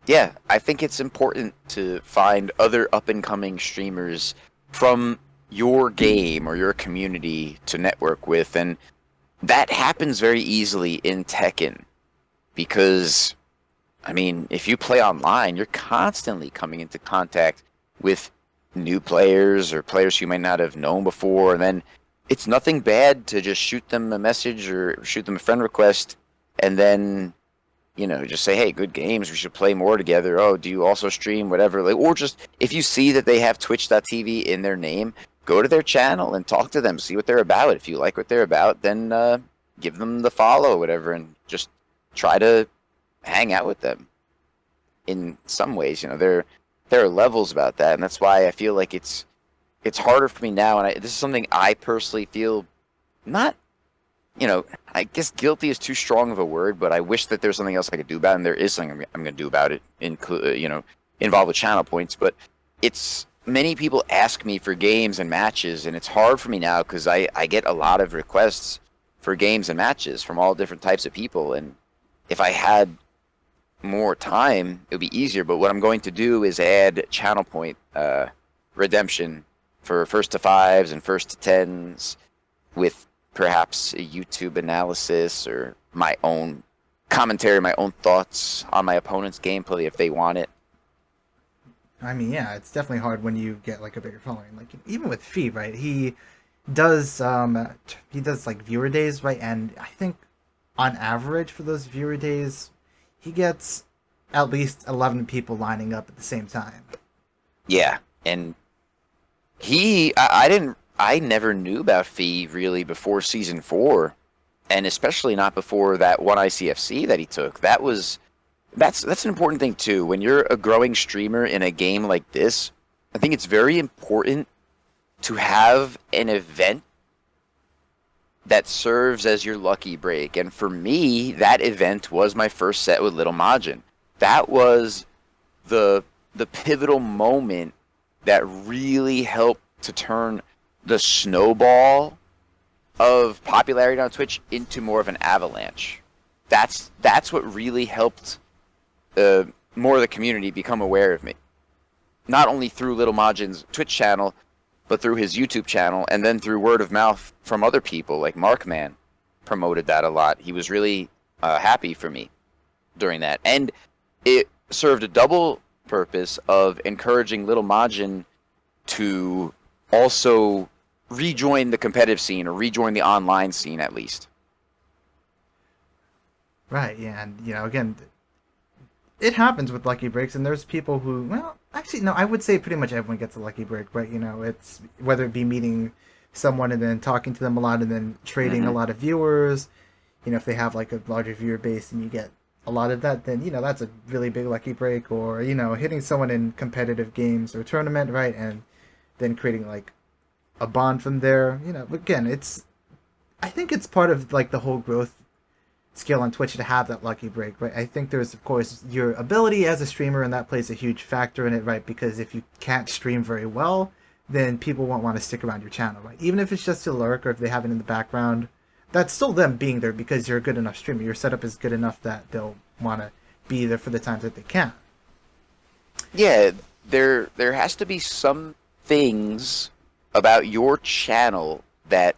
Yeah, I think it's important to find other up-and-coming streamers from your game or your community to network with, and that happens very easily in Tekken because, I mean, if you play online, you're constantly coming into contact with new players or players you might not have known before, and then it's nothing bad to just shoot them a message or shoot them a friend request and then just say, hey, good games, we should play more together. Oh, do you also stream, whatever? Like, or just if you see that they have twitch.tv in their name, go to their channel and talk to them, see what they're about. If you like what they're about, then give them the follow, whatever, and just try to hang out with them. In some ways, there are levels about that, and that's why I feel like it's harder for me now. And this is something I personally feel not, I guess guilty is too strong of a word, but I wish that there's something else I could do about it, and there is something I'm going to do about it, involve with channel points. But it's many people ask me for games and matches, and it's hard for me now because I get a lot of requests for games and matches from all different types of people, and if I had more time, it would be easier. But what I'm going to do is add channel point redemption for first to fives and first to tens with perhaps a YouTube analysis or my own commentary, my own thoughts on my opponent's gameplay if they want it. I mean, yeah, it's definitely hard when you get like a bigger following. Like even with Fee, right? He does like viewer days, right? And I think on average for those viewer days, he gets at least 11 people lining up at the same time. Yeah, and I never knew about Fee really before season 4, and especially not before that one ICFC that he took. That's an important thing too. When you're a growing streamer in a game like this, I think it's very important to have an event that serves as your lucky break. And for me, that event was my first set with Little Majin. That was the pivotal moment that really helped to turn the snowball of popularity on Twitch into more of an avalanche. That's what really helped more of the community become aware of me. Not only through Little Majin's Twitch channel, but through his YouTube channel, and then through word of mouth from other people, like Markman promoted that a lot. He was really happy for me during that. And it served a double purpose of encouraging Little Majin to also rejoin the competitive scene, or rejoin the online scene at least. Right, yeah, and again, it happens with lucky breaks, and there's people who, well, Actually, no, I would say pretty much everyone gets a lucky break, but it's whether it be meeting someone and then talking to them a lot and then trading a Hmm. lot of viewers. If they have like a larger viewer base and you get a lot of that, then that's a really big lucky break. Or hitting someone in competitive games or tournament, right, and then creating like a bond from there. Again, I think it's part of like the whole growth skill on Twitch to have that lucky break, right? I think there's of course your ability as a streamer, and that plays a huge factor in it, right? Because if you can't stream very well, then people won't want to stick around your channel, right? Even if it's just to lurk or if they have it in the background, that's still them being there because you're a good enough streamer. Your setup is good enough that they'll want to be there for the times that they can. Yeah, there has to be some things about your channel that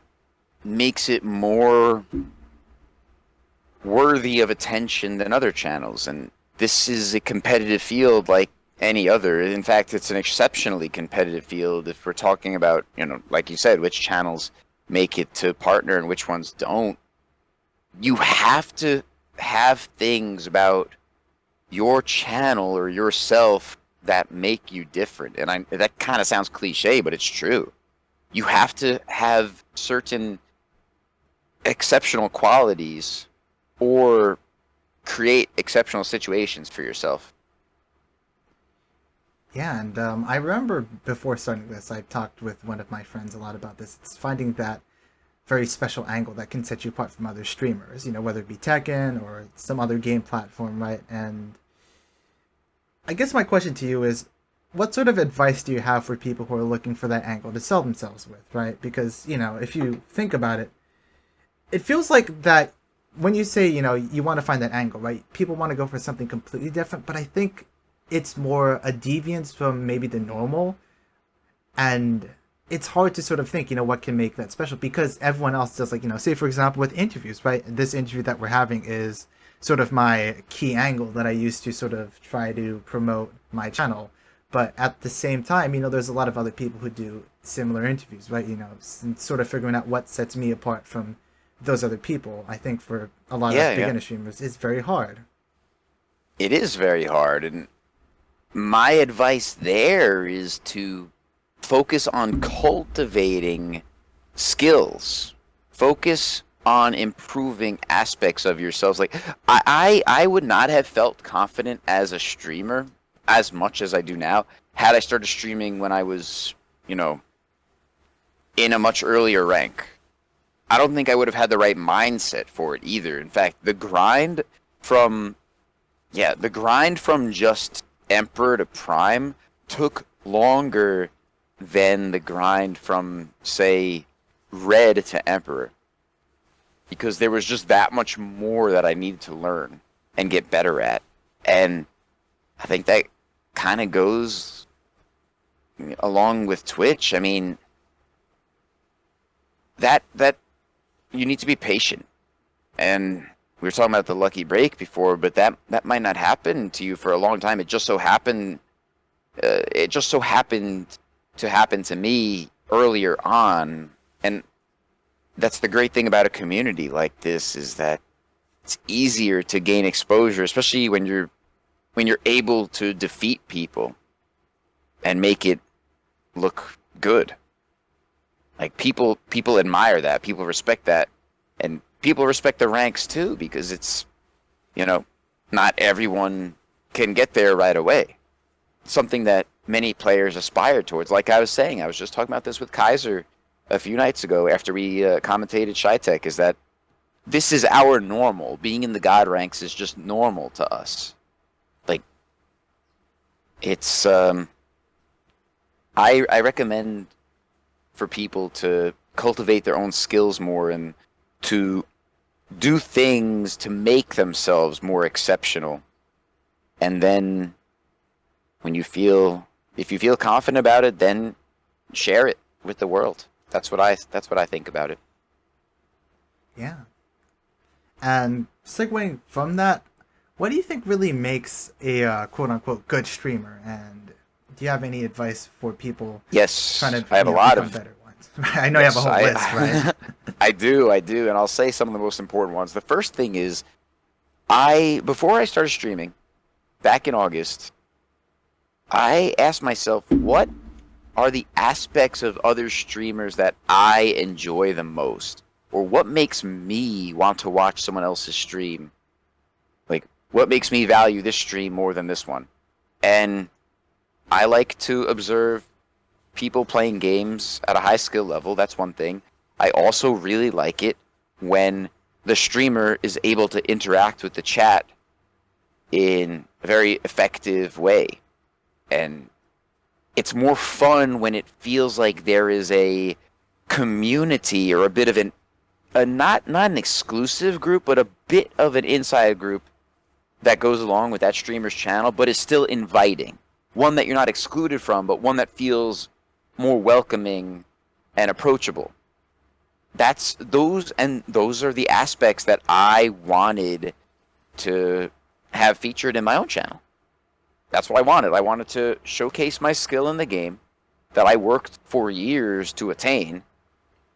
makes it more worthy of attention than other channels, and this is a competitive field like any other. In fact, it's an exceptionally competitive field if we're talking about, like you said, which channels make it to partner and which ones don't. You have to have things about your channel or yourself that make you different. And that kind of sounds cliche, but it's true. You have to have certain exceptional qualities or create exceptional situations for yourself. Yeah, and I remember before starting this, I talked with one of my friends a lot about this. It's finding that very special angle that can set you apart from other streamers, whether it be Tekken or some other game platform, right? And I guess my question to you is, what sort of advice do you have for people who are looking for that angle to sell themselves with, right? Because, if you think about it, it feels like that when you say, you want to find that angle, right? People want to go for something completely different, but I think it's more a deviance from maybe the normal, and it's hard to sort of think, what can make that special because everyone else does, like, say for example with interviews, right? This interview that we're having is sort of my key angle that I used to sort of try to promote my channel. But at the same time, there's a lot of other people who do similar interviews, right? Sort of figuring out what sets me apart from those other people, I think for a lot Yeah, of yeah. beginner streamers is very hard. It is very hard. And my advice there is to focus on cultivating skills. Focus on improving aspects of yourselves. Like I would not have felt confident as a streamer as much as I do now had I started streaming when I was, in a much earlier rank. I don't think I would have had the right mindset for it either. In fact, from the grind from just Emperor to Prime took longer than the grind from, say, Red to Emperor. Because there was just that much more that I needed to learn and get better at. And I think that kind of goes along with Twitch. I mean, that you need to be patient. And we were talking about the lucky break before, but that might not happen to you for a long time. It just so happened to happen to me earlier on, and that's the great thing about a community like this is that it's easier to gain exposure, especially when you're able to defeat people and make it look good. Like people admire that, people respect that, and people respect the ranks too because it's, not everyone can get there right away. Something that many players aspire towards. Like I was saying, I was just talking about this with Kaiser a few nights ago after we commentated Shytech, is that this is our normal. Being in the God ranks is just normal to us. Like, it's I recommend for people to cultivate their own skills more and to do things to make themselves more exceptional. And then if you feel confident about it, then share it with the world. That's what I think about it. Yeah. And segueing from that, what do you think really makes a quote unquote good streamer? And do you have any advice for people trying Yes, to I have a lot become of better ones? I know you have a yes, whole list, right? I do, and I'll say some of the most important ones. The first thing is before I started streaming back in August, I asked myself, what are the aspects of other streamers that I enjoy the most? Or what makes me want to watch someone else's stream? Like, what makes me value this stream more than this one? And I like to observe people playing games at a high skill level. That's one thing. I also really like it when the streamer is able to interact with the chat in a very effective way. And it's more fun when it feels like there is a community or a bit of a not an exclusive group, but a bit of an inside group that goes along with that streamer's channel, but is still inviting. One that you're not excluded from, but one that feels more welcoming and approachable. Those are the aspects that I wanted to have featured in my own channel. That's what I wanted. I wanted to showcase my skill in the game that I worked for years to attain.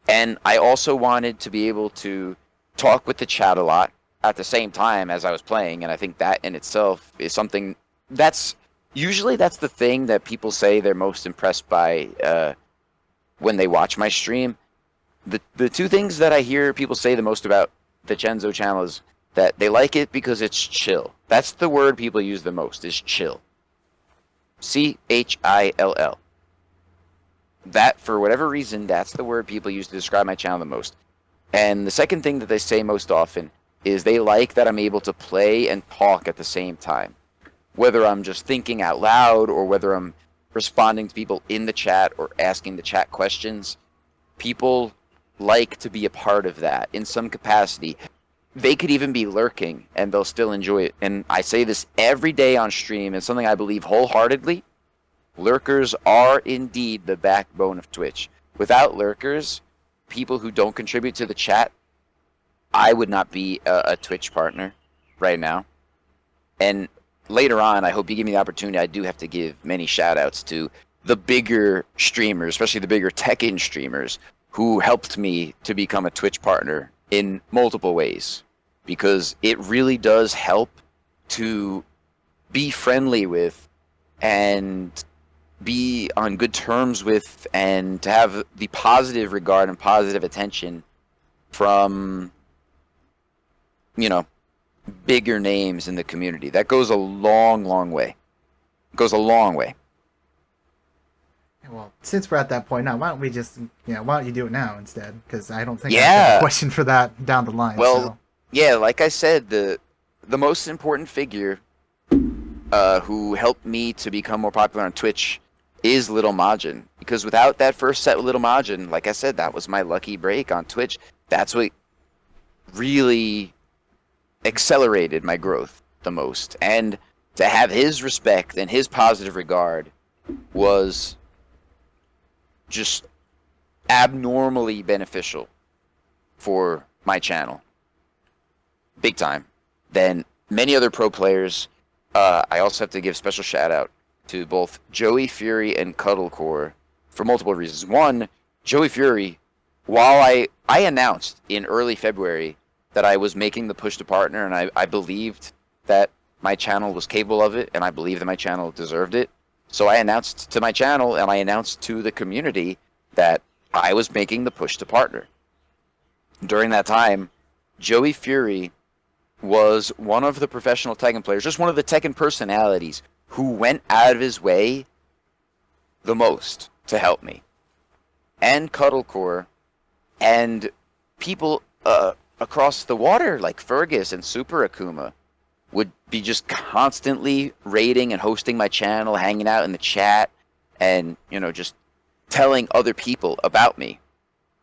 And I also wanted to be able to talk with the chat a lot at the same time as I was playing. And I think that in itself is something that's the thing that people say they're most impressed by when they watch my stream. The two things that I hear people say the most about the Chenzho channel is that they like it because it's chill. That's the word people use the most, is chill. CHILL. That, for whatever reason, that's the word people use to describe my channel the most. And the second thing that they say most often is they like that I'm able to play and talk at the same time. Whether I'm just thinking out loud or whether I'm responding to people in the chat or asking the chat questions, people like to be a part of that in some capacity. They could even be lurking and they'll still enjoy it. And I say this every day on stream. It's something I believe wholeheartedly. Lurkers are indeed the backbone of Twitch. Without lurkers, people who don't contribute to the chat, I would not be a Twitch partner right now. And later on, I hope you give me the opportunity. I do have to give many shout outs to the bigger streamers, especially the bigger Tekken streamers, who helped me to become a Twitch partner in multiple ways. Because it really does help to be friendly with and be on good terms with and to have the positive regard and positive attention from, bigger names in the community. That goes a long, long way. It goes a long way. Well, since we're at that point now, why don't we just, why don't you do it now instead? Because I don't think I have a question for that down the line. Well, so. Yeah, like I said, the most important figure who helped me to become more popular on Twitch is Little Majin. Because without that first set with Little Majin, like I said, that was my lucky break on Twitch. That's what really accelerated my growth the most. And to have his respect and his positive regard was just abnormally beneficial for my channel. Big time. Then many other pro players. I also have to give special shout out to both Joey Fury and Cuddlecore for multiple reasons. One, Joey Fury, while I announced in early February that I was making the push to partner, and I believed that my channel was capable of it, and I believed that my channel deserved it. So I announced to my channel, and I announced to the community that I was making the push to partner. During that time, Joey Fury was one of the professional Tekken players, just one of the Tekken personalities who went out of his way the most to help me. And Cuddlecore and people across the water like Fergus and Super Akuma would be just constantly raiding and hosting my channel, hanging out in the chat, and, just telling other people about me,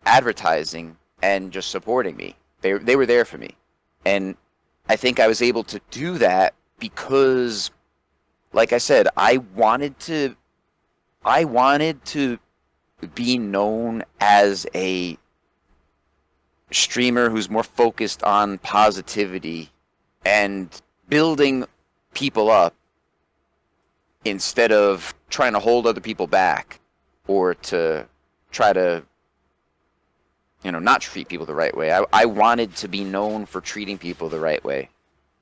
advertising, and just supporting me. They were there for me. And I think I was able to do that because, like I said, I wanted to be known as a streamer who's more focused on positivity and building people up instead of trying to hold other people back or to try to not treat people the right way. I wanted to be known for treating people the right way.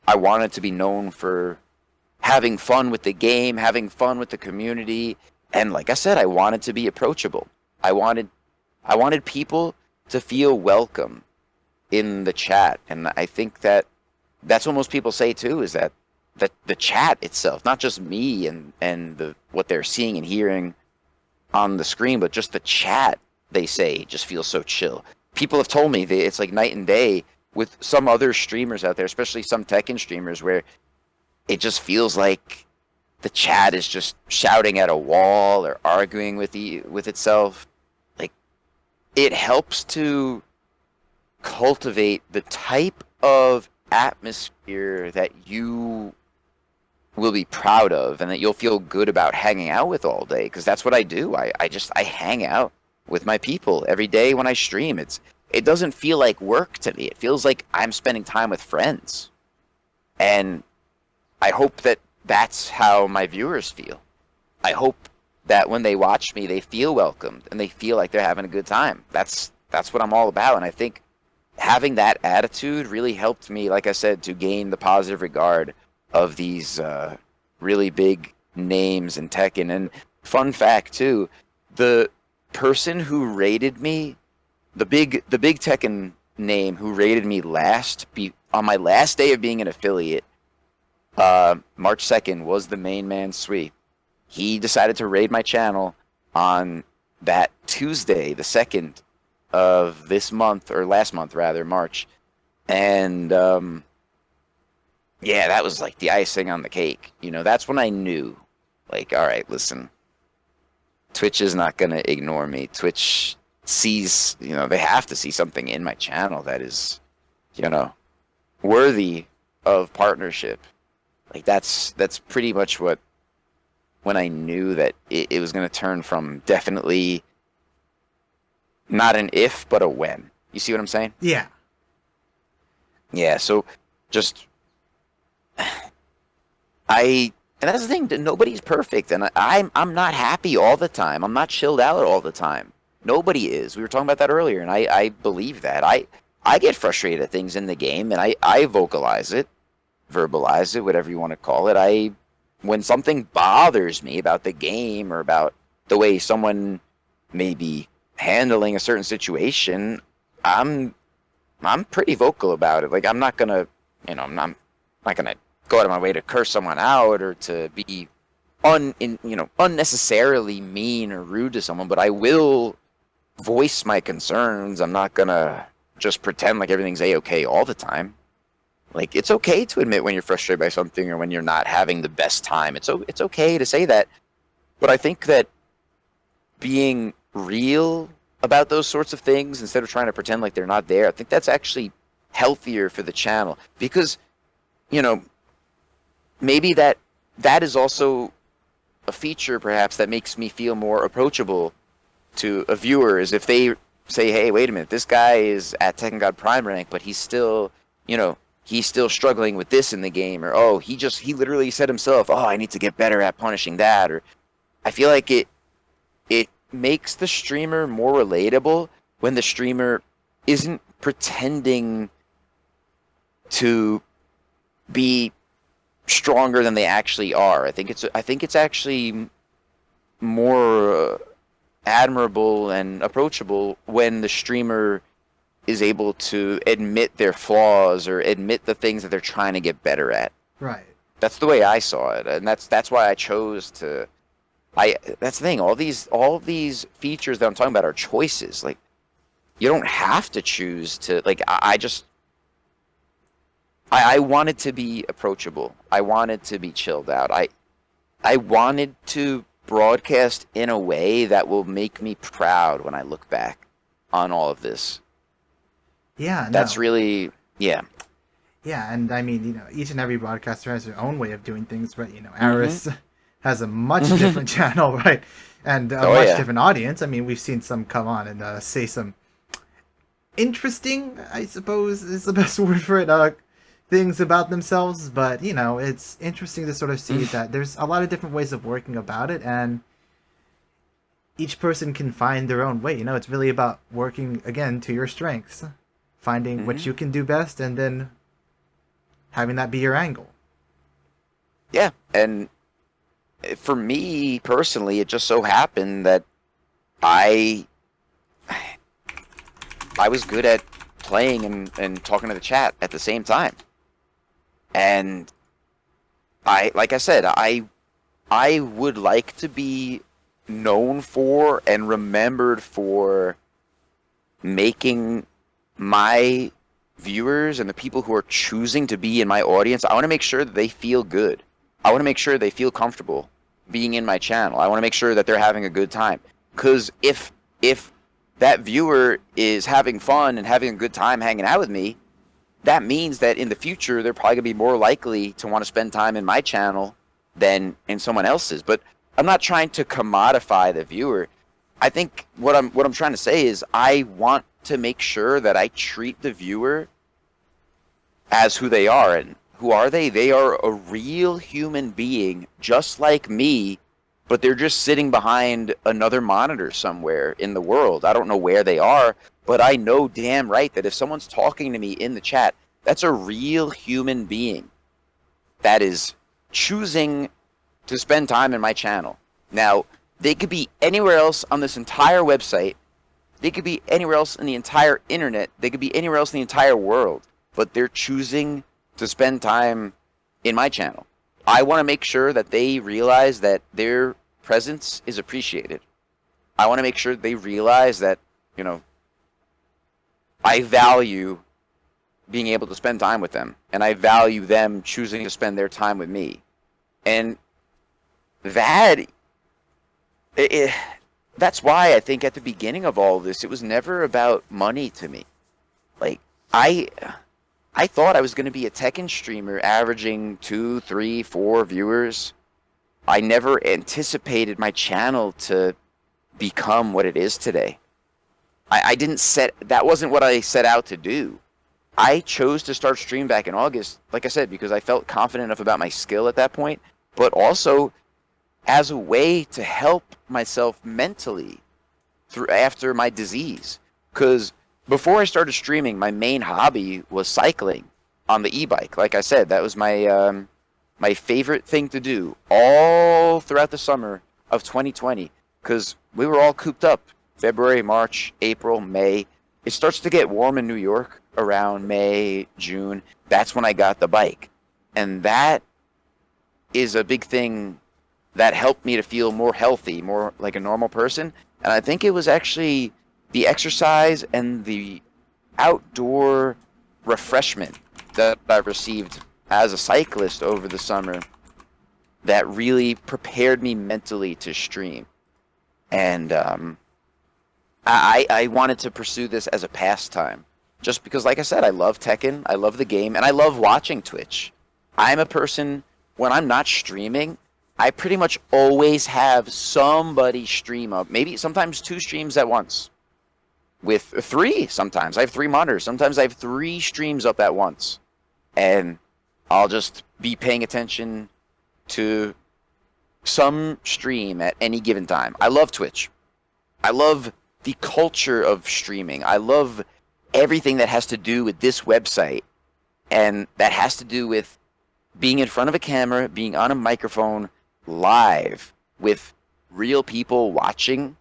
I wanted to be known for having fun with the game, having fun with the community. And like I said, I wanted to be approachable. I wanted people to feel welcome in the chat. And I think that that's what most people say too, is that the chat itself, not just me and what they're seeing and hearing on the screen, but just the chat, they say, just feels so chill. People have told me that it's like night and day with some other streamers out there, especially some Tekken streamers, where it just feels like the chat is just shouting at a wall or arguing with itself. Like, it helps to cultivate the type of atmosphere that you will be proud of and that you'll feel good about hanging out with all day, because that's what I do. I hang out with my people every day when I stream. It doesn't feel like work to me. It feels like I'm spending time with friends. And I hope that that's how my viewers feel. I hope that when they watch me, they feel welcomed and they feel like they're having a good time. That's what I'm all about. And I think having that attitude really helped me, like I said, to gain the positive regard of these really big names in Tekken. And fun fact too, the person who rated me, the big Tekken name who rated me on my last day of being an affiliate, March 2nd, was the main man Sui. He decided to raid my channel on that Tuesday, the 2nd of this month, or last month rather, March. And yeah, that was like the icing on the cake. You know, that's when I knew, like, all right, listen, Twitch is not going to ignore me. Twitch sees, you know, they have to see something in my channel that is, you know, worthy of partnership. Like, that's pretty much when I knew that it was going to turn from definitely not an if, but a when. You see what I'm saying? Yeah. Yeah, so just... and that's the thing, that nobody's perfect, and I'm not happy all the time. I'm not chilled out all the time. Nobody is. We were talking about that earlier, and I believe that. I get frustrated at things in the game, and I vocalize it, verbalize it, whatever you want to call it. When something bothers me about the game or about the way someone may be handling a certain situation, I'm pretty vocal about it. Like, I'm not gonna, you know, I'm not gonna go out of my way to curse someone out or to be unnecessarily mean or rude to someone, but I will voice my concerns. I'm not gonna just pretend like everything's a-okay all the time. Like, it's okay to admit when you're frustrated by something or when you're not having the best time. It's okay to say that. But I think that being real about those sorts of things instead of trying to pretend like they're not there, I think that's actually healthier for the channel, because, you know, maybe that is also a feature perhaps that makes me feel more approachable to a viewer, is if they say, hey, wait a minute, this guy is at Tekken God Prime rank, but he's still, you know, he's still struggling with this in the game, or, oh, he literally said himself, oh, I need to get better at punishing that. Or I feel like it makes the streamer more relatable when the streamer isn't pretending to be stronger than they actually are. I think it's actually more admirable and approachable when the streamer is able to admit their flaws or admit the things that they're trying to get better at. Right. That's the way I saw it, and that's why I chose to. That's the thing. All these features that I'm talking about are choices. Like, you don't have to choose to. Like, I wanted to be approachable. I wanted to be chilled out. I wanted to broadcast in a way that will make me proud when I look back on all of this. Yeah, that's no. really, yeah. Yeah, and I mean, you know, each and every broadcaster has their own way of doing things, right? You know, Aris has a much different channel, right? And a much different audience. I mean, we've seen some come on and say some interesting, I suppose is the best word for it, things about themselves, but, you know, it's interesting to sort of see that there's a lot of different ways of working about it, and each person can find their own way. You know, it's really about working, again, to your strengths, finding what you can do best, and then having that be your angle. Yeah, and for me personally, it just so happened that I I was good at playing and talking to the chat at the same time. And like I said, I would like to be known for and remembered for making my viewers and the people who are choosing to be in my audience, I want to make sure that they feel good. I want to make sure they feel comfortable being in my channel. I want to make sure that they're having a good time. Because if that viewer is having fun and having a good time hanging out with me, that means that in the future they're probably gonna be more likely to want to spend time in my channel than in someone else's. But I'm not trying to commodify the viewer. I think what I'm trying to say is I want to make sure that I treat the viewer as who they are. And who are they? They are a real human being just like me, but they're just sitting behind another monitor somewhere in the world. I don't know where they are, but I know damn right that if someone's talking to me in the chat, that's a real human being that is choosing to spend time in my channel. Now, they could be anywhere else on this entire website. They could be anywhere else in the entire internet. They could be anywhere else in the entire world, but they're choosing to spend time in my channel. I want to make sure that they realize that their presence is appreciated. I want to make sure they realize that, you know, I value being able to spend time with them, and I value them choosing to spend their time with me. And that, that's why I think at the beginning of all this, it was never about money to me. Like, I thought I was going to be a Tekken streamer averaging 2, 3, 4 viewers. I never anticipated my channel to become what it is today. I didn't set, that wasn't what I set out to do. I chose to start stream back in August, like I said, because I felt confident enough about my skill at that point, but also as a way to help myself mentally through after my disease. Because before I started streaming, my main hobby was cycling on the e-bike. Like I said, that was my my favorite thing to do all throughout the summer of 2020, because we were all cooped up. February, March, April, May. It starts to get warm in New York around May, June. That's when I got the bike. And that is a big thing that helped me to feel more healthy, more like a normal person. And I think it was actually the exercise and the outdoor refreshment that I received as a cyclist over the summer that really prepared me mentally to stream. And I wanted to pursue this as a pastime. Just because, like I said, I love Tekken, I love the game, and I love watching Twitch. I'm a person, when I'm not streaming, I pretty much always have somebody stream up. Maybe sometimes 2 streams at once. With 3 sometimes. I have 3 monitors. Sometimes I have 3 streams up at once. And I'll just be paying attention to some stream at any given time. I love Twitch. I love the culture of streaming. I love everything that has to do with this website. And that has to do with being in front of a camera, being on a microphone, live, with real people watching.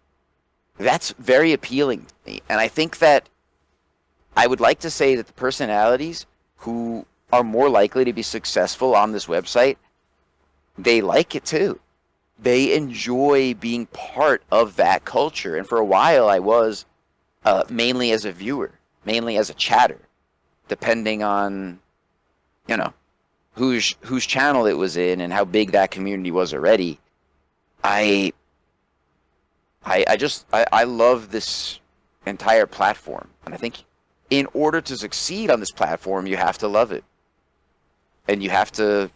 That's very appealing to me. And I think that I would like to say that the personalities who are more likely to be successful on this website, they like it too. They enjoy being part of that culture. And for a while, I was mainly as a viewer, mainly as a chatter, depending on, you know, whose channel it was in and how big that community was already. I love this entire platform. And I think in order to succeed on this platform, you have to love it. And you have to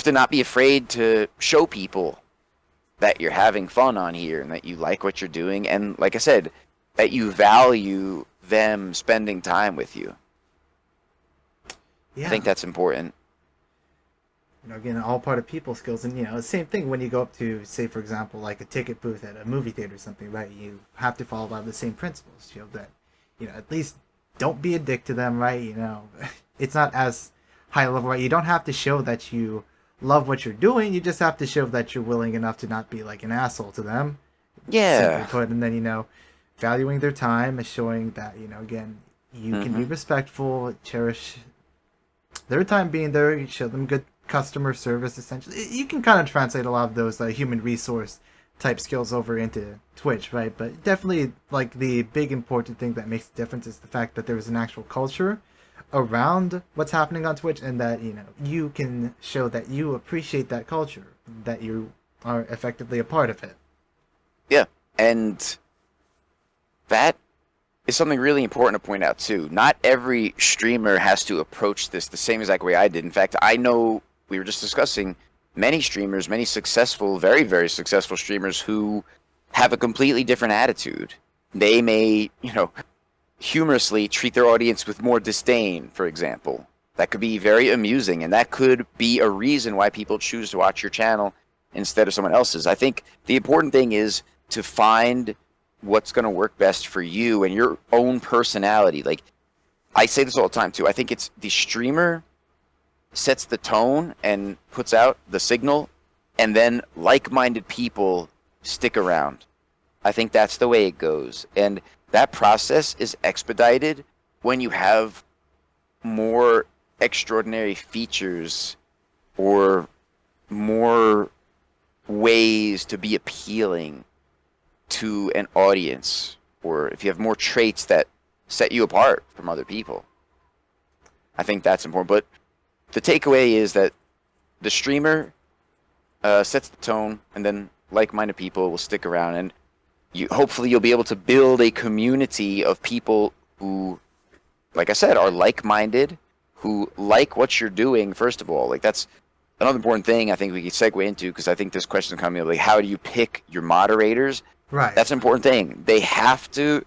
not be afraid to show people that you're having fun on here and that you like what you're doing. And like I said, that you value them spending time with you. Yeah. I think that's important. You know, again, all part of people skills. And, you know, the same thing when you go up to, say, for example, like a ticket booth at a movie theater or something, right? You have to follow by the same principles, you know, that, you know, at least don't be a dick to them, right? You know, it's not as high level, right? You don't have to show that you love what you're doing. You just have to show that you're willing enough to not be like an asshole to them. Simply Yeah. put, and then valuing their time and showing that again you can be Hmm. respectful, cherish their time being there. You show them good customer service. Essentially, you can kind of translate a lot of those human resource type skills over into Twitch, right? But definitely, like the big important thing that makes the difference is the fact that there is an actual culture around what's happening on Twitch, and that you can show that you appreciate that culture, that you are effectively a part of it. Yeah. And that is something really important to point out too. Not every streamer has to approach this the same exact way I did. In fact, I know we were just discussing many streamers, many successful, very, very successful streamers who have a completely different attitude. They may, humorously treat their audience with more disdain, for example. That could be very amusing, and that could be a reason why people choose to watch your channel instead of someone else's. I think the important thing is to find what's going to work best for you and your own personality. Like, I say this all the time too. I think it's the streamer sets the tone and puts out the signal, and then like-minded people stick around. I think that's the way it goes. And that process is expedited when you have more extraordinary features or more ways to be appealing to an audience, or if you have more traits that set you apart from other people. I think that's important. But the takeaway is that the streamer sets the tone, and then like-minded people will stick around, and hopefully you'll be able to build a community of people who, like I said, are like-minded, who like what you're doing. First of all, like that's another important thing I think we could segue into, because I think this question is coming up, like how do you pick your moderators? Right. That's an important thing. They have to,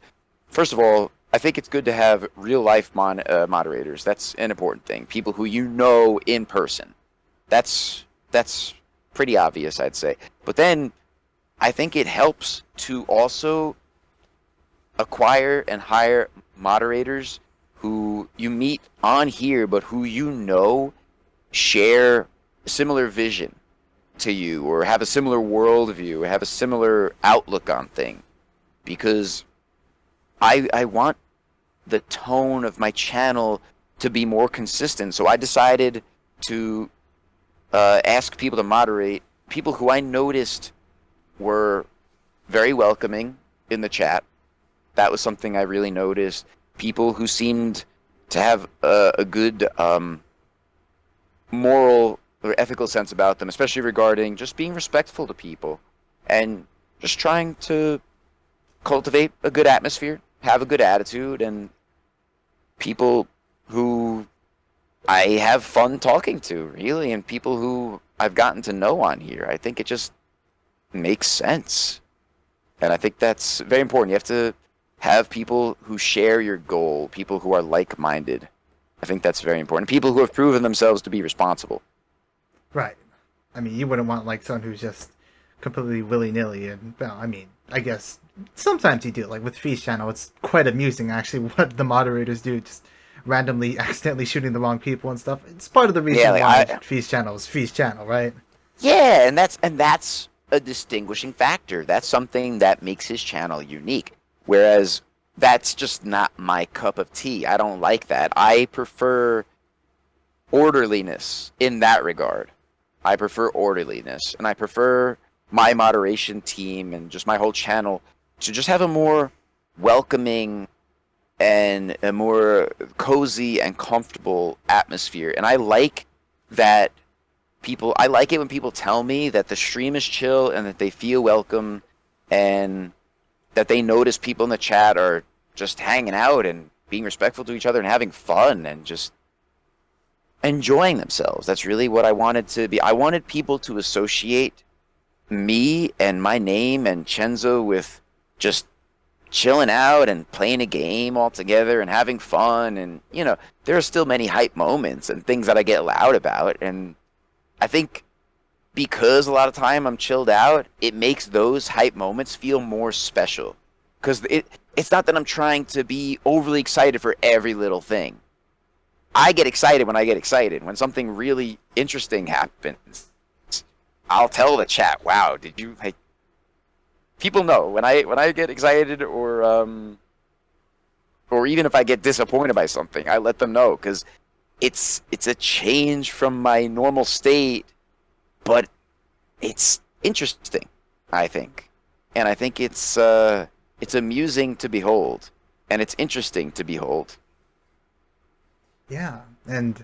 first of all, I think it's good to have real life moderators. That's an important thing. People who you know in person. That's pretty obvious, I'd say. But then I think it helps to also acquire and hire moderators who you meet on here, but who share a similar vision to you, or have a similar worldview, or have a similar outlook on things. Because I want the tone of my channel to be more consistent. So I decided to ask people to moderate people who I noticed were very welcoming in the chat. That was something I really noticed. People who seemed to have a good moral or ethical sense about them, especially regarding just being respectful to people and just trying to cultivate a good atmosphere, have a good attitude, and people who I have fun talking to, really, and people who I've gotten to know on here. I think it just makes sense. And I think that's very important. You have to have people who share your goal, people who are like-minded. I think that's very important. People who have proven themselves to be responsible. Right. I mean, you wouldn't want like someone who's just completely willy-nilly, and well, I mean, I guess sometimes you do. Like with Feast Channel, it's quite amusing actually what the moderators do, just randomly accidentally shooting the wrong people and stuff. It's part of the reason why Feast Channel is Feast Channel, right? Yeah, and that's a distinguishing factor. That's something that makes his channel unique. Whereas that's just not my cup of tea. I don't like that. I prefer orderliness in that regard. I prefer orderliness, and I prefer my moderation team and just my whole channel to just have a more welcoming and a more cozy and comfortable atmosphere. And I like that I like it when people tell me that the stream is chill and that they feel welcome and that they notice people in the chat are just hanging out and being respectful to each other and having fun and just enjoying themselves. That's really what I wanted to be. I wanted people to associate me and my name and Chenzo with just chilling out and playing a game all together and having fun. And, there are still many hype moments and things that I get loud about. And I think because a lot of time I'm chilled out, it makes those hype moments feel more special. Because it's not that I'm trying to be overly excited for every little thing. I get excited when I get excited. When something really interesting happens, I'll tell the chat, "Wow, did you like?" People know when I get excited or even if I get disappointed by something, I let them know because it's a change from my normal state, but it's interesting, I think, and I think it's amusing to behold, and it's interesting to behold. Yeah, and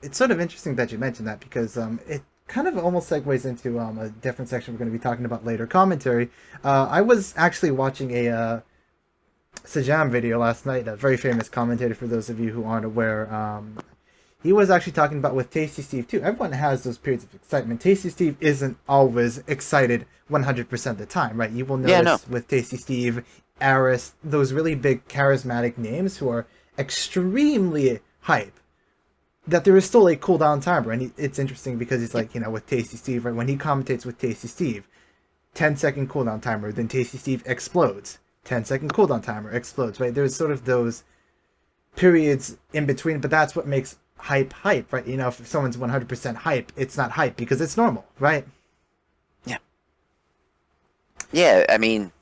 it's sort of interesting that you mentioned that because it kind of almost segues into a different section we're going to be talking about later, commentary. I was actually watching a Sajam video last night, a very famous commentator for those of you who aren't aware. He was actually talking about with Tasty Steve too. Everyone has those periods of excitement. Tasty Steve isn't always excited 100% of the time, right? You will notice Yeah, no. with Tasty Steve, Aris, those really big charismatic names who are extremely hype, that there is still a cooldown timer. And it's interesting because he's like, with Tasty Steve, right? When he commentates with Tasty Steve, 10-second cooldown timer, then Tasty Steve explodes. 10-second cooldown timer explodes, right? There's sort of those periods in between, but that's what makes hype, right? If someone's 100% hype, it's not hype because it's normal, right? Yeah. Yeah, I mean,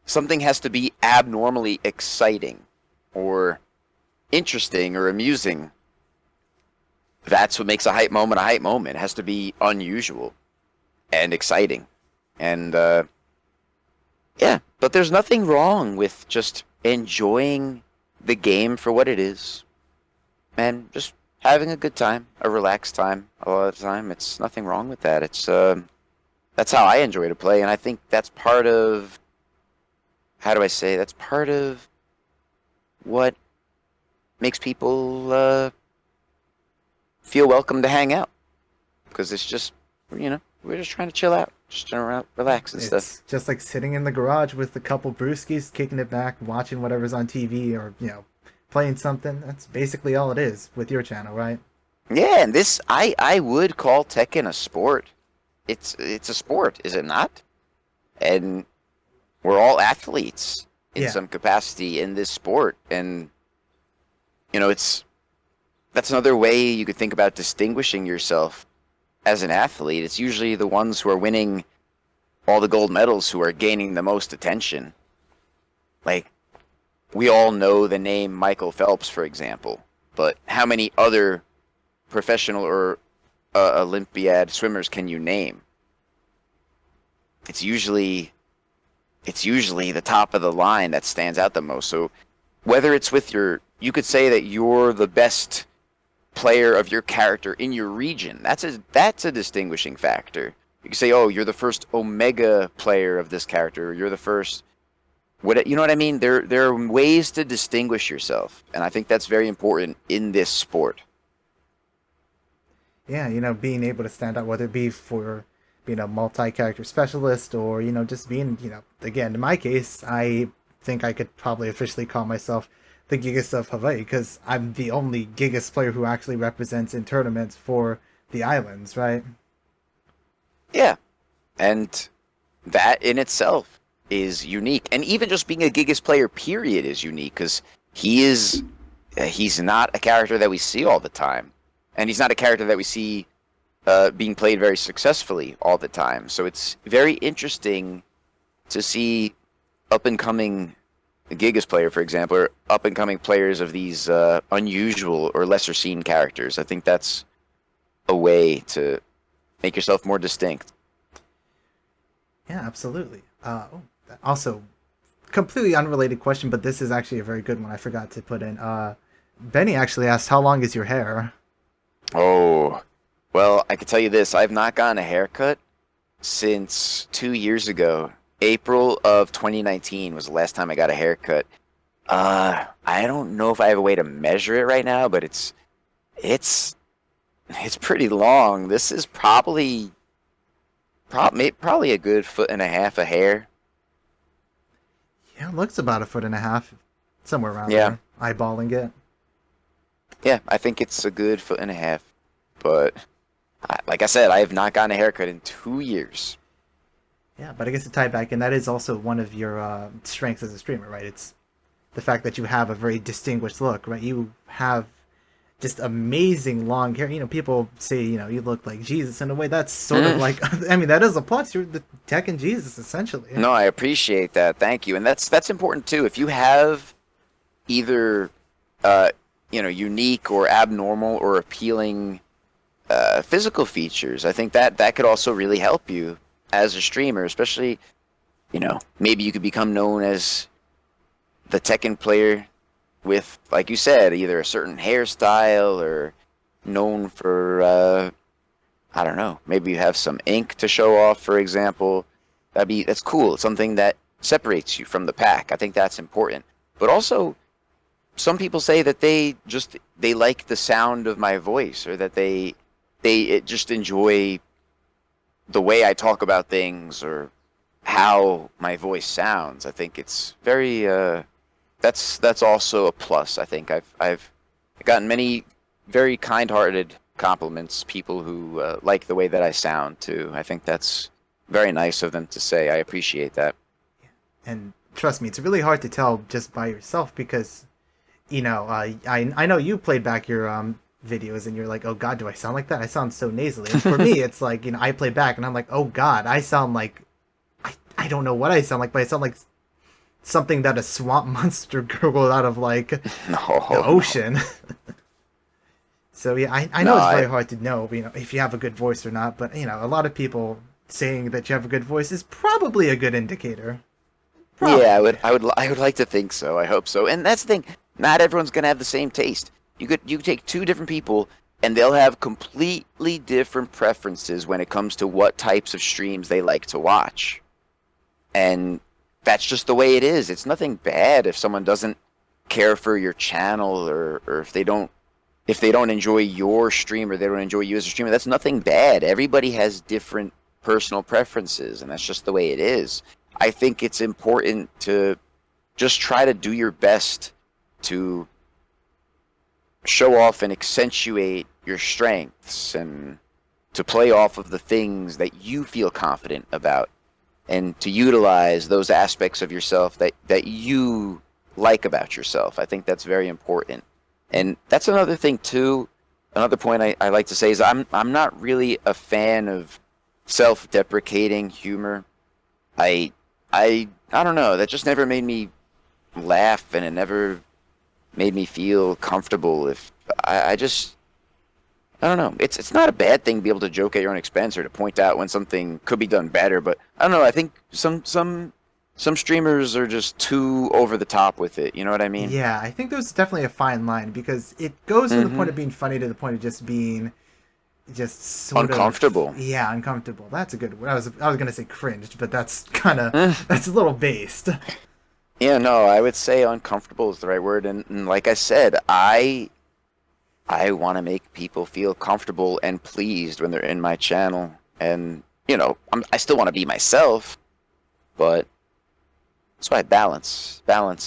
something has to be abnormally exciting or interesting or amusing. That's what makes a hype moment a hype moment. It has to be unusual and exciting. And, yeah, but there's nothing wrong with just enjoying the game for what it is. And just having a good time, a relaxed time a lot of the time. It's nothing wrong with that. It's that's how I enjoy to play, and I think that's part of that's part of what makes people feel welcome to hang out. Because it's just we're just trying to chill out, just trying to relax and It's stuff. just like sitting in the garage with a couple brewskis, kicking it back, watching whatever's on TV, or playing something. That's basically all it is with your channel, right? Yeah, and this I would call Tekken a sport. It's a sport, is it not? And we're all athletes in Yeah. some capacity in this sport, and that's another way you could think about distinguishing yourself as an athlete. It's usually the ones who are winning all the gold medals who are gaining the most attention. Like, we all know the name Michael Phelps, for example, but how many other professional or Olympiad swimmers can you name? It's usually the top of the line that stands out the most. So whether it's with you could say that you're the best player of your character in your region. That's a distinguishing factor. You can say, oh, you're the first Omega player of this character. Or you're the first. You know what I mean? There are ways to distinguish yourself, and I think that's very important in this sport. Yeah, being able to stand out, whether it be for being a multi-character specialist or, just being, again, in my case, I think I could probably officially call myself the Gigas of Hawaii because I'm the only Gigas player who actually represents in tournaments for the islands, right? Yeah, and that in itself is unique. And even just being a Gigas player, period, is unique because he's not a character that we see all the time. And he's not a character that we see being played very successfully all the time. So it's very interesting to see up-and-coming Gigas player, for example, or up-and-coming players of these unusual or lesser-seen characters. I think that's a way to make yourself more distinct. Yeah, absolutely. Also, completely unrelated question, but this is actually a very good one I forgot to put in. Benny actually asked, how long is your hair? Oh, well, I can tell you this. I've not gotten a haircut since 2 years ago. April of 2019 was the last time I got a haircut. I don't know if I have a way to measure it right now, but it's pretty long. This is probably a good 1.5 feet of hair. Yeah, it looks about 1.5 feet, somewhere around Yeah. there. Eyeballing it. Yeah, I think it's a good 1.5 feet. But like I said, I have not gotten a haircut in 2 years. Yeah, but I guess to tie back in, that is also one of your strengths as a streamer, right? It's the fact that you have a very distinguished look, right? You have just amazing long hair. You know, people say, you know, you look like Jesus in a way. That's sort of like, I mean, that is a plus. You're the Tekken Jesus, essentially. No, I appreciate that. Thank you. And that's important too. If you have either uh, unique or abnormal or appealing physical features, I think that could also really help you as a streamer, especially, maybe you could become known as the Tekken player with, like you said, either a certain hairstyle or known for, I don't know, maybe you have some ink to show off, for example. That's cool. It's something that separates you from the pack. I think that's important. But also, some people say that they like the sound of my voice, or that they just enjoy the way I talk about things or how my voice sounds. I think it's very that's also a plus. I think I've gotten many very kind-hearted compliments, people who like the way that I sound too. I think that's very nice of them to say. I appreciate that. And trust me, it's really hard to tell just by yourself because, I know you played back your videos and you're like, oh God, do I sound like that? I sound so nasally. And for me, it's like, I play back and I'm like, oh God, I sound like, I don't know what I sound like, but I sound like something that a swamp monster gurgled out of like the ocean. So yeah, I know it's very hard to know, if you have a good voice or not. But a lot of people saying that you have a good voice is probably a good indicator. Probably. Yeah, I would like to think so. I hope so. And that's the thing. Not everyone's gonna have the same taste. You could take two different people, and they'll have completely different preferences when it comes to what types of streams they like to watch. And that's just the way it is. It's nothing bad if someone doesn't care for your channel, or if they don't enjoy your stream, or they don't enjoy you as a streamer. That's nothing bad. Everybody has different personal preferences, and that's just the way it is. I think it's important to just try to do your best to show off and accentuate your strengths, and to play off of the things that you feel confident about, and to utilize those aspects of yourself that you like about yourself. I think that's very important. And that's another thing too. Another point I like to say is I'm not really a fan of self-deprecating humor. I don't know. That just never made me laugh, and it never made me feel comfortable. If I don't know. It's not a bad thing to be able to joke at your own expense, or to point out when something could be done better. But I don't know. I think some streamers are just too over the top with it. You know what I mean? Yeah, I think there's definitely a fine line, because it goes from the point of being funny to the point of just being just sort uncomfortable. Yeah, uncomfortable. That's a good word. I was gonna say cringed, but that's kind of that's a little based. Yeah, no, I would say uncomfortable is the right word. And like I said, I want to make people feel comfortable and pleased when they're in my channel. And I still want to be myself, but that's why balance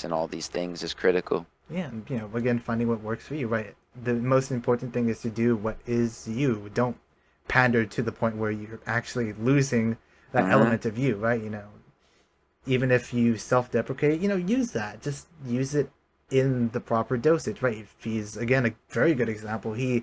in all these things is critical. Yeah, and, again, finding what works for you, right? The most important thing is to do what is you. Don't pander to the point where you're actually losing that element of you, right? Even if you self-deprecate, use that. Just use it in the proper dosage, right? If he's, again, a very good example. He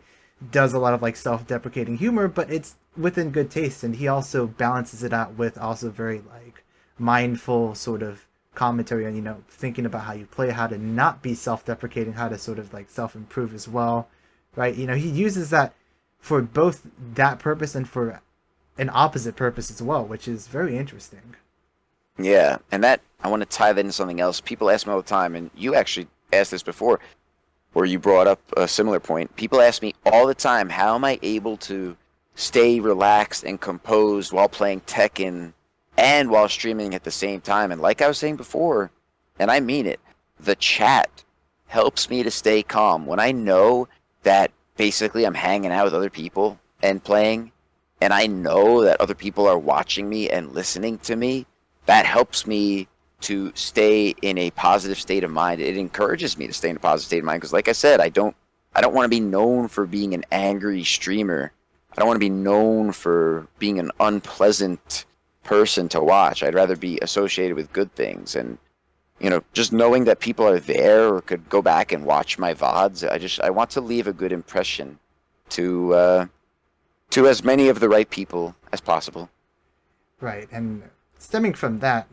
does a lot of like self-deprecating humor, but it's within good taste, and he also balances it out with also very like mindful sort of commentary on, thinking about how you play, how to not be self-deprecating, how to sort of like self-improve as well, right? He uses that for both that purpose and for an opposite purpose as well, which is very interesting. Yeah, and that, I want to tie that into something else. People ask me all the time, and you actually asked this before, or you brought up a similar point. People ask me all the time, how am I able to stay relaxed and composed while playing Tekken and while streaming at the same time? And like I was saying before, and I mean it, the chat helps me to stay calm. When I know that basically I'm hanging out with other people and playing, and I know that other people are watching me and listening to me, that helps me to stay in a positive state of mind. It encourages me to stay in a positive state of mind, because like I said, I don't want to be known for being an angry streamer. I don't want to be known for being an unpleasant person to watch. I'd rather be associated with good things. And just knowing that people are there or could go back and watch my VODs. I want to leave a good impression to as many of the right people as possible. Right, and stemming from that,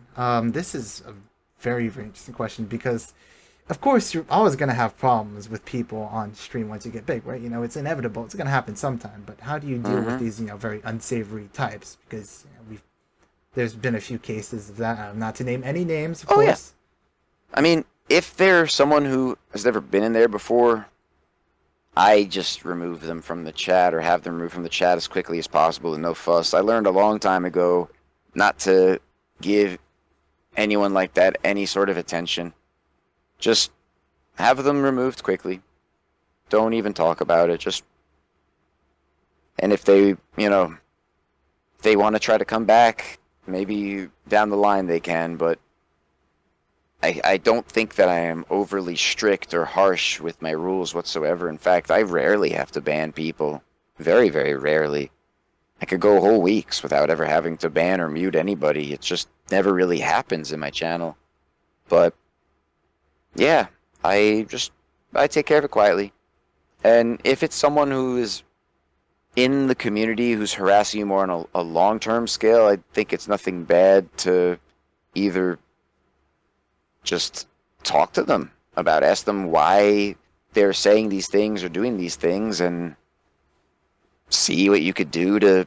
this is a very, very interesting question because, of course, you're always going to have problems with people on stream once you get big, right? It's inevitable. It's going to happen sometime. But how do you deal with these, very unsavory types? Because there's been a few cases of that. Not to name any names, of course. Yeah. I mean, if there's someone who has never been in there before, I just remove them from the chat or have them removed from the chat as quickly as possible and no fuss. I learned a long time ago not to give anyone like that any sort of attention. Just have them removed quickly. Don't even talk about it. And if they, they want to try to come back, maybe down the line they can, but I don't think that I am overly strict or harsh with my rules whatsoever. In fact, I rarely have to ban people. Very, very rarely. I could go whole weeks without ever having to ban or mute anybody. It just never really happens in my channel. But yeah, I take care of it quietly. And if it's someone who is in the community who's harassing you more on a long-term scale, I think it's nothing bad to either just talk to them about, ask them why they're saying these things or doing these things, and see what you could do to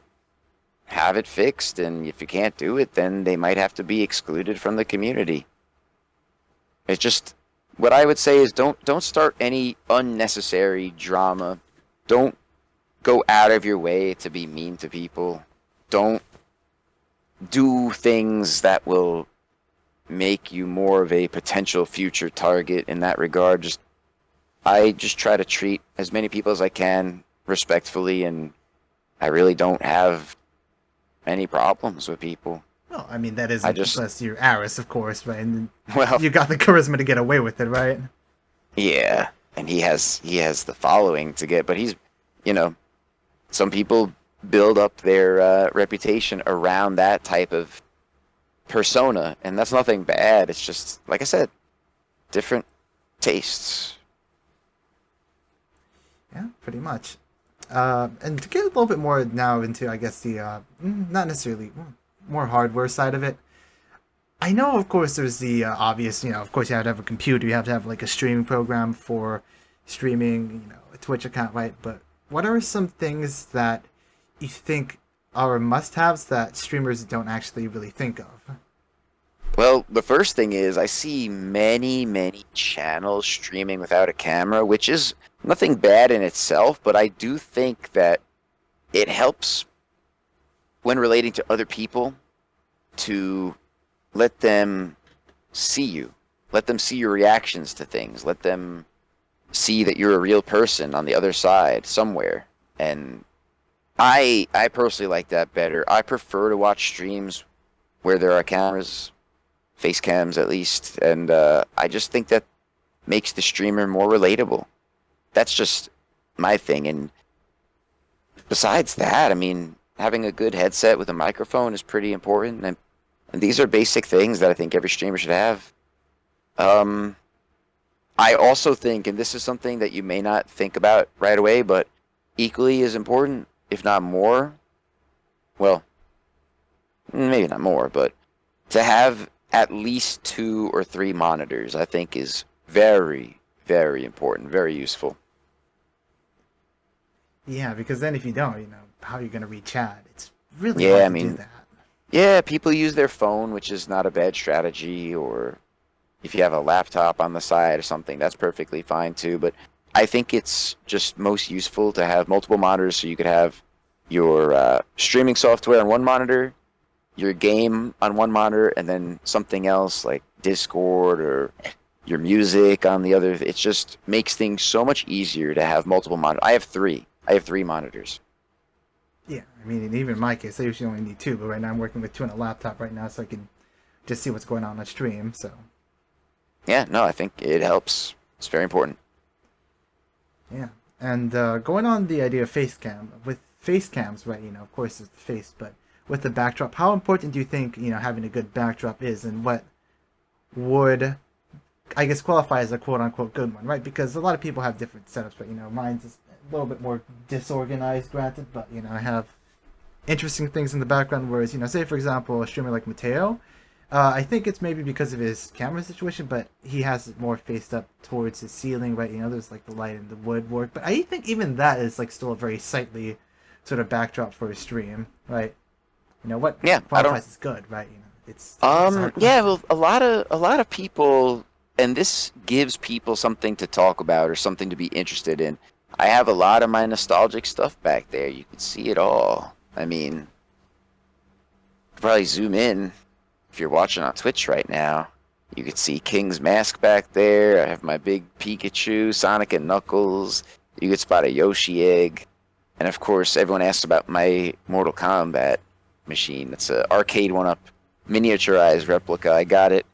have it fixed. And if you can't do it, then they might have to be excluded from the community. It's just, what I would say is don't start any unnecessary drama. Don't go out of your way to be mean to people. Don't do things that will make you more of a potential future target in that regard. I just try to treat as many people as I can respectfully, and I really don't have any problems with people. Well, I mean, that is unless you're Aris, of course, right? And well, you got the charisma to get away with it, right? Yeah, and he has the following to get, but he's, some people build up their reputation around that type of persona, and that's nothing bad. It's just, like I said, different tastes. Yeah, pretty much. And to get a little bit more now into, I guess, the not necessarily more hardware side of it. I know, of course, there's the obvious, of course, you have to have a computer, you have to have like a streaming program for streaming, a Twitch account, right? But what are some things that you think are must-haves that streamers don't actually really think of? Well, the first thing is I see many, many channels streaming without a camera, which is nothing bad in itself, but I do think that it helps when relating to other people to let them see you. Let them see your reactions to things. Let them see that you're a real person on the other side somewhere. And I personally like that better. I prefer to watch streams where there are cameras, face cams at least, and I just think that makes the streamer more relatable. That's just my thing. And besides that, I mean, having a good headset with a microphone is pretty important, and these are basic things that I think every streamer should have. I also think, and this is something that you may not think about right away, but equally as important, if not more, well, maybe not more, but to have at least 2 or 3 monitors, I think, is very, very important, very useful. Yeah, because then if you don't, how are you going to read chat? It's really hard to do that. Yeah, people use their phone, which is not a bad strategy, or if you have a laptop on the side or something, that's perfectly fine too. But I think it's just most useful to have multiple monitors so you could have your streaming software on one monitor, your game on one monitor, and then something else like Discord or your music on the other. It just makes things so much easier to have multiple monitors. I have 3 monitors. Yeah, I mean, and even in my case, I usually only need 2, but right now I'm working with 2 on a laptop right now, so I can just see what's going on stream, so. Yeah, no, I think it helps. It's very important. Yeah, and going on the idea of face cam, with face cams, right, of course it's the face, but with the backdrop, how important do you think, having a good backdrop is, and what would I guess, qualify as a quote-unquote good one, right? Because a lot of people have different setups, but, mine's is a little bit more disorganized, granted, but, I have interesting things in the background, whereas, say, for example, a streamer like Mateo, I think it's maybe because of his camera situation, but he has it more faced up towards his ceiling, right? There's, like, the light and the woodwork, but I think even that is, like, still a very sightly sort of backdrop for a stream, right? What qualifies as good, right? It's yeah, well, a lot of people, and this gives people something to talk about or something to be interested in. I have a lot of my nostalgic stuff back there. You can see it all. I mean, probably zoom in if you're watching on Twitch right now. You could see King's Mask back there. I have my big Pikachu, Sonic and Knuckles. You could spot a Yoshi egg. And of course, everyone asks about my Mortal Kombat machine. It's an arcade one-up, miniaturized replica. I got it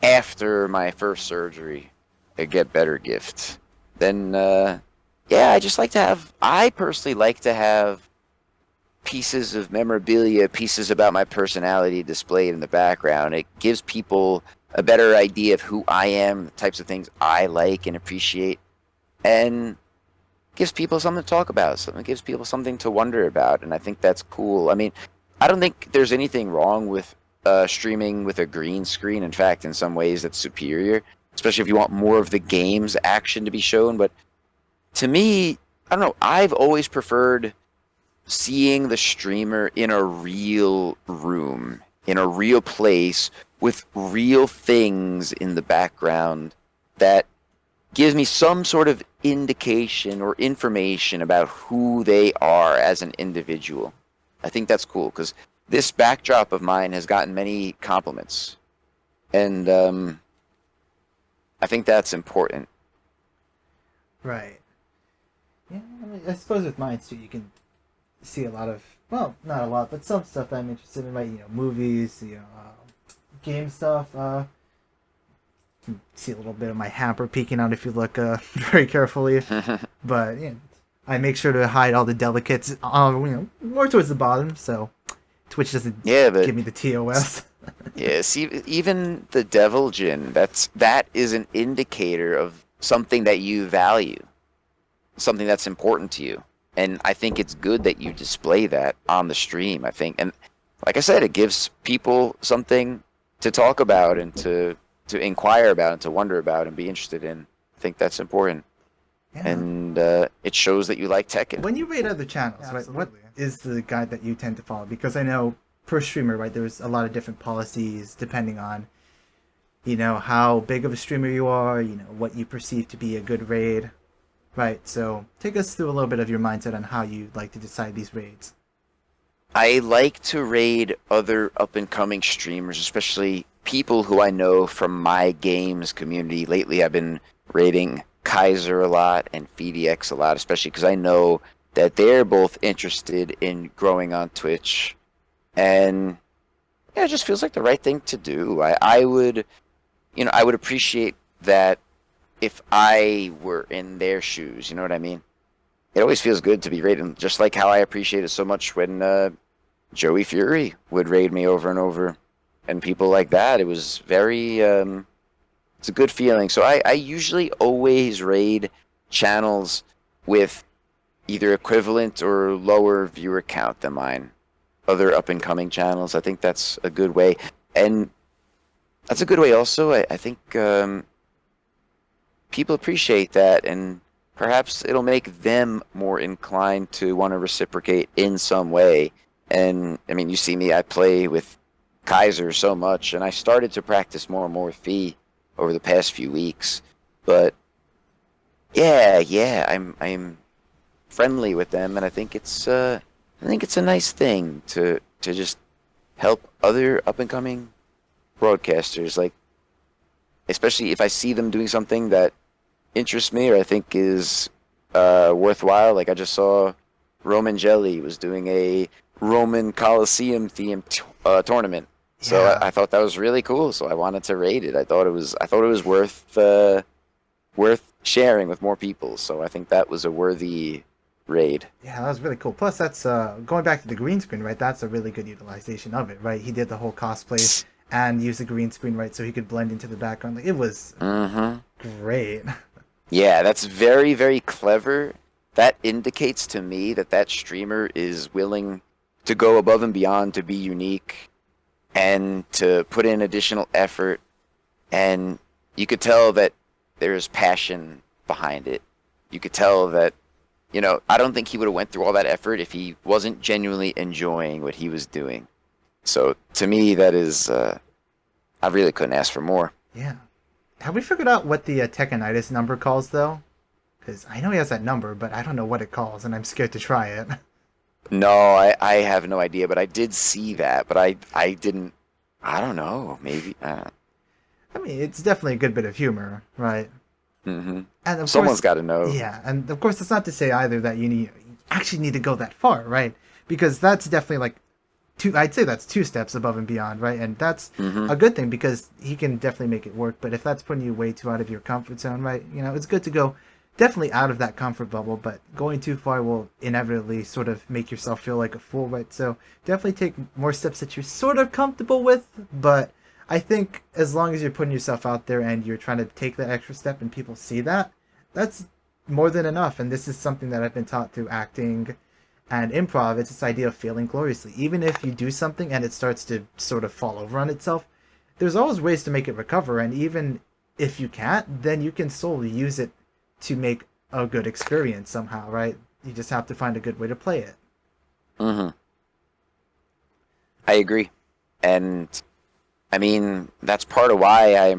after my first surgery. A get better gift. Then, yeah, I personally like to have pieces of memorabilia, pieces about my personality displayed in the background. It gives people a better idea of who I am, the types of things I like and appreciate, and gives people something to talk about. Something gives people something to wonder about, and I think that's cool. I mean, I don't think there's anything wrong with streaming with a green screen. In fact, in some ways, that's superior, especially if you want more of the game's action to be shown. But to me, I don't know, I've always preferred seeing the streamer in a real room, in a real place, with real things in the background that gives me some sort of indication or information about who they are as an individual. I think that's cool, because this backdrop of mine has gotten many compliments. And I think that's important. Right. Yeah, I suppose with mine too, you can see a lot of, well, not a lot, but some stuff that I'm interested in, right? Movies, game stuff. You can see a little bit of my hamper peeking out if you look very carefully. But I make sure to hide all the delicates, more towards the bottom, so Twitch doesn't give me the TOS. Yeah, see, even the Devil Gin, that is an indicator of something that you value, something that's important to you. And I think it's good that you display that on the stream, I think. And like I said, it gives people something to talk about and to inquire about and to wonder about and be interested in. I think that's important. Yeah. And it shows that you like Tekken. When you rate other channels, right, what is the guide that you tend to follow? Because I know per streamer, right, there's a lot of different policies depending on, how big of a streamer you are, what you perceive to be a good raid. Right, so take us through a little bit of your mindset on how you like to decide these raids. I like to raid other up-and-coming streamers, especially people who I know from my games community. Lately, I've been raiding Kaiser a lot and FDX a lot, especially because I know that they're both interested in growing on Twitch. And yeah, it just feels like the right thing to do. I would appreciate that if I were in their shoes, you know what I mean? It always feels good to be raided, just like how I appreciate it so much when Joey Fury would raid me over and over, and people like that. It was very, it's a good feeling. So I usually always raid channels with either equivalent or lower viewer count than mine. Other up-and-coming channels, I think that's a good way. And that's a good way also, I think, people appreciate that, and perhaps it'll make them more inclined to want to reciprocate in some way. And, I mean, you see me, I play with Kaiser so much, and I started to practice more and more with Fee over the past few weeks. But, yeah, I'm friendly with them, and I think it's a nice thing to just help other up-and-coming broadcasters, like, especially if I see them doing something that interests me or I think is worthwhile. Like I just saw Roman Jelly was doing a Roman Coliseum themed tournament, so I thought that was really cool. So I wanted to raid it. I thought it was worth sharing with more people. So I think that was a worthy raid. Yeah, that was really cool. Plus, that's going back to the green screen, right? That's a really good utilization of it, right? He did the whole cosplay and use a green screen, right, so he could blend into the background. Like, it was Mm-hmm. great. Yeah, that's very, very clever. That indicates to me that that streamer is willing to go above and beyond to be unique and to put in additional effort. And you could tell that there's passion behind it. You could tell that, I don't think he would have went through all that effort if he wasn't genuinely enjoying what he was doing. So to me, that is, I really couldn't ask for more. Yeah. Have we figured out what the Tekkenitis number calls, though? Because I know he has that number, but I don't know what it calls, and I'm scared to try it. No, I have no idea, but I did see that, but I didn't, I don't know, maybe. I mean, it's definitely a good bit of humor, right? Mm-hmm. And of Someone's course, got to know. yeah, and of course, that's not to say either that you actually need to go that far, right? Because that's definitely like I'd say that's 2 steps above and beyond, right? And that's Mm-hmm. a good thing because he can definitely make it work. But if that's putting you way too out of your comfort zone, right? It's good to go definitely out of that comfort bubble, but going too far will inevitably sort of make yourself feel like a fool, right? So definitely take more steps that you're sort of comfortable with, but I think as long as you're putting yourself out there and you're trying to take that extra step and people see that, that's more than enough. And this is something that I've been taught through acting and improv. It's this idea of failing gloriously. Even if you do something and it starts to sort of fall over on itself, there's always ways to make it recover. And even if you can't, then you can still use it to make a good experience somehow, right? You just have to find a good way to play it. Mm-hmm. I agree. And I mean, that's part of why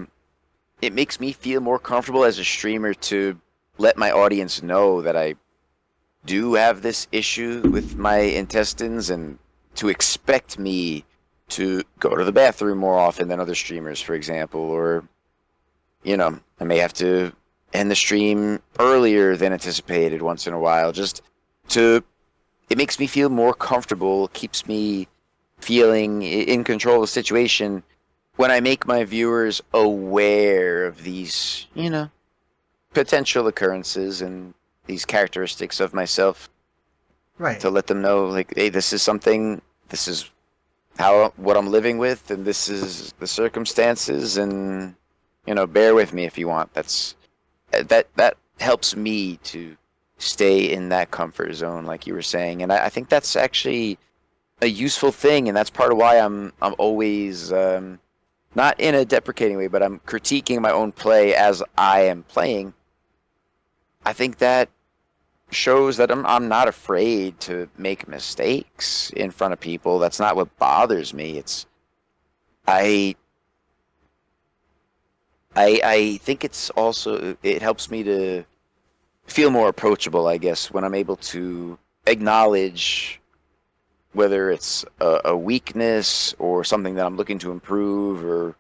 it makes me feel more comfortable as a streamer to let my audience know that I do have this issue with my intestines and to expect me to go to the bathroom more often than other streamers, for example, or, I may have to end the stream earlier than anticipated once in a while. It makes me feel more comfortable, keeps me feeling in control of the situation when I make my viewers aware of these, potential occurrences and these characteristics of myself Right. to let them know, like, hey, this is what I'm living with, and this is the circumstances, and, bear with me if you want. That helps me to stay in that comfort zone, like you were saying. And I think that's actually a useful thing, and that's part of why I'm always, not in a deprecating way, but I'm critiquing my own play as I am playing. I think that shows that I'm not afraid to make mistakes in front of people. That's not what bothers me. I I think it helps me to feel more approachable, I guess, when I'm able to acknowledge whether it's a weakness or something that I'm looking to improve or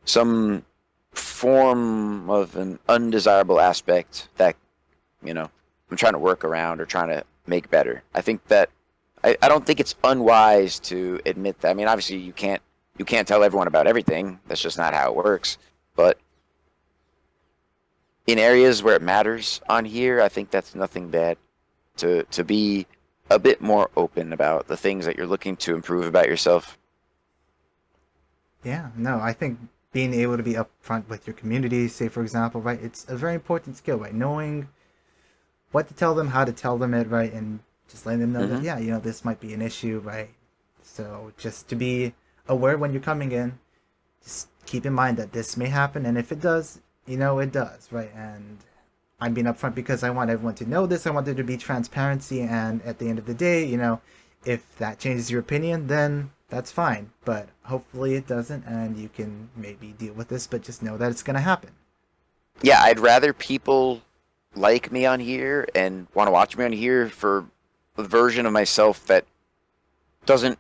some form of an undesirable aspect that, I'm trying to work around or trying to make better. I think that I don't think it's unwise to admit that. I mean, obviously you can't tell everyone about everything. That's just not how it works. But in areas where it matters on here, I think that's nothing bad to be a bit more open about the things that you're looking to improve about yourself. Yeah, no, I think being able to be upfront with your community, say for example, right, it's a very important skill, right? Knowing what to tell them, how to tell them it, right, and just letting them know that, Mm-hmm. yeah, this might be an issue, right? So just to be aware when you're coming in, just keep in mind that this may happen, and if it does, it does, right? And I'm being upfront because I want everyone to know this. I want there to be transparency, and at the end of the day, if that changes your opinion, then that's fine. But hopefully it doesn't, and you can maybe deal with this, but just know that it's going to happen. Yeah, I'd rather people like me on here and want to watch me on here for a version of myself that doesn't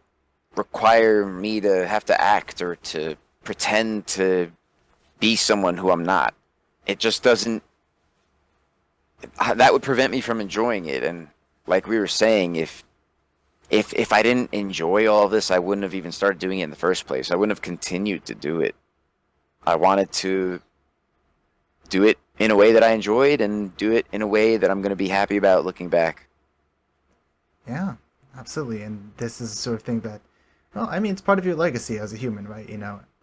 require me to have to act or to pretend to be someone who I'm not. It just doesn't. That would prevent me from enjoying it. And like we were saying, if I didn't enjoy all this, I wouldn't have even started doing it in the first place. I wouldn't have continued to do it. I wanted to do it in a way that I enjoyed and do it in a way that I'm going to be happy about looking back. Yeah, absolutely. And this is the sort of thing that, well, I mean, it's part of your legacy as a human, right?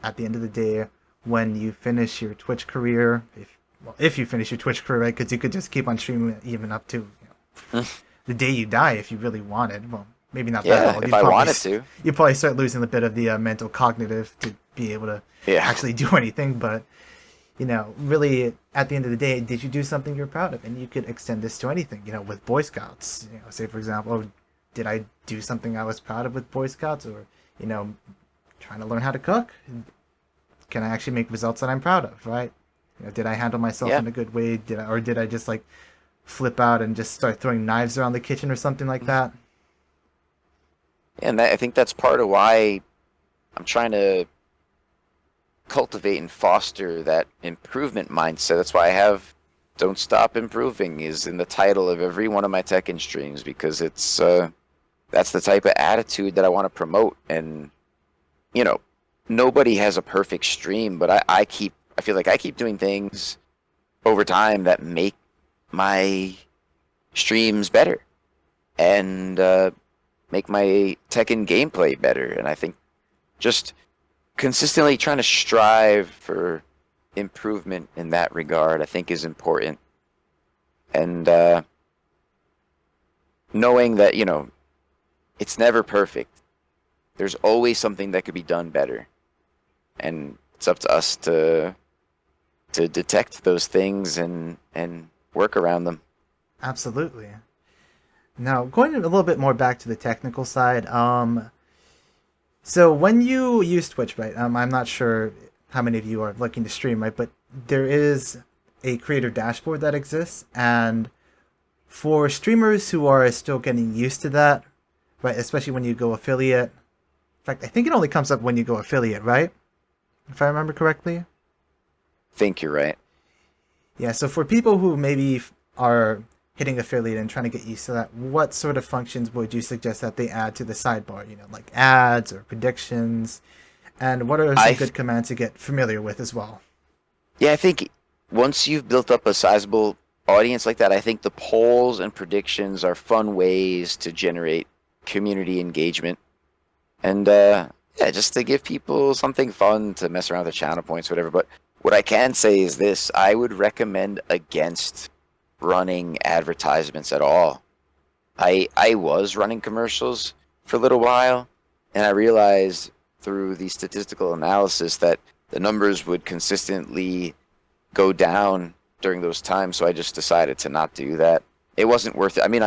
at the end of the day, when you finish your Twitch career, if you finish your Twitch career, right? Because you could just keep on streaming even up to the day you die if you really wanted. Well, maybe not that Yeah, old. if I wanted to. You'd probably start losing a bit of the mental cognitive to be able to Yeah. actually do anything. But really, at the end of the day, did you do something you're proud of? And you could extend this to anything. With Boy Scouts, say for example, oh, did I do something I was proud of with Boy Scouts, or trying to learn how to cook? Can I actually make results that I'm proud of? Right? Did I handle myself Yeah. in a good way? Did I just like flip out and just start throwing knives around the kitchen or something like that? And I think that's part of why I'm trying to cultivate and foster that improvement mindset. That's why I have "Don't Stop Improving" is in the title of every one of my Tekken streams, because it's that's the type of attitude that I want to promote. And nobody has a perfect stream, but I feel like I keep doing things over time that make my streams better and make my Tekken gameplay better. And I think just consistently trying to strive for improvement in that regard, I think, is important. And knowing that, it's never perfect. There's always something that could be done better. And it's up to us to detect those things and work around them. Absolutely. Now, going a little bit more back to the technical side, so when you use Twitch, right? I'm not sure how many of you are looking to stream, right? But there is a creator dashboard that exists, and for streamers who are still getting used to that, right? Especially when you go affiliate. In fact, I think it only comes up when you go affiliate, right? If I remember correctly. Think you're right. Yeah. So for people who maybe are hitting affiliate and trying to get used to that, what sort of functions would you suggest that they add to the sidebar? Like ads or predictions, and what are some good commands to get familiar with as well? Yeah, I think once you've built up a sizable audience like that, I think the polls and predictions are fun ways to generate community engagement. And yeah, just to give people something fun to mess around with the channel points, whatever. But what I can say is this: I would recommend against running advertisements at all. I was running commercials for a little while, and I realized through the statistical analysis that the numbers would consistently go down during those times, so I just decided to not do that. It wasn't worth it. I mean,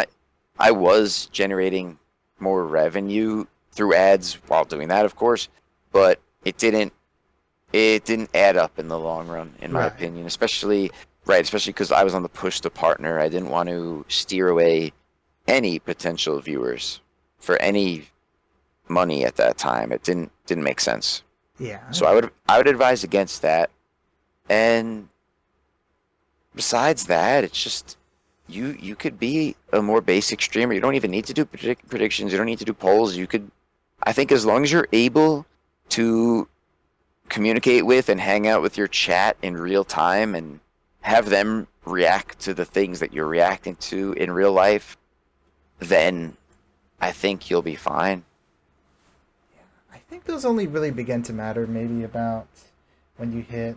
I was generating more revenue through ads while doing that, of course, but it didn't add up in the long run, in my opinion, especially because I was on the push to partner. I didn't want to steer away any potential viewers for any money at that time. It didn't make sense. Yeah. So I would advise against that. And besides that, it's just you could be a more basic streamer. You don't even need to do predictions. You don't need to do polls. I think as long as you're able to communicate with and hang out with your chat in real time and have them react to the things that you're reacting to in real life, then I think you'll be fine. I think those only really begin to matter maybe about when you hit,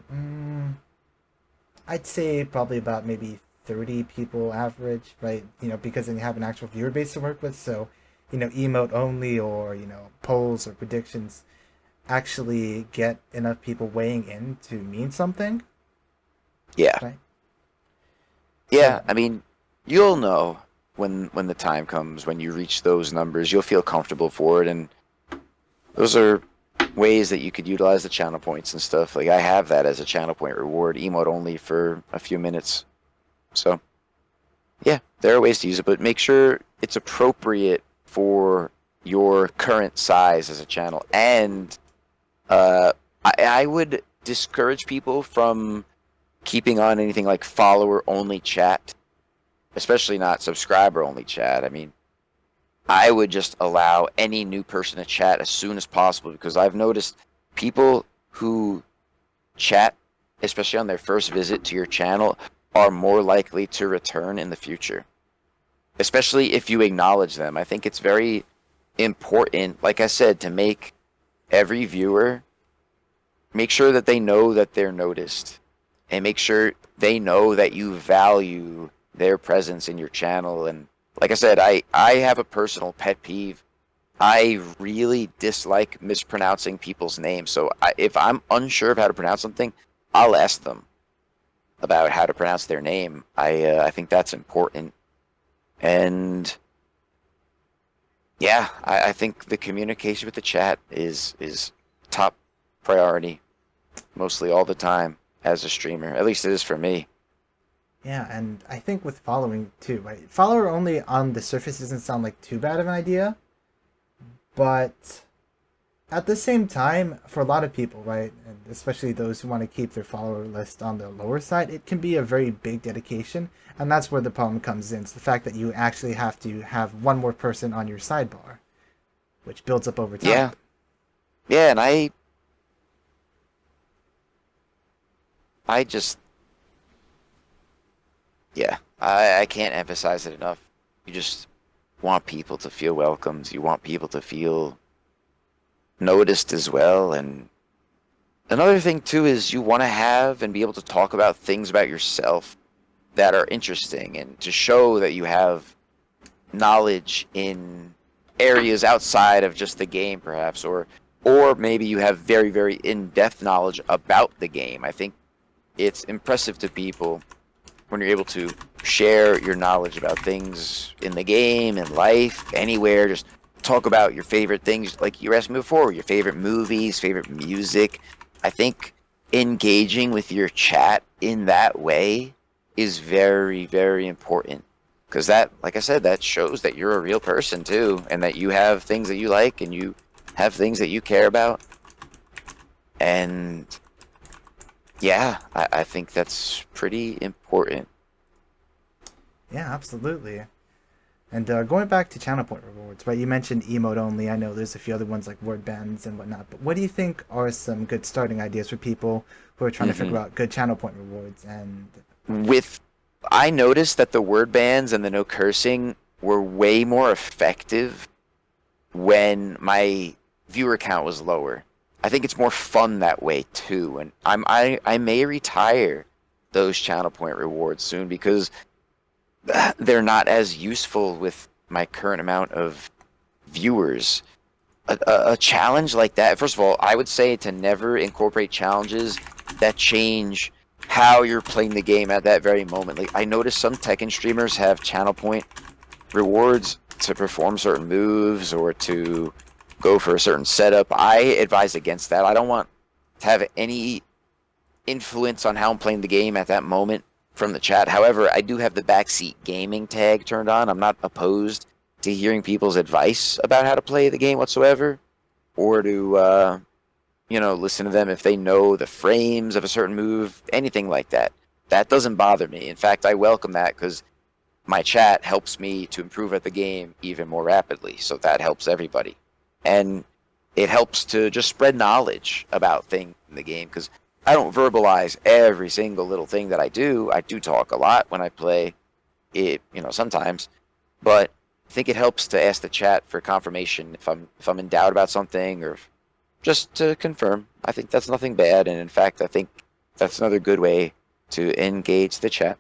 I'd say probably about maybe 30 people average, right? Because then you have an actual viewer base to work with. So, emote only or, polls or predictions actually get enough people weighing in to mean something. Yeah. Right? Yeah, I mean, you'll know when the time comes, when you reach those numbers, you'll feel comfortable for it. And those are ways that you could utilize the channel points and stuff. Like I have that as a channel point reward, emote only for a few minutes. So yeah, there are ways to use it, but make sure it's appropriate for your current size as a channel. And I would discourage people from keeping on anything like follower only chat, especially not subscriber only chat. I mean, I would just allow any new person to chat as soon as possible, because I've noticed people who chat, especially on their first visit to your channel, are more likely to return in the future, especially if you acknowledge them. I think it's very important, like I said, to make every viewer make sure that they know that they're noticed, and make sure they know that you value their presence in your channel. And like I said, I have a personal pet peeve. I really dislike mispronouncing people's names. So if I'm unsure of how to pronounce something, I'll ask them about how to pronounce their name. I think that's important. And yeah, I think the communication with the chat is top priority mostly all the time as a streamer. At least it is for me. Yeah, and I think with following too, right? Follower only on the surface doesn't sound like too bad of an idea, but at the same time, for a lot of people, right, and especially those who want to keep their follower list on the lower side, it can be a very big dedication, and that's where the problem comes in. It's the fact that you actually have to have one more person on your sidebar, which builds up over time. Yeah. Yeah, and I just yeah, I can't emphasize it enough. You just want people to feel welcomed. You want people to feel noticed as well. And another thing too is you want to have and be able to talk about things about yourself that are interesting, and to show that you have knowledge in areas outside of just the game, perhaps, or maybe you have very, very in-depth knowledge about the game. I think it's impressive to people when you're able to share your knowledge about things in the game, in life, anywhere. Just talk about your favorite things, like you were asking me before, your favorite movies, favorite music. I think engaging with your chat in that way is very, very important. Because that, like I said, that shows that you're a real person too, and that you have things that you like, and you have things that you care about. And yeah, I think that's pretty important. Yeah, absolutely. And going back to channel point rewards, right? You mentioned emote only. I know there's a few other ones like word bands and whatnot. But what do you think are some good starting ideas for people who are trying to figure out good channel point rewards? And I noticed that the word bans and the no cursing were way more effective when my viewer count was lower. I think it's more fun that way too, and I may retire those channel point rewards soon because they're not as useful with my current amount of viewers. A challenge like that, first of all, I would say to never incorporate challenges that change how you're playing the game at that very moment. Like, I noticed some Tekken streamers have channel point rewards to perform certain moves or to go for a certain setup. I advise against that. I don't want to have any influence on how I'm playing the game at that moment from the chat. However, I do have the backseat gaming tag turned on. I'm not opposed to hearing people's advice about how to play the game whatsoever, or to listen to them if they know the frames of a certain move, anything like that. That doesn't bother me. In fact, I welcome that because my chat helps me to improve at the game even more rapidly. So that helps everybody. And it helps to just spread knowledge about things in the game, because I don't verbalize every single little thing that I do. I do talk a lot when I play it, sometimes. But I think it helps to ask the chat for confirmation if I'm in doubt about something, or just to confirm. I think that's nothing bad, and in fact, I think that's another good way to engage the chat.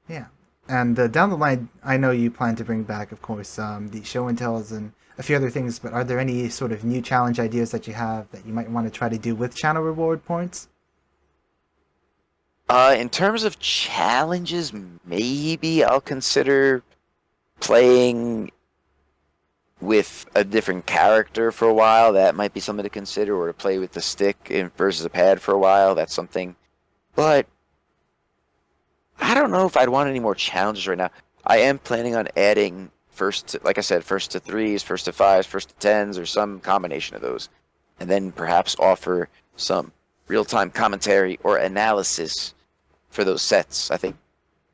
yeah, and down the line, I know you plan to bring back, of course, the show and tells and a few other things. But are there any sort of new challenge ideas that you have that you might want to try to do with channel reward points? In terms of challenges, maybe I'll consider playing with a different character for a while. That might be something to consider, or to play with the stick versus a pad for a while. That's something. But I don't know if I'd want any more challenges right now. I am planning on adding like I said, first to threes, first to fives, first to tens, or some combination of those. And then perhaps offer some real-time commentary or analysis for those sets. I think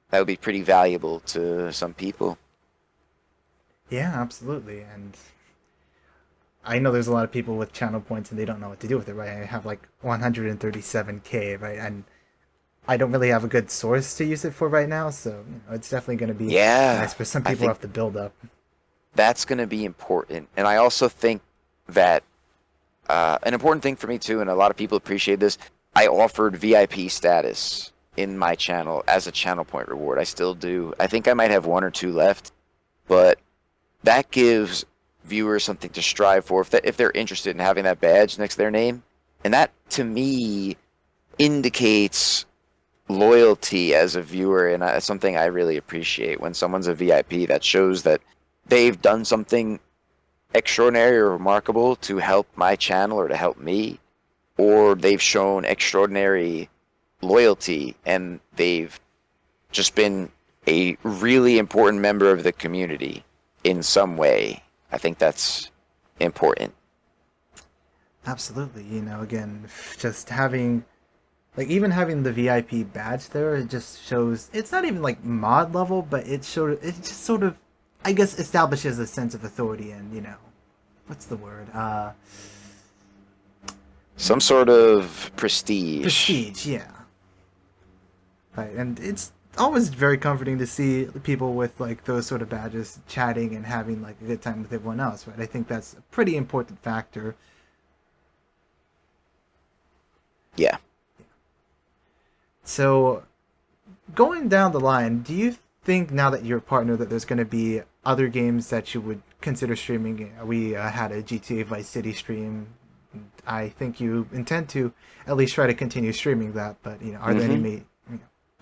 that would be pretty valuable to some people. Yeah, absolutely. And I know there's a lot of people with channel points and they don't know what to do with it, right? I have like 137K, right? And I don't really have a good source to use it for right now, so it's definitely going to be nice for some people who have to build up. That's going to be important. And I also think that An important thing for me too, and a lot of people appreciate this. I offered VIP status in my channel as a channel point reward. I still do. I think I might have one or two left, but that gives viewers something to strive for if they're interested in having that badge next to their name. And that to me indicates loyalty as a viewer, and that's something I really appreciate when someone's a VIP. That shows that they've done something extraordinary or remarkable to help my channel or to help me, or they've shown extraordinary loyalty and they've just been a really important member of the community in some way. I think that's important. Absolutely. Again, just having like even having the VIP badge there, it just shows it's not even like mod level, but it just sort of I guess establishes a sense of authority and, what's the word? Some sort of prestige. Prestige, yeah. Right, and it's always very comforting to see people with like those sort of badges chatting and having like a good time with everyone else, right? I think that's a pretty important factor. Yeah. So, going down the line, do you think now that you're a partner that there's going to be other games that you would consider streaming? We had a GTA Vice City stream. I think you intend to at least try to continue streaming that, but are there any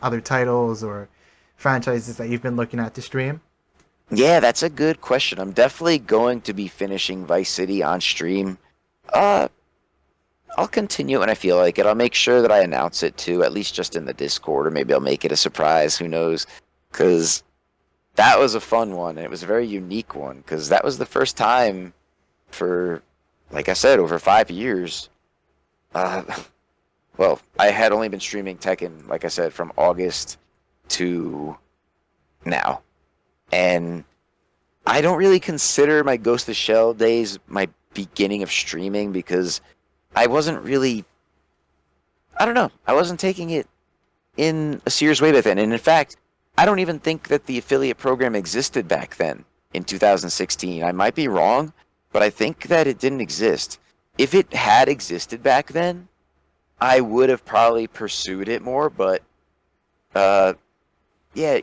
other titles or franchises that you've been looking at to stream? Yeah, that's a good question. I'm definitely going to be finishing Vice City on stream. I'll continue when I feel like it. I'll make sure that I announce it too, at least just in the Discord, or maybe I'll make it a surprise. Who knows? Because that was a fun one, and it was a very unique one, because that was the first time for, like I said, over 5 years. Well, I had only been streaming Tekken, like I said, from August to now. And I don't really consider my Ghost of the Shell days my beginning of streaming, because I wasn't really, I don't know, I wasn't taking it in a serious way back then. And in fact, I don't even think that the affiliate program existed back then in 2016. I might be wrong, but I think that it didn't exist. If it had existed back then, I would have probably pursued it more, but yeah,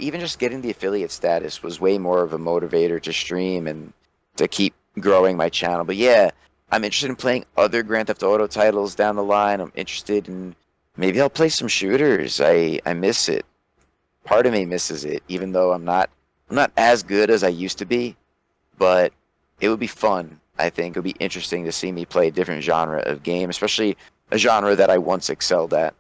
even just getting the affiliate status was way more of a motivator to stream and to keep growing my channel. But yeah, I'm interested in playing other Grand Theft Auto titles down the line. I'm interested in maybe I'll play some shooters. I miss it. Part of me misses it, even though I'm not as good as I used to be. But it would be fun. I think it would be interesting to see me play a different genre of game, especially a genre that I once excelled at.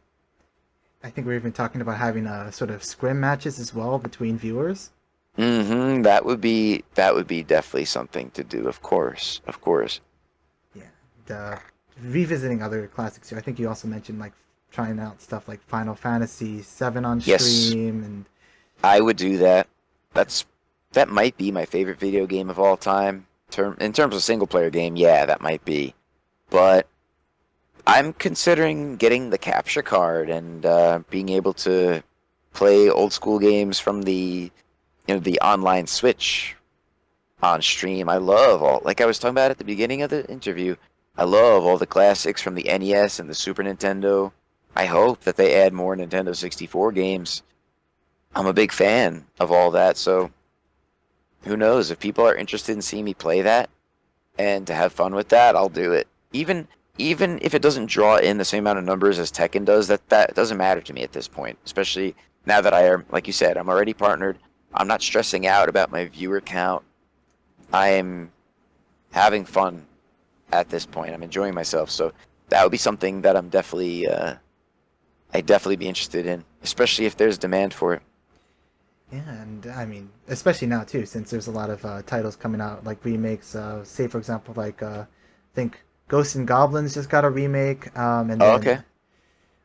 I think we're even talking about having a sort of scrim matches as well between viewers. That would be definitely something to do. Of course, of course. Yeah, revisiting other classics here. I think you also mentioned like trying out stuff like Final Fantasy VII on Yes, stream, and I would do that. That might be my favorite video game of all time. In terms of single player game, yeah, that might be. But I'm considering getting the capture card and being able to play old school games from the online Switch on stream. I love all, like I was talking about at the beginning of the interview, I love all the classics from the NES and the Super Nintendo. I hope that they add more Nintendo 64 games. I'm a big fan of all that, so who knows? If people are interested in seeing me play that and to have fun with that, I'll do it. Even if it doesn't draw in the same amount of numbers as Tekken does, that doesn't matter to me at this point. Especially now that I am, like you said, I'm already partnered. I'm not stressing out about my viewer count. I am having fun at this point. I'm enjoying myself, so that would be something that I'd definitely be interested in, especially if there's demand for it. yeah, and I mean, especially now too, since there's a lot of titles coming out like remakes. Say for example, like I think Ghosts and Goblins just got a remake, and Oh, then okay.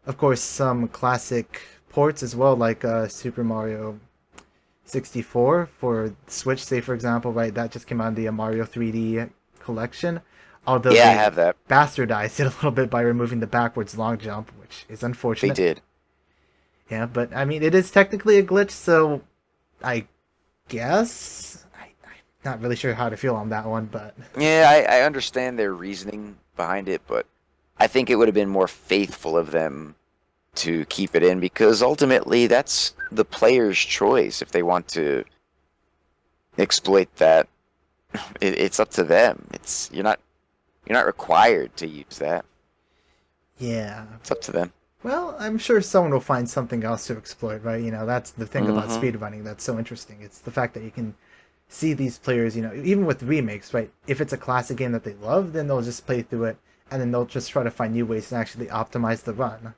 of course some classic ports as well, like Super Mario 64 for Switch. Say for example, right, that just came out in the Mario 3D collection. Although Yeah, I they have that. bastardized it a little bit by removing the backwards long jump, which is They unfortunate. did. Yeah, but I mean, it is technically a glitch, so I guess I'm not really sure how to feel on that one, but Yeah, I understand their reasoning behind it, but I think it would have been more faithful of them to keep it in because ultimately that's the player's choice if they want to exploit that. It's up to them. It's you're not required to use that. Yeah. It's up to them. Well, I'm sure someone will find something else to exploit, right? You know, that's the thing about Mm-hmm. speedrunning that's so interesting. It's the fact that you can see these players, you know, even with remakes, right? If it's a classic game that they love, then they'll just play through it and then they'll just try to find new ways to actually optimize the run.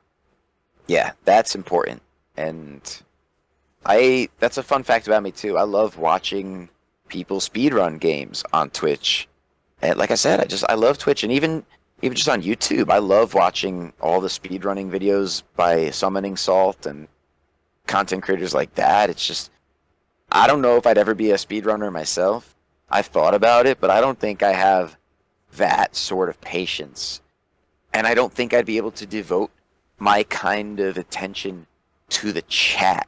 Yeah, that's important. And I that's a fun fact about me too. I love watching people speedrun games on Twitch. And like I said, I love Twitch and even just on YouTube, I love watching all the speedrunning videos by Summoning Salt and content creators like that. It's just I don't know if I'd ever be a speedrunner myself. I've thought about it, but I don't think I have that sort of patience. And I don't think I'd be able to devote my kind of attention to the chat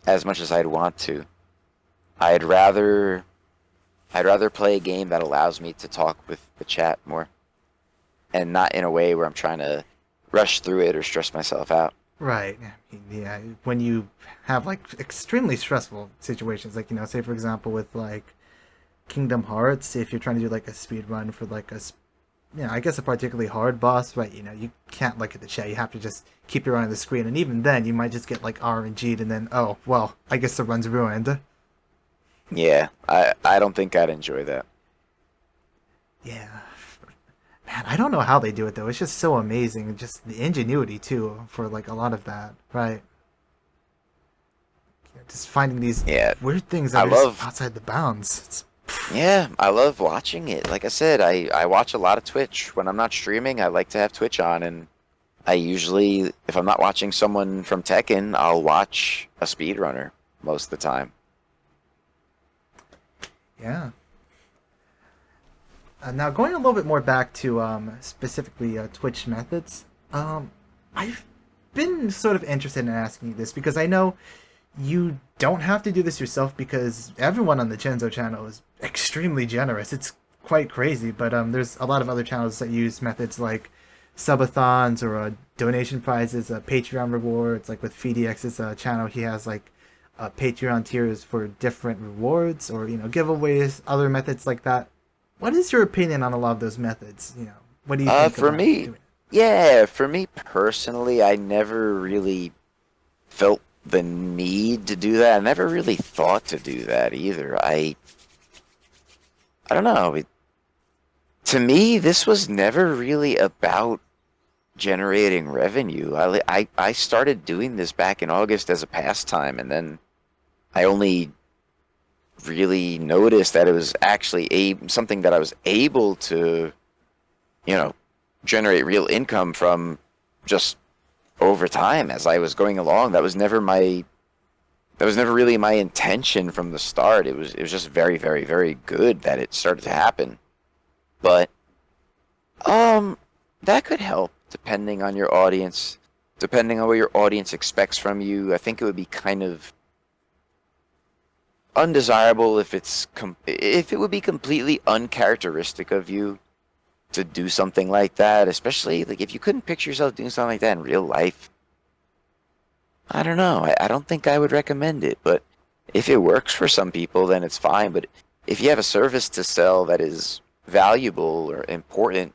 as much as I'd want to. I'd rather play a game that allows me to talk with the chat more and not in a way where I'm trying to rush through it or stress myself out. Right. I mean, yeah. When you have like extremely stressful situations, like, you know, say for example with like Kingdom Hearts, if you're trying to do like a speed run for like you know, I guess a particularly hard boss, right? You know, you can't look at the chat. You have to just keep your eye on the screen, and even then, you might just get like RNG'd, and then oh well, I guess the run's ruined. Yeah, I don't think I'd enjoy that. Yeah. Man, I don't know how they do it though. It's just so amazing. Just the ingenuity too for like a lot of that, right? Just finding these Yeah, weird things I that are just love outside the bounds. It's, yeah, I love watching it. Like I said, I watch a lot of Twitch. When I'm not streaming, I like to have Twitch on, and I usually, if I'm not watching someone from Tekken, I'll watch a speedrunner most of the time. yeah. Now going a little bit more back to specifically Twitch methods, I've been sort of interested in asking you this because I know you don't have to do this yourself because everyone on the Chenzo channel is extremely generous. It's quite crazy, but there's a lot of other channels that use methods like subathons or donation prizes, Patreon rewards. Like with FeedEx's channel, he has like Patreon tiers for different rewards or, you know, giveaways, other methods like that. What is your opinion on a lot of those methods? You know, what do you think For about me, doing it? yeah, for me personally, I never really felt the need to do that. I never really thought to do that either. I don't know. To me, this was never really about generating revenue. I started doing this back in August as a pastime, and then I only really noticed that it was actually something that I was able to, you know, generate real income from just over time as I was going along. That was never really my intention from the start. It was just very, very, very good that it started to happen. But that could help depending on your audience, depending on what your audience expects from you. I think it would be kind of undesirable if if it would be completely uncharacteristic of you to do something like that, especially like if you couldn't picture yourself doing something like that in real life. I don't know. I don't think I would recommend it, but if it works for some people, then it's fine. But if you have a service to sell that is valuable or important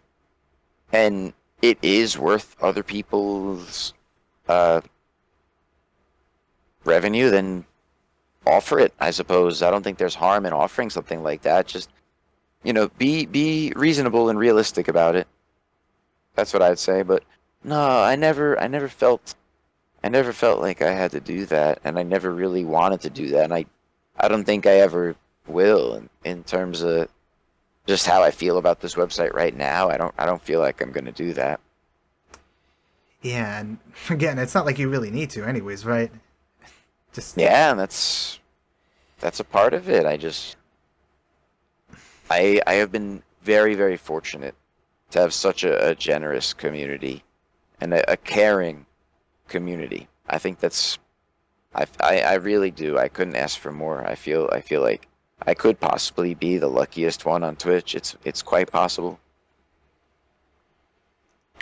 and it is worth other people's uh, revenue, then offer it, I suppose. I don't think there's harm in offering something like that. Just, you know, be reasonable and realistic about it. That's what I'd say. But no, I never felt like I had to do that, and I never really wanted to do that, and I don't think I ever will in terms of just how I feel about this website right now. I don't feel like I'm gonna do that. Yeah, and again, it's not like you really need to, anyways, right? Just Yeah, and that's a part of it. I have been very, very fortunate to have such a generous community and a caring community. I think I really do. I couldn't ask for more. I feel like I could possibly be the luckiest one on Twitch. It's quite possible.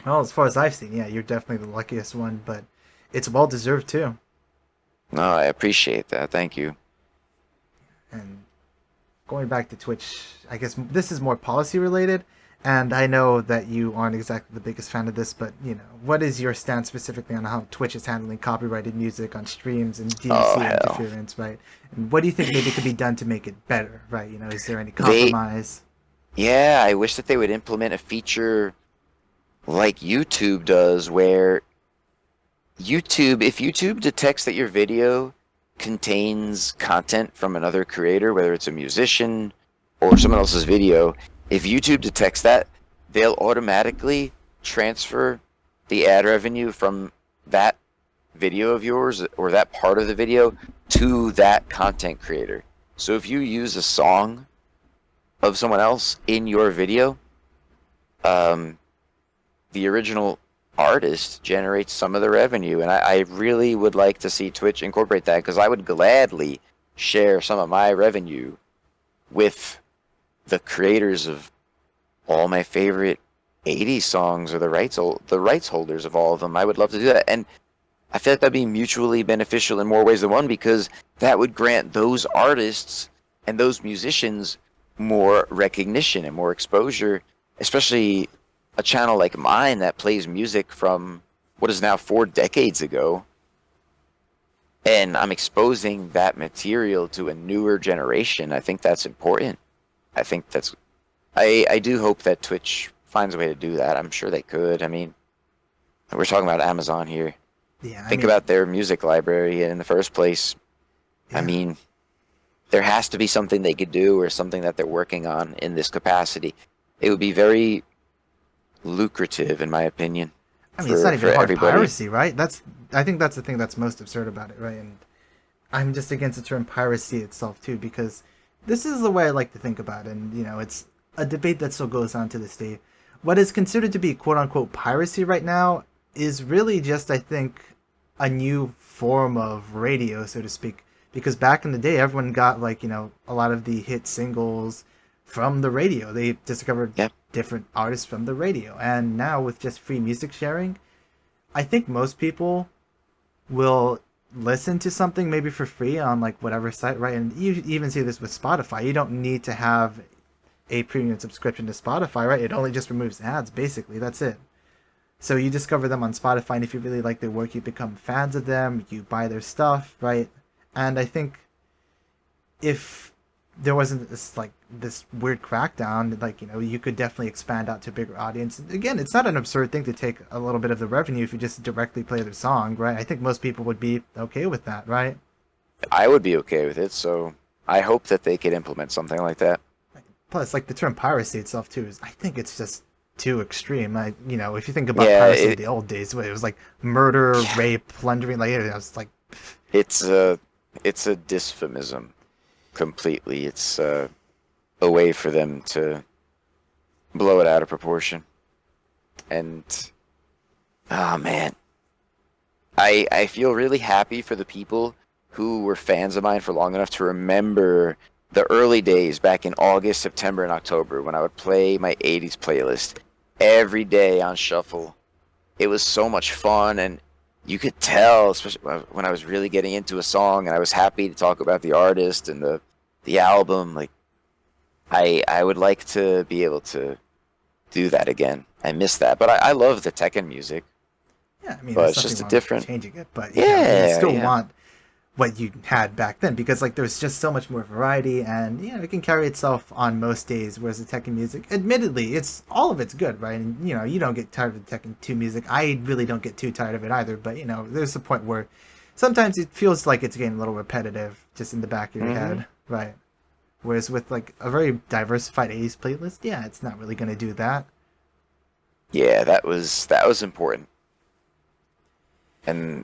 Well, as far as I've seen, yeah, you're definitely the luckiest one, but it's well deserved too. No, I appreciate that. Thank you. And going back to Twitch, I guess this is more policy related, and I know that you aren't exactly the biggest fan of this, but what is your stance specifically on how Twitch is handling copyrighted music on streams and Oh, DMC hell. interference, right? And what do you think maybe could be done to make it better, right? Is there any They, compromise? yeah, I wish that they would implement a feature like YouTube does where if YouTube detects that your video contains content from another creator, whether it's a musician or someone else's video, if YouTube detects that, they'll automatically transfer the ad revenue from that video of yours or that part of the video to that content creator. So if you use a song of someone else in your video, the original artist generates some of the revenue, and I really would like to see Twitch incorporate that because I would gladly share some of my revenue with the creators of all my favorite 80s songs or the rights holders of all of them. I would love to do that, and I feel like that'd be mutually beneficial in more ways than one because that would grant those artists and those musicians more recognition and more exposure, especially a channel like mine that plays music from what is now 4 decades ago, and I'm exposing that material to a newer generation. I think that's important. I think that's I do hope that Twitch finds a way to do that. I'm sure they could. I mean, we're talking about Amazon here. Yeah, Think about their music library in the first place. yeah. I mean, there has to be something they could do or something that they're working on in this capacity. It would be very lucrative, in my opinion. It's not even hard everybody. piracy, right? I think that's the thing that's most absurd about it, right? And I'm just against the term piracy itself too, because this is the way I like to think about it, and it's a debate that still goes on to this day. What is considered to be quote unquote piracy right now is really just, I think, a new form of radio, so to speak. Because back in the day, everyone got a lot of the hit singles from the radio. They discovered different artists from the radio, and now with just free music sharing, I think most people will listen to something maybe for free on whatever site, right? And you even see this with Spotify. You don't need to have a premium subscription to Spotify, right? It only just removes ads, basically. That's it. So you discover them on Spotify, and if you really like their work, you become fans of them, you buy their stuff, right? And I think if there wasn't this weird crackdown, you could definitely expand out to a bigger audience. Again, it's not an absurd thing to take a little bit of the revenue if you just directly play their song, right? I think most people would be okay with that, right? I would be okay with it, so I hope that they could implement something like that. Plus, the term piracy itself too I think it's just too extreme. If you think about piracy in the old days, it was like murder, rape, plundering. It was like it's a dysphemism completely. It's a way for them to blow it out of proportion. And oh man, I feel really happy for the people who were fans of mine for long enough to remember the early days back in August, September, and October when I would play my 80s playlist every day on shuffle. It was so much fun, and you could tell, especially when I was really getting into a song and I was happy to talk about the artist and the album. I would like to be able to do that again. I miss that, but I love the Tekken music. Yeah, but it's just a different changing it, but you still want what you had back then, because there's just so much more variety, and it can carry itself on most days, whereas the Tekken music, admittedly, all of it's good, right? And you don't get tired of the Tekken 2 music. I really don't get too tired of it either, but there's a point where sometimes it feels like it's getting a little repetitive just in the back of your head, right? Whereas with a very diversified 80s playlist, it's not really going to do that. Yeah, that was important. And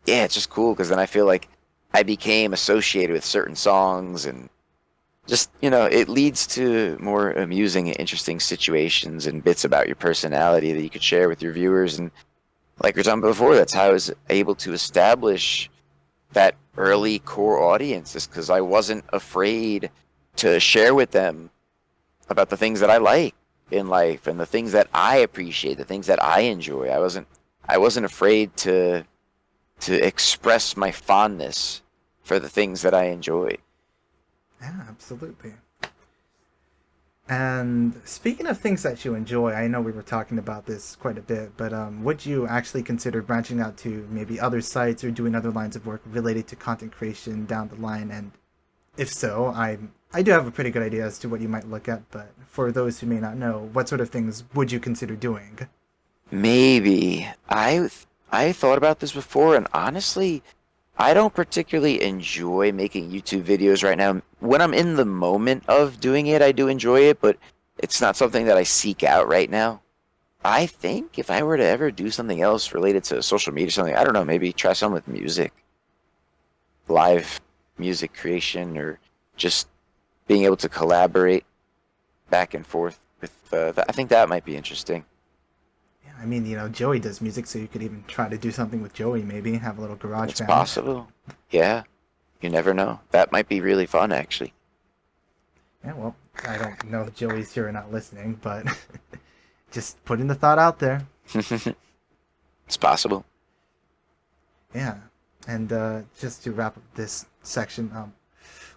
yeah, it's just cool because then I feel like I became associated with certain songs, and just it leads to more amusing and interesting situations and bits about your personality that you could share with your viewers. And like we were talking about before, that's how I was able to establish that early core audience, is because I wasn't afraid to share with them about the things that I like. in life and the things that I appreciate, the things that I enjoy. I wasn't afraid to express my fondness for the things that I enjoy. Yeah, absolutely. And speaking of things that you enjoy, I know we were talking about this quite a bit, but would you actually consider branching out to maybe other sites or doing other lines of work related to content creation down the line? And if so, I do have a pretty good idea as to what you might look at, but for those who may not know, what sort of things would you consider doing? Maybe I thought about this before, and honestly, I don't particularly enjoy making YouTube videos right now. When I'm in the moment of doing it, I do enjoy it, but it's not something that I seek out right now. I think if I were to ever do something else related to social media, something, I don't know, maybe try something with music, live music creation, or just being able to collaborate back and forth with, I think that might be interesting. Yeah, I mean, Joey does music, so you could even try to do something with Joey, maybe have a little garage It's band. possible. Yeah, you never know. That might be really fun, actually. Yeah, well, I don't know if Joey's here or not listening, but just putting the thought out there. It's possible. Yeah, and just to wrap up this section,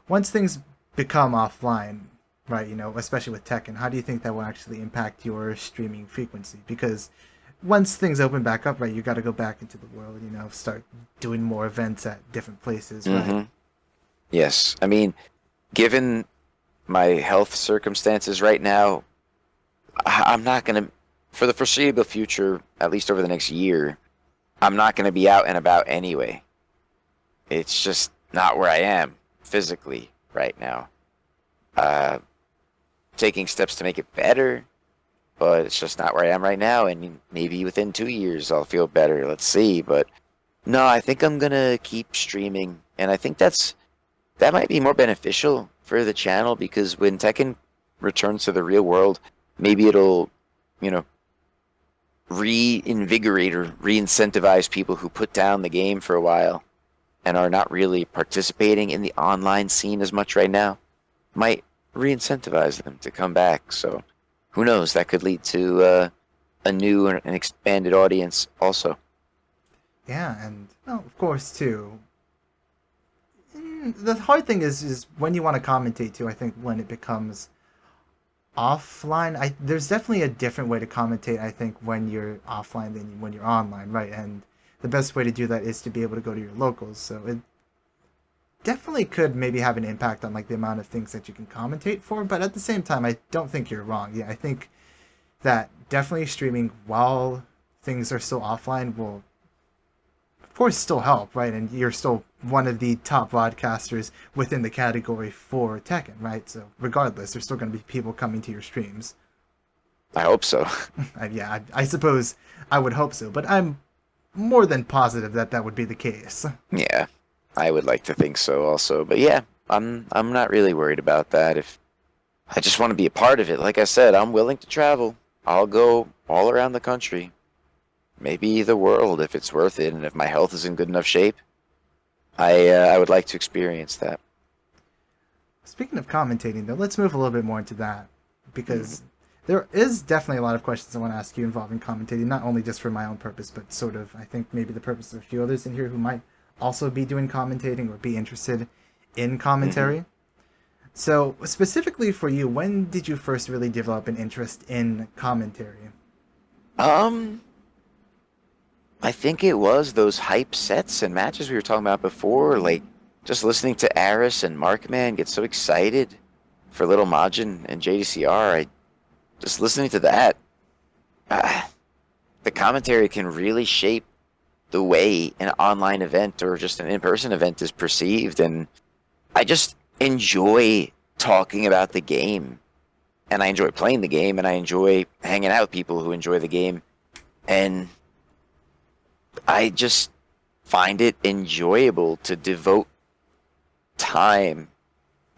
once things become offline, right, especially with Tekken, how do you think that will actually impact your streaming frequency? Because once things open back up, right, you got to go back into the world, start doing more events at different places, right? Hmm. Yes. I mean, given my health circumstances right now, I'm not going to, for the foreseeable future, at least over the next year, I'm not going to be out and about anyway. It's just not where I am physically right now. Taking steps to make it better, but it's just not where I am right now. And maybe within 2 years I'll feel better. Let's see. But no, I think I'm going to keep streaming. And I think that might be more beneficial for the channel, because when Tekken returns to the real world, maybe it'll, reinvigorate or re-incentivize people who put down the game for a while and are not really participating in the online scene as much right now. Might re-incentivize them to come back. So who knows? That could lead to a new and an expanded audience also. Yeah, and, well, of course, too, the hard thing is when you want to commentate too. I think when it becomes offline, there's definitely a different way to commentate, I think, when you're offline than when you're online, right? And the best way to do that is to be able to go to your locals. So it definitely could maybe have an impact on like the amount of things that you can commentate for, but at the same time, I don't think you're wrong. Yeah, I think that definitely streaming while things are still offline will, of course, still help, right? And you're still one of the top broadcasters within the category for Tekken, right? So regardless, there's still going to be people coming to your streams. I hope so. Yeah, I suppose I would hope so, but I'm more than positive that that would be the case. Yeah, I would like to think so also. But yeah, I'm not really worried about that. If I just want to be a part of it, like I said, I'm willing to travel. I'll go all around the country, maybe the world if it's worth it, and if my health is in good enough shape. I would like to experience that. Speaking of commentating, though, let's move a little bit more into that, because there is definitely a lot of questions I want to ask you involving commentating, not only just for my own purpose, but sort of, I think, maybe the purpose of a few others in here who might also be doing commentating or be interested in commentary. So, specifically for you, when did you first really develop an interest in commentary? I think it was those hype sets and matches we were talking about before, like just listening to Aris and Markman get so excited for Little Majin and JDCR. Just listening to that, the commentary can really shape the way an online event or just an in-person event is perceived, and I just enjoy talking about the game, and I enjoy playing the game, and I enjoy hanging out with people who enjoy the game, and I just find it enjoyable to devote time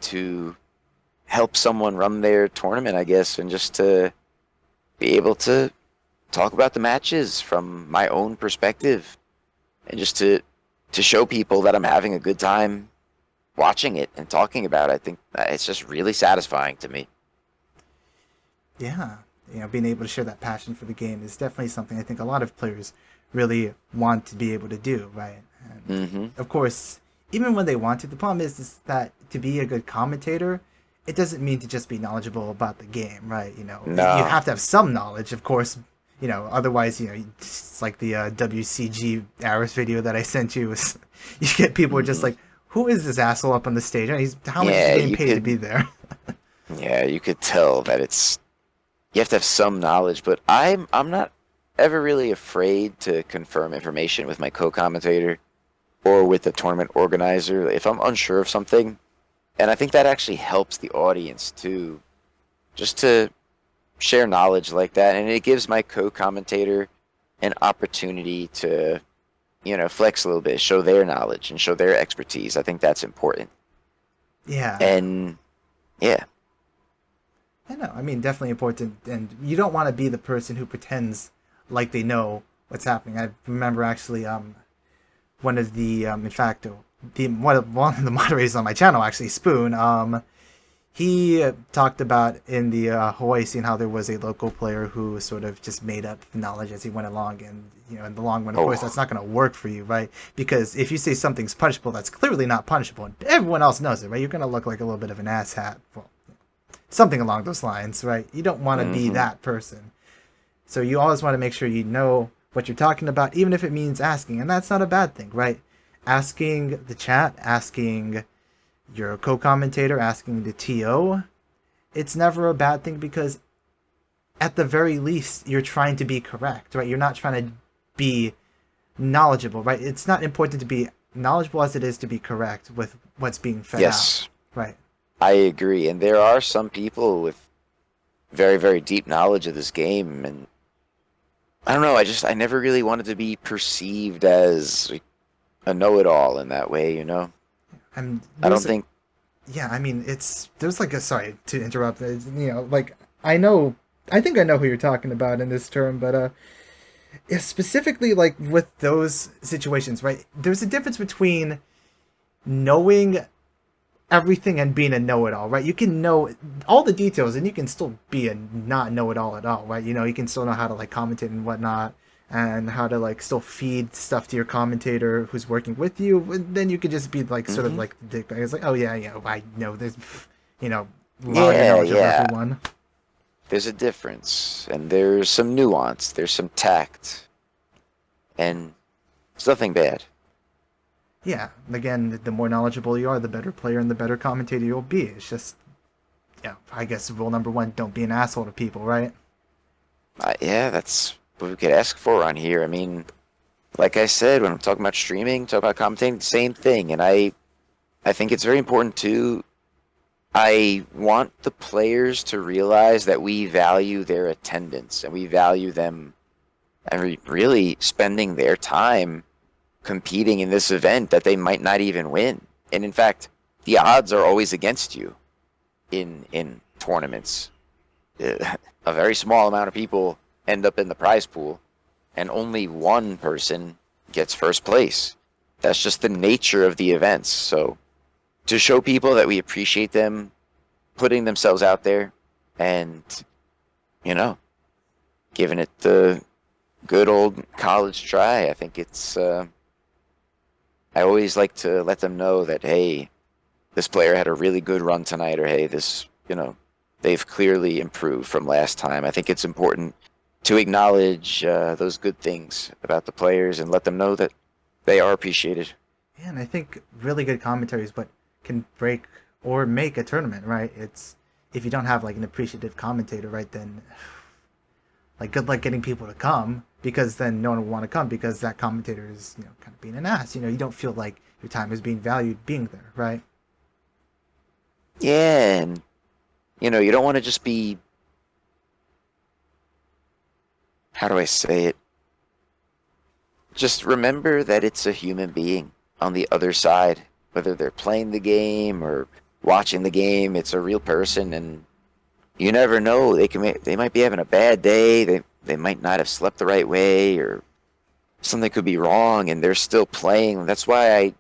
to help someone run their tournament, I guess, and just to be able to talk about the matches from my own perspective, and just to show people that I'm having a good time watching it and talking about it. I think it's just really satisfying to me. Yeah, being able to share that passion for the game is definitely something I think a lot of players really want to be able to do, right? And of course, even when they want to, the problem is that to be a good commentator, it doesn't mean to just be knowledgeable about the game, right? You No. have to have some knowledge, of course. Otherwise, it's like the WCG Aris video that I sent you. Was you get people who are just like, who is this asshole up on the stage? How much is he getting paid to be there? Yeah, you could tell that you have to have some knowledge, but I'm not ever really afraid to confirm information with my co-commentator or with the tournament organizer if I'm unsure of something. And I think that actually helps the audience too, just to share knowledge like that. And it gives my co-commentator an opportunity to, flex a little bit, show their knowledge and show their expertise. I think that's important. Yeah. And yeah. I know. I mean, definitely important. And you don't want to be the person who pretends like they know what's happening. I remember actually one of the in fact one of the moderators on my channel, actually Spoon, he talked about in the Hawaii scene how there was a local player who sort of just made up knowledge as he went along, and in the long run, of course, that's not going to work for you, right? Because if you say something's punishable, that's clearly not punishable, and everyone else knows it, right? You're going to look like a little bit of an asshat, well, something along those lines, right? You don't want to be that person, so you always want to make sure you know what you're talking about, even if it means asking, and that's not a bad thing, right? Asking the chat, asking your co-commentator, asking the TO, it's never a bad thing, because at the very least you're trying to be correct, right? You're not trying to be knowledgeable, right? It's not important to be knowledgeable as it is to be correct with what's being fed out, right? I agree, and there are some people with very, very deep knowledge of this game, and I don't know, I never really wanted to be perceived as a know-it-all in that way, I don't think. Yeah, I mean, there's like sorry to interrupt. I think I know who you're talking about in this term, but specifically like with those situations, right? There's a difference between knowing everything and being a know-it-all, right? You can know all the details and you can still be a not know-it-all at all, right? You can still know how to like commentate and whatnot, and how to like still feed stuff to your commentator who's working with you. And then you could just be like sort of like the dick. It's like, oh yeah, I know this, lot of knowledge of everyone. There's a difference, and there's some nuance, there's some tact, and it's nothing bad. Yeah, again, the more knowledgeable you are, the better player and the better commentator you'll be. It's just, I guess rule number one, don't be an asshole to people, right? Yeah, that's what we could ask for on here. I mean, like I said, when I'm talking about streaming, talking about commentating, the same thing. And I think it's very important too. I want the players to realize that we value their attendance and we value them and really spending their time competing in this event that they might not even win. And in fact, the odds are always against you in tournaments. A very small amount of people end up in the prize pool, and only one person gets first place. That's just the nature of the events. So to show people that we appreciate them putting themselves out there and, giving it the good old college try, I think it's, I always like to let them know that, hey, this player had a really good run tonight, or hey, this, they've clearly improved from last time. I think it's important to acknowledge those good things about the players and let them know that they are appreciated. Yeah, and I think really good commentary is what can break or make a tournament, right? It's if you don't have like an appreciative commentator, right, then like good luck getting people to come, because then no one will want to come because that commentator is, kind of being an ass. You don't feel like your time is being valued being there, right? Yeah, and you don't want to just be, how do I say it? Just remember that it's a human being on the other side, whether they're playing the game or watching the game. It's a real person, and you never know. They might be having a bad day. They might not have slept the right way, or something could be wrong, and they're still playing. That's why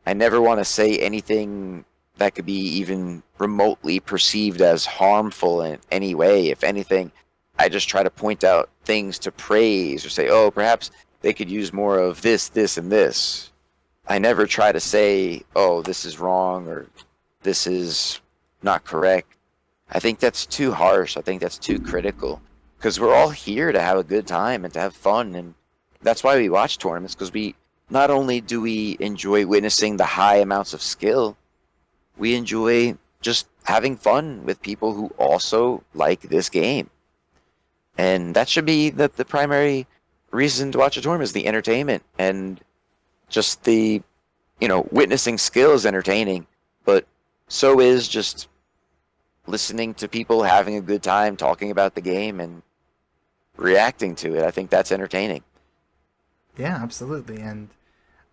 I never want to say anything that could be even remotely perceived as harmful in any way. If anything, I just try to point out things to praise or say, oh, perhaps they could use more of this, this, and this. I never try to say, oh, this is wrong or this is not correct. I think that's too harsh. I think that's too critical, because we're all here to have a good time and to have fun. And that's why we watch tournaments, because we not only do we enjoy witnessing the high amounts of skill, we enjoy just having fun with people who also like this game. And that should be the primary reason to watch a tournament, is the entertainment. And just the, witnessing skill is entertaining, but so is just listening to people having a good time, talking about the game, and reacting to it. I think that's entertaining. Yeah, absolutely. And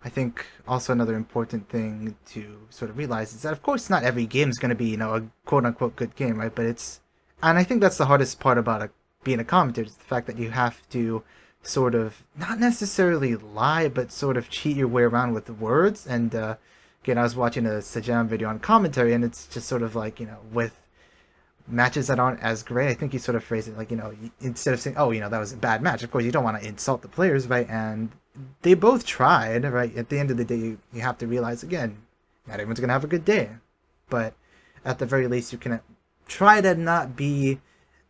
I think also another important thing to sort of realize is that, of course, not every game is going to be, a quote-unquote good game, right? But and I think that's the hardest part about being a commentator, is the fact that you have to sort of, not necessarily lie, but sort of cheat your way around with the words. And again, I was watching a Sajam video on commentary, and it's just sort of like, with matches that aren't as great, I think you sort of phrase it like, instead of saying, oh, that was a bad match, of course you don't want to insult the players, right? And they both tried, right? At the end of the day, you have to realize, again, not everyone's going to have a good day. But at the very least, you can try to not be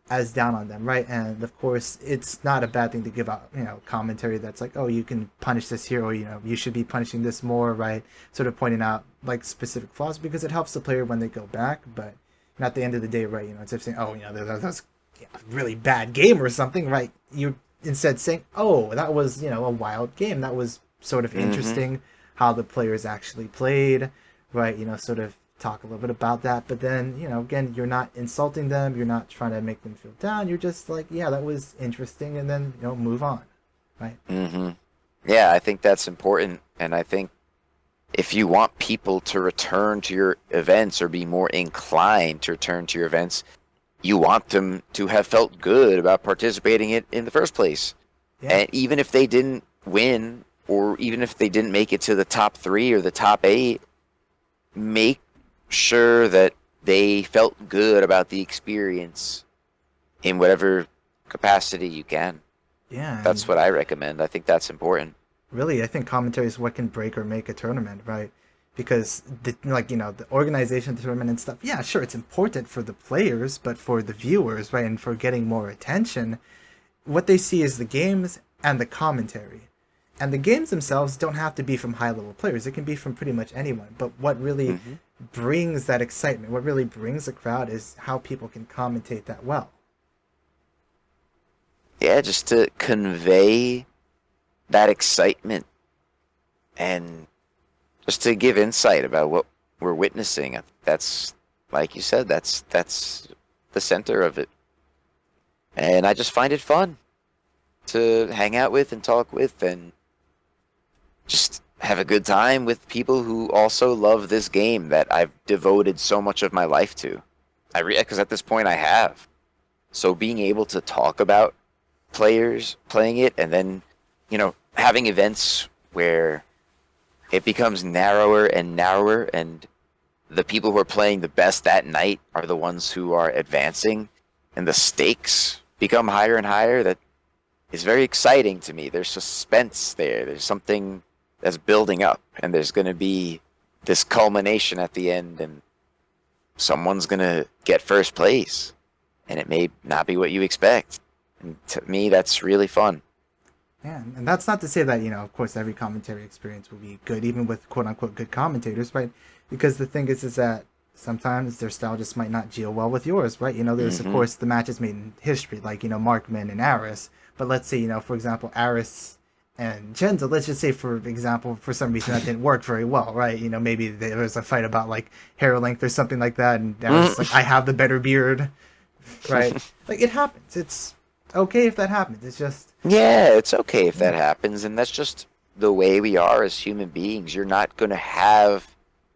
as down on them, right? And of course, it's not a bad thing to give out, commentary that's like, oh, you can punish this here, or, you should be punishing this more, right? Sort of pointing out, like, specific flaws, because it helps the player when they go back. But at the end of the day, right, instead of saying, oh, that was a really bad game or something, right? You instead saying, oh, that was, a wild game. That was sort of interesting how the players actually played, right? Sort of talk a little bit about that. But then, again, you're not insulting them. You're not trying to make them feel down. You're just like, yeah, that was interesting. And then, move on, right? Yeah, I think that's important. And I think if you want people to return to your events, or be more inclined to return to your events, you want them to have felt good about participating in the first place. Yeah. And even if they didn't win, or even if they didn't make it to the top 3 or the top 8, make sure that they felt good about the experience in whatever capacity you can. Yeah. That's what I recommend. I think that's important. Really, I think commentary is what can break or make a tournament, right? Because the organization of the tournament and stuff, yeah, sure, it's important for the players, but for the viewers, right, and for getting more attention, what they see is the games and the commentary. And the games themselves don't have to be from high-level players. It can be from pretty much anyone. But what really brings that excitement, what really brings a crowd, is how people can commentate that well. Yeah, just to convey that excitement, and just to give insight about what we're witnessing. That's, like you said, that's the center of it. And I just find it fun to hang out with and talk with, and just have a good time with people who also love this game that I've devoted so much of my life to. Because at this point I have. So being able to talk about players playing it, and then, having events where it becomes narrower and narrower, and the people who are playing the best that night are the ones who are advancing, and the stakes become higher and higher, that is very exciting to me. There's suspense there. There's something that's building up, and there's going to be this culmination at the end, and someone's going to get first place, and it may not be what you expect. And to me, that's really fun. Yeah, and that's not to say that, of course, every commentary experience will be good, even with quote-unquote good commentators, right? Because the thing is that sometimes their style just might not gel well with yours, right? There's, of course, the matches made in history, like, Markman and Aris. But let's say, for example, Aris and Chenzo, let's just say, for example, for some reason that didn't work very well, right? Maybe there was a fight about, like, hair length or something like that, and Aris like, I have the better beard, right? Like, it happens. It's okay if that happens. It's just... Yeah, it's okay if that happens, and that's just the way we are as human beings. You're not going to have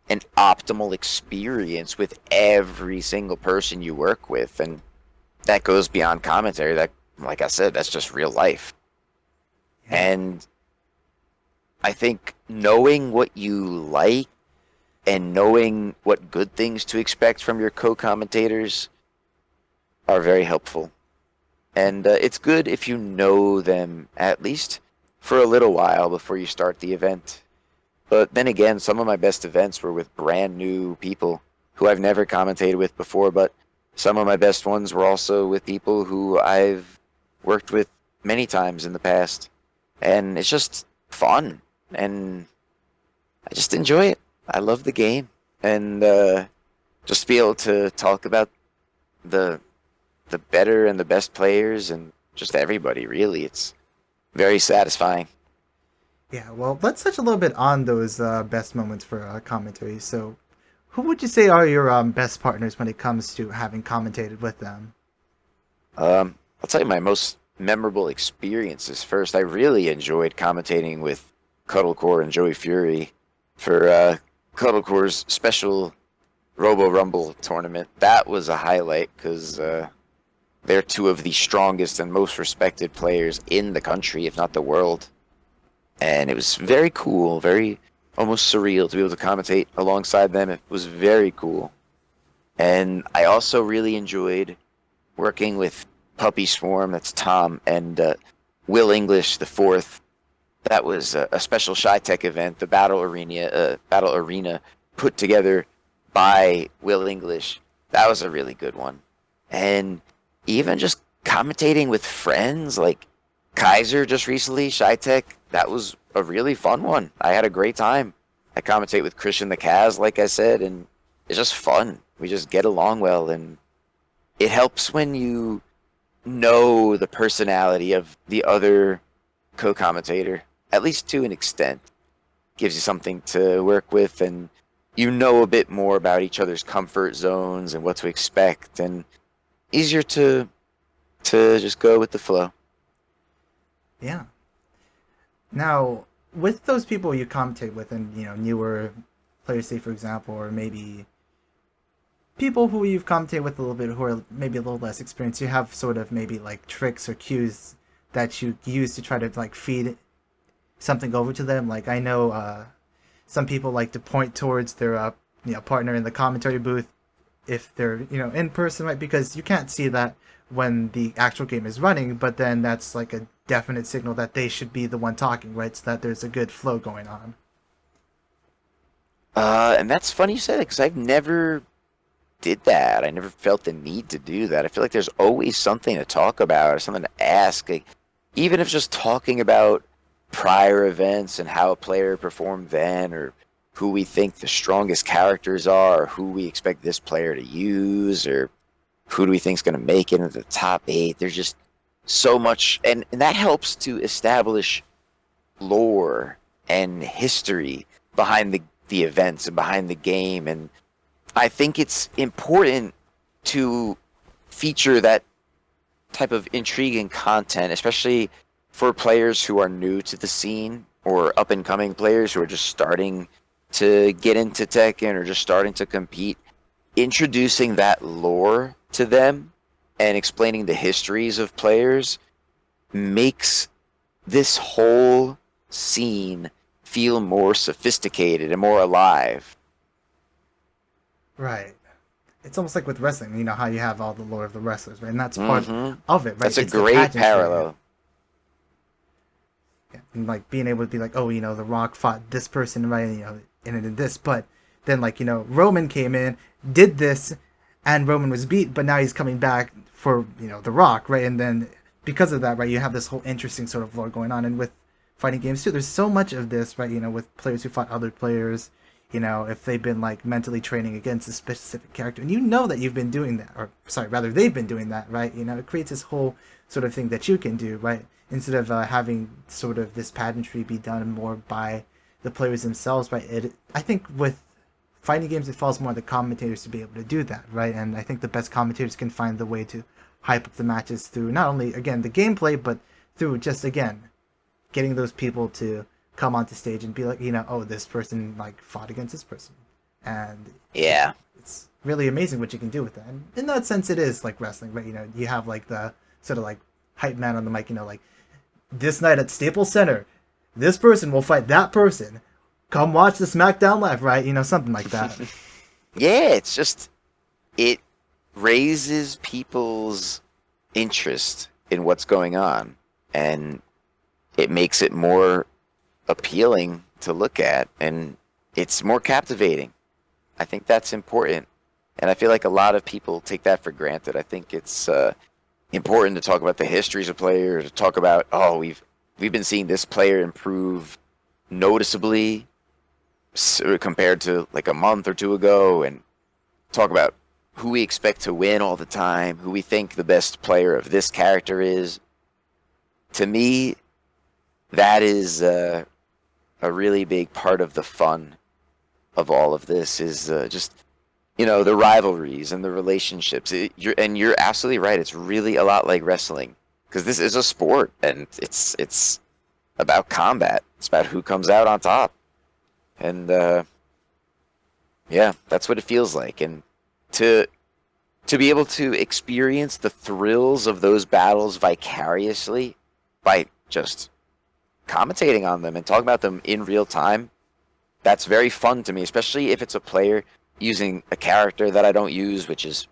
an optimal experience with every single person you work with, and that goes beyond commentary. That, like I said, that's just real life. Yeah. And I think knowing what you like and knowing what good things to expect from your co-commentators are very helpful. And it's good if you know them at least for a little while before you start the event. But then again, some of my best events were with brand new people who I've never commentated with before, but some of my best ones were also with people who I've worked with many times in the past. And it's just fun, and I just enjoy it. I love the game, and just to be able to talk about the better and the best players and just everybody, really. It's very satisfying. Yeah, well, let's touch a little bit on those best moments for commentary. So, who would you say are your best partners when it comes to having commentated with them? I'll tell you my most memorable experiences first. I really enjoyed commentating with Cuddlecore and Joey Fury for Cuddlecore's special Robo Rumble tournament. That was a highlight because they're two of the strongest and most respected players in the country, if not the world. And it was very cool, very almost surreal to be able to commentate alongside them. It was very cool. And I also really enjoyed working with Puppy Swarm, that's Tom, and Will English, the fourth. That was a special Shy-Tech event, the Battle Arena put together by Will English. That was a really good one. And even just commentating with friends like Kaiser just recently, Shy-Tech, that was a really fun one. I had a great time. I commentate with Christian the Kaz, like I said, and it's just fun. We just get along well, and it helps when you know the personality of the other co-commentator, at least to an extent. Gives you something to work with, and you know a bit more about each other's comfort zones and what to expect, and easier to just go with the flow. Yeah. Now, with those people you commentate with, and newer players, say for example, or maybe people who you've commentated with a little bit who are maybe a little less experienced, you have sort of maybe like tricks or cues that you use to try to like feed something over to them. Like I know some people like to point towards their partner in the commentary booth if they're in person, right? Because you can't see that when the actual game is running, but then that's like a definite signal that they should be the one talking, right? So that there's a good flow going on. And that's funny you said it, because I've never did that. I never felt the need to do that. I feel like there's always something to talk about or something to ask. Like, even if just talking about prior events and how a player performed then, or who we think the strongest characters are, or who we expect this player to use, or who do we think is going to make it into the top 8. There's just so much, and that helps to establish lore and history behind the events and behind the game. And I think it's important to feature that type of intriguing content, especially for players who are new to the scene or up-and-coming players who are just starting to get into Tekken or just starting to compete. Introducing that lore to them and explaining the histories of players makes this whole scene feel more sophisticated and more alive. Right. It's almost like with wrestling, how you have all the lore of the wrestlers, right? And that's part of it, right? That's a It's the great pageantry. parallel. Yeah. And like being able to be like, oh, The Rock fought this person, right? And this, but then Roman came in, did this, and Roman was beat, but now he's coming back for, The Rock, right? And then because of that, right, you have this whole interesting sort of lore going on. And with fighting games too, there's so much of this, right? With players who fought other players, if they've been like mentally training against a specific character, and that you've been doing that, or sorry, rather they've been doing that, right? It creates this whole sort of thing that you can do, right? Instead of having sort of this pageantry be done more by the players themselves, right? I think with fighting games, it falls more on the commentators to be able to do that, right? And I think the best commentators can find the way to hype up the matches through not only, again, the gameplay, but through just, again, getting those people to come onto stage and be like, oh, this person like fought against this person. And yeah, it's really amazing what you can do with that. And in that sense, it is like wrestling, right? You have like the sort of like hype man on the mic, like this night at Staples Center, this person will fight that person. come watch the SmackDown Live, right? You know, something like that. Yeah, it's just it raises people's interest in what's going on, and it makes it more appealing to look at, and it's more captivating. I think that's important, and I feel like a lot of people take that for granted. I think it's important to talk about the histories of players, to talk about, oh, we've been seeing this player improve noticeably compared to like a month or two ago, and talk about who we expect to win all the time, who we think the best player of this character is. To me, that is a really big part of the fun of all of this is just, the rivalries and the relationships. You're absolutely right. It's really a lot like wrestling, because this is a sport, and it's about combat. It's about who comes out on top. And yeah, that's what it feels like. And to be able to experience the thrills of those battles vicariously by just commentating on them and talking about them in real time, that's very fun to me, especially if it's a player using a character that I don't use, which is,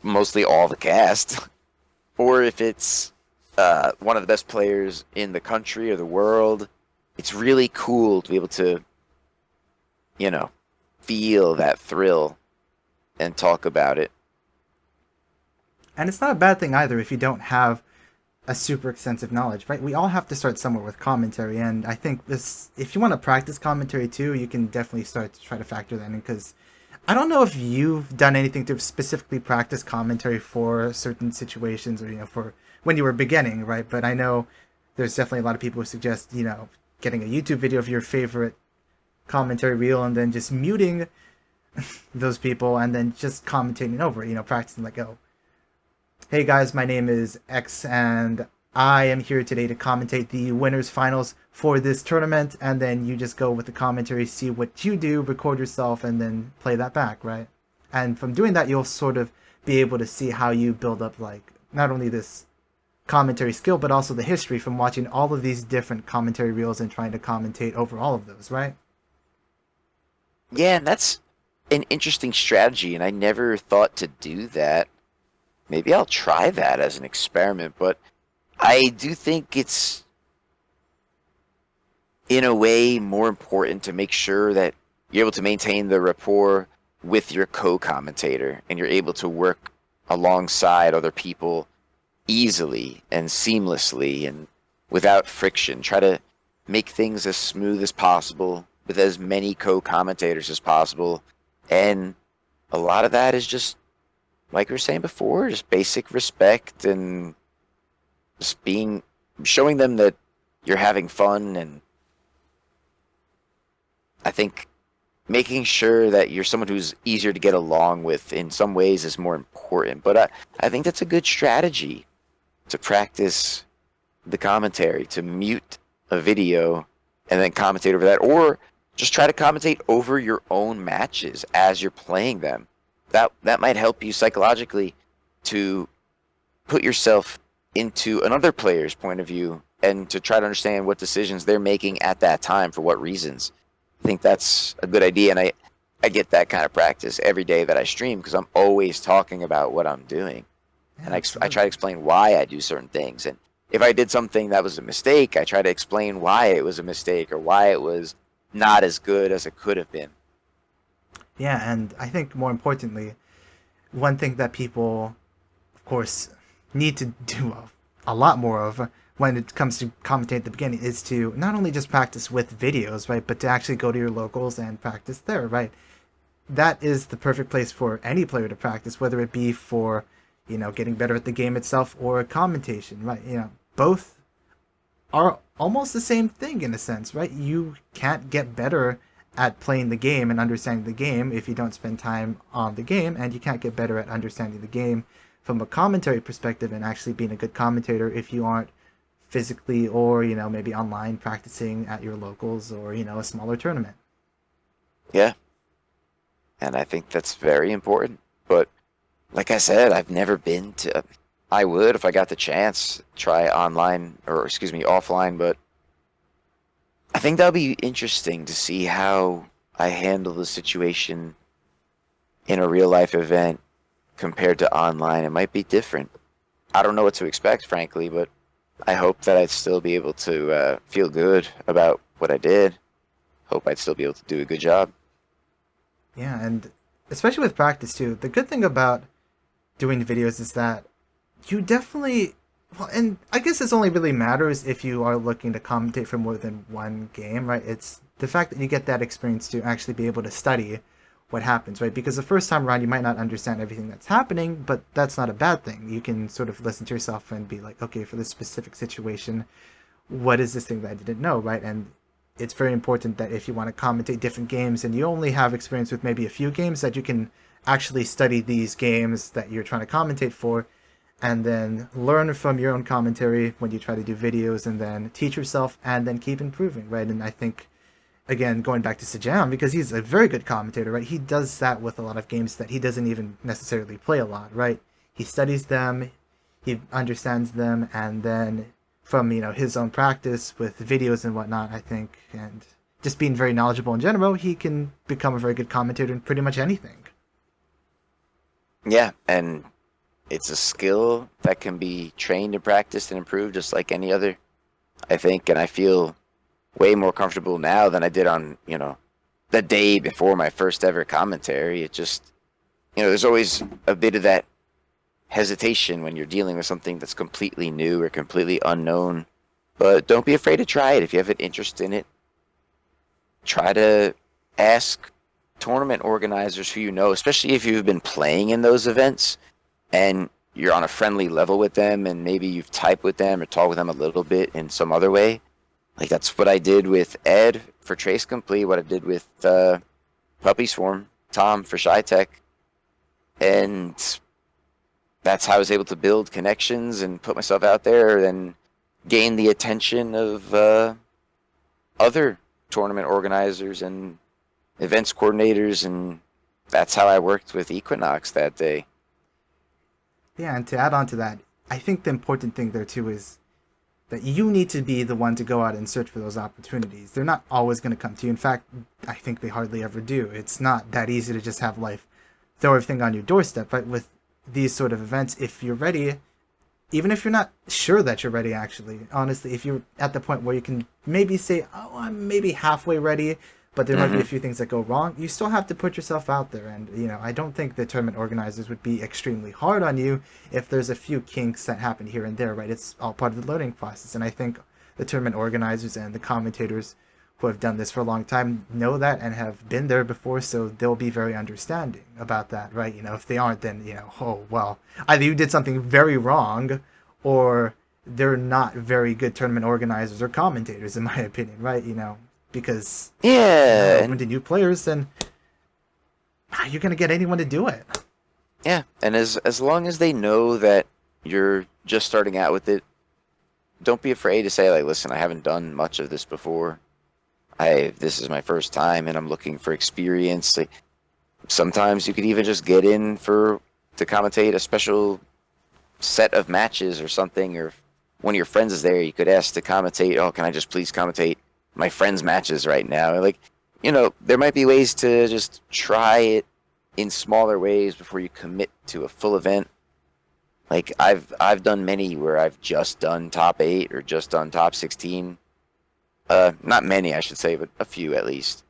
mostly all the cast, or if it's one of the best players in the country or the world. It's really cool to be able to, feel that thrill and talk about it. And it's not a bad thing either if you don't have a super extensive knowledge, right? We all have to start somewhere with commentary, and I think if you want to practice commentary too, you can definitely start to try to factor that in, because I don't know if you've done anything to specifically practice commentary for certain situations, or for when you were beginning, right? But I know there's definitely a lot of people who suggest getting a YouTube video of your favorite commentary reel and then just muting those people and then just commentating over it, practicing like, oh, hey guys, my name is X and I am here today to commentate the winners finals for this tournament, and then you just go with the commentary, see what you do, record yourself, and then play that back, right? And from doing that, you'll sort of be able to see how you build up, like, not only this commentary skill, but also the history from watching all of these different commentary reels and trying to commentate over all of those, right? Yeah, and that's an interesting strategy, and I never thought to do that. Maybe I'll try that as an experiment, but I do think it's, in a way, more important to make sure that you're able to maintain the rapport with your co-commentator, and you're able to work alongside other people easily and seamlessly and without friction. Try to make things as smooth as possible with as many co-commentators as possible. And a lot of that is just, like we were saying before, just basic respect and just showing them that you're having fun. And I think making sure that you're someone who's easier to get along with in some ways is more important. But I think that's a good strategy to practice the commentary, to mute a video and then commentate over that, or just try to commentate over your own matches as you're playing them. That might help you psychologically to put yourself into another player's point of view and to try to understand what decisions they're making at that time for what reasons. I think that's a good idea, and I get that kind of practice every day that I stream, because I'm always talking about what I'm doing. Yeah, and I try to explain why I do certain things. And if I did something that was a mistake, I try to explain why it was a mistake or why it was not as good as it could have been. Yeah, and I think more importantly, one thing that people, of course, need to do a lot more of when it comes to commentating at the beginning is to not only just practice with videos, right, but to actually go to your locals and practice there, right? That is the perfect place for any player to practice, whether it be for, getting better at the game itself or commentation, right? Both are almost the same thing in a sense, right? You can't get better at playing the game and understanding the game if you don't spend time on the game, and you can't get better at understanding the game from a commentary perspective and actually being a good commentator if you aren't physically or, maybe online practicing at your locals or, a smaller tournament. Yeah. And I think that's very important. But like I said, I've never been to... I would, if I got the chance, try offline, but I think that'll be interesting to see how I handle the situation in a real life event compared to online. It might be different. I don't know what to expect, frankly, but I hope that I'd still be able to feel good about what I did. Hope I'd still be able to do a good job. Yeah, and especially with practice too. The good thing about doing videos is that you definitely, well, and I guess this only really matters if you are looking to commentate for more than one game, right? It's the fact that you get that experience to actually be able to study what happens, right? Because the first time around, you might not understand everything that's happening, but that's not a bad thing. You can sort of listen to yourself and be like, okay, for this specific situation, what is this thing that I didn't know, right? And it's very important that if you want to commentate different games and you only have experience with maybe a few games, that you can actually study these games that you're trying to commentate for and then learn from your own commentary when you try to do videos and then teach yourself and then keep improving, right? And I think, again, going back to Sajam, because he's a very good commentator, right? He does that with a lot of games that he doesn't even necessarily play a lot, right? He studies them, he understands them, and then from, his own practice with videos and whatnot, I think, and just being very knowledgeable in general, he can become a very good commentator in pretty much anything. Yeah, and it's a skill that can be trained and practiced and improved just like any other, I think, and I feel way more comfortable now than I did on, the day before my first ever commentary. It just, there's always a bit of that hesitation when you're dealing with something that's completely new or completely unknown. But don't be afraid to try it. If you have an interest in it, try to ask tournament organizers who you know, especially if you've been playing in those events and you're on a friendly level with them and maybe you've typed with them or talked with them a little bit in some other way. Like that's what I did with Ed for Trace Complete, what I did with Puppy Swarm, Tom for Shy Tech. And that's how I was able to build connections and put myself out there and gain the attention of other tournament organizers and events coordinators. And that's how I worked with Equinox that day. Yeah, and to add on to that, I think the important thing there too is that you need to be the one to go out and search for those opportunities. They're not always going to come to you. In fact, I think they hardly ever do. It's not that easy to just have life throw everything on your doorstep. But with these sort of events, if you're ready, even if you're not sure that you're ready, actually, honestly, if you're at the point where you can maybe say, oh, I'm maybe halfway ready, but there might be a few things that go wrong, you still have to put yourself out there. And, I don't think the tournament organizers would be extremely hard on you if there's a few kinks that happen here and there, right? It's all part of the learning process. And I think the tournament organizers and the commentators who have done this for a long time know that and have been there before, so they'll be very understanding about that, right? If they aren't, then, oh, well, either you did something very wrong or they're not very good tournament organizers or commentators, in my opinion, right? Because when to new players, then you're gonna get anyone to do it. Yeah, and as long as they know that you're just starting out with it, don't be afraid to say, like, listen, I haven't done much of this before. This is my first time, and I'm looking for experience. Like, sometimes you could even just get in to commentate a special set of matches or something, or if one of your friends is there, you could ask to commentate. Oh, can I just please commentate my friends' matches right now? Like, there might be ways to just try it in smaller ways before you commit to a full event. Like I've done many where I've just done top 8 or just done top 16. Not many, I should say, but a few at least.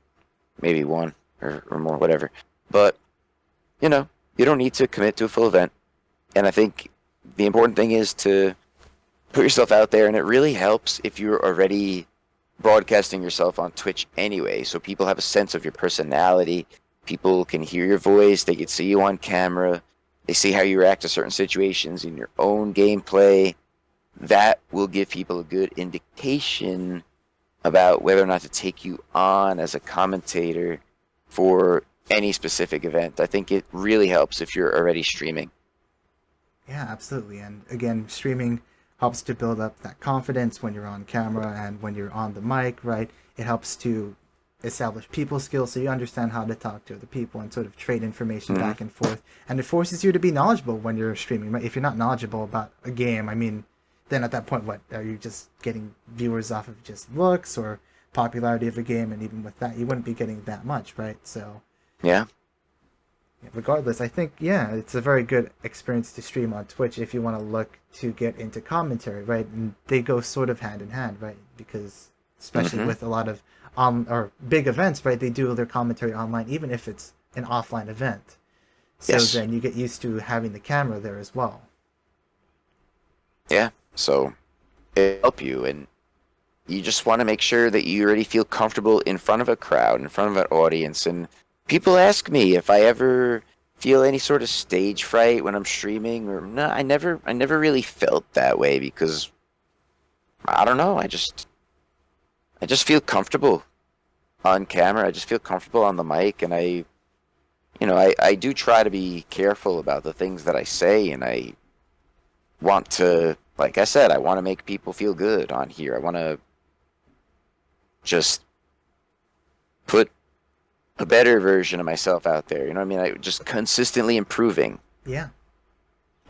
Maybe one or more, whatever. But, you don't need to commit to a full event. And I think the important thing is to put yourself out there, and it really helps if you're already broadcasting yourself on Twitch anyway, so people have a sense of your personality. People can hear your voice, they can see you on camera, they see how you react to certain situations in your own gameplay. That will give people a good indication about whether or not to take you on as a commentator for any specific event. I think it really helps if you're already streaming. Yeah, absolutely. And again, streaming helps to build up that confidence when you're on camera and when you're on the mic, right? It helps to establish people skills so you understand how to talk to other people and sort of trade information back and forth. And it forces you to be knowledgeable when you're streaming, right? If you're not knowledgeable about a game, I mean, then at that point, what, are you just getting viewers off of just looks, or popularity of a game, and even with that, you wouldn't be getting that much, right? So, Yeah. regardless, I think, yeah, it's a very good experience to stream on Twitch if you want to look to get into commentary, right? And they go sort of hand in hand, right? Because especially with a lot of or big events, right? They do their commentary online, even if it's an offline event. So Yes. then you get used to having the camera there as well. Yeah. So it help you, and you just want to make sure that you already feel comfortable in front of a crowd, in front of an audience. And people ask me if I ever feel any sort of stage fright when I'm streaming, or no, I never really felt that way, because I don't know, I just feel comfortable on camera. I just feel comfortable on the mic, and I do try to be careful about the things that I say, and I want to, like I said, I want to make people feel good on here. I want to just put a better version of myself out there. You know what I mean? I just consistently improving. Yeah.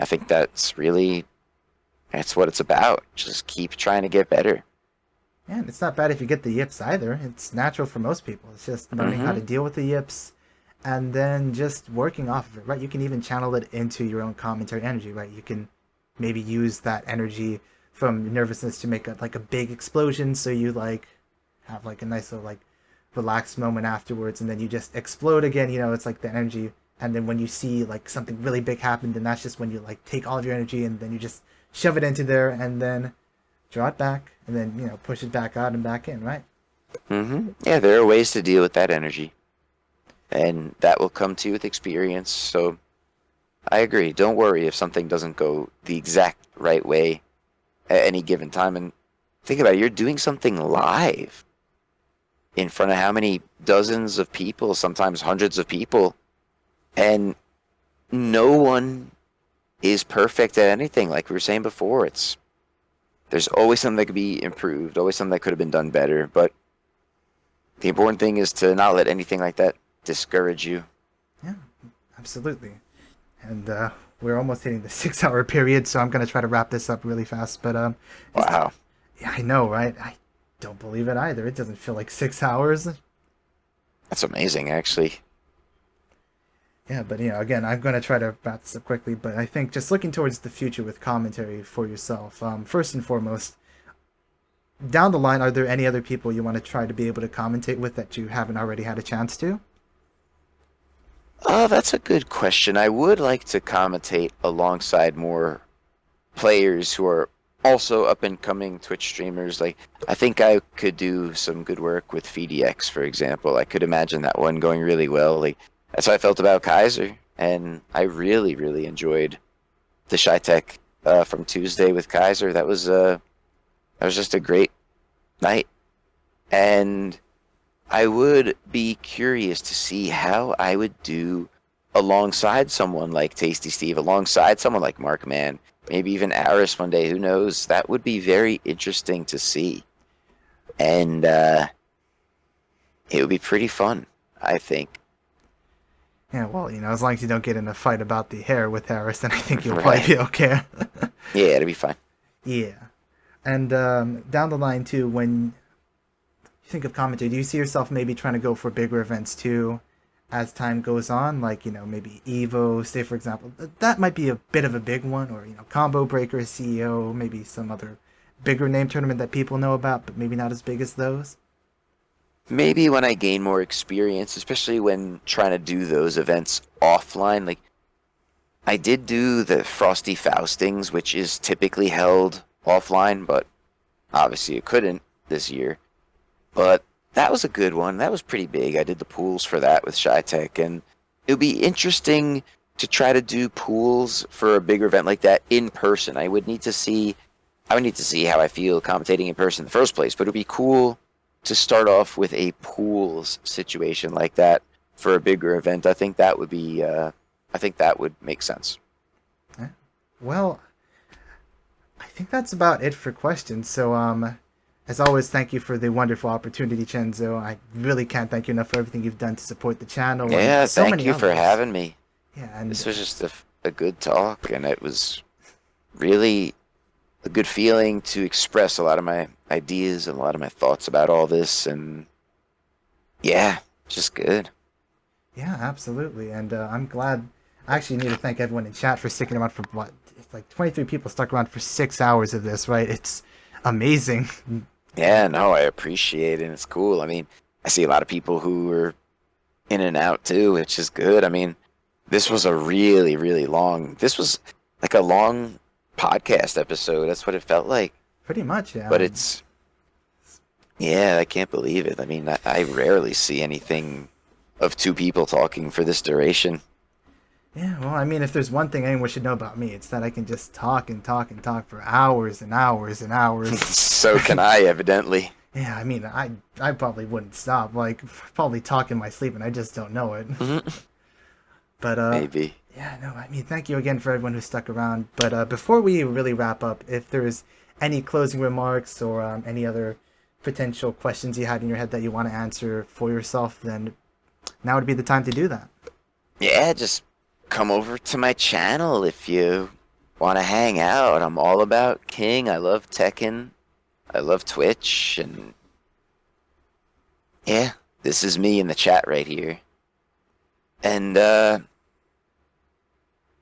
I think that's what it's about. Just keep trying to get better. Yeah, and it's not bad if you get the yips either. It's natural for most people. It's just learning how to deal with the yips and then just working off of it, right? You can even channel it into your own commentary energy, right? You can maybe use that energy from nervousness to make a big explosion, so you have a nice little relaxed moment afterwards, and then you just explode again. It's like the energy, and then when you see something really big happen, then that's just when you take all of your energy and then you just shove it into there and then draw it back and then push it back out and back in, right? Yeah, there are ways to deal with that energy, and that will come to you with experience. So I agree. Don't worry if something doesn't go the exact right way at any given time. And think about it, you're doing something live in front of how many dozens of people, sometimes hundreds of people, and no one is perfect at anything. Like we were saying before, there's always something that could be improved, always something that could have been done better. But the important thing is to not let anything like that discourage you. Yeah, absolutely. And we're almost hitting the 6-hour period, so I'm going to try to wrap this up really fast. But Wow. yeah, I know, right? I don't believe it either. It doesn't feel like 6 hours. That's amazing, actually. Yeah, but again, I'm going to try to wrap this up quickly, but I think just looking towards the future with commentary for yourself, first and foremost, down the line, are there any other people you want to try to be able to commentate with that you haven't already had a chance to? Oh, that's a good question. I would like to commentate alongside more players who are also up and coming Twitch streamers. Like, I think I could do some good work with VDX, for example. I could imagine that one going really well. Like, that's how I felt about Kaiser, and I really, really enjoyed the Shy Tech from Tuesday with Kaiser. That was just a great night, and I would be curious to see how I would do alongside someone like Tasty Steve, alongside someone like Mark Mann, maybe even Aris one day. Who knows? That would be very interesting to see, and it would be pretty fun, I think. Yeah, well, as long as you don't get in a fight about the hair with Harris, then I think you'll probably be okay. Yeah, it'll be fine. Yeah. And down the line, too, when you think of commentary, do you see yourself maybe trying to go for bigger events, too, as time goes on? Like, maybe Evo, say, for example. That might be a bit of a big one. Or, Combo Breaker, CEO, maybe some other bigger name tournament that people know about, but maybe not as big as those. Maybe when I gain more experience, especially when trying to do those events offline. Like, I did do the Frosty Faustings, which is typically held offline, but obviously it couldn't this year. But that was a good one. That was pretty big. I did the pools for that with Shy Tech, and it would be interesting to try to do pools for a bigger event like that in person. I would need to see how I feel commentating in person in the first place, but it would be cool to start off with a pools situation like that for a bigger event. I think that would be make sense. Well, I think that's about it for questions. So, as always, thank you for the wonderful opportunity, Chenzo. I really can't thank you enough for everything you've done to support the channel. Yeah, and so thank many you for others. having me. Yeah, and This was just a good talk, and it was really a good feeling to express a lot of my ideas and a lot of my thoughts about all this, and yeah, it's just good. Yeah, absolutely. And I'm glad. I actually need to thank everyone in chat for sticking around for what? It's like 23 people stuck around for 6 hours of this, right? It's amazing. Yeah, no, I appreciate it. And it's cool. I mean, I see a lot of people who are in and out too, which is good. I mean, this was a really, really long. This was like a long podcast episode. That's what it felt like. Pretty much, yeah. But it's, yeah, I can't believe it. I mean, I rarely see anything of two people talking for this duration. Yeah, well, I mean, if there's one thing anyone should know about me, it's that I can just talk and talk and talk for hours and hours and hours. So can I, evidently. Yeah, I mean, I probably wouldn't stop. Like, probably talk in my sleep, and I just don't know it. But Maybe. yeah, no, I mean, thank you again for everyone who stuck around. But before we really wrap up, if there's any closing remarks or any other potential questions you had in your head that you want to answer for yourself, then now would be the time to do that. Yeah, just come over to my channel if you want to hang out. I'm all about King. I love Tekken. I love Twitch. And yeah, this is me in the chat right here. And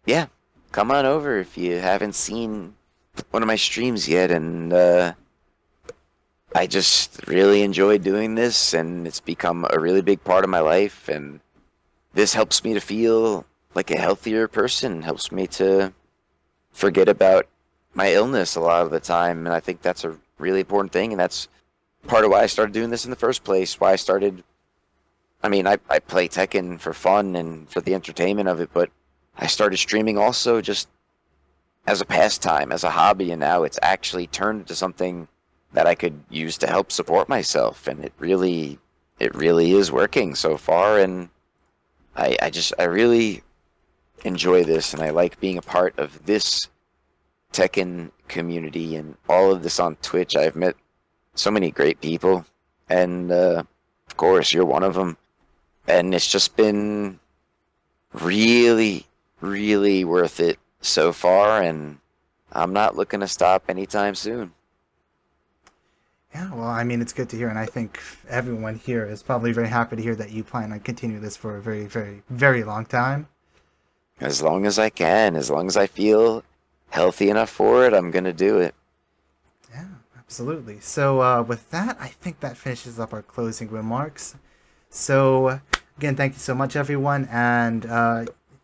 yeah, come on over if you haven't seen one of my streams yet. And I just really enjoy doing this, and it's become a really big part of my life. And this helps me to feel like a healthier person, helps me to forget about my illness a lot of the time. And I think that's a really important thing. And that's part of why I started doing this in the first place. Why I started, I mean, I play Tekken for fun and for the entertainment of it, but I started streaming also just as a pastime, as a hobby. And now it's actually turned into something that I could use to help support myself. And it really is working so far. And I really enjoy this, and I like being a part of this Tekken community and all of this on Twitch. I've met so many great people, and of course you're one of them. And it's just been really, really worth it so far, and I'm not looking to stop anytime soon. Yeah, well, I mean, it's good to hear, and I think everyone here is probably very happy to hear that you plan on continuing this for a very, very, very long time. As long as I can, as long as I feel healthy enough for it, I'm going to do it. Yeah, absolutely. So with that, I think that finishes up our closing remarks. So again, thank you so much, everyone. And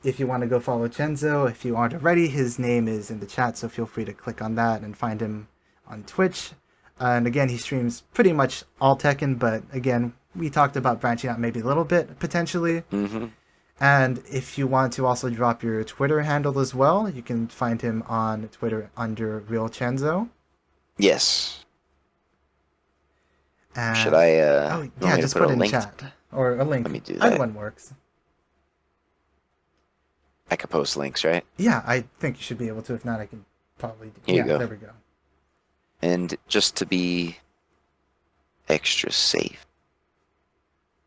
if you want to go follow Chenzho, if you aren't already, his name is in the chat, so feel free to click on that and find him on Twitch. And again, he streams pretty much all Tekken, but again, we talked about branching out maybe a little bit, potentially. Mm-hmm. And if you want to also drop your Twitter handle as well, you can find him on Twitter under Real Chenzho. Yes. And, Should I? oh yeah, just put it in chat or a link. Let me do that. Either one works. I could post links, right? Yeah, I think you should be able to. If not, I can probably. Here you go. There we go. And just to be extra safe,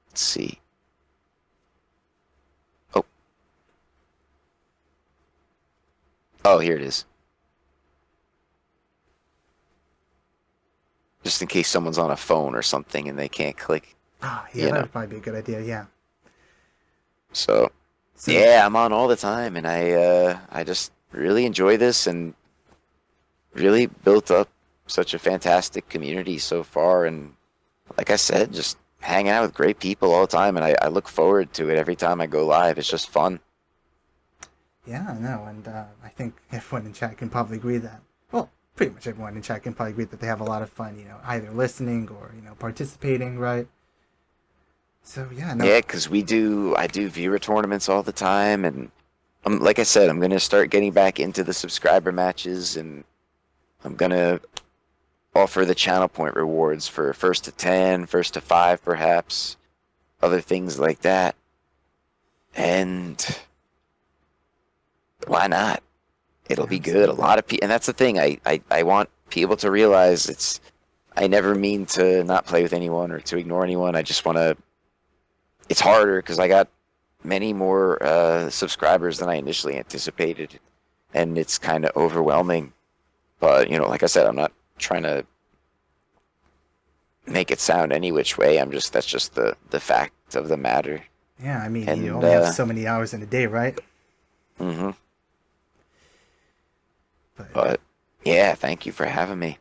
let's see. Oh, here it is. Just in case someone's on a phone or something and they can't click. Oh, yeah, that would probably be a good idea. Yeah. So yeah, I'm on all the time, and I just really enjoy this and really built up such a fantastic community so far. And like I said, just hanging out with great people all the time, and I look forward to it every time I go live. It's just fun. Yeah, no, and I think everyone in chat can probably agree that, well, pretty much everyone in chat can probably agree that they have a lot of fun, either listening or, participating, right? So, yeah, no. Yeah, because I do viewer tournaments all the time, and like I said, I'm going to start getting back into the subscriber matches, and I'm going to offer the channel point rewards for first to 10, first to 5, perhaps, other things like that. And why not? It'll be good. A lot of people, and that's the thing. I want people to realize I never mean to not play with anyone or to ignore anyone. I just want to. It's harder because I got many more subscribers than I initially anticipated, and it's kind of overwhelming. But like I said, I'm not trying to make it sound any which way. That's just the fact of the matter. Yeah, I mean, And you only have so many hours in a day, right? Mm-hmm. But But yeah, thank you for having me.